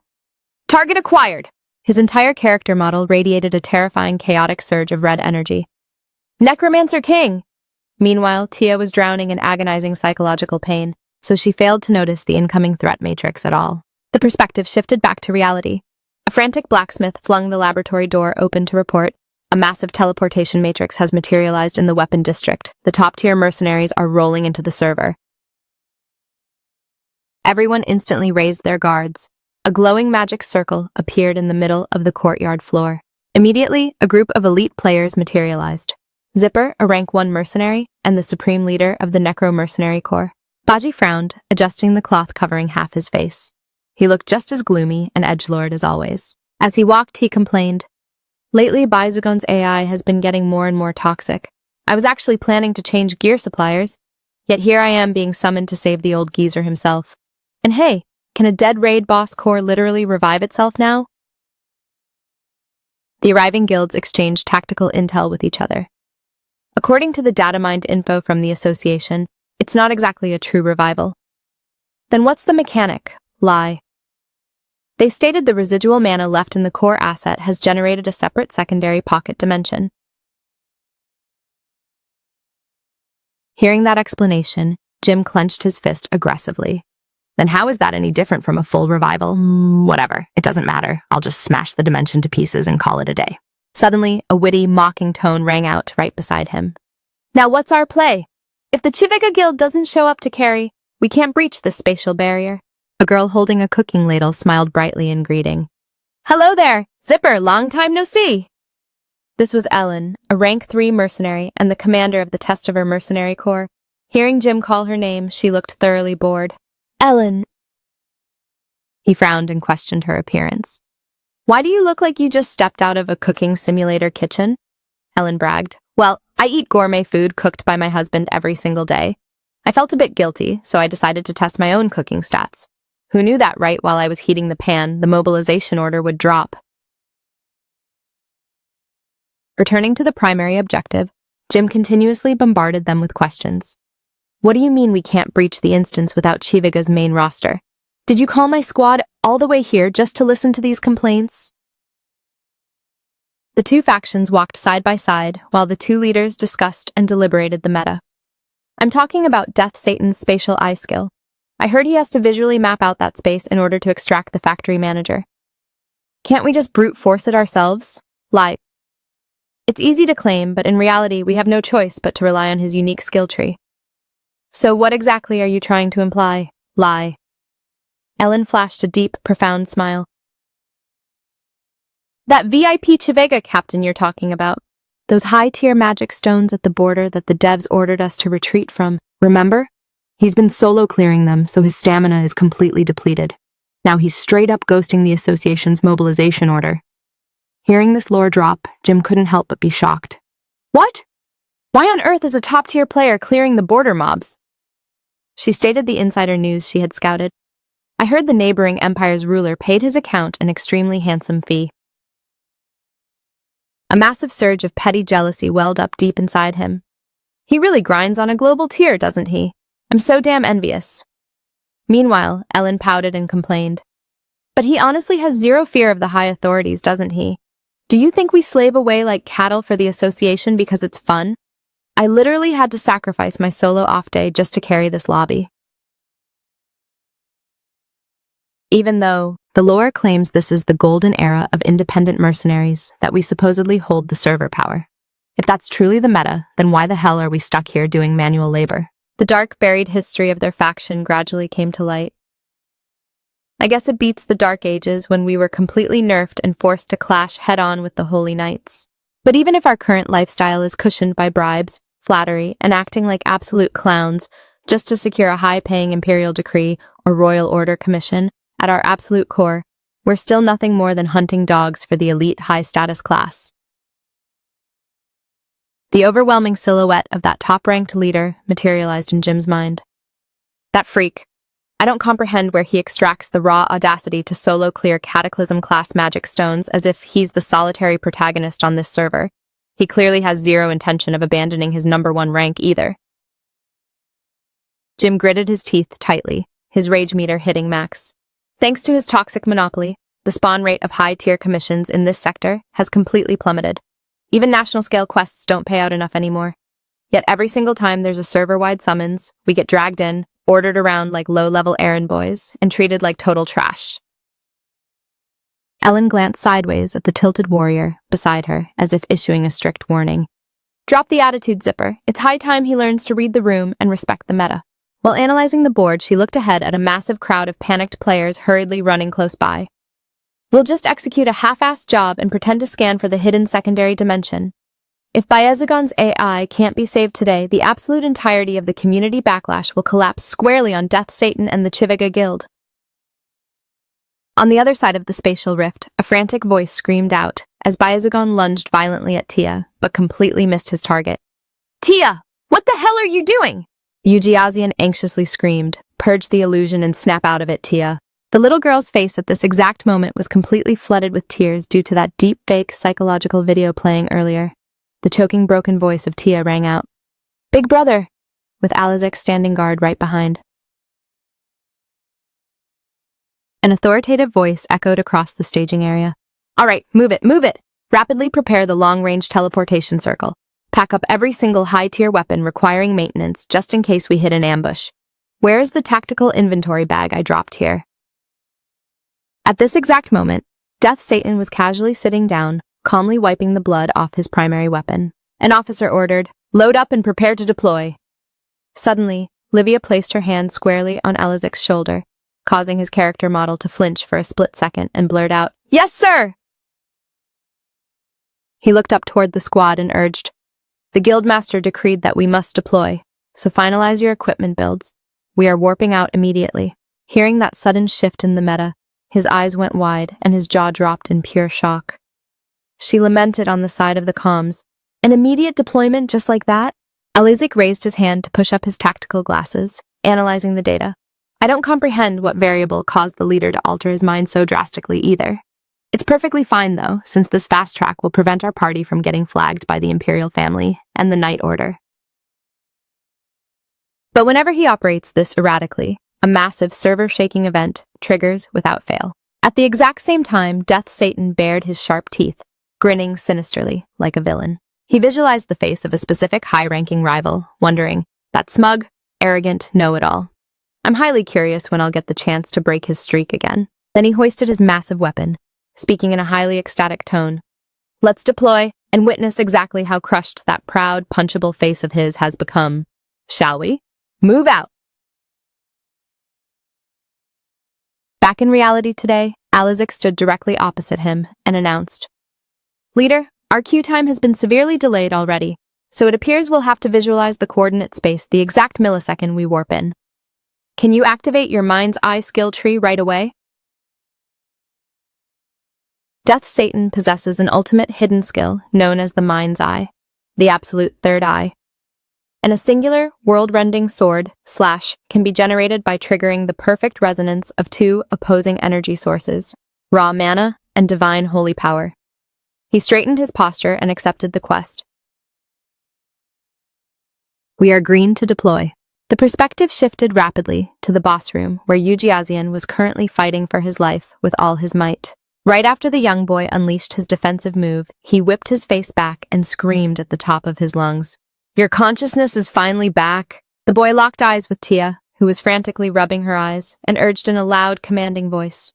Target acquired! His entire character model radiated a terrifying, chaotic surge of red energy. Necromancer King! Meanwhile, Tia was drowning in agonizing psychological pain, so she failed to notice the incoming threat matrix at all. The perspective shifted back to reality. A frantic blacksmith flung the laboratory door open to report, a massive teleportation matrix has materialized in the weapon district. The top-tier mercenaries are rolling into the server. Everyone instantly raised their guards. A glowing magic circle appeared in the middle of the courtyard floor. Immediately, a group of elite players materialized. Zipper, a rank 1 mercenary, and the supreme leader of the Necro-mercenary corps. Baji frowned, adjusting the cloth covering half his face. He looked just as gloomy and edgelord as always. As he walked, he complained, "Lately, Baizugon's AI has been getting more and more toxic. I was actually planning to change gear suppliers, yet here I am being summoned to save the old geezer himself. And hey, can a dead raid boss corps literally revive itself now?" The arriving guilds exchanged tactical intel with each other. According to the data mined info from the association, it's not exactly a true revival. Then what's the mechanic? Lie. They stated the residual mana left in the core asset has generated a separate secondary pocket dimension. Hearing that explanation, Jim clenched his fist aggressively. Then how is that any different from a full revival? Whatever, it doesn't matter. I'll just smash the dimension to pieces and call it a day. Suddenly, a witty, mocking tone rang out right beside him. Now what's our play? If the Chivega Guild doesn't show up to carry, we can't breach this spatial barrier. A girl holding a cooking ladle smiled brightly in greeting. Hello there! Zipper, long time no see! This was Ellen, a rank 3 mercenary and the commander of the Testiver mercenary corps. Hearing Jim call her name, she looked thoroughly bored. Ellen. He frowned and questioned her appearance. Why do you look like you just stepped out of a cooking simulator kitchen? Ellen bragged. Well, I eat gourmet food cooked by my husband every single day. I felt a bit guilty, so I decided to test my own cooking stats. Who knew that right while I was heating the pan, the mobilization order would drop? Returning to the primary objective, Jim continuously bombarded them with questions. What do you mean we can't breach the instance without Chiviga's main roster? Did you call my squad all the way here just to listen to these complaints? The two factions walked side by side while the two leaders discussed and deliberated the meta. I'm talking about Death Satan's spatial eye skill. I heard he has to visually map out that space in order to extract the factory manager. Can't we just brute force it ourselves? Lie. It's easy to claim, but in reality we have no choice but to rely on his unique skill tree. So what exactly are you trying to imply? Lie. Ellen flashed a deep, profound smile. That VIP Chivega captain you're talking about. Those high-tier magic stones at the border that the devs ordered us to retreat from. Remember? He's been solo clearing them, so his stamina is completely depleted. Now he's straight up ghosting the association's mobilization order. Hearing this lore drop, Jim couldn't help but be shocked. What? Why on earth is a top-tier player clearing the border mobs? She stated the insider news she had scouted. I heard the neighboring empire's ruler paid his account an extremely handsome fee. A massive surge of petty jealousy welled up deep inside him. He really grinds on a global tier, doesn't he? I'm so damn envious. Meanwhile, Ellen pouted and complained. But he honestly has zero fear of the high authorities, doesn't he? Do you think we slave away like cattle for the association because it's fun? I literally had to sacrifice my solo off day just to carry this lobby. Even though the lore claims this is the golden era of independent mercenaries, that we supposedly hold the server power. If that's truly the meta, then why the hell are we stuck here doing manual labor? The dark, buried history of their faction gradually came to light. I guess it beats the Dark Ages when we were completely nerfed and forced to clash head-on with the Holy Knights. But even if our current lifestyle is cushioned by bribes, flattery, and acting like absolute clowns just to secure a high-paying imperial decree or royal order commission, at our absolute core, we're still nothing more than hunting dogs for the elite high-status class. The overwhelming silhouette of that top-ranked leader materialized in Jim's mind. That freak. I don't comprehend where he extracts the raw audacity to solo clear Cataclysm-class magic stones as if he's the solitary protagonist on this server. He clearly has zero intention of abandoning his #1 rank either. Jim gritted his teeth tightly, his rage meter hitting max. Thanks to his toxic monopoly, the spawn rate of high-tier commissions in this sector has completely plummeted. Even national-scale quests don't pay out enough anymore. Yet every single time there's a server-wide summons, we get dragged in, ordered around like low-level errand boys, and treated like total trash. Ellen glanced sideways at the tilted warrior beside her, as if issuing a strict warning. Drop the attitude, Zipper. It's high time he learns to read the room and respect the meta. While analyzing the board, she looked ahead at a massive crowd of panicked players hurriedly running close by. We'll just execute a half-assed job and pretend to scan for the hidden secondary dimension. If Byazagon's AI can't be saved today, the absolute entirety of the community backlash will collapse squarely on Death Satan and the Chiviga Guild. On the other side of the spatial rift, a frantic voice screamed out as Byazagon lunged violently at Tia, but completely missed his target. Tia! What the hell are you doing? Yujiazian anxiously screamed. Purge the illusion and snap out of it, Tia. The little girl's face at this exact moment was completely flooded with tears due to that deep fake psychological video playing earlier. The choking broken voice of Tia rang out. Big brother! With Alizik standing guard right behind. An authoritative voice echoed across the staging area. All right, move it, move it! Rapidly prepare the long-range teleportation circle. Pack up every single high-tier weapon requiring maintenance just in case we hit an ambush. Where is the tactical inventory bag I dropped here? At this exact moment, Death Satan was casually sitting down, calmly wiping the blood off his primary weapon. An officer ordered, load up and prepare to deploy. Suddenly, Livia placed her hand squarely on Alizik's shoulder, causing his character model to flinch for a split second and blurt out, Yes, sir! He looked up toward the squad and urged, The Guildmaster decreed that we must deploy, so finalize your equipment builds. We are warping out immediately. Hearing that sudden shift in the meta, his eyes went wide and his jaw dropped in pure shock. She lamented on the side of the comms. An immediate deployment just like that? Alizik raised his hand to push up his tactical glasses, analyzing the data. I don't comprehend what variable caused the leader to alter his mind so drastically either. It's perfectly fine, though, since this fast track will prevent our party from getting flagged by the Imperial family and the Night Order. But whenever he operates this erratically, a massive server-shaking event triggers without fail. At the exact same time, Death Satan bared his sharp teeth, grinning sinisterly like a villain. He visualized the face of a specific high-ranking rival, wondering, that smug, arrogant know-it-all. I'm highly curious when I'll get the chance to break his streak again. Then he hoisted his massive weapon, speaking in a highly ecstatic tone. Let's deploy and witness exactly how crushed that proud, punchable face of his has become. Shall we? Move out! Back in reality today, Alizik stood directly opposite him and announced, Leader, our queue time has been severely delayed already, so it appears we'll have to visualize the coordinate space the exact millisecond we warp in. Can you activate your mind's eye skill tree right away? Death Satan possesses an ultimate hidden skill known as the mind's eye, the absolute third eye. And a singular, world-rending sword, slash, can be generated by triggering the perfect resonance of two opposing energy sources, raw mana and divine holy power. He straightened his posture and accepted the quest. We are green to deploy. The perspective shifted rapidly to the boss room where Yujiazian was currently fighting for his life with all his might. Right after the young boy unleashed his defensive move, he whipped his face back and screamed at the top of his lungs. "Your consciousness is finally back." The boy locked eyes with Tia, who was frantically rubbing her eyes, and urged in a loud, commanding voice.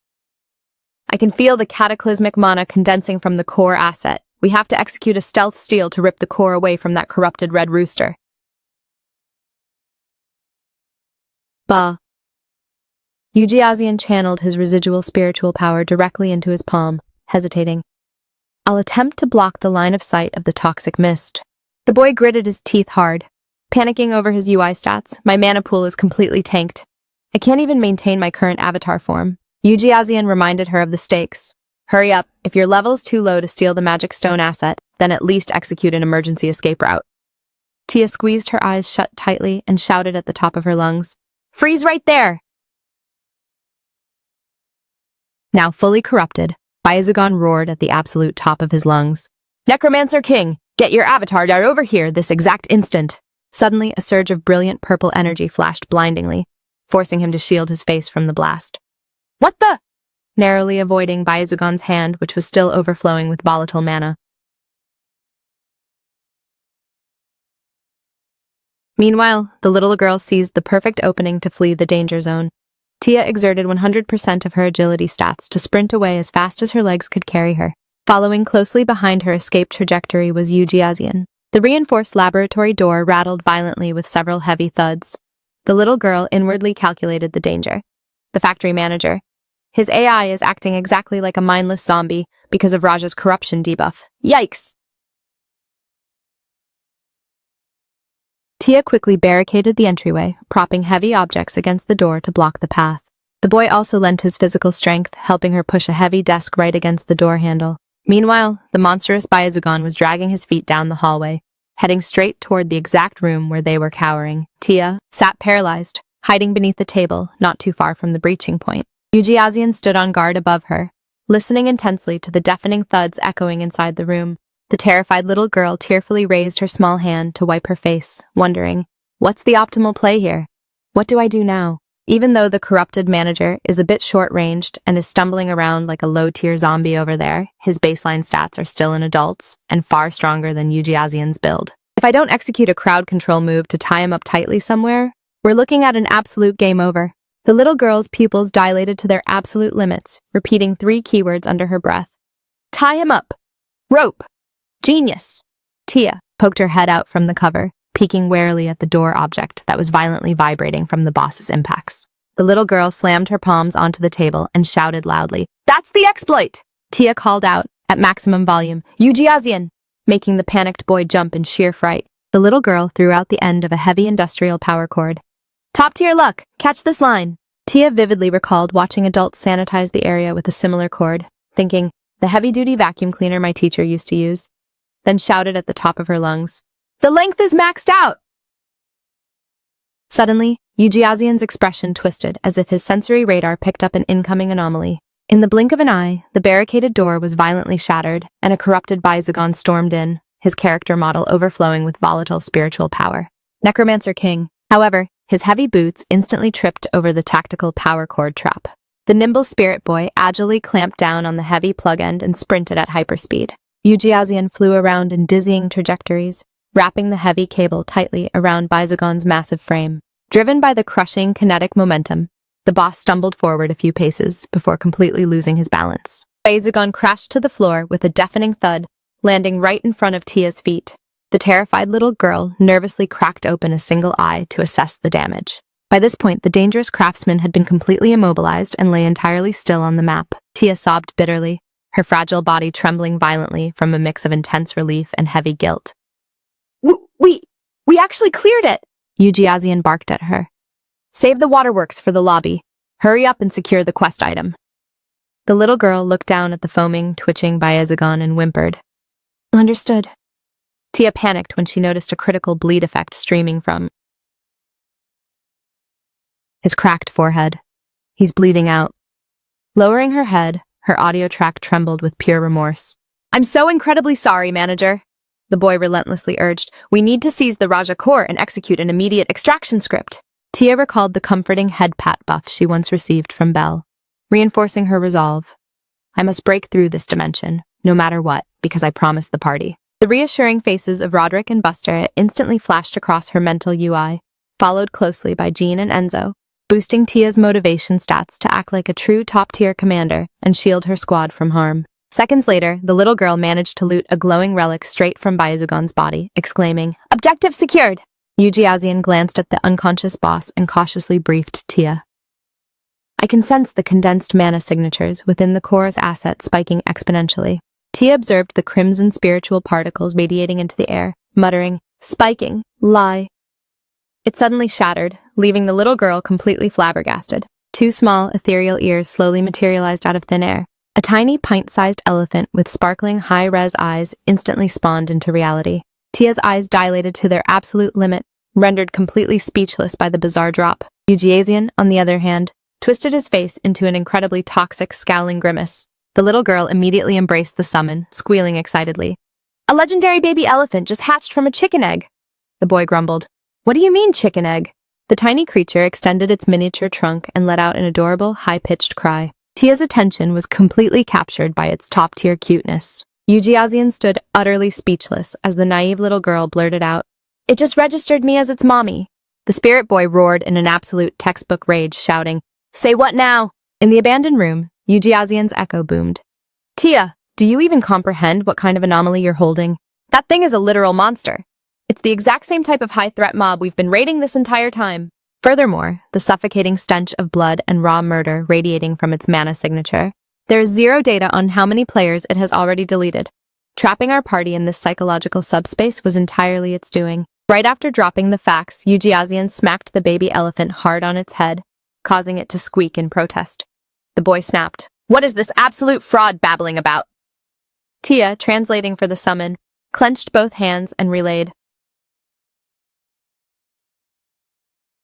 "I can feel the cataclysmic mana condensing from the core asset. We have to execute a stealth steal to rip the core away from that corrupted red rooster." Bah. Yujiazian channeled his residual spiritual power directly into his palm, hesitating. "I'll attempt to block the line of sight of the toxic mist." The boy gritted his teeth hard. Panicking over his UI stats, "My mana pool is completely tanked. I can't even maintain my current avatar form." Yujiazian reminded her of the stakes. "Hurry up. If your level's too low to steal the magic stone asset, then at least execute an emergency escape route." Tia squeezed her eyes shut tightly and shouted at the top of her lungs. "Freeze right there!" Now fully corrupted, Byakugan roared at the absolute top of his lungs. "Necromancer King, get your avatar down over here this exact instant!" Suddenly, a surge of brilliant purple energy flashed blindingly, forcing him to shield his face from the blast. "What the?" Narrowly avoiding Byakugan's hand, which was still overflowing with volatile mana. Meanwhile, the little girl seized the perfect opening to flee the danger zone. Tia exerted 100% of her agility stats to sprint away as fast as her legs could carry her. Following closely behind her escape trajectory was Yujiazian. The reinforced laboratory door rattled violently with several heavy thuds. The little girl inwardly calculated the danger. The factory manager. His AI is acting exactly like a mindless zombie because of Raja's corruption debuff. Yikes! Tia quickly barricaded the entryway, propping heavy objects against the door to block the path. The boy also lent his physical strength, helping her push a heavy desk right against the door handle. Meanwhile, the monstrous Byakugan was dragging his feet down the hallway, heading straight toward the exact room where they were cowering. Tia sat paralyzed, hiding beneath the table, not too far from the breaching point. Yujiazian stood on guard above her, listening intensely to the deafening thuds echoing inside the room. The terrified little girl tearfully raised her small hand to wipe her face, wondering, what's the optimal play here? What do I do now? Even though the corrupted manager is a bit short-ranged and is stumbling around like a low-tier zombie over there, his baseline stats are still in adults and far stronger than Yujiazian's build. If I don't execute a crowd control move to tie him up tightly somewhere, we're looking at an absolute game over. The little girl's pupils dilated to their absolute limits, repeating 3 keywords under her breath. Tie him up! Rope! Genius! Tia poked her head out from the cover, peeking warily at the door object that was violently vibrating from the boss's impacts. The little girl slammed her palms onto the table and shouted loudly, "That's the exploit!" Tia called out, at maximum volume, "Yujiazian!" making the panicked boy jump in sheer fright. The little girl threw out the end of a heavy industrial power cord. "Top-tier luck! Catch this line!" Tia vividly recalled watching adults sanitize the area with a similar cord, thinking, the heavy-duty vacuum cleaner my teacher used to use, then shouted at the top of her lungs, "The length is maxed out!" Suddenly, Yujiazian's expression twisted as if his sensory radar picked up an incoming anomaly. In the blink of an eye, the barricaded door was violently shattered, and a corrupted Byakugan stormed in, his character model overflowing with volatile spiritual power. Necromancer King. However, his heavy boots instantly tripped over the tactical power cord trap. The nimble spirit boy agilely clamped down on the heavy plug end and sprinted at hyperspeed. Yujiazian flew around in dizzying trajectories, wrapping the heavy cable tightly around Byakugan's massive frame. Driven by the crushing kinetic momentum, the boss stumbled forward a few paces before completely losing his balance. Byakugan crashed to the floor with a deafening thud, landing right in front of Tia's feet. The terrified little girl nervously cracked open a single eye to assess the damage. By this point, the dangerous craftsman had been completely immobilized and lay entirely still on the map. Tia sobbed bitterly, her fragile body trembling violently from a mix of intense relief and heavy guilt. We actually cleared it! Yujiazian barked at her. "Save the waterworks for the lobby. Hurry up and secure the quest item." The little girl looked down at the foaming, twitching Byakugan and whimpered. "Understood." Tia panicked when she noticed a critical bleed effect streaming from his cracked forehead. "He's bleeding out." Lowering her head, her audio track trembled with pure remorse. "I'm so incredibly sorry, manager," the boy relentlessly urged. "We need to seize the Raja core and execute an immediate extraction script." Tia recalled the comforting head pat buff she once received from Belle, reinforcing her resolve. I must break through this dimension, no matter what, because I promised the party. The reassuring faces of Roderick and Buster instantly flashed across her mental UI, followed closely by Jean and Enzo, boosting Tia's motivation stats to act like a true top-tier commander and shield her squad from harm. Seconds later, the little girl managed to loot a glowing relic straight from Byazugan's body, exclaiming, "Objective secured!" Yuji Asian glanced at the unconscious boss and cautiously briefed Tia. I can sense the condensed mana signatures within the core's asset spiking exponentially. Tia observed the crimson spiritual particles radiating into the air, muttering, "Spiking, lie." It suddenly shattered, leaving the little girl completely flabbergasted. Two small, ethereal ears slowly materialized out of thin air. A tiny, pint-sized elephant with sparkling, high-res eyes instantly spawned into reality. Tia's eyes dilated to their absolute limit, rendered completely speechless by the bizarre drop. Yujiasian, on the other hand, twisted his face into an incredibly toxic, scowling grimace. The little girl immediately embraced the summon, squealing excitedly. "A legendary baby elephant just hatched from a chicken egg," the boy grumbled. "What do you mean, chicken egg?" The tiny creature extended its miniature trunk and let out an adorable, high-pitched cry. Tia's attention was completely captured by its top-tier cuteness. Yujiasian stood utterly speechless as the naive little girl blurted out, "It just registered me as its mommy." The spirit boy roared in an absolute textbook rage, shouting, "Say what now?" In the abandoned room, Yujiasian's echo boomed. "Tia, do you even comprehend what kind of anomaly you're holding? That thing is a literal monster. It's the exact same type of high-threat mob we've been raiding this entire time." Furthermore, the suffocating stench of blood and raw murder radiating from its mana signature. There is zero data on how many players it has already deleted. Trapping our party in this psychological subspace was entirely its doing. Right after dropping the facts, Yujiasian smacked the baby elephant hard on its head, causing it to squeak in protest. The boy snapped, "What is this absolute fraud babbling about?" Tia, translating for the summon, clenched both hands and relayed,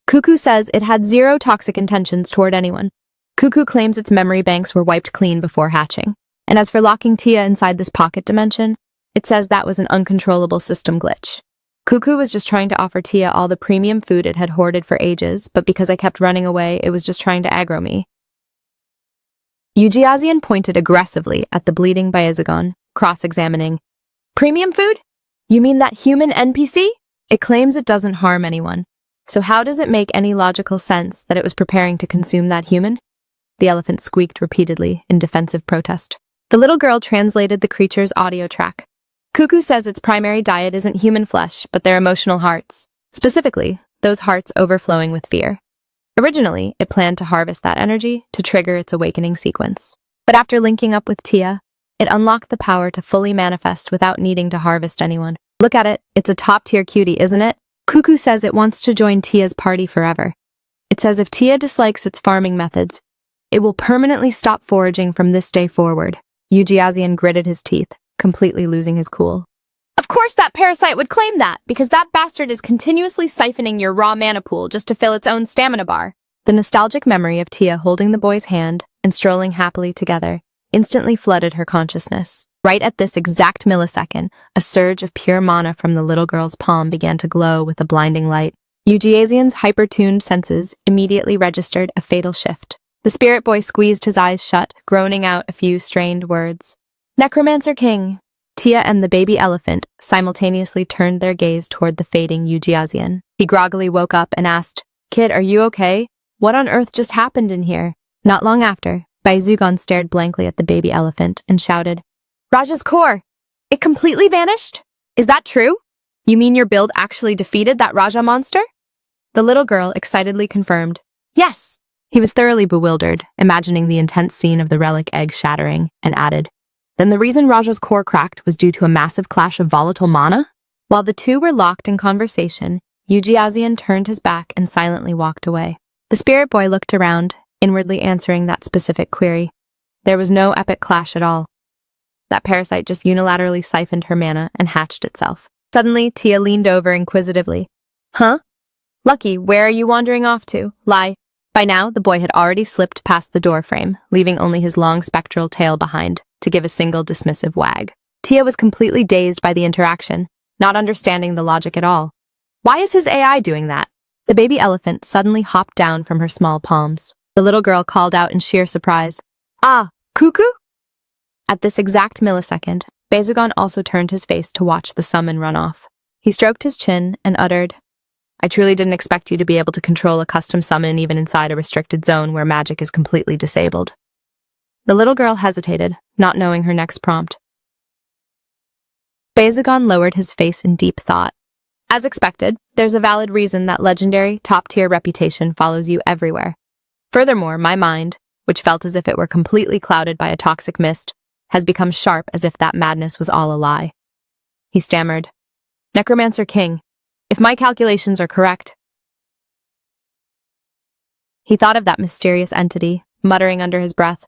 "Cuckoo says it had zero toxic intentions toward anyone. Cuckoo claims its memory banks were wiped clean before hatching. And as for locking Tia inside this pocket dimension, it says that was an uncontrollable system glitch. Cuckoo was just trying to offer Tia all the premium food it had hoarded for ages, but because I kept running away, it was just trying to aggro me." Yujiasian pointed aggressively at the bleeding Byazugan, cross-examining, "Premium food? You mean that human NPC? It claims it doesn't harm anyone. So how does it make any logical sense that it was preparing to consume that human?" The elephant squeaked repeatedly in defensive protest. The little girl translated the creature's audio track. "Cuckoo says its primary diet isn't human flesh, but their emotional hearts. Specifically, those hearts overflowing with fear. Originally, it planned to harvest that energy to trigger its awakening sequence. But after linking up with Tia, it unlocked the power to fully manifest without needing to harvest anyone. Look at it, it's a top-tier cutie, isn't it? Cuckoo says it wants to join Tia's party forever. It says if Tia dislikes its farming methods, it will permanently stop foraging from this day forward." Yujiasian gritted his teeth, completely losing his cool. "Of course that parasite would claim that, because that bastard is continuously siphoning your raw mana pool just to fill its own stamina bar." The nostalgic memory of Tia holding the boy's hand and strolling happily together instantly flooded her consciousness. Right at this exact millisecond, a surge of pure mana from the little girl's palm began to glow with a blinding light. Yujiasian's hyper-tuned senses immediately registered a fatal shift. The spirit boy squeezed his eyes shut, groaning out a few strained words. "Necromancer King." Tia and the baby elephant simultaneously turned their gaze toward the fading Yujiasian. He groggily woke up and asked, "Kid, are you okay? What on earth just happened in here?" Not long after, Byazugan stared blankly at the baby elephant and shouted, "Raja's core! It completely vanished? Is that true? You mean your build actually defeated that Raja monster?" The little girl excitedly confirmed, "Yes." He was thoroughly bewildered, imagining the intense scene of the relic egg shattering, and added, "Then the reason Raja's core cracked was due to a massive clash of volatile mana?" While the two were locked in conversation, Yujiasian turned his back and silently walked away. The spirit boy looked around, inwardly answering that specific query. There was no epic clash at all. That parasite just unilaterally siphoned her mana and hatched itself. Suddenly, Tia leaned over inquisitively. "Huh? Lucky, where are you wandering off to? Lie." By now, the boy had already slipped past the doorframe, leaving only his long spectral tail behind, to give a single dismissive wag. Tia was completely dazed by the interaction, not understanding the logic at all. Why is his AI doing that? The baby elephant suddenly hopped down from her small palms. The little girl called out in sheer surprise, "Ah, Cuckoo?" At this exact millisecond, Bezugon also turned his face to watch the summon run off. He stroked his chin and uttered, "I truly didn't expect you to be able to control a custom summon even inside a restricted zone where magic is completely disabled." The little girl hesitated, not knowing her next prompt. Bezugon lowered his face in deep thought. As expected, there's a valid reason that legendary, top-tier reputation follows you everywhere. Furthermore, my mind, which felt as if it were completely clouded by a toxic mist, has become sharp as if that madness was all a lie. He stammered, "Necromancer King, if my calculations are correct." He thought of that mysterious entity, muttering under his breath,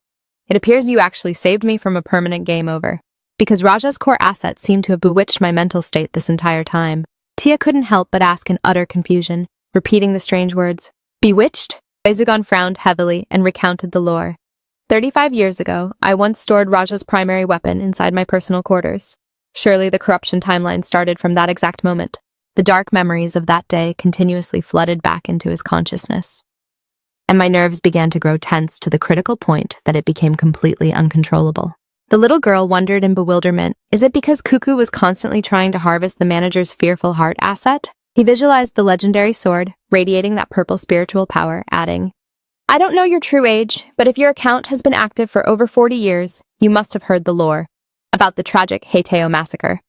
"It appears you actually saved me from a permanent game over." Because Raja's core asset seemed to have bewitched my mental state this entire time, Tia couldn't help but ask in utter confusion, repeating the strange words. "Bewitched?" Bezugon frowned heavily and recounted the lore. 35 years ago, I once stored Raja's primary weapon inside my personal quarters. Surely the corruption timeline started from that exact moment. The dark memories of that day continuously flooded back into his consciousness. And my nerves began to grow tense to the critical point that it became completely uncontrollable. The little girl wondered in bewilderment, is it because Cuckoo was constantly trying to harvest the manager's fearful heart asset? He visualized the legendary sword, radiating that purple spiritual power, adding, "I don't know your true age, but if your account has been active for over 40 years, you must have heard the lore about the tragic Yahello massacre."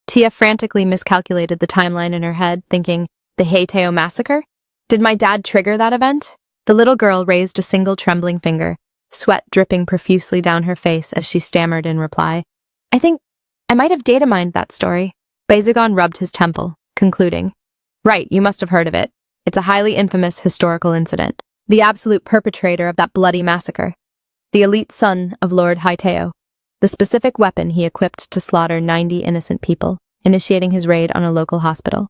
Tia frantically miscalculated the timeline in her head, thinking, the Yahello massacre? Did my dad trigger that event? The little girl raised a single trembling finger, sweat dripping profusely down her face as she stammered in reply, "I think I might have data mined that story." Bezugon rubbed his temple, concluding, "Right, you must have heard of it. It's a highly infamous historical incident. The absolute perpetrator of that bloody massacre. The elite son of Lord Yahello. The specific weapon he equipped to slaughter 90 innocent people, initiating his raid on a local hospital,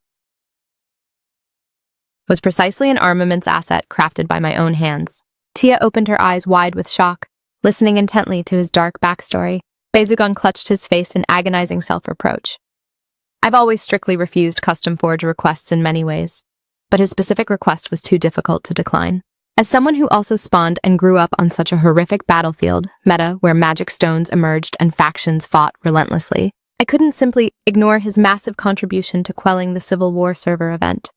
was precisely an armaments asset crafted by my own hands." Tia opened her eyes wide with shock, listening intently to his dark backstory. Bezugon clutched his face in agonizing self-reproach. I've always strictly refused custom forge requests in many ways, but his specific request was too difficult to decline. As someone who also spawned and grew up on such a horrific battlefield, meta where magic stones emerged and factions fought relentlessly, I couldn't simply ignore his massive contribution to quelling the Civil War server event.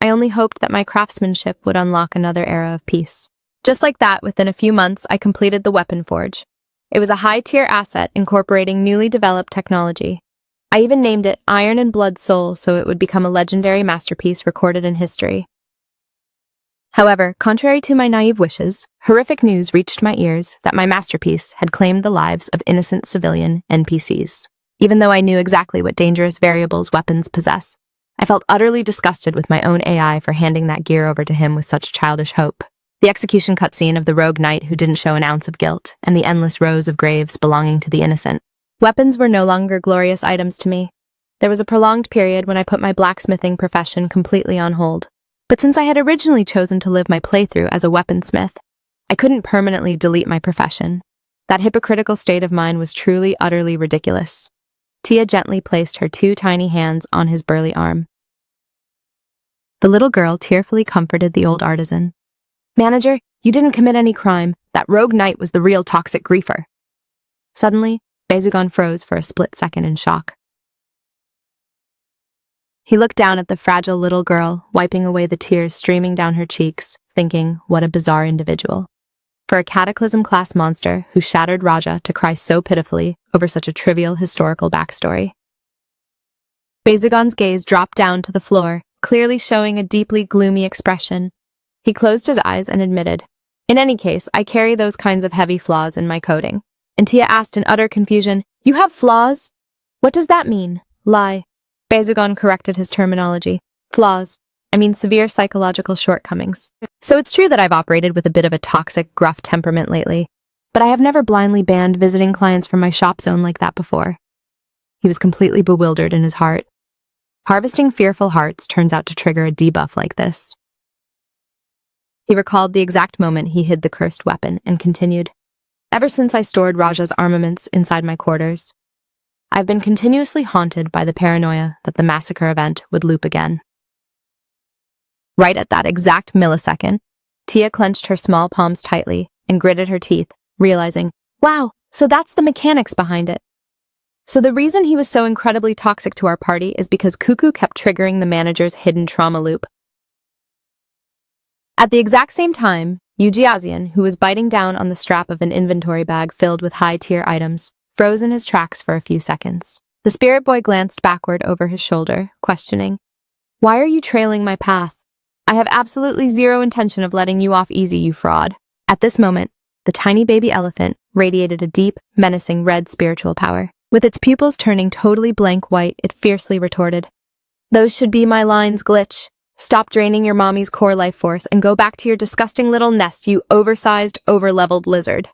I only hoped that my craftsmanship would unlock another era of peace. Just like that, within a few months, I completed the weapon forge. It was a high-tier asset incorporating newly developed technology. I even named it Iron and Blood Soul so it would become a legendary masterpiece recorded in history. However, contrary to my naive wishes, horrific news reached my ears that my masterpiece had claimed the lives of innocent civilian NPCs. Even though I knew exactly what dangerous variables weapons possess, I felt utterly disgusted with my own AI for handing that gear over to him with such childish hope. The execution cutscene of the rogue knight who didn't show an ounce of guilt, and the endless rows of graves belonging to the innocent. Weapons were no longer glorious items to me. There was a prolonged period when I put my blacksmithing profession completely on hold. But since I had originally chosen to live my playthrough as a weaponsmith, I couldn't permanently delete my profession. That hypocritical state of mind was truly, utterly ridiculous. Tia gently placed her 2 tiny hands on his burly arm. The little girl tearfully comforted the old artisan. "Manager, you didn't commit any crime. That rogue knight was the real toxic griefer." Suddenly, Bezugon froze for a split second in shock. He looked down at the fragile little girl, wiping away the tears streaming down her cheeks, thinking, what a bizarre individual. For a Cataclysm-class monster who shattered Raja to cry so pitifully over such a trivial historical backstory. Bezugon's gaze dropped down to the floor, clearly showing a deeply gloomy expression. He closed his eyes and admitted, "In any case, I carry those kinds of heavy flaws in my coding." And Tia asked in utter confusion, "You have flaws? What does that mean?" "Lie." Bezugon corrected his terminology. "Flaws. I mean severe psychological shortcomings. So it's true that I've operated with a bit of a toxic, gruff temperament lately, but I have never blindly banned visiting clients from my shop zone like that before." He was completely bewildered in his heart. Harvesting fearful hearts turns out to trigger a debuff like this. He recalled the exact moment he hid the cursed weapon and continued, "Ever since I stored Raja's armaments inside my quarters, I've been continuously haunted by the paranoia that the massacre event would loop again." Right at that exact millisecond, Tia clenched her small palms tightly and gritted her teeth, realizing, wow, So that's the mechanics behind it. So the reason he was so incredibly toxic to our party is because Cuckoo kept triggering the manager's hidden trauma loop. At the exact same time, Yuji, who was biting down on the strap of an inventory bag filled with high-tier items, froze in his tracks for a few seconds. The spirit boy glanced backward over his shoulder, questioning, "Why are you trailing my path? I have absolutely zero intention of letting you off easy, you fraud." At this moment, the tiny baby elephant radiated a deep, menacing red spiritual power. With its pupils turning totally blank white, it fiercely retorted, "Those should be my lines, Glitch. Stop draining your mommy's core life force and go back to your disgusting little nest, you oversized, over-leveled lizard."